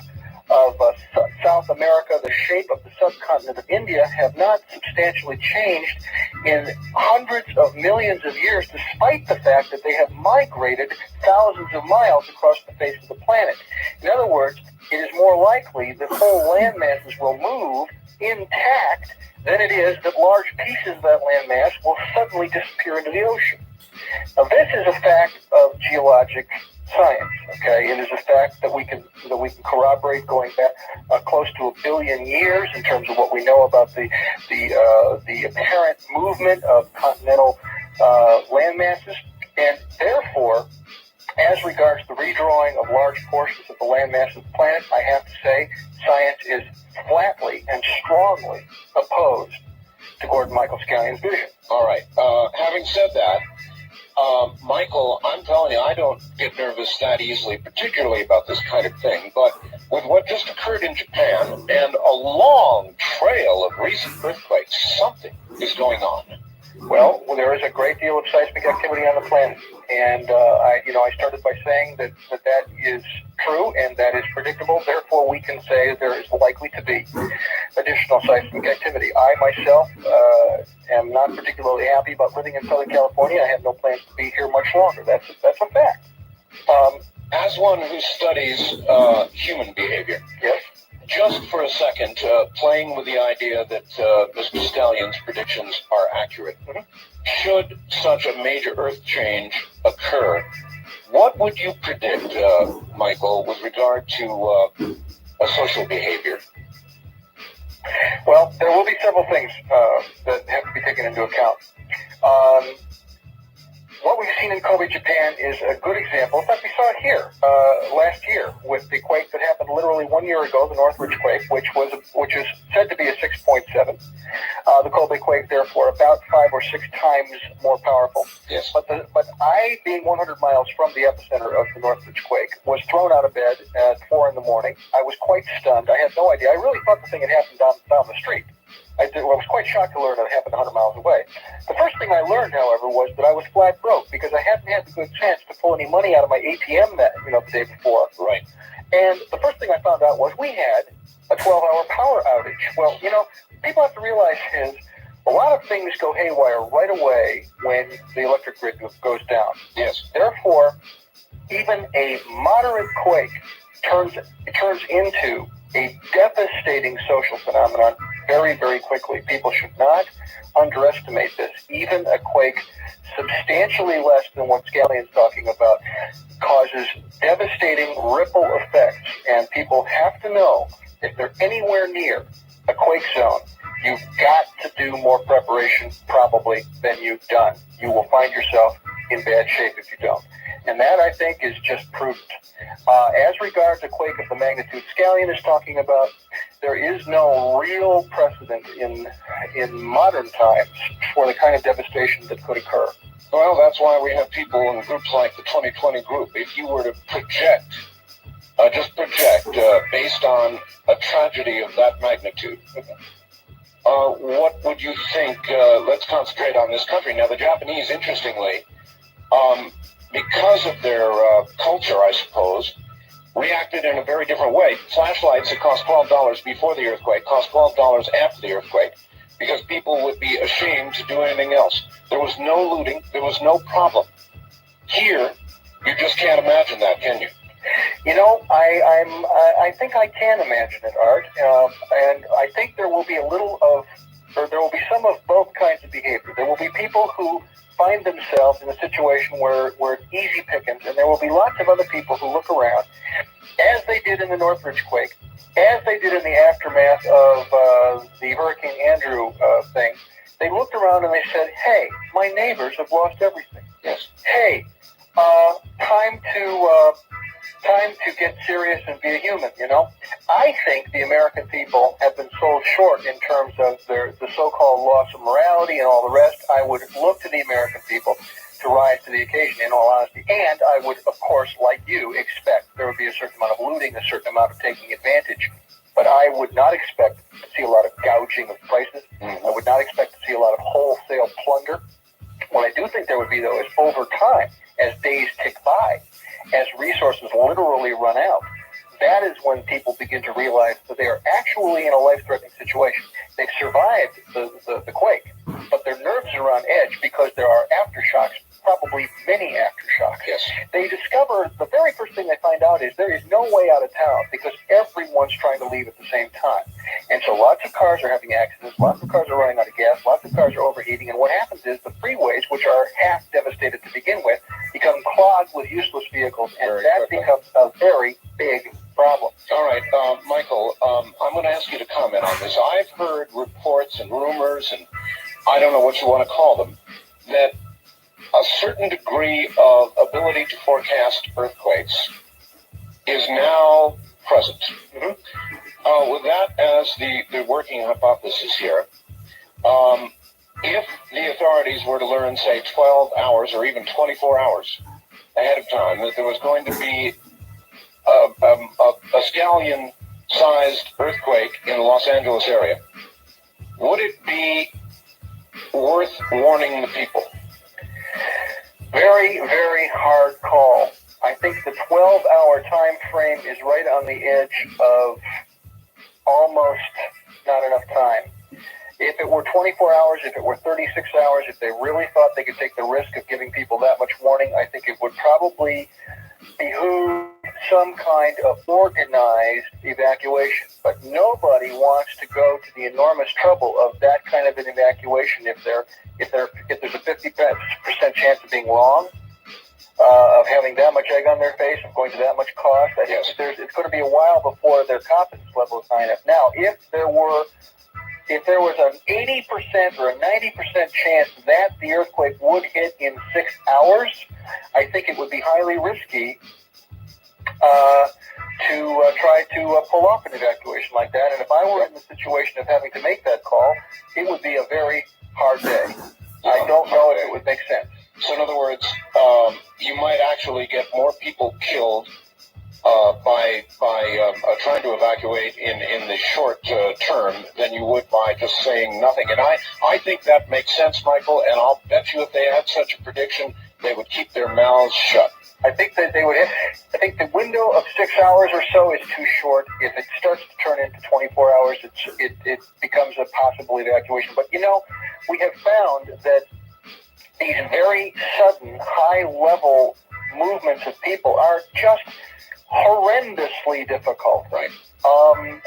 South America, the shape of the subcontinent of India have not substantially changed in hundreds of millions of years, despite the fact that they have migrated thousands of miles across the face of the planet. In other words, it is more likely that whole land masses will move intact than it is that large pieces of that landmass will suddenly disappear into the ocean. Now, this is a fact of geologic science. Okay, it is a fact that we can corroborate going back close to 1 billion years in terms of what we know about the apparent movement of continental land masses, and therefore, as regards the redrawing of large portions of the landmass of the planet, I have to say science is flatly and strongly opposed to Gordon Michael Scallion's vision. All right. Having said that, Michael, I'm telling you, I don't get nervous that easily, particularly about this kind of thing. But with what just occurred in Japan and a long trail of recent earthquakes, something is going on. Well, there is a great deal of seismic activity on the planet, and I started by saying that is true and that is predictable. Therefore, we can say there is likely to be additional seismic activity. I myself am not particularly happy about living in Southern California. I have no plans to be here much longer. That's a fact. As one who studies human behavior, yes. Just for a second, playing with the idea that Mr. Scallion's predictions are accurate, should such a major earth change occur, what would you predict, Michael, with regard to a social behavior? Well, there will be several things that have to be taken into account. What we've seen in Kobe, Japan is a good example. In fact, we saw it here last year with the quake that happened literally 1 year ago, the Northridge quake, which is said to be a 6.7. The Kobe quake, therefore, about 5 or 6 times more powerful. Yes. But I, being 100 miles from the epicenter of the Northridge quake, was thrown out of bed at 4 in the morning. I was quite stunned. I had no idea. I really thought the thing had happened down the street. I was quite shocked to learn that it happened 100 miles away. The first thing I learned, however, was that I was flat broke because I hadn't had the good sense to pull any money out of my ATM the day before. Right. And the first thing I found out was we had a 12-hour power outage. Well, people have to realize is a lot of things go haywire right away when the electric grid goes down. Yes. Therefore, even a moderate quake turns into a devastating social phenomenon very, very quickly. People should not underestimate this. Even a quake substantially less than what Scallion's talking about causes devastating ripple effects, and people have to know if they're anywhere near a quake zone, you've got to do more preparation probably than you've done. You will find yourself in bad shape if you don't. And that, I think, is just prudent. As regards a quake of the magnitude Scallion is talking about, there is no real precedent in modern times for the kind of devastation that could occur. Well, that's why we have people in groups like the 2020 group. If you were to project, based on a tragedy of that magnitude, what would you think? Let's concentrate on this country. Now, the Japanese, interestingly, because of their culture, I suppose, reacted in a very different way. Flashlights that cost $12 before the earthquake cost $12 after the earthquake, because people would be ashamed to do anything else. There was no looting. There was no problem. Here, you just can't imagine that, can you? You know, I think I can imagine it, Art, and I think there will be there will be some of both kinds of behavior. There will be people who find themselves in a situation where it's easy pickings, and there will be lots of other people who look around, as they did in the Northridge quake, as they did in the aftermath of the Hurricane Andrew thing. They looked around and they said, hey, my neighbors have lost everything. Yes. Hey, time to get serious and be a human, you know? I think the American people have been sold short in terms of the so-called loss of morality and all the rest. I would look to the American people to rise to the occasion, in all honesty. And I would, of course, like you, expect there would be a certain amount of looting, a certain amount of taking advantage. But I would not expect to see a lot of gouging of prices. I would not expect to see a lot of wholesale plunder. What I do think there would be, though, is over time, as days tick by, as resources literally run out, that is when people begin to realize that they are actually in a life-threatening situation. They've survived the quake, but their nerves are on edge because there are aftershocks, probably many aftershocks. Yes. They discover, the very first thing they find out is there is no way out of town because everyone's trying to leave at the same time. And so lots of cars are having accidents, lots of cars are running out of gas, lots of cars are overheating, and what happens is the freeways, which are half devastated to begin with, become clogged with useless vehicles, and that becomes a very big problem. All right, Michael, I'm going to ask you to comment on this. I've heard reports and rumors, and I don't know what you want to call them, that a certain degree of ability to forecast earthquakes is now present. With that as the working hypothesis here, if the authorities were to learn, say, 12 hours or even 24 hours ahead of time that there was going to be a scallion-sized earthquake in the Los Angeles area, would it be worth warning the people? Very, very hard call. I think the 12-hour time frame is right on the edge of almost not enough time. If it were 24 hours, if it were 36 hours, if they really thought they could take the risk of giving people that much warning, I think it would probably behoove some kind of organized evacuation. But nobody wants to go to the enormous trouble of that kind of an evacuation if there's a 50% chance of being wrong, of having that much egg on their face, of going to that much cost. I think it's going to be a while before their confidence level is high enough. Now, if there was an 80% or a 90% chance that the earthquake would hit in 6 hours, I think it would be highly risky to try to pull off an evacuation like that. And if I were in the situation of having to make that call, it would be a very hard day. I don't know if it would make sense. So in other words, you might actually get more people killed by trying to evacuate in the short term than you would by just saying nothing. And I think that makes sense, Michael, and I'll bet you if they had such a prediction, they would keep their mouths shut. I think that they would. I think the window of 6 hours or so is too short. If it starts to turn into 24 hours, it becomes a possible evacuation. But, you know, we have found that these very sudden, high-level movements of people are just horrendously difficult. Right.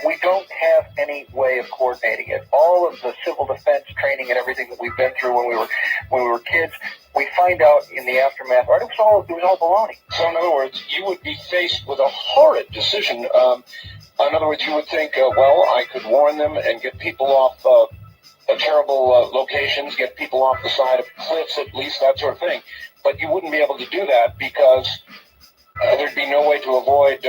We don't have any way of coordinating it. All of the civil defense training and everything that we've been through when we were kids, we find out in the aftermath, it was all baloney. So in other words, you would be faced with a horrid decision. In other words, you would think, well, I could warn them and get people off terrible locations, get people off the side of cliffs at least, that sort of thing. But you wouldn't be able to do that because there'd be no way to avoid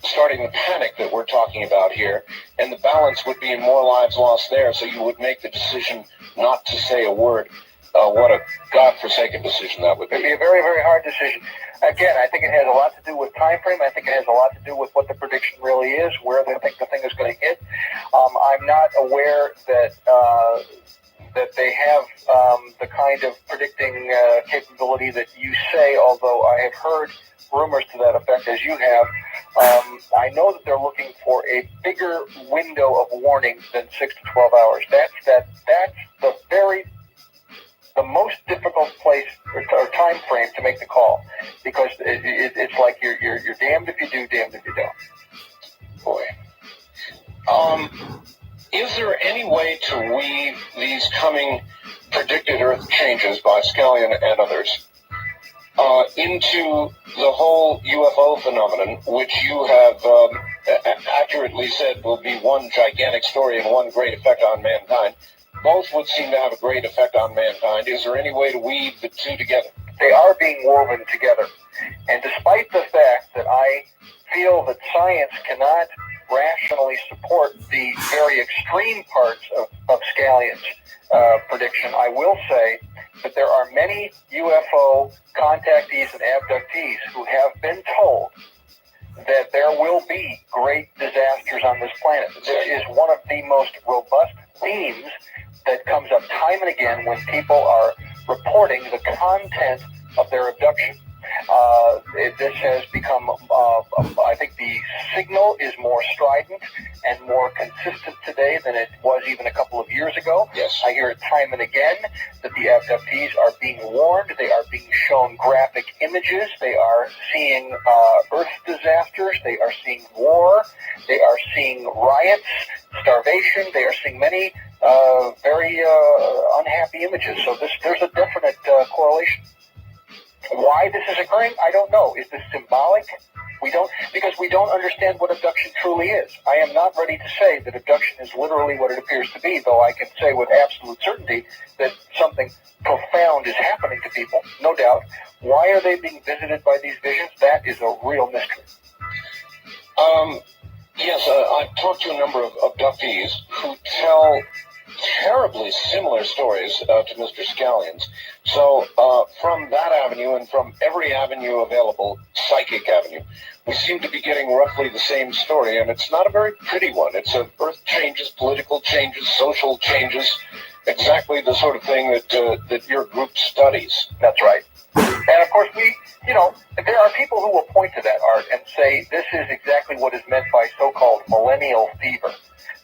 starting the panic that we're talking about here, and the balance would be in more lives lost there, so you would make the decision not to say a word. What a godforsaken decision that would be. It'd be a very, very hard decision. Again, I think it has a lot to do with time frame. I think it has a lot to do with what the prediction really is, where they think the thing is going to hit. I'm not aware that that they have the kind of predicting capability that you say, although I have heard rumors to that effect, as you have. I know that they're looking for a bigger window of warning than 6 to 12 hours. That's the most difficult place or time frame to make the call, because it's like you're damned if you do, damned if you don't. Boy. Is there any way to weave these coming predicted Earth changes by Scallion and others into the whole UFO phenomenon, which you have accurately said will be one gigantic story and one great effect on mankind? Both would seem to have a great effect on mankind. Is there any way to weave the two together? They are being woven together. And despite the fact that I feel that science cannot rationally support the very extreme parts of Scallion's prediction, I will say that there are many UFO contactees and abductees who have been told that there will be great disasters on this planet. This is one of the most robust themes that comes up time and again when people are reporting the content of their abduction. This has become, I think the signal is more strident and more consistent today than it was even a couple of years ago. Yes. I hear it time and again that the abductees are being warned. They are being shown graphic images. They are seeing Earth disasters. They are seeing war. They are seeing riots, starvation. They are seeing many very unhappy images. So there's a definite correlation. Why this is occurring, I don't know. Is this symbolic? Because we don't understand what abduction truly is. I am not ready to say that abduction is literally what it appears to be, though I can say with absolute certainty that something profound is happening to people, no doubt. Why are they being visited by these visions? That is a real mystery. Yes, I've talked to a number of abductees who tell terribly similar stories to Mr. Scallion's. So from that avenue and from every avenue available, psychic avenue, we seem to be getting roughly the same story, and it's not a very pretty one. It's Earth changes, political changes, social changes, exactly the sort of thing that your group studies. That's right. And of course, there are people who will point to that, Art, and say this is exactly what is meant by so-called millennial fever.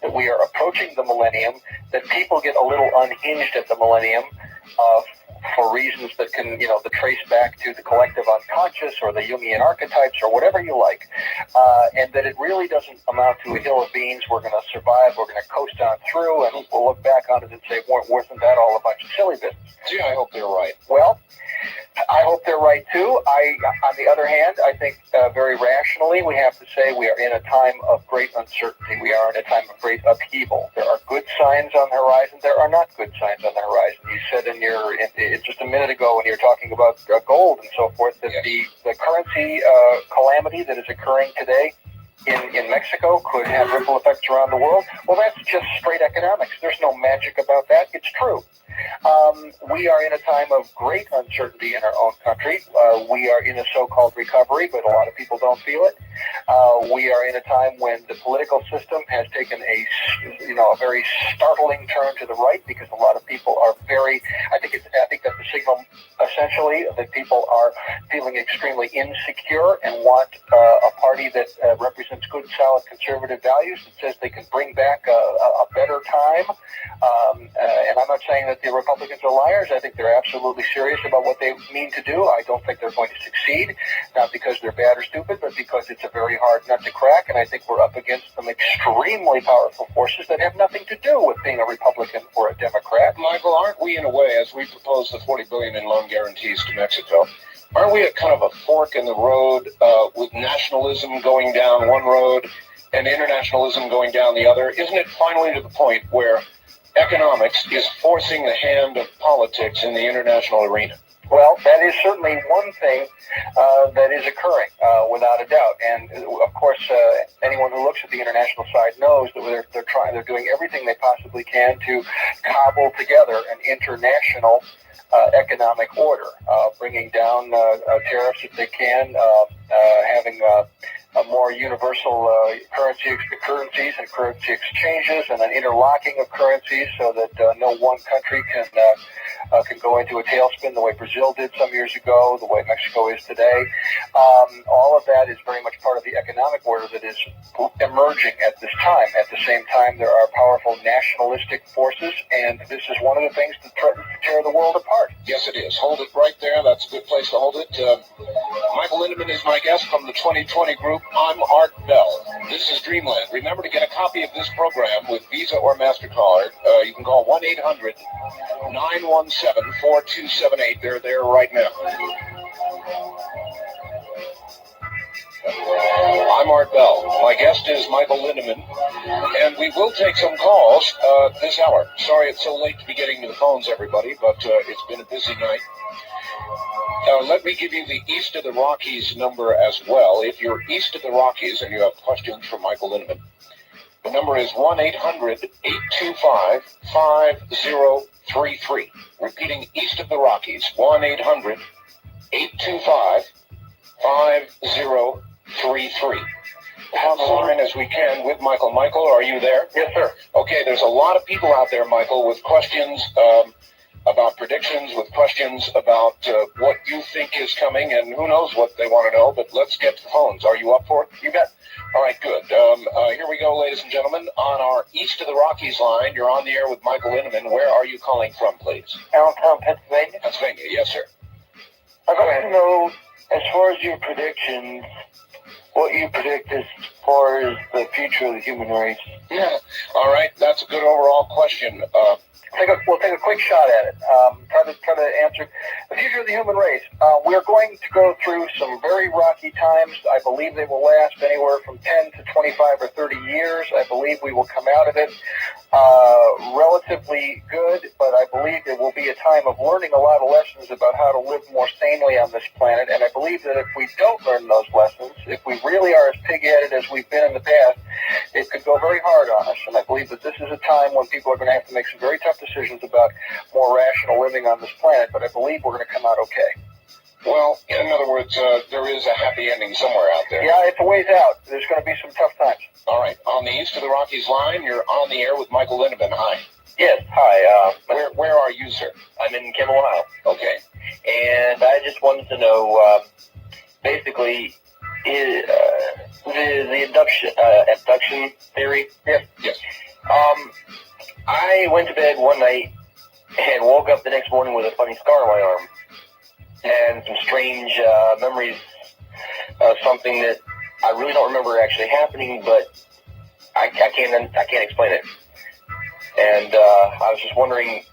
That we are approaching the millennium, that people get a little unhinged at the millennium for reasons that can, that trace back to the collective unconscious or the Jungian archetypes or whatever you like, and that it really doesn't amount to a hill of beans. We're going to survive, we're going to coast on through, and we'll look back on it and say, wasn't that all a bunch of silly business? Gee, I hope they're right. Well, I hope they're right too. On the other hand, I think very rationally we have to say we are in a time of great uncertainty. We are in a time of great upheaval. There are good signs on the horizon. There are not good signs on the horizon. You said just a minute ago when you were talking about gold and so forth that the currency calamity that is occurring today in Mexico could have ripple effects around the world. Well, that's just straight economics. There's no magic about that. It's true. We are in a time of great uncertainty in our own country. We are in a so-called recovery, but a lot of people don't feel it. We are in a time when the political system has taken a very startling turn to the right, because a lot of people are I think that's the signal essentially that people are feeling extremely insecure and want a party that represents good, solid conservative values, that says they can bring back a better time. And I'm not saying that the Republicans are liars. I think they're absolutely serious about what they mean to do. I don't think they're going to succeed, not because they're bad or stupid, but because it's a very hard nut to crack, and I think we're up against some extremely powerful forces that have nothing to do with being a Republican or a Democrat. Michael, aren't we in a way, as we propose the $40 billion in loan guarantees to Mexico, aren't we at kind of a fork in the road with nationalism going down one road and internationalism going down the other? Isn't it finally to the point where economics is forcing the hand of politics in the international arena? Well, that is certainly one thing that is occurring, without a doubt. And of course, anyone who looks at the international side knows that they're doing everything they possibly can to cobble together an international economic order, bringing down tariffs if they can, having a more universal currencies and currency exchanges, and an interlocking of currencies so that no one country can go into a tailspin the way Brazil did some years ago, the way Mexico is today. All of that is very much part of the economic order that is emerging at this time. At the same time, there are powerful nationalistic forces, and this is one of the things that threatens to tear the world apart. Yes, it is. Hold it right there. That's a good place to hold it. Michael Lindemann is my guest from the 2020 group. I'm Art Bell. This is Dreamland. Remember to get a copy of this program with Visa or MasterCard. You can call 1-800-917-4278. They're there right now. I'm Art Bell. My guest is Michael Lindemann, and we will take some calls this hour. Sorry it's so late to be getting to the phones, everybody, but it's been a busy night. Let me give you the East of the Rockies number as well. If you're east of the Rockies and you have questions for Michael Lindemann, the number is 1-800-825-5033. Repeating, east of the Rockies, 1-800-825-5033. Have the line as we can with Michael. Michael, are you there? Yes, sir. Okay, there's a lot of people out there, Michael, with questions about predictions, with questions about what you think is coming, and who knows what they want to know, but let's get to the phones. Are you up for it? You bet. All right, good. Here we go, ladies and gentlemen. On our East of the Rockies line, you're on the air with Michael Lindemann. Where are you calling from, please? Allentown, Pennsylvania. Pennsylvania, yes, sir. I'd like to know, as far as your predictions, what you predict as far as the future of the human race. Yeah. All right, that's a good overall question. We'll take a quick shot at it. Try to answer the future of the human race. We're going to go through some very rocky times. I believe they will last anywhere from 10 to 25 or 30 years. I believe we will come out of it relatively good, but I believe it will be a time of learning a lot of lessons about how to live more sanely on this planet. And I believe that if we don't learn those lessons, if we really are as pig-headed as we've been in the past, it could go very hard on us. And I believe that this is a time when people are going to have to make some very tough decisions about more rational living on this planet, but I believe we're going to come out okay. Well, in other words, there is a happy ending somewhere out there. Yeah, it's a ways out. There's going to be some tough times. All right. On the East of the Rockies line, you're on the air with Michael Lindemann. Hi. Yes, hi. Where are you, sir? I'm in Kimball, Ohio. Okay. And I just wanted to know, basically, the abduction theory. Yes. Yes. I went to bed one night and woke up the next morning with a funny scar on my arm and some strange memories of something that I really don't remember actually happening, but I can't explain it. And I was just wondering,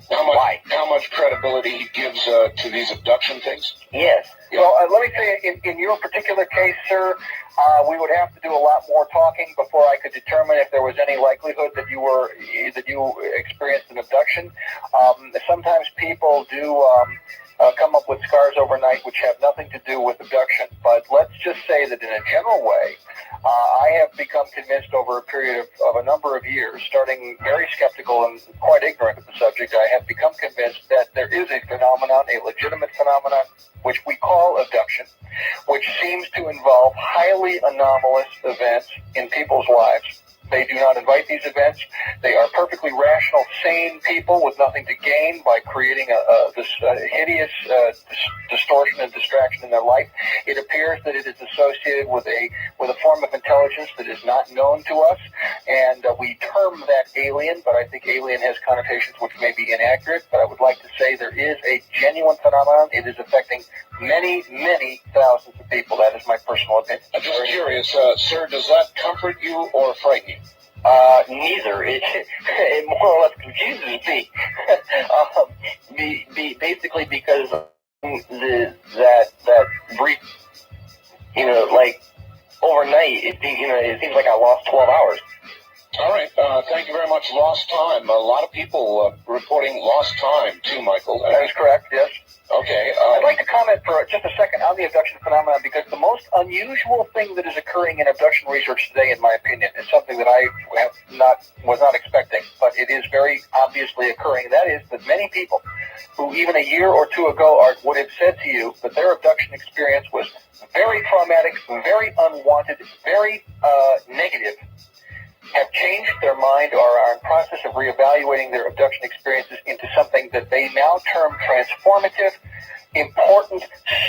how much credibility he gives to these abduction things? Yes. Well, let me tell you, in your particular case, sir, we would have to do a lot more talking before I could determine if there was any likelihood that you experienced an abduction. Sometimes people do come up with scars overnight which have nothing to do with abduction. But let's just say that in a general way, I have become convinced over a period of a number of years, starting very skeptical and quite ignorant of the subject, I have become convinced that there is a phenomenon, a legitimate phenomenon, which we call abduction, which seems to involve highly anomalous events in people's lives. They do not invite these events. They are perfectly rational, sane people with nothing to gain by creating this hideous distortion and distraction in their life. It appears that it is associated with a form of intelligence that is not known to us, and we term that alien, but I think alien has connotations which may be inaccurate, but I would like to say there is a genuine phenomenon. It is affecting many, many thousands of people. That is my personal opinion. I'm just curious, sir, does that comfort you or frighten you? Neither. It more or less confuses me. Basically because that brief, like overnight, it seems like I lost 12 hours. All right. Thank you very much. Lost time. A lot of people reporting lost time too, Michael. That is correct, yes. Okay. I'd like to comment for just a second on the abduction phenomenon, because the most unusual thing that is occurring in abduction research today, in my opinion, is something that I was not expecting, but it is very obviously occurring. That is that many people who even a year or two ago, Art, would have said to you that their abduction experience was very traumatic, very unwanted, very negative, have changed their mind or are in process of reevaluating their abduction experiences into something that they now term transformative, important,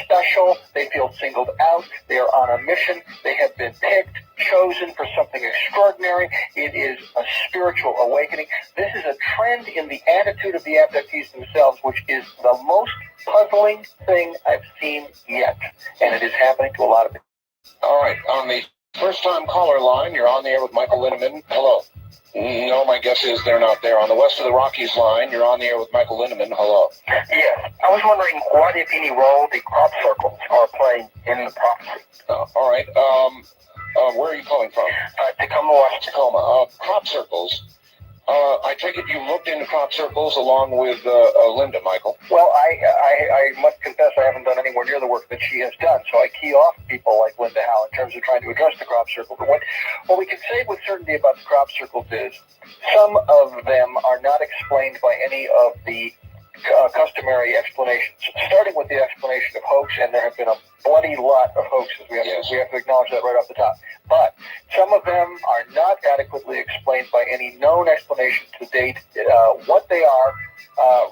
special. They feel singled out. They are on a mission. They have been picked, chosen for something extraordinary. It is a spiritual awakening. This is a trend in the attitude of the abductees themselves, which is the most puzzling thing I've seen yet. And it is happening to a lot of people. All right. On the first-time caller line, you're on the air with Michael Linneman. Hello. No, my guess is they're not there. On the West of the Rockies line, you're on the air with Michael Linneman. Hello. Yes. I was wondering what, if any, role the crop circles are playing in the prophecy. All right. Where are you calling from? Tacoma, Washington. Tacoma. Crop circles. I take it you looked into crop circles along with Linda, Michael. Well, I must confess I haven't done anywhere near the work that she has done, so I key off people like Linda Howe in terms of trying to address the crop circle. But what we can say with certainty about the crop circles is some of them are not explained by any of the customary explanations, starting with the explanation of hoax, and there have been a bloody lot of hoaxes. We have to acknowledge that right off the top. But some of them are not adequately explained by any known explanation to date. What they are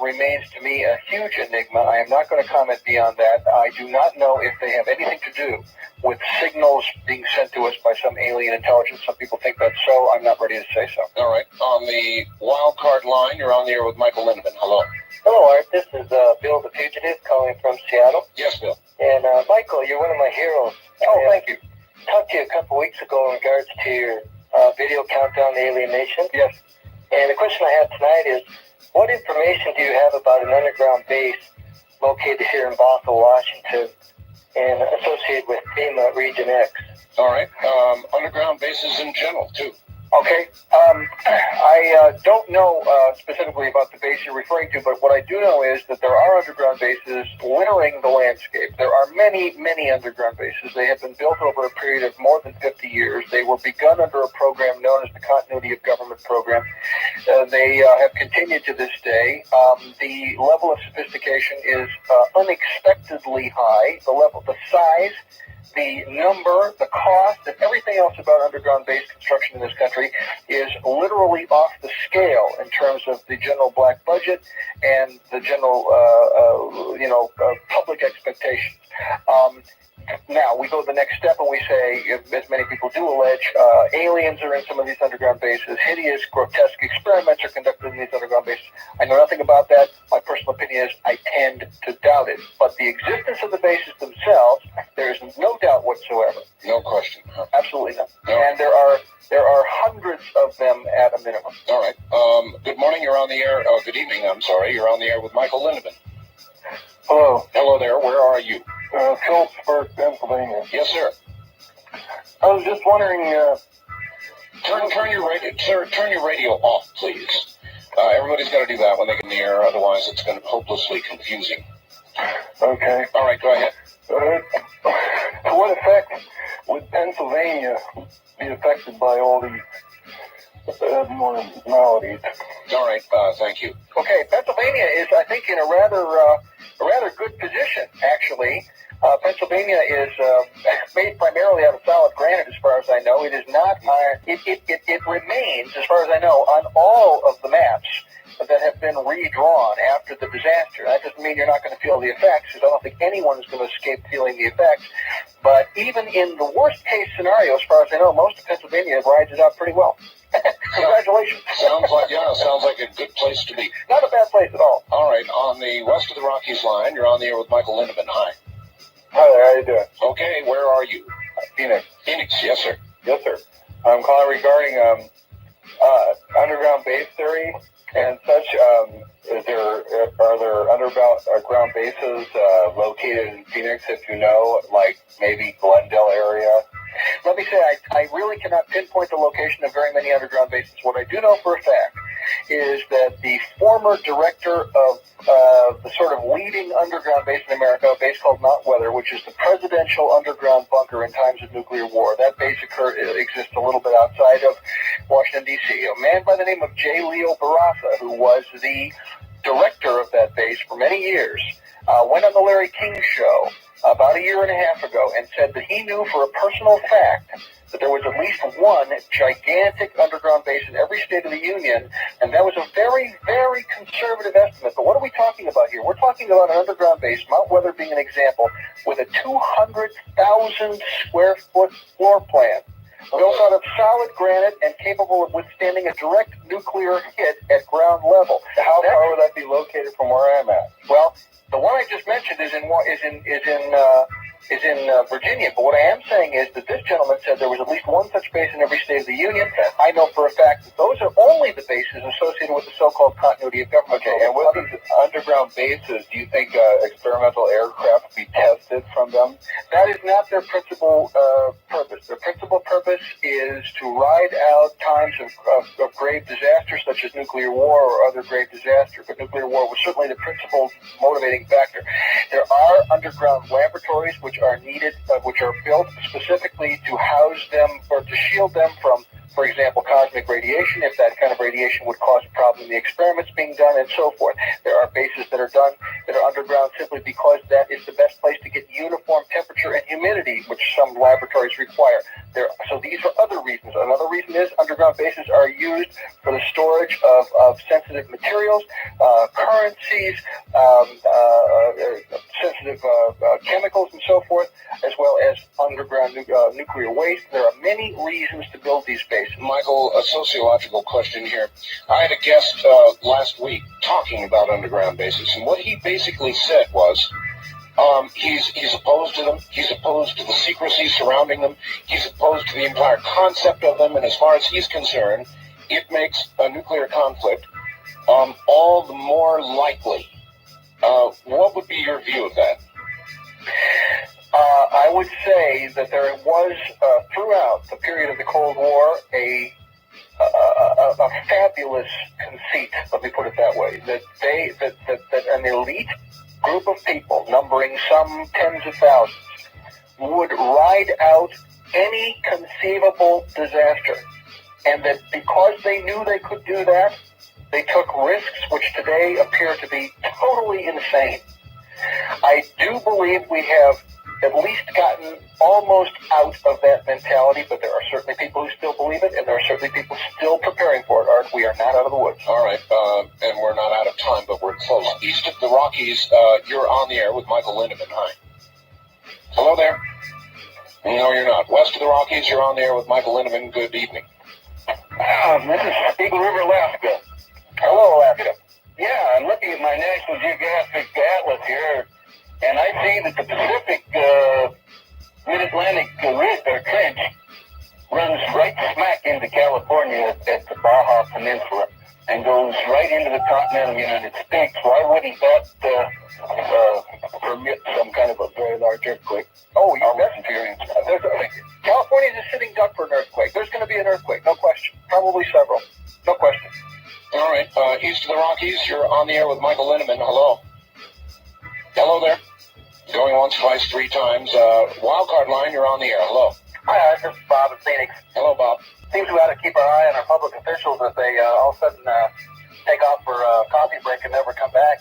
remains to me a huge enigma. I am not going to comment beyond that. I do not know if they have anything to do with signals being sent to us by some alien intelligence. Some people think that's so. I'm not ready to say so. All right. On the wild card line, you're on the air with Michael Linneman. Hello. Hello, Art. This is Bill the Fugitive calling from Seattle. Yes, Bill. And Michael, you're one of my heroes. Oh, thank you. Talked to you a couple weeks ago in regards to your video countdown to Alien Nation. Yes. And the question I have tonight is, what information do you have about an underground base located here in Bothell, Washington, and associated with FEMA Region X? All right. Underground bases in general, too. Okay. I don't know specifically about the base you're referring to, but what I do know is that there are underground bases littering the landscape. There are many, many underground bases. They have been built over a period of more than 50 years. They were begun under a program known as the Continuity of Government Program. They have continued to this day. The level of sophistication is unexpectedly high. The size, the number, the cost, and everything else about underground base construction in this country is literally off the scale in terms of the general black budget and the general, public expectations. Now, we go the next step and we say, as many people do allege, aliens are in some of these underground bases. Hideous, grotesque experiments are conducted in these underground bases. I know nothing about that. My personal opinion is I tend to doubt it. But the existence of the bases themselves, there is no doubt whatsoever. No question. Absolutely not. No. And there are hundreds of them at a minimum. All right. Good morning. You're on the air. Good evening. I'm sorry. You're on the air with Michael Linneman. Hello. Hello there. Where are you? Phillipsburg, Pennsylvania. Yes, sir. I was just wondering. Turn your radio off, please. Everybody's got to do that when they get in the air. Otherwise, it's going to be hopelessly confusing. Okay. All right. Go ahead. To what effect would Pennsylvania be affected by all these abnormalities? All right. Thank you. Okay, Pennsylvania is, I think, in a rather good position, actually. Pennsylvania is made primarily out of solid granite, as far as I know. It is not. It remains, as far as I know, on all of the maps that have been redrawn after the disaster. That doesn't mean you're not going to feel the effects, because I don't think anyone is going to escape feeling the effects. But even in the worst case scenario, as far as I know, most of Pennsylvania rides it out pretty well. Congratulations. Sounds like a good place to be. Not a bad place at all. All right. On the West of the Rockies line, you're on the air with Michael Linneman. Hi. Hi there, how you doing? Okay, where are you? Phoenix. Phoenix, yes, sir. Yes, sir. I'm calling regarding underground base theory and such. Are there underground bases located in Phoenix, if you know, like maybe Glendale area? Let me say, I really cannot pinpoint the location of very many underground bases. What I do know for a fact is that the former director of the sort of leading underground base in America, a base called Mount Weather, which is the presidential underground bunker in times of nuclear war. That base exists a little bit outside of Washington, D.C. A man by the name of J. Leo Barraza, who was the director of that base for many years, went on the Larry King show about a year and a half ago and said that he knew for a personal fact that there was at least one gigantic underground base in every state of the Union, and that was a very, very conservative estimate. But what are we talking about here? We're talking about an underground base, Mount Weather being an example, with a 200,000 square foot floor plan, built out of solid granite and capable of withstanding a direct nuclear hit at ground level. How far would that be located from where I'm at? Well, the one I just mentioned is in Virginia, but what I am saying is that this gentleman said there was at least one such base in every state of the Union. I know for a fact that those are only the bases associated with the so-called continuity of government. Okay, and with these underground bases, do you think experimental aircraft be tested from them? That is not their principal purpose. Their principal purpose is to ride out times of grave disaster, such as nuclear war or other grave disaster. But nuclear war was certainly the principal motivating factor. There are underground laboratories which are needed, which are built specifically to house them or to shield them from, for example, cosmic radiation, if that kind of radiation would cause a problem in the experiments being done, and so forth. There are bases that are done that are underground simply because that is the best place to get uniform temperature and humidity, which some laboratories require. So these are other reasons. Another reason is underground bases are used for the storage of sensitive materials, currencies, sensitive chemicals, and so forth, as well as underground nuclear waste. There are many reasons to build these bases. Michael, a sociological question here. I had a guest last week talking about underground bases, and what he basically said was he's opposed to them. He's opposed to the secrecy surrounding them. He's opposed to the entire concept of them, and as far as he's concerned, it makes a nuclear conflict all the more likely. What would be your view of that? I would say that there was, throughout the period of the Cold War, a fabulous conceit, let me put it that way, that an elite group of people, numbering some tens of thousands, would ride out any conceivable disaster. And that because they knew they could do that, they took risks which today appear to be totally insane. I do believe we have at least gotten almost out of that mentality, but there are certainly people who still believe it, and there are certainly people still preparing for it, Art. We are not out of the woods. All right, and we're not out of time, but we're close. East of the Rockies, you're on the air with Michael Lindemann. Hi. Hello there. No, you're not. West of the Rockies, you're on the air with Michael Lindemann. Good evening. This is Eagle River, Alaska. Hello, Alaska. Yeah, I'm looking at my National Geographic Atlas here, and I see that the Pacific Mid-Atlantic Trench runs right smack into California at the Baja Peninsula and goes right into the continental United States. Why wouldn't that permit some kind of a very large earthquake? Oh, California is a sitting duck for an earthquake. There's going to be an earthquake, no question. Probably several, no question. All right, East of the Rockies, you're on the air with Michael Lindemann. Hello. Hello there. Going once, twice, three times. Wildcard line, you're on the air. Hello. Hi, this is Bob in Phoenix. Hello, Bob. Seems we ought to keep our eye on our public officials if they all of a sudden take off for a coffee break and never come back.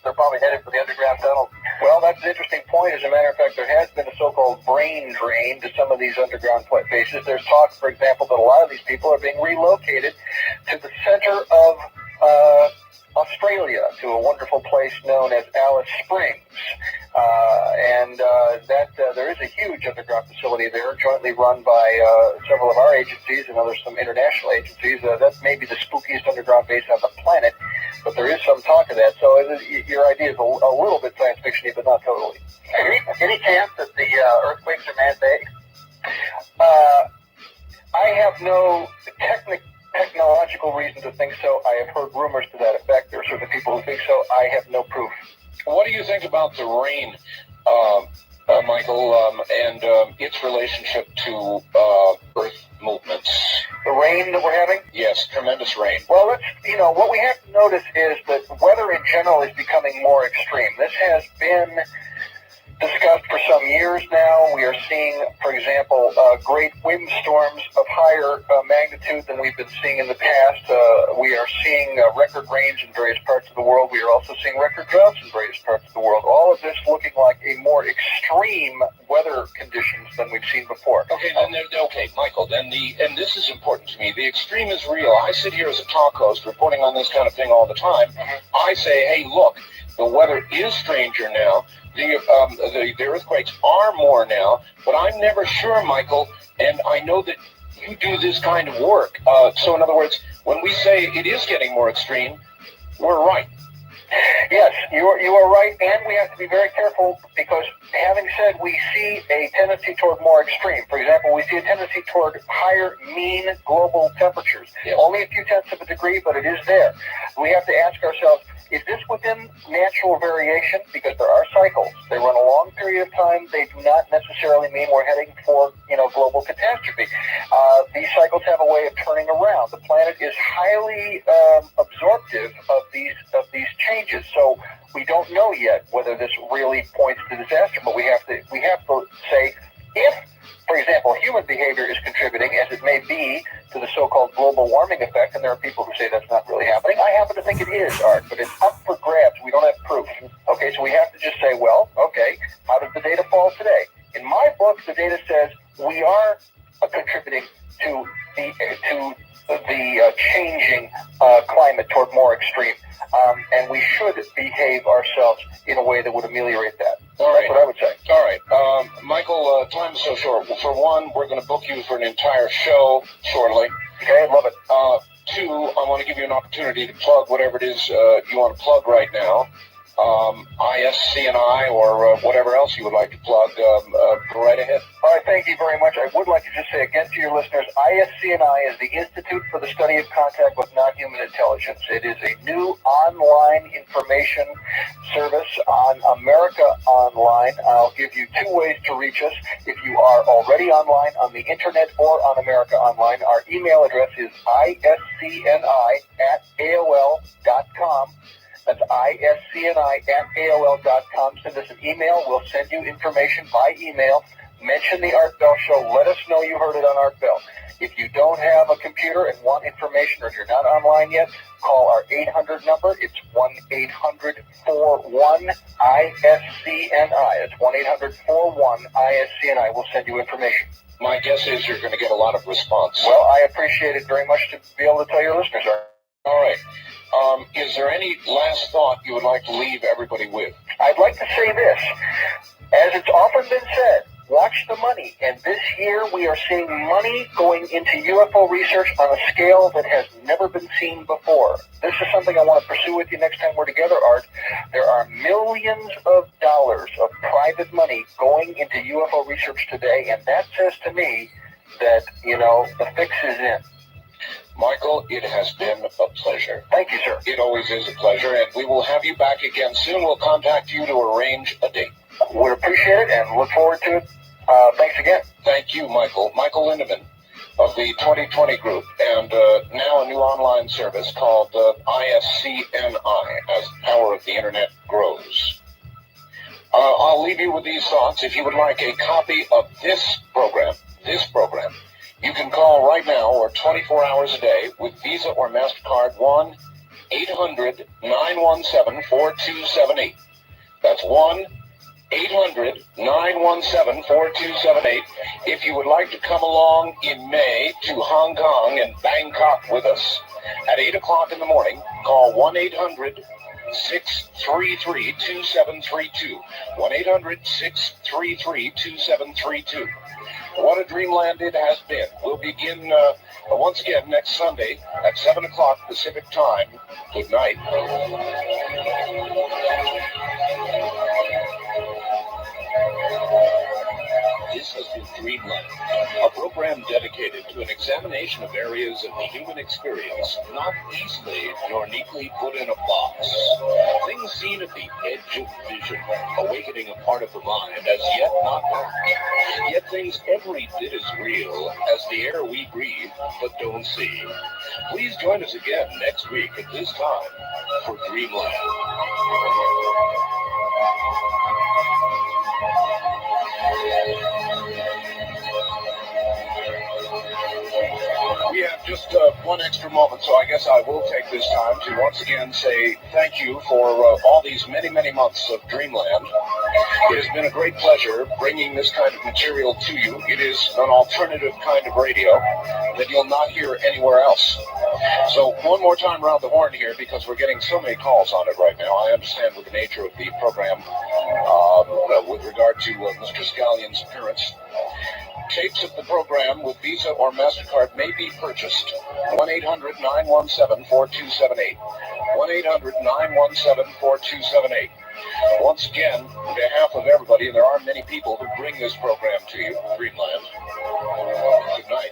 They're probably headed for the underground tunnel. Well, that's an interesting point. As a matter of fact, there has been a so-called brain drain to some of these underground bases. There's talk, for example, that a lot of these people are being relocated to the center of Australia, to a wonderful place known as Alice Springs. There is a huge underground facility there, jointly run by several of our agencies and some international agencies. That may be the spookiest underground base on the planet, but there is some talk of that. So your idea is a little bit science fiction-y, but not totally. Any chance that the earthquakes are man-made? I have no technological reason to think so. I have heard rumors to that effect. There are certainly people who think so. I have no proof. What do you think about the rain Michael, and its relationship to Earth movements. The rain that we're having? Yes, tremendous rain. Well, what we have to notice is that weather in general is becoming more extreme. This has been discussed for some years now. We are seeing, for example, great wind storms of higher magnitude than we've been seeing in the past. We are seeing record rains in various parts of the world. We are also seeing record droughts in various parts of the world. All of this looking like a more extreme weather conditions than we've seen before. Okay, Michael, and this is important to me. The extreme is real. I sit here as a talk host reporting on this kind of thing all the time. I say, hey, look, the weather is stranger now. The earthquakes are more now, but I'm never sure, Michael, and I know that you do this kind of work. So in other words, when we say it is getting more extreme, we're right. Yes, you are right, and we have to be very careful because, having said, we see a tendency toward more extreme. For example, we see a tendency toward higher mean global temperatures. Yes. Only a few tenths of a degree, but it is there. We have to ask ourselves, is this within natural variation? Because there are cycles. They run a long period of time. They do not necessarily mean we're heading for, global catastrophe. These cycles have a way of turning around. The planet is highly absorptive of these changes. So we don't know yet whether this really points to disaster. But we have to say, if, for example, human behavior is contributing, as it may be, to the so-called global warming effect, and there are people who say that's not really happening. I happen to think it is, Art, but it's up for grabs. We don't have proof. Okay, so we have to just say, well, okay, how does the data fall today? In my book, the data says we are contributing to the changing climate toward more extreme, and we should behave ourselves in a way that would ameliorate that. All right. That's what I would say. All right. Michael, time is so short. For one, we're going to book you for an entire show shortly. Okay, I love it. Two, I want to give you an opportunity to plug whatever it is you want to plug right now. ISCNI or whatever else you would like to plug. Go right ahead. All right, thank you very much. I would like to just say again to your listeners, ISCNI is the Institute for the Study of Contact with Non-Human Intelligence. It is a new online information service on America Online. I'll give you two ways to reach us. If you are already online on the internet or on America Online, our email address is iscni@aol.com. That's iscni@aol.com. Send us an email. We'll send you information by email. Mention the Art Bell Show. Let us know you heard it on Art Bell. If you don't have a computer and want information, or if you're not online yet, call our 800 number. It's 1-800-41-ISCNI. It's 1-800-41-ISCNI. We'll send you information. My guess is you're going to get a lot of response. Well, I appreciate it very much to be able to tell your listeners. All right. Is there any last thought you would like to leave everybody with? I'd like to say this. As it's often been said, watch the money. And this year we are seeing money going into UFO research on a scale that has never been seen before. This is something I want to pursue with you next time we're together, Art. There are millions of dollars of private money going into UFO research today, and that says to me that, the fix is in. Michael, it has been a pleasure. Thank you, sir. It always is a pleasure, and we will have you back again soon. We'll contact you to arrange a date. Would appreciate it and look forward to it. Thanks again. Thank you, Michael. Michael Lindemann of the 2020 Group, and now a new online service called ISCNI, as the power of the Internet grows. I'll leave you with these thoughts. If you would like a copy of this program, you can call right now or 24 hours a day with Visa or MasterCard 1-800-917-4278. That's 1-800-917-4278. If you would like to come along in May to Hong Kong and Bangkok with us at 8 o'clock in the morning, call 1-800-633-2732. 1-800-633-2732. What a dreamland it has been. We'll begin once again next Sunday at 7 o'clock Pacific time. Good night. This has been Dreamland, a program dedicated to an examination of areas of the human experience not easily nor neatly put in a box. Things seen at the edge of vision, awakening a part of the mind as yet not known. Yet things every bit as real as the air we breathe but don't see. Please join us again next week at this time for Dreamland. We have just one extra moment, so I guess I will take this time to once again say thank you for all these many, many months of Dreamland. It has been a great pleasure bringing this kind of material to you. It is an alternative kind of radio that you'll not hear anywhere else. So one more time around the horn here, because we're getting so many calls on it right now. I understand with the nature of the program with regard to Mr. Scallion's appearance. Tapes of the program with Visa or MasterCard may be purchased. 1-800-917-4278. 1-800-917-4278. Once again, on behalf of everybody, and there are many people who bring this program to you, Dreamland, good night.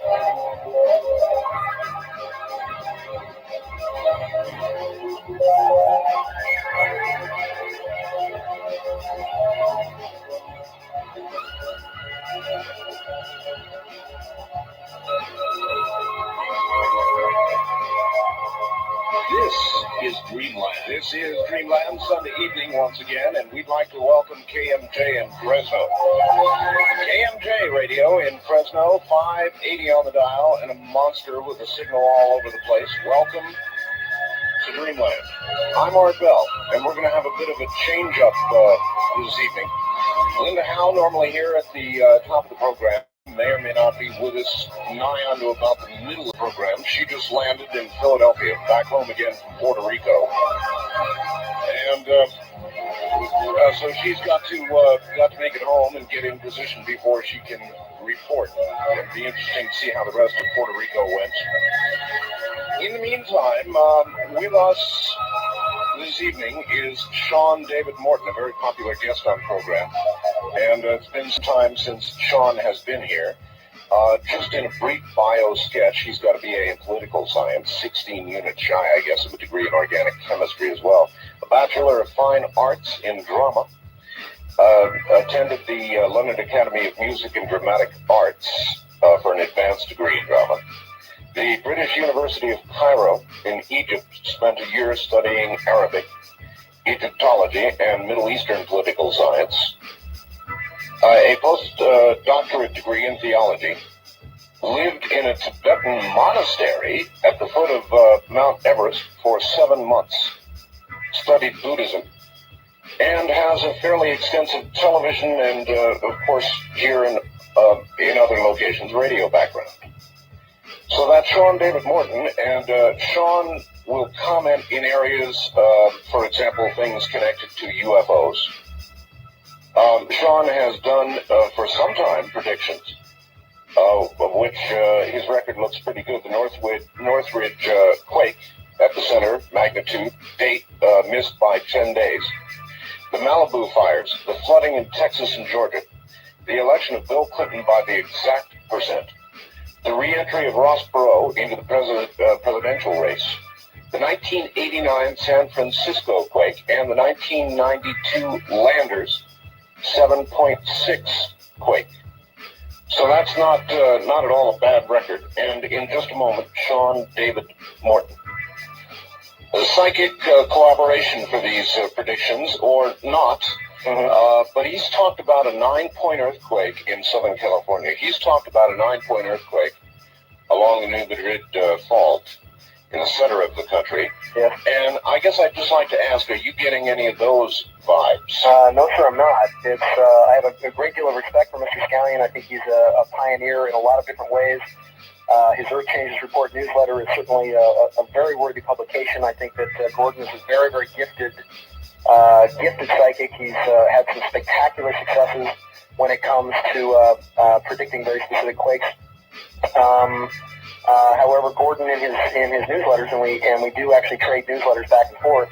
This is Dreamland. This is Dreamland Sunday evening once again, and we'd like to welcome KMJ in Fresno. KMJ Radio in Fresno, 580 on the dial, and a monster with a signal all over the place. Welcome to Dreamland. I'm Art Bell, and we're going to have a bit of a change-up this evening. Linda Howe, normally here at the top of the program, may or may not be with us nigh on to about the middle of the program. She just landed in Philadelphia, back home again from Puerto Rico. And so she's got to make it home and get in position before she can report. It'll be interesting to see how the rest of Puerto Rico went. In the meantime, with us this evening is Sean David Morton, a very popular guest on the program. And it's been some time since Sean has been here. Just in a brief bio sketch, he's got a BA in political science, 16 units shy, I guess, of a degree in organic chemistry as well. A Bachelor of Fine Arts in Drama. Attended the London Academy of Music and Dramatic Arts for an advanced degree in drama. The British University of Cairo in Egypt, spent a year studying Arabic, Egyptology, and Middle Eastern political science. A postdoctorate degree in theology. Lived in a Tibetan monastery at the foot of Mount Everest for 7 months. Studied Buddhism. And has a fairly extensive television and, of course, here in other locations, radio background. So that's Sean David Morton, and Sean will comment in areas, for example, things connected to UFOs. Sean has done, for some time, predictions, of which his record looks pretty good. The Northridge quake at the center, magnitude, date missed by 10 days. The Malibu fires, the flooding in Texas and Georgia, the election of Bill Clinton by the exact percent, the re-entry of Ross Perot into the presidential race, the 1989 San Francisco quake, and the 1992 Landers 7.6 quake. So that's not at all a bad record. And in just a moment, Sean David Morton. The psychic collaboration for these predictions, or not, but he's talked about a 9-point earthquake in Southern California. He's talked about a 9-point earthquake along the New Madrid Fault in the center of the country. Yeah. And I guess I'd just like to ask, are you getting any of those vibes? No, sir, I'm not. It's I have a great deal of respect for Mr. Scallion. I think he's a pioneer in a lot of different ways. His Earth Changes Report newsletter is certainly a very worthy publication. I think that Gordon is a very, very gifted psychic. He's had some spectacular successes when it comes to predicting very specific quakes. However, Gordon in his newsletters, and we do actually trade newsletters back and forth.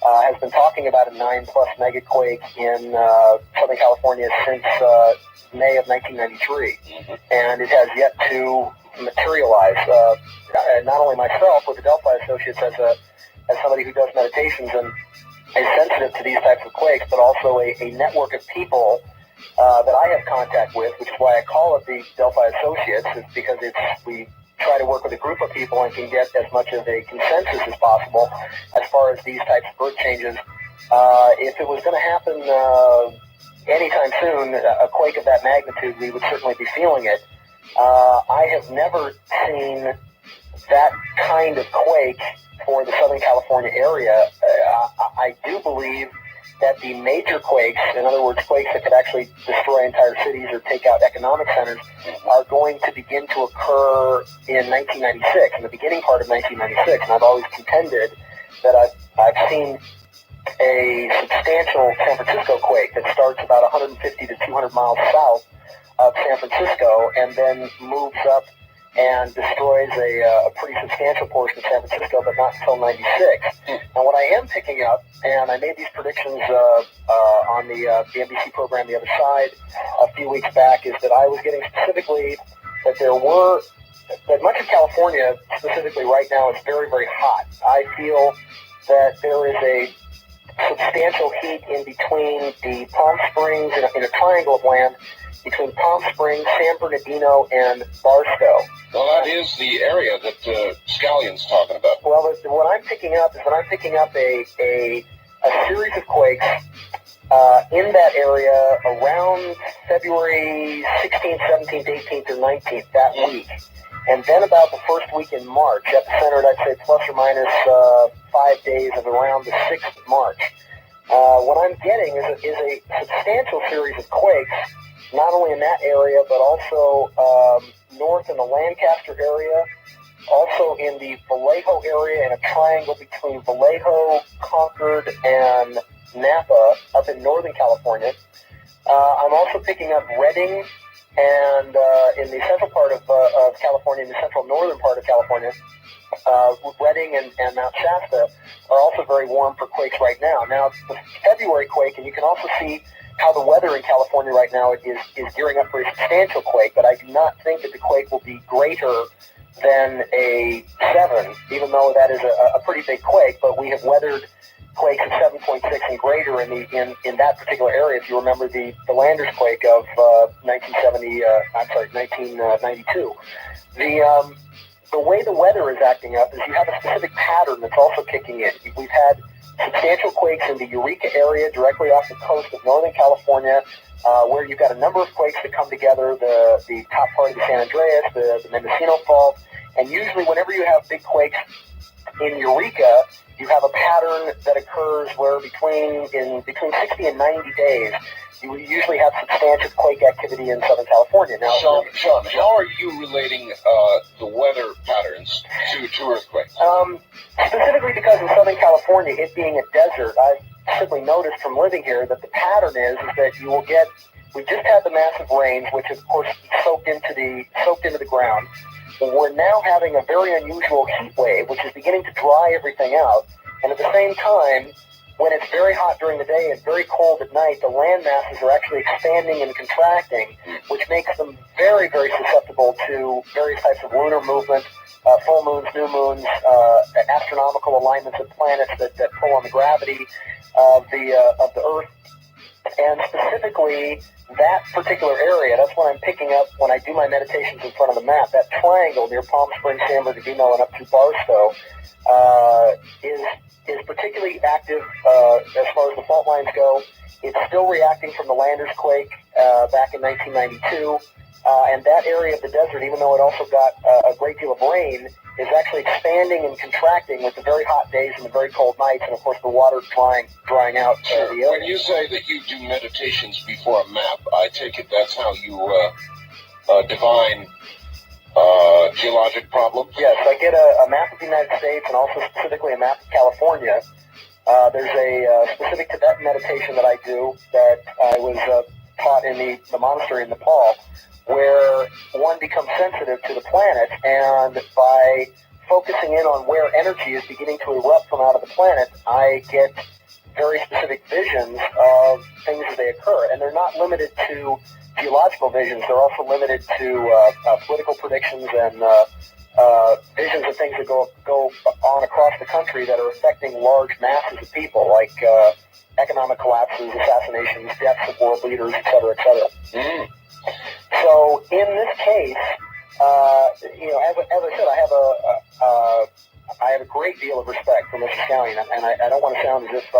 has been talking about a 9+ megaquake in Southern California since May of 1993, and it has yet to materialize. Not only myself with the Delphi Associates as somebody who does meditations and is sensitive to these types of quakes, but also a network of people that I have contact with, which is why I call it the Delphi Associates, is because we try to work with a group of people and can get as much of a consensus as possible as far as these types of birth changes. If it was going to happen anytime soon, a quake of that magnitude, we would certainly be feeling it. I have never seen that kind of quake for the Southern California area. I do believe that the major quakes, in other words, quakes that could actually destroy entire cities or take out economic centers, are going to begin to occur in 1996, in the beginning part of 1996. And I've always contended that I've seen a substantial San Francisco quake that starts about 150 to 200 miles south of San Francisco and then moves up and destroys a pretty substantial portion of San Francisco, but not until 96. And what I am picking up, and I made these predictions on the NBC program The Other Side a few weeks back, is that I was getting specifically that that much of California, specifically right now, is very, very hot. I feel that there is a substantial heat in between the Palm Springs, in a triangle of land, between Palm Springs, San Bernardino, and Barstow. Well, that is the area that Scallion's talking about. Well, what I'm picking up is a series of quakes in that area around February 16th, 17th, 18th, or 19th that week. And then about the first week in March, epicentered, I'd say, plus or minus 5 days of around the 6th of March. What I'm getting is a substantial series of quakes, not only in that area, but also north in the Lancaster area, also in the Vallejo area, in a triangle between Vallejo, Concord, and Napa up in Northern California. I'm also picking up Redding, and in the central part of California, in the central northern part of California, Redding and Mount Shasta are also very warm for quakes right now. Now, the February quake, and you can also see how the weather in California right now is gearing up for a substantial quake, but I do not think that the quake will be greater than a 7, even though that is a pretty big quake, but we have weathered quakes of 7.6 and greater in that particular area. If you remember the Landers quake of 1992. The way the weather is acting up is you have a specific pattern that's also kicking in. We've had substantial quakes in the Eureka area directly off the coast of Northern California, where you've got a number of quakes that come together, the top part of the San Andreas, the Mendocino Fault, and usually whenever you have big quakes in Eureka, you have a pattern that occurs where between 60 and 90 days, you usually have substantial quake activity in Southern California. Now, Sean, how are you relating the weather patterns to earthquakes? Specifically because in Southern California, it being a desert, I've simply noticed from living here that the pattern is that you will get. We just had the massive rains, which of course soaked into the ground. We're now having a very unusual heat wave, which is beginning to dry everything out. And at the same time, when it's very hot during the day and very cold at night, the land masses are actually expanding and contracting, which makes them very, very susceptible to various types of lunar movement, full moons, new moons, astronomical alignments of planets that pull on the gravity of the Earth. And specifically, that particular area, that's what I'm picking up when I do my meditations in front of the map. That triangle near Palm Springs, San Bernardino, and up to Barstow is particularly active as far as the fault lines go. It's still reacting from the Landers quake back in 1992. And that area of the desert, even though it also got a great deal of rain, is actually expanding and contracting with the very hot days and the very cold nights, and of course the water drying out the area. When you say that you do meditations before a map, I take it that's how you divine geologic problems? Yes, I get a map of the United States and also specifically a map of California. There's a specific Tibetan meditation that I do that I was taught in the monastery in Nepal, where one becomes sensitive to the planet, and by focusing in on where energy is beginning to erupt from out of the planet, I get very specific visions of things as they occur. And they're not limited to geological visions. They're also limited to political predictions and visions of things that go on across the country that are affecting large masses of people, like economic collapses, assassinations, deaths of world leaders, et cetera, et cetera. Mm. So in this case, as I said, I have a great deal of respect for Mr. Scallion, and I don't want to sound as if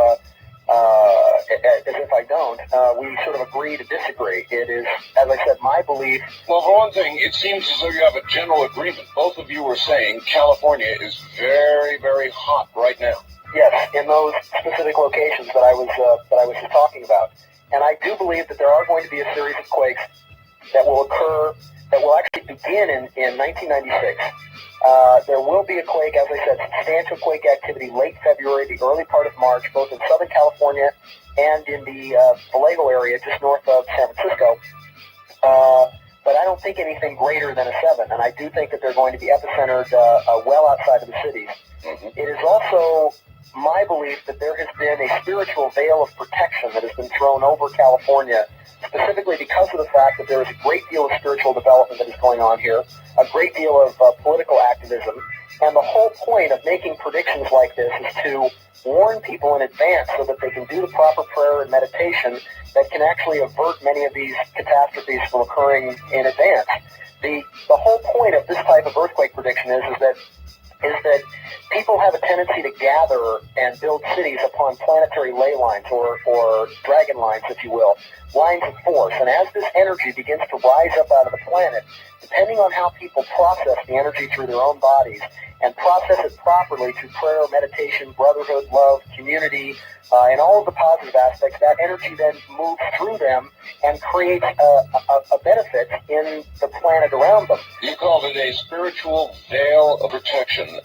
I don't. We sort of agree to disagree. It is, as I said, my belief. Well, for one thing, it seems as though you have a general agreement. Both of you were saying California is very, very hot right now. Yes, in those specific locations that I was just talking about. And I do believe that there are going to be a series of quakes that will occur, that will actually begin in 1996. There will be a quake, as I said, substantial quake activity late February, the early part of March, both in Southern California and in the Vallejo area, just north of San Francisco. But I don't think anything greater than a 7, and I do think that they're going to be epicentered well outside of the cities. Mm-hmm. It is also my belief that there has been a spiritual veil of protection that has been thrown over California, specifically because of the fact that there is a great deal of spiritual development that is going on here, a great deal of political activism, and the whole point of making predictions like this is to warn people in advance so that they can do the proper prayer and meditation that can actually avert many of these catastrophes from occurring in advance. The whole point of this type of earthquake prediction is that people have a tendency to gather and build cities upon planetary ley lines or dragon lines, if you will, lines of force. And as this energy begins to rise up out of the planet, depending on how people process the energy through their own bodies and process it properly through prayer, meditation, brotherhood, love, community, and all of the positive aspects, that energy then moves through them and creates a benefit in the planet around them. You called it a spiritual veil of protection.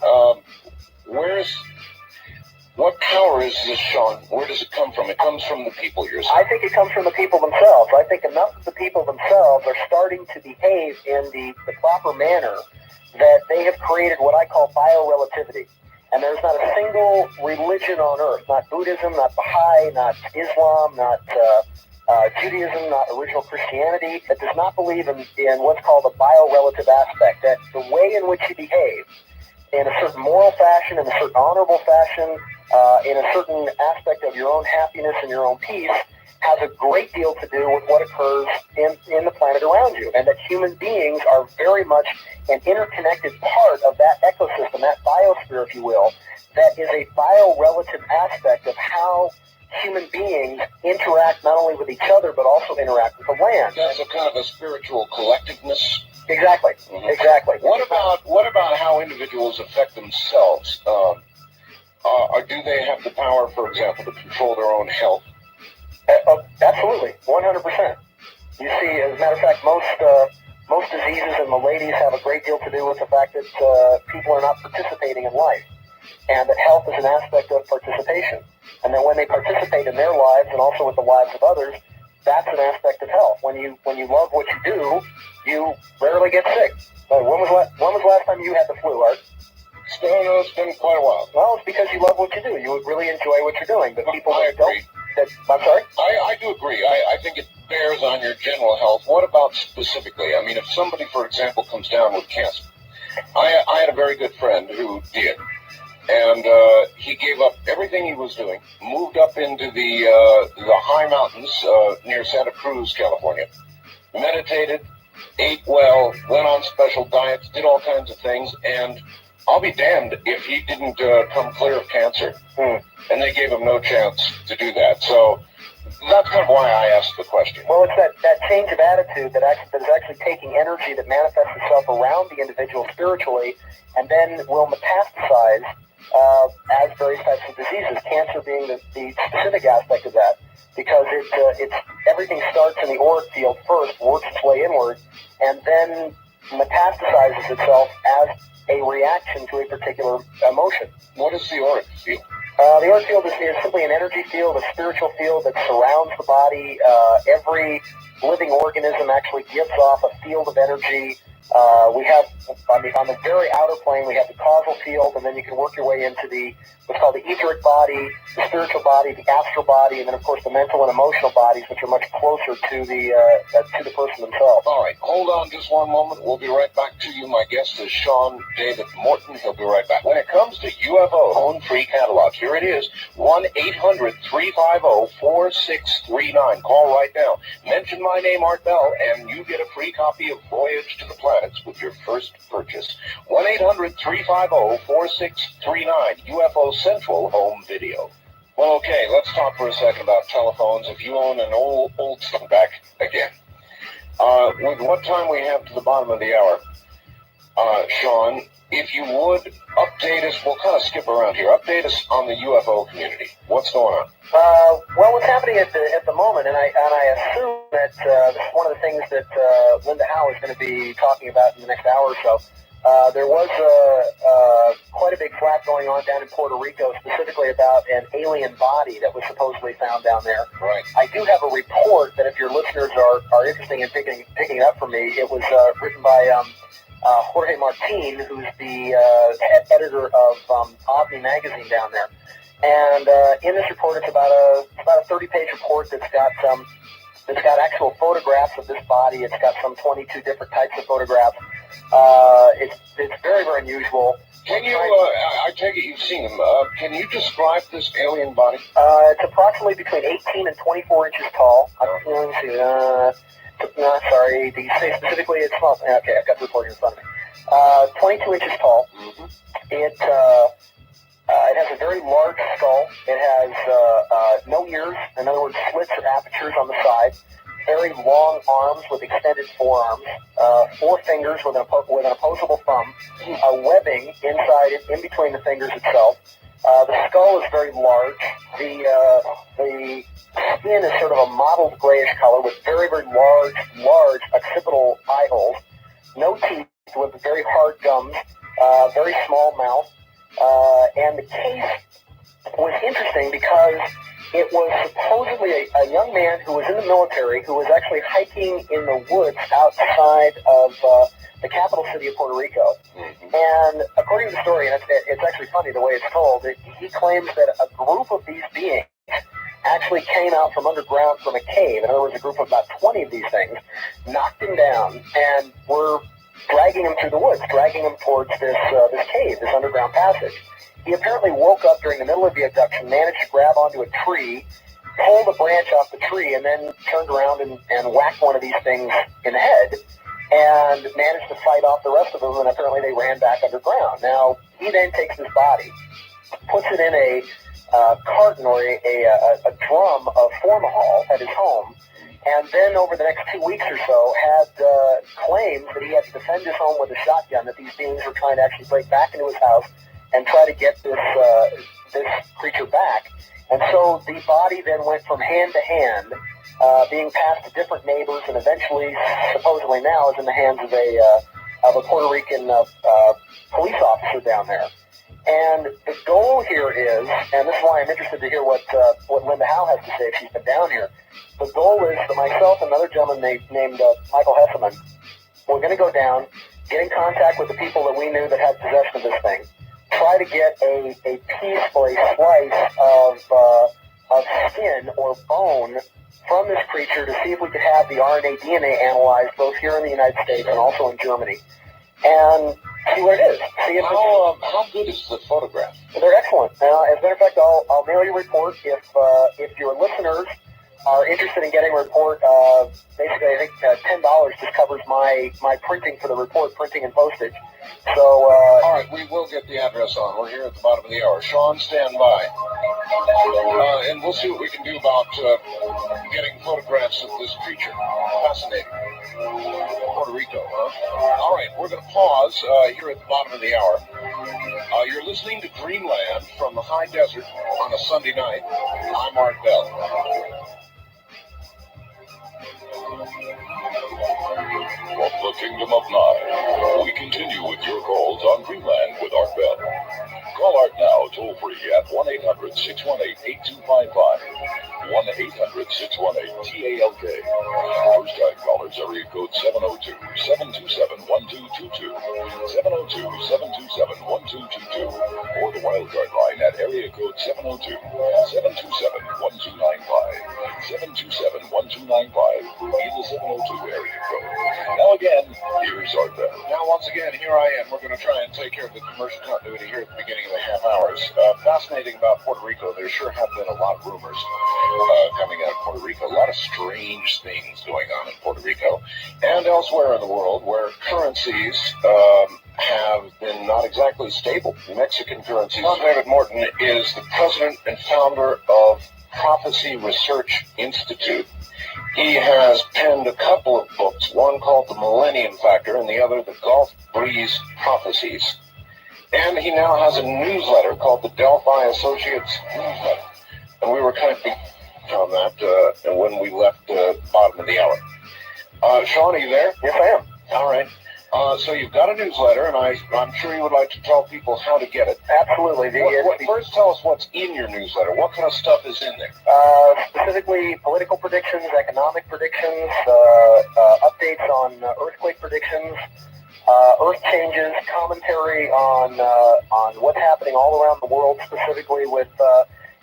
What power is this, Sean? Where does it come from? It comes from the people, you're saying. I think it comes from the people themselves. I think enough of the people themselves are starting to behave in the proper manner that they have created what I call biorelativity. And there's not a single religion on earth, not Buddhism, not Baha'i, not Islam, not Judaism, not original Christianity, that does not believe in what's called a biorelative aspect, that the way in which you behave in a certain moral fashion, in a certain honorable fashion, in a certain aspect of your own happiness and your own peace, has a great deal to do with what occurs in the planet around you, and that human beings are very much an interconnected part of that ecosystem, that biosphere, if you will, that is a biorelative aspect of how human beings interact not only with each other, but also interact with the land. That's a kind of a spiritual collectiveness. Exactly. Mm-hmm. Exactly. What about how individuals affect themselves? Do they have the power, for example, to control their own health? Absolutely, 100%. You see, as a matter of fact, most diseases and maladies have a great deal to do with the fact that people are not participating in life, and that health is an aspect of participation. And that when they participate in their lives and also with the lives of others, that's an aspect of health. When you love what you do, you rarely get sick. When was the last time you had the flu, Art? It's been quite a while. Well, it's because you love what you do. You really enjoy what you're doing. But people that don't. I'm sorry? I do agree. I think it bears on your general health. What about specifically? I mean, if somebody, for example, comes down with cancer. I had a very good friend who did. And he gave up everything he was doing, moved up into the high mountains near Santa Cruz, California, meditated, ate well, went on special diets, did all kinds of things, and I'll be damned if he didn't come clear of cancer. And they gave him no chance to do that. So that's kind of why I asked the question. Well, it's that change of attitude that is actually taking energy that manifests itself around the individual spiritually and then will metastasize as various types of diseases, cancer being the specific aspect of that, because it's everything starts in the auric field first, works its way inward, and then metastasizes itself as a reaction to a particular emotion. What is the auric field? The auric field is simply an energy field, a spiritual field that surrounds the body. Every living organism actually gives off a field of energy We have on the very outer plane, we have the causal field, and then you can work your way into what's called the etheric body, the spiritual body, the astral body, and then of course the mental and emotional bodies, which are much closer to the person themselves. All right, hold on just one moment. We'll be right back to you. My guest is Sean David Morton. He'll be right back. When it comes to UFO phone free catalog, here it is: 1-800-350-4639. Call right now. Mention my name, Art Bell, and you get a free copy of Voyage to the Planets with your first purchase. 1-800-350-4639. UFO Central Home Video. Well, okay, let's talk for a second about telephones. If you own an old one, back again. With what time we have to the bottom of the hour, Sean, if you would update us, we'll kind of skip around here. Update us on the UFO community. What's going on? Well, what's happening at the moment, and I assume that this is one of the things that Linda Howe is going to be talking about in the next hour or so. There was quite a big flap going on down in Puerto Rico, specifically about an alien body that was supposedly found down there. Right. I do have a report that if your listeners are interested in picking it up for me, it was written by Jorge Martin, who's the head editor of OVNI magazine down there. And in this report, it's about a 30-page report that's got actual photographs of this body. It's got some 22 different types of photographs. It's very, very unusual. Can you, I take it you've seen them. Can you describe this alien body? It's approximately between 18 and 24 inches tall. Let me see. No, sorry. Did you say specifically it's small? Okay, I've got the report in front of me. 22 inches tall. Mm-hmm. It has a very large skull. It has no ears. In other words, slits or apertures on the side. Very long arms with extended forearms. 4 fingers with an opposable thumb. A webbing inside it, in between the fingers itself. The skull is very large. The skin is sort of a mottled grayish color with very, very large occipital eye holes. No teeth, with very hard gums. Very small mouth. And the case was interesting because it was supposedly a young man who was in the military who was actually hiking in the woods outside of the capital city of Puerto Rico. Mm-hmm. And according to the story, and it's actually funny the way it's told, he claims that a group of these beings actually came out from underground from a cave. In other words, a group of about 20 of these things knocked him down and were dragging him through the woods, dragging him towards this cave, this underground passage. He apparently woke up during the middle of the abduction, managed to grab onto a tree, pulled a branch off the tree, and then turned around and whacked one of these things in the head and managed to fight off the rest of them, and apparently they ran back underground. Now, he then takes his body, puts it in a carton or a drum of formahol at his home, and then over the next 2 weeks or so had claims that he had to defend his home with a shotgun, that these beings were trying to actually break back into his house and try to get this creature back. And so the body then went from hand to hand, being passed to different neighbors, and eventually, supposedly now, is in the hands of a Puerto Rican police officer down there. And the goal here is, and this is why I'm interested to hear what Linda Howe has to say if she's been down here. The goal is that myself and another gentleman named Michael Hesseman, we're going to go down, get in contact with the people that we knew that had possession of this thing, try to get a piece or a slice of skin or bone from this creature to see if we could have the RNA DNA analyzed both here in the United States and also in Germany, and see what it is. See if how good is the photograph? They're excellent. As a matter of fact, I'll mail you a report if your listeners are interested in getting a report. Basically, I think $10 just covers my printing for the report, printing and postage. So, all right, we will get the address on. We're here at the bottom of the hour. Sean, stand by. And we'll see what we can do about getting photographs of this creature. Fascinating. Puerto Rico, huh? All right, we're going to pause here at the bottom of the hour. You're listening to Dreamland from the high desert on a Sunday night. I'm Art Bell. From the Kingdom of Nine, we continue with your calls on Dreamland with Art Bell. Call Art now, toll free at 1-800-618-8255. 1-800-618-TALK. First time callers, area code 702-727-1272. 702-727-1222, or the wildcard line at area code 702-727-1295, 727-1295 in the 702 area code. Now again, here's Art Bell. Now, once again, here I am. We're going to try and take care of the commercial continuity here at the beginning of the half hours. Fascinating about Puerto Rico. There sure have been a lot of rumors coming out of Puerto Rico. A lot of strange things going on in Puerto Rico and elsewhere in the world where currencies have been not exactly stable. Mexican currencies. John David Morton is the president and founder of Prophecy Research Institute. He has penned a couple of books, one called The Millennium Factor and the other The Gulf Breeze Prophecies. And he now has a newsletter called the Delphi Associates Newsletter. And we were kind of on that when we left the bottom of the hour. Sean, are you there? Yes, I am. All right. So you've got a newsletter, and I'm sure you would like to tell people how to get it. Absolutely. First, tell us what's in your newsletter. What kind of stuff is in there? Specifically, political predictions, economic predictions, updates on earthquake predictions, earth changes, commentary on what's happening all around the world, specifically with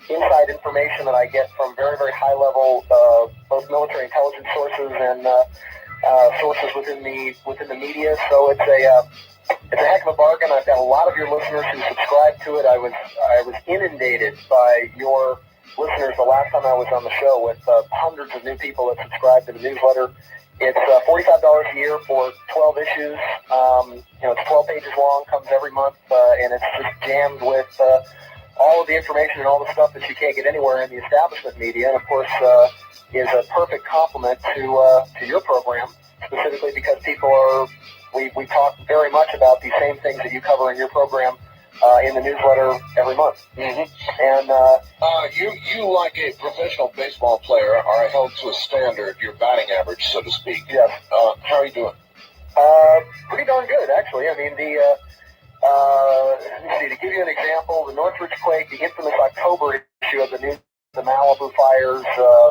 inside information that I get from very, very high-level both military intelligence sources and sources within the media. So it's a heck of a bargain. I've got a lot of your listeners who subscribe to it. I was inundated by your listeners the last time I was on the show with hundreds of new people that subscribe to the newsletter. It's $45 a year for 12 issues. It's 12 pages long, comes every month, and it's just jammed with all of the information and all the stuff that you can't get anywhere in the establishment media. And of course, is a perfect complement to your program, specifically because we talk very much about the same things that you cover in your program in the newsletter every month. Mm-hmm. And you like a professional baseball player are held to a standard, your batting average, so to speak. Yes. How are you doing? Pretty darn good, actually. I mean, let me see, to give you an example, the Northridge quake, the infamous October issue of the Malibu fires,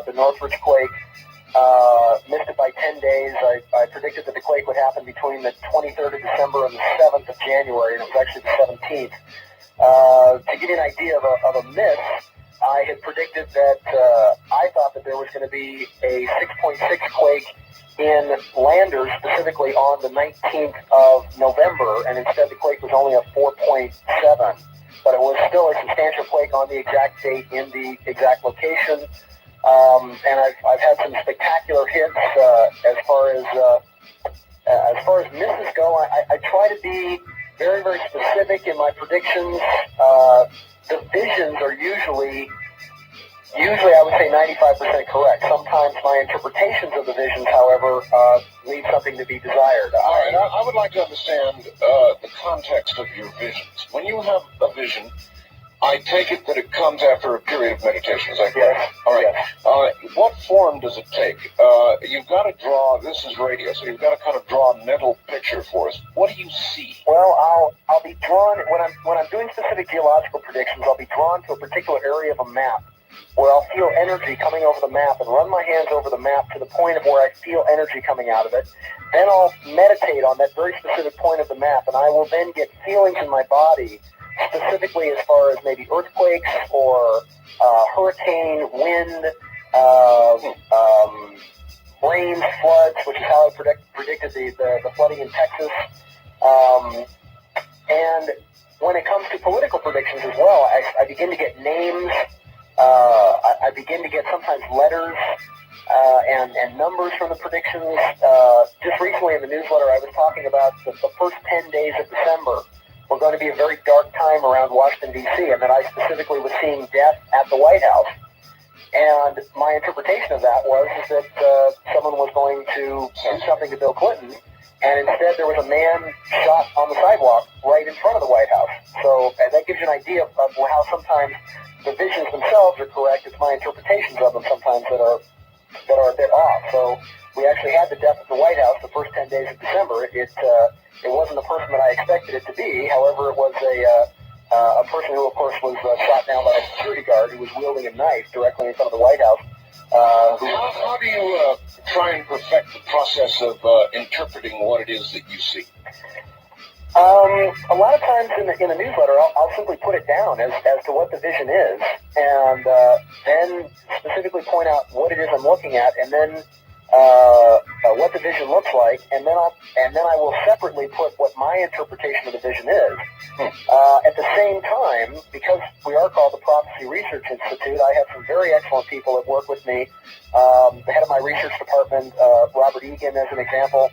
the Northridge quake, missed it by 10 days. I predicted that the quake would happen between the 23rd of December and the 7th of January, and it was actually the 17th. To give you an idea of a miss, I had predicted that I thought that there was going to be a 6.6 quake in Landers, specifically on the 19th of November, and instead the quake was only a 4.7. But it was still a substantial quake on the exact date in the exact location. And I've had some spectacular hits as far as misses go. I try to be very, very specific in my predictions. The visions are usually I would say 95% correct. Sometimes my interpretations of the visions, however, leave something to be desired. All right, I would like to understand the context of your visions. When you have a vision, I take it that it comes after a period of meditation. Is that correct? Yes. All right. Yes. What form does it take? You've got to draw. This is radio, so you've got to kind of draw a mental picture for us. What do you see? Well, I'll be drawn when I'm doing specific geological predictions. I'll be drawn to a particular area of a map, where I'll feel energy coming over the map and run my hands over the map to the point of where I feel energy coming out of it. Then I'll meditate on that very specific point of the map, and I will then get feelings in my body, specifically as far as maybe earthquakes or hurricane, wind, rain, floods, which is how I predicted the flooding in Texas. And when it comes to political predictions as well, I begin to get names. I begin to get sometimes letters and numbers from the predictions. Just recently in the newsletter, I was talking about the first 10 days of December were going to be a very dark time around Washington, D.C., and that I specifically was seeing death at the White House. And my interpretation of that was that someone was going to do something to Bill Clinton, and instead there was a man shot on the sidewalk right in front of the White House. So that gives you an idea of how sometimes the visions themselves are correct. It's my interpretations of them sometimes that are a bit off. So we actually had the death at the White House the first 10 days of December. It wasn't the person that I expected it to be. However, it was a person who, of course, was shot down by a security guard who was wielding a knife directly in front of the White House. How do you try and perfect the process of interpreting what it is that you see? A lot of times in the newsletter, I'll simply put it down as to what the vision is, and then specifically point out what it is I'm looking at, and then what the vision looks like, and then I will separately put what my interpretation of the vision is. At the same time, because we are called the Prophecy Research Institute, I have some very excellent people that work with me. The head of my research department, Robert Egan, as an example,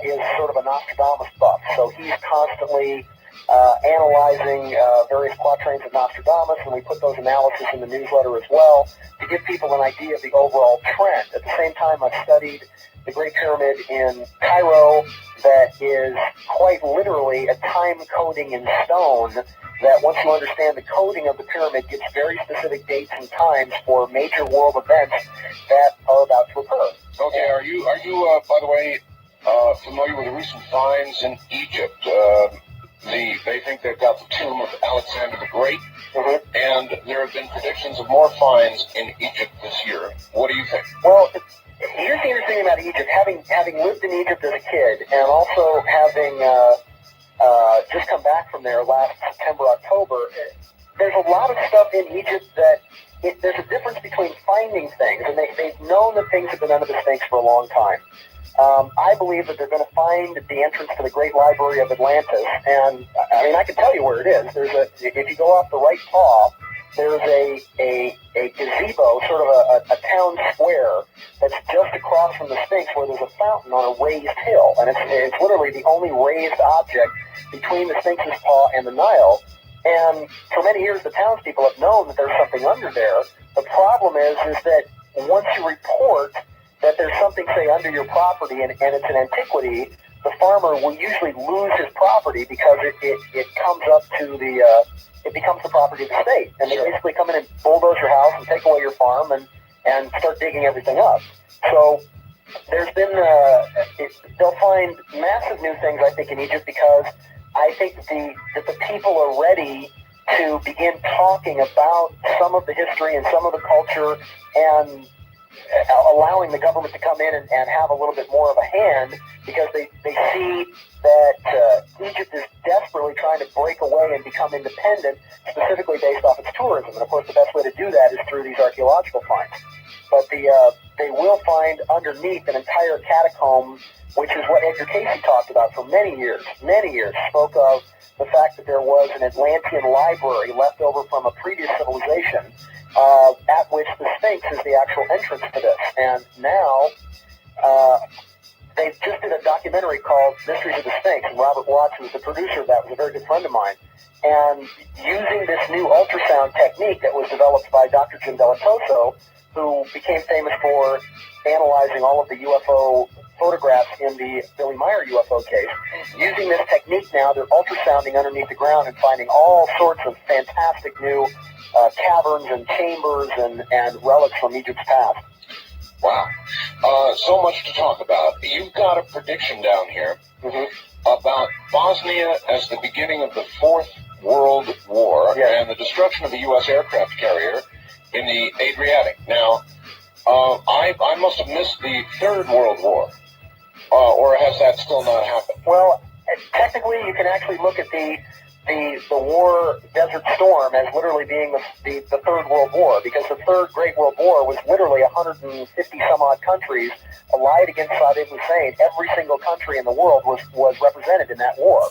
is sort of a Nostradamus buff. So he's constantly analyzing various quatrains of Nostradamus, and we put those analyses in the newsletter as well to give people an idea of the overall trend. At the same time, I've studied the Great Pyramid in Cairo that is quite literally a time coding in stone, that once you understand the coding of the pyramid, gives very specific dates and times for major world events that are about to occur. Okay, are you by the way, familiar with the recent finds in Egypt? They think they've got the tomb of Alexander the Great, and there have been predictions of more finds in Egypt this year. What do you think? Well, here's the interesting thing about Egypt. Having lived in Egypt as a kid, and also having just come back from there last September, October, there's a lot of stuff in Egypt that there's a difference between finding things, and they've known that things have been under the Sphinx for a long time. I believe that they're going to find the entrance to the Great Library of Atlantis, and I mean, I can tell you where it is. If you go off the right paw, there's a gazebo, sort of a town square that's just across from the Sphinx, where there's a fountain on a raised hill, and it's literally the only raised object between the Sphinx's paw and the Nile. And for many years, the townspeople have known that there's something under there. The problem is that once you report that there's something, say, under your property and it's an antiquity, the farmer will usually lose his property because it comes up to it becomes the property of the state. And they basically come in and bulldoze your house and take away your farm and start digging everything up. So there's been, they'll find massive new things, I think, in Egypt, because I think that the people are ready to begin talking about some of the history and some of the culture, and allowing the government to come in and have a little bit more of a hand, because they see that Egypt is desperately trying to break away and become independent, specifically based off its tourism. And of course, the best way to do that is through these archaeological finds. But they will find underneath an entire catacomb, which is what Edgar Casey talked about for many years, spoke of the fact that there was an Atlantean library left over from a previous civilization, at which the Sphinx is the actual entrance to this. And now, they just did a documentary called Mysteries of the Sphinx, and Robert Watts, who was the producer of that, was a very good friend of mine. And using this new ultrasound technique that was developed by Dr. Jim Delatoso, who became famous for analyzing all of the UFO photographs in the Billy Meyer UFO case. Using this technique now, they're ultrasounding underneath the ground and finding all sorts of fantastic new caverns and chambers and relics from Egypt's past. Wow. So much to talk about. You've got a prediction down here about Bosnia as the beginning of the Fourth World War and the destruction of the U.S. aircraft carrier in the Adriatic. Now, I must have missed the Third World War, or has that still not happened? Well, technically, you can actually look at the war Desert Storm as literally being the Third World War, because the Third Great World War was literally 150 some odd countries allied against Saddam Hussein. Every single country in the world was represented in that war,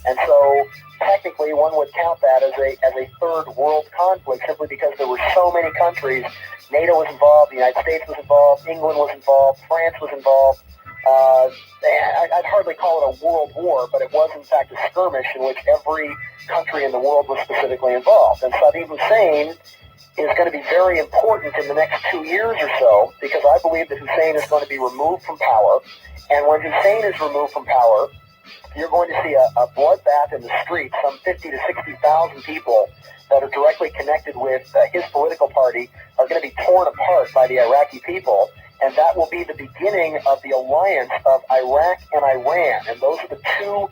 and so technically one would count that as a third world conflict, simply because there were so many countries. NATO was involved, the United States was involved, England was involved, France was involved. I'd hardly call it a world war, but it was in fact a skirmish in which every country in the world was specifically involved. And Saddam Hussein is going to be very important in the next 2 years or so, because I believe that Hussein is going to be removed from power. And when Hussein is removed from power, you're going to see a bloodbath in the streets. Some 50 to 60,000 people that are directly connected with his political party are going to be torn apart by the Iraqi people. and that will be the beginning of the alliance of Iraq and Iran. And those are the two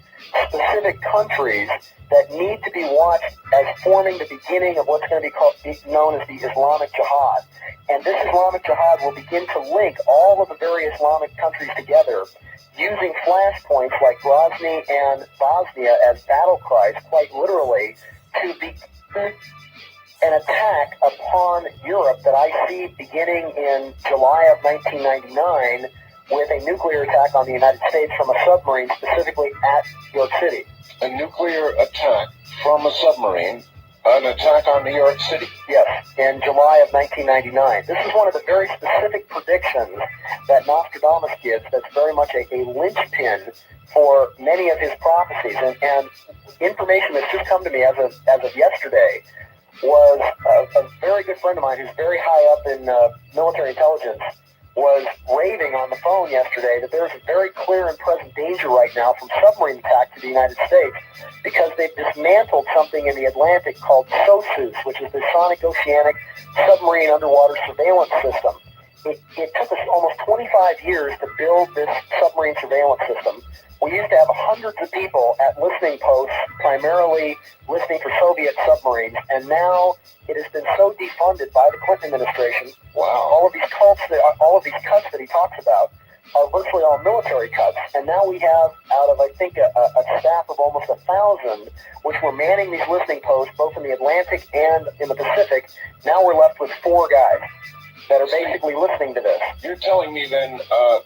specific countries that need to be watched as forming the beginning of what's going to be known as the Islamic Jihad. And this Islamic Jihad will begin to link all of the various Islamic countries together using flashpoints like Grozny and Bosnia as battle cries, quite literally, to be an attack upon Europe that I see beginning in July of 1999 with a nuclear attack on the United States from a submarine, specifically at York City. A nuclear attack from a submarine, an attack on New York City? Yes, in July of 1999. This is one of the very specific predictions that Nostradamus gives that's very much a linchpin for many of his prophecies. And information that's just come to me as of yesterday was a very good friend of mine who's very high up in military intelligence was raving on the phone yesterday that there's a very clear and present danger right now from submarine attack to the United States because they've dismantled something in the Atlantic called SOSUS, which is the Sonic Oceanic Submarine Underwater Surveillance System. It took us almost 25 years to build this submarine surveillance system. We used to have hundreds of people at listening posts, primarily listening for Soviet submarines, and now it has been so defunded by the Clinton administration. Wow! All of these cuts that he talks about are virtually all military cuts, and now we have, out of I think a staff of almost 1,000, which were manning these listening posts both in the Atlantic and in the Pacific. Now we're left with 4 guys that are basically listening to this. You're telling me then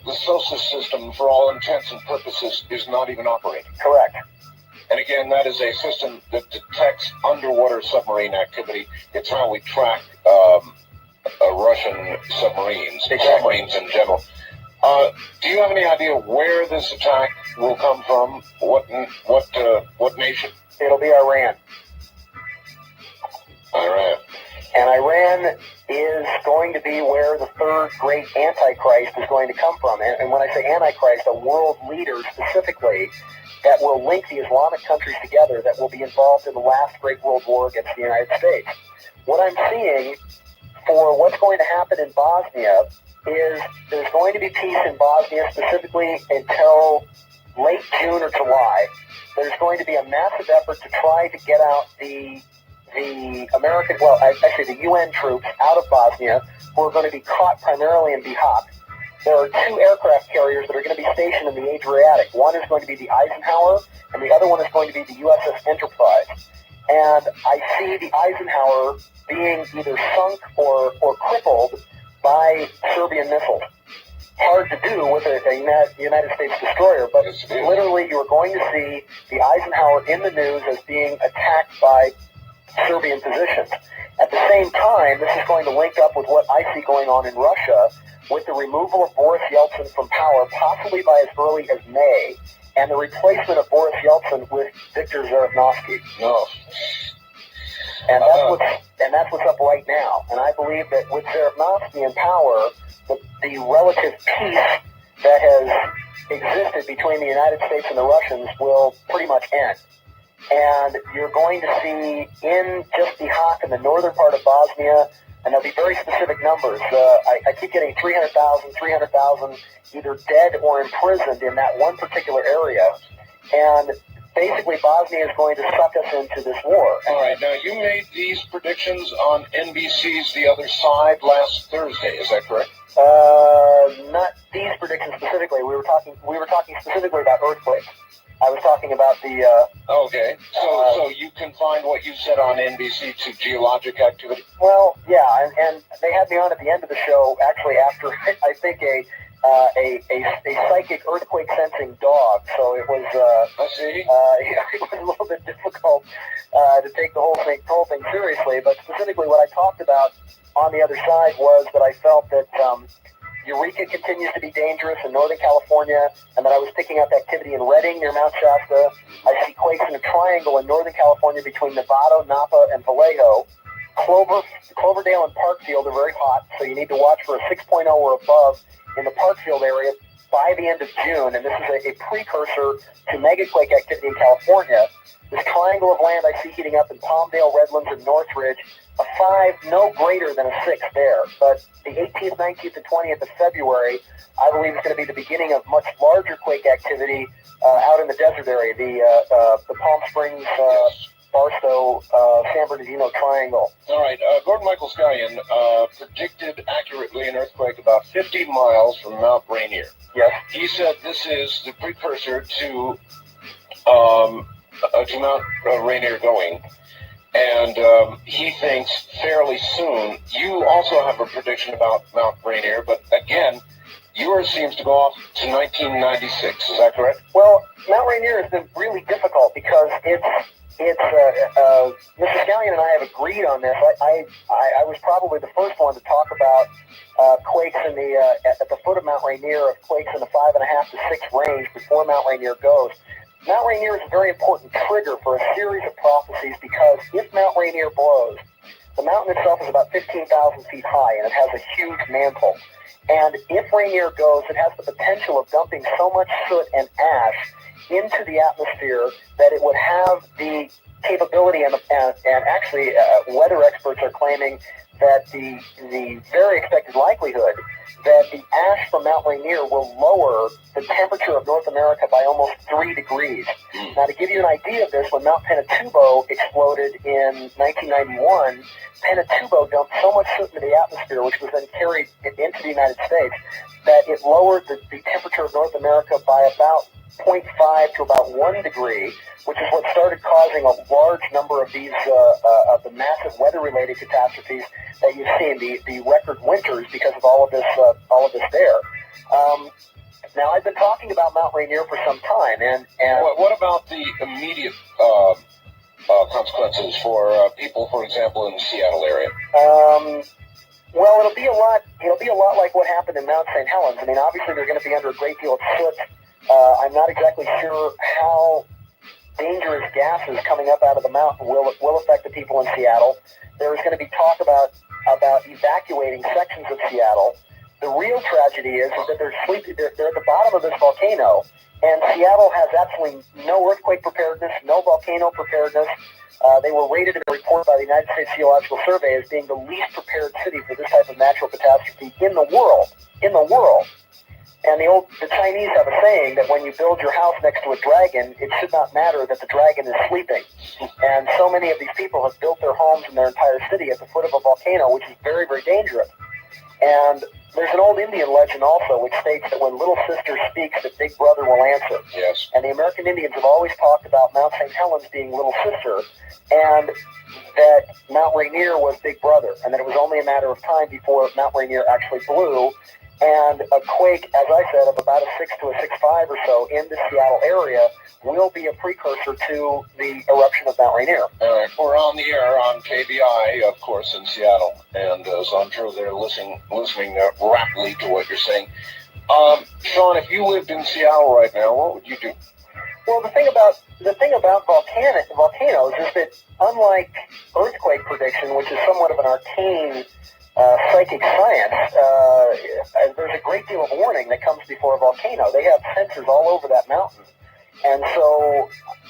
the SOSUS system, for all intents and purposes, is not even operating? Correct. And again, that is a system that detects underwater submarine activity. It's how we track Russian submarines, submarines in general. Do you have any idea where this attack will come from? What nation? It'll be Iran. Iran. And Iran is going to be where the third great Antichrist is going to come from. And when I say Antichrist, a world leader specifically that will link the Islamic countries together, that will be involved in the last great world war against the United States. What I'm seeing for what's going to happen in Bosnia is there's going to be peace in Bosnia specifically until late June or July. There's going to be a massive effort to try to get out the American, well, actually the UN troops out of Bosnia who are going to be caught primarily in Bihać. There are 2 aircraft carriers that are going to be stationed in the Adriatic. One is going to be the Eisenhower, and the other one is going to be the USS Enterprise. And I see the Eisenhower being either sunk or crippled by Serbian missiles. Hard to do with a United States destroyer, but literally you are going to see the Eisenhower in the news as being attacked by Serbian positions. At the same time, this is going to link up with what I see going on in Russia with the removal of Boris Yeltsin from power, possibly by as early as May, and the replacement of Boris Yeltsin with Viktor Zhirinovsky. No. And that's what's up right now. And I believe that with Zhirinovsky in power, the relative peace that has existed between the United States and the Russians will pretty much end. And you're going to see in just Bihać in the northern part of Bosnia, and there'll be very specific numbers. I keep getting 300,000 either dead or imprisoned in that one particular area. And basically Bosnia is going to suck us into this war. All right, now you made these predictions on NBC's The Other Side last Thursday, is that correct? Not these predictions specifically. We were talking specifically about earthquakes. I was talking about the... okay, so you confined what you said on NBC to geologic activity? Well, yeah, and they had me on at the end of the show, actually after, I think, a psychic earthquake sensing dog. So it was, it was a little bit difficult to take the whole thing seriously. But specifically, what I talked about on the other side was that I felt that Eureka continues to be dangerous in Northern California, and that I was picking up activity in Redding near Mount Shasta. I see quakes in a triangle in Northern California between Novato, Napa, and Vallejo. Cloverdale and Parkfield are very hot, so you need to watch for a 6.0 or above in the Parkfield area by the end of June, and this is a precursor to megaquake activity in California. This triangle triangle of land I see heating up in Palmdale, Redlands, and Northridge, a 5 no greater than a 6 there. But the 18th, 19th, and 20th of February, I believe, is going to be the beginning of much larger quake activity out in the desert area, the Palm Springs, Barstow, San Bernardino triangle. All right. Gordon Michael Scallion predicted accurately an earthquake about 50 miles from Mount Rainier. Yes. He said this is the precursor to Mount Rainier going. And he thinks fairly soon. You also have a prediction about Mount Rainier, but again, yours seems to go off to 1996. Is that correct? Well, Mount Rainier has been really difficult because Mr. Scallion and I have agreed on this. I was probably the first one to talk about quakes in at the foot of Mount Rainier, of quakes in the 5.5 to 6 range before Mount Rainier goes. Mount Rainier is a very important trigger for a series of prophecies because if Mount Rainier blows, the mountain itself is about 15,000 feet high and it has a huge mantle. And if Rainier goes, it has the potential of dumping so much soot and ash into the atmosphere that it would have the capability, and actually weather experts are claiming that the very expected likelihood that the ash from Mount Rainier will lower the temperature of North America by almost 3 degrees. Now, to give you an idea of this, when Mount Pinatubo exploded in 1991, Pinatubo dumped so much soot into the atmosphere, which was then carried into the United States, that it lowered the temperature of North America by about 0.5 to about 1 degree, which is what started causing a large number of these of the massive weather-related catastrophes that you've seen, the record winters, because of all of this there. Now, I've been talking about Mount Rainier for some time, and what about the immediate consequences for people, for example, in the Seattle area? Well, it'll be a lot like what happened in Mount St. Helens. I mean, obviously they're going to be under a great deal of soot. I'm not exactly sure how dangerous gases coming up out of the mountain will affect the people in Seattle. There is going to be talk about evacuating sections of Seattle. The real tragedy is that they're at the bottom of this volcano, and Seattle has absolutely no earthquake preparedness, no volcano preparedness. They were rated in a report by the United States Geological Survey as being the least prepared city for this type of natural catastrophe in the world. And the Chinese have a saying that when you build your house next to a dragon, it should not matter that the dragon is sleeping. And so many of these people have built their homes in their entire city at the foot of a volcano, which is very, very dangerous. And there's an old Indian legend also which states that when Little Sister speaks, that Big Brother will answer. Yes. And the American Indians have always talked about Mount St. Helens being Little Sister, and that Mount Rainier was Big Brother, and that it was only a matter of time before Mount Rainier actually blew. And a quake, as I said, of about a 6 to a 6.5 or so in the Seattle area will be a precursor to the eruption of Mount Rainier. All right. We're on the air on KBI, of course, in Seattle, and so I'm sure they're listening rapidly to what you're saying. Sean, if you lived in Seattle right now, what would you do? Well, the thing about volcanoes is that unlike earthquake prediction, which is somewhat of an arcane psychic science, there's a great deal of warning that comes before a volcano. They have sensors all over that mountain, and so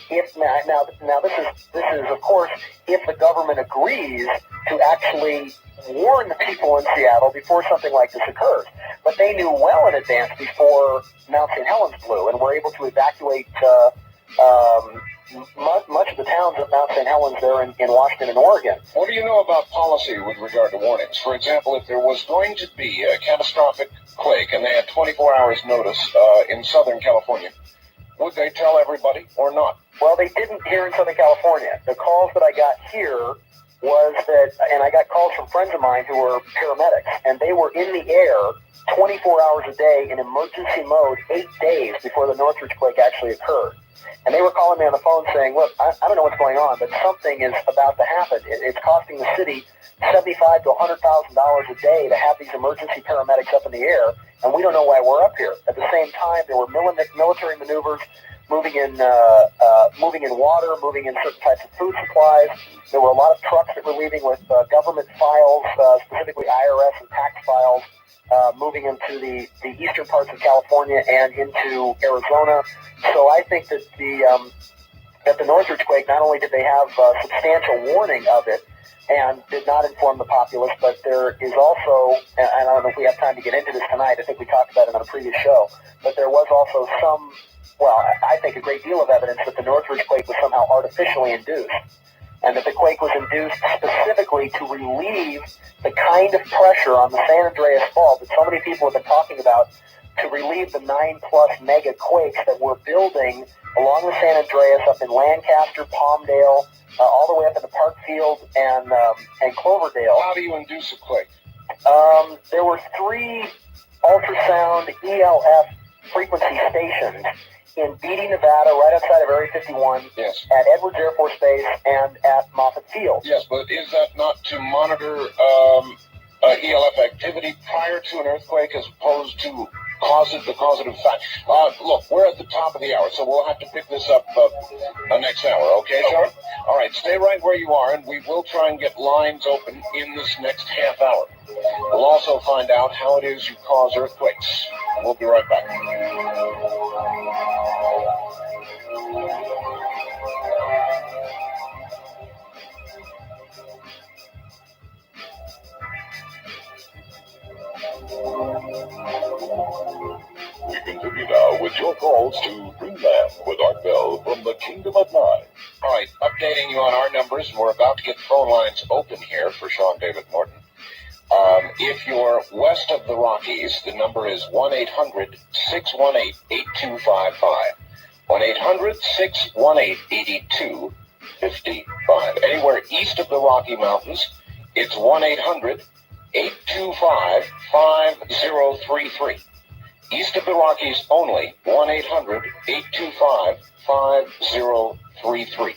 if now this is of course if the government agrees to actually warn the people in Seattle before something like this occurs. But they knew well in advance before Mount St. Helens blew, and were able to evacuate much of the towns of Mount St. Helens there in Washington and Oregon. What do you know about policy with regard to warnings? For example, if there was going to be a catastrophic quake and they had 24 hours notice in Southern California, would they tell everybody or not? Well, they didn't here in Southern California. The calls that I got here was that, and I got calls from friends of mine who were paramedics, and they were in the air 24 hours a day in emergency mode 8 days before the Northridge quake actually occurred. And they were calling me on the phone saying, look, I don't know what's going on, but something is about to happen. It's costing the city $75,000 to $100,000 a day to have these emergency paramedics up in the air, and we don't know why we're up here. At the same time, there were military maneuvers moving in water, moving in certain types of food supplies. There were a lot of trucks that were leaving with government files, specifically IRS and tax files, moving into the eastern parts of California and into Arizona. So I think that that the Northridge quake, not only did they have substantial warning of it and did not inform the populace, but there is also, and I don't know if we have time to get into this tonight, I think we talked about it on a previous show, but there was also some, well, I think a great deal of evidence that the Northridge quake was somehow artificially induced, and that the quake was induced specifically to relieve the kind of pressure on the San Andreas Fault that so many people have been talking about, to relieve the 9+ mega quakes that were building along the San Andreas up in Lancaster, Palmdale, all the way up into Parkfield and Cloverdale. How do you induce a quake? There were 3 ultrasound ELF frequency stations in Beatty, Nevada, right outside of Area 51, yes, at Edwards Air Force Base, and at Moffett Field. Yes, but is that not to monitor ELF activity prior to an earthquake as opposed to the causative fact? Look, we're at the top of the hour, so we'll have to pick this up next hour, okay, Sean? All right, stay right where you are, and we will try and get lines open in this next half hour. We'll also find out how it is you cause earthquakes. We'll be right back. We continue now with your calls to Dreamland with Art Bell from the Kingdom of Nine. All right, updating you on our numbers, and we're about to get phone lines open here for Sean David Morton. If you're west of the Rockies, the number is 1-800-618-8255. 1-800-618-8255. Anywhere east of the Rocky Mountains, it's 1-800-825-5033. East of the Rockies only, 1-800-825-5033.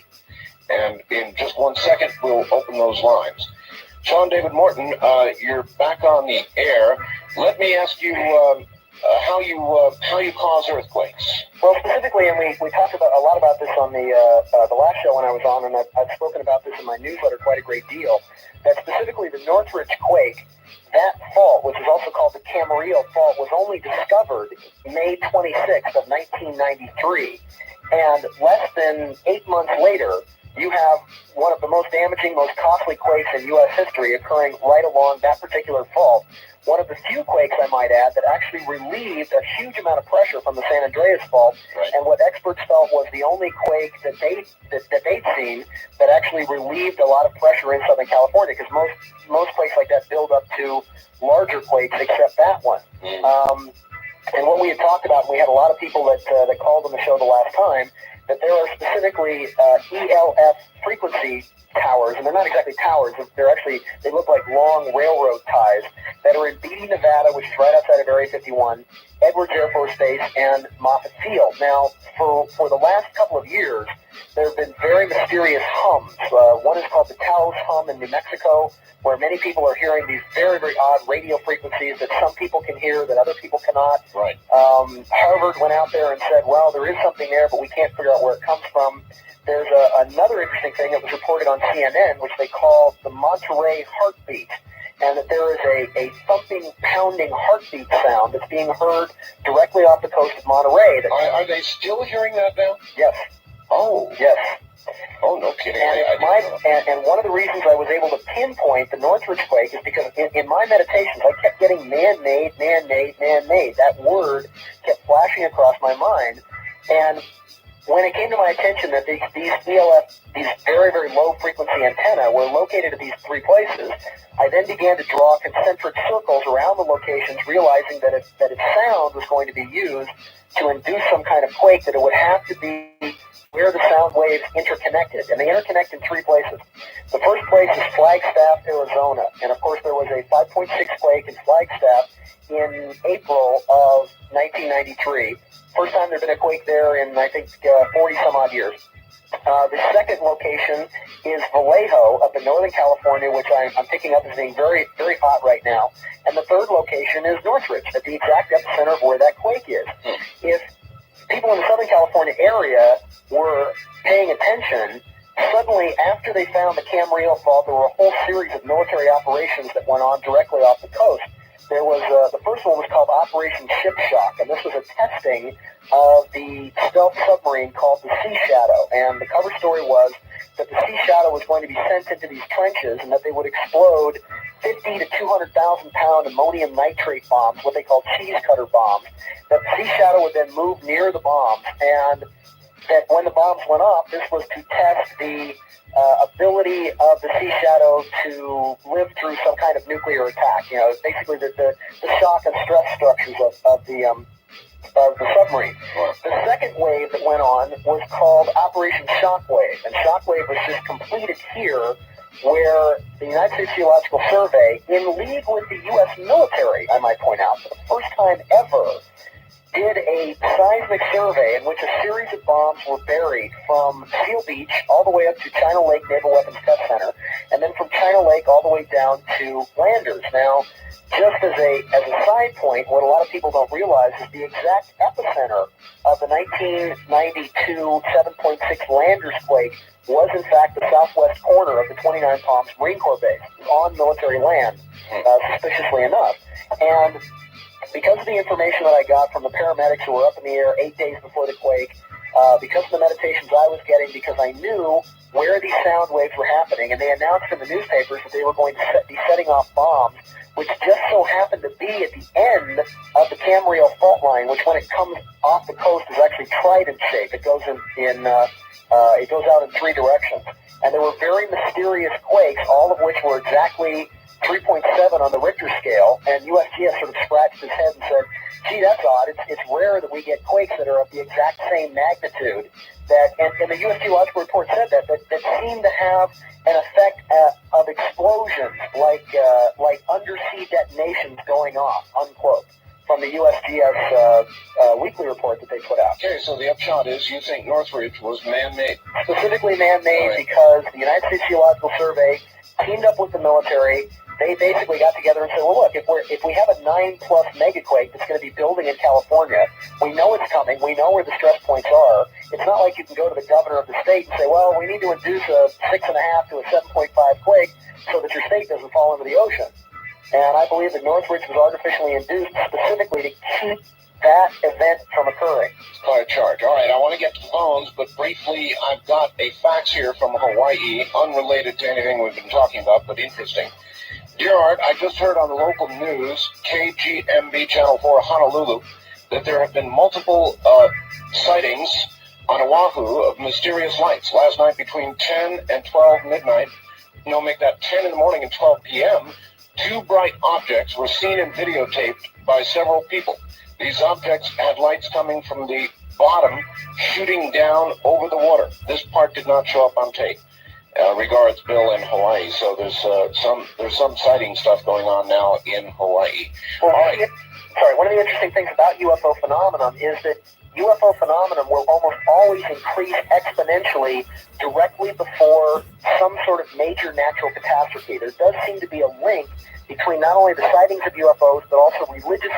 And in just 1 second, we'll open those lines. Sean David Morton, you're back on the air. Let me ask you how you cause earthquakes. Well, specifically, and we talked about a lot about this on the last show when I was on, and I've spoken about this in my newsletter quite a great deal, that specifically the Northridge quake, that fault, which is also called the Camarillo Fault, was only discovered May 26th of 1993. And less than 8 months later, you have one of the most damaging, most costly quakes in U.S. history occurring right along that particular fault. One of the few quakes, I might add, that actually relieved a huge amount of pressure from the San Andreas Fault, right, and what experts felt was the only quake that they'd seen that actually relieved a lot of pressure in Southern California, because most quakes like that build up to larger quakes, except that one. And what we had talked about, and we had a lot of people that called on the show the last time, that there are specifically ELF frequency towers, and they're not exactly towers, they look like long railroad ties, that are in Beatty, Nevada, which is right outside of Area 51, Edwards Air Force Base, and Moffett Field. Now, for the last couple of years, there have been very mysterious hums. One is called the Taos hum in New Mexico, where many people are hearing these very, very odd radio frequencies that some people can hear that other people cannot. Right. Harvard went out there and said, well, there is something there, but we can't figure out where it comes from. There's another interesting thing that was reported on CNN, which they call the Monterey heartbeat, and that there is a thumping, pounding heartbeat sound that's being heard directly off the coast of Monterey. Are they still hearing that now? Yes. Oh. Yes. Oh, no kidding. And one of the reasons I was able to pinpoint the Northridge quake is because in my meditations, I kept getting man-made. That word kept flashing across my mind. And when it came to my attention that these ELF, these very, very low frequency antenna were located at these 3 places, I then began to draw concentric circles around the locations, realizing that if sound was going to be used to induce some kind of quake, that it would have to be where the sound waves interconnected. And they interconnect in 3 places. The first place is Flagstaff, Arizona. And of course there was a 5.6 quake in Flagstaff in April of 1993. First time there'd been a quake there in, I think, 40-some-odd years. The second location is Vallejo up in Northern California, which I'm picking up as being very, very hot right now. And the third location is Northridge, at the exact epicenter of where that quake is. If people in the Southern California area were paying attention, suddenly after they found the Camarillo Fault, there were a whole series of military operations that went on directly off the coast. There was the first one was called Operation Ship Shock, and this was a testing of the stealth submarine called the Sea Shadow. And the cover story was that the Sea Shadow was going to be sent into these trenches and that they would explode 50 to 200,000 pound ammonium nitrate bombs, what they called cheese cutter bombs. That the Sea Shadow would then move near the bombs, and that when the bombs went off, this was to test the ability of the Sea Shadow to live through some kind of nuclear attack. You know, basically the shock and stress structures of the submarine. The second wave that went on was called Operation Shockwave, and Shockwave was just completed here, where the United States Geological Survey, in league with the U.S. military, I might point out, for the first time ever, did a seismic survey in which a series of bombs were buried from Seal Beach all the way up to China Lake Naval Weapons Test Center, and then from China Lake all the way down to Landers. Now, just as a side point, what a lot of people don't realize is the exact epicenter of the 1992 7.6 Landers quake was in fact the southwest corner of the 29 Palms Marine Corps base, on military land, suspiciously enough. And because of the information that I got from the paramedics who were up in the air 8 days before the quake, because of the meditations I was getting, because I knew where these sound waves were happening, and they announced in the newspapers that they were going to be setting off bombs, which just so happened to be at the end of the Camarillo fault line, which when it comes off the coast is actually trident shape. It goes it goes out in three directions. And there were very mysterious quakes, all of which were exactly 3.7 on the Richter scale, and USGS sort of scratched his head and said, gee, that's odd. It's rare that we get quakes that are of the exact same magnitude. And the U.S. Geological Report said that seem to have an effect of explosions, like undersea detonations going off, unquote, from the USGS weekly report that they put out. Okay, so the upshot is you think Northridge was man-made. Specifically man-made because the United States Geological Survey teamed up with the military. They basically got together and said, well, look, if we have a 9+ megaquake that's going to be building in California, we know it's coming, we know where the stress points are. It's not like you can go to the governor of the state and say, well, we need to induce a 6.5 to a 7.5 quake so that your state doesn't fall into the ocean. And I believe that Northridge was artificially induced specifically to keep that event from occurring. Quite a charge. All right, I want to get to the phones, but briefly, I've got a fax here from Hawaii, unrelated to anything we've been talking about, but interesting. Dear Art, I just heard on the local news, KGMB Channel 4 Honolulu, that there have been multiple sightings on Oahu of mysterious lights. Last night between 10 and 12 midnight, make that 10 in the morning and 12 p.m., two bright objects were seen and videotaped by several people. These objects had lights coming from the bottom, shooting down over the water. This part did not show up on tape. Regards, Bill in Hawaii. So there's some sighting stuff going on now in Hawaii. Well, one of the interesting things about UFO phenomenon is that UFO phenomenon will almost always increase exponentially directly before some sort of major natural catastrophe. There does seem to be a link between not only the sightings of UFOs, but also religious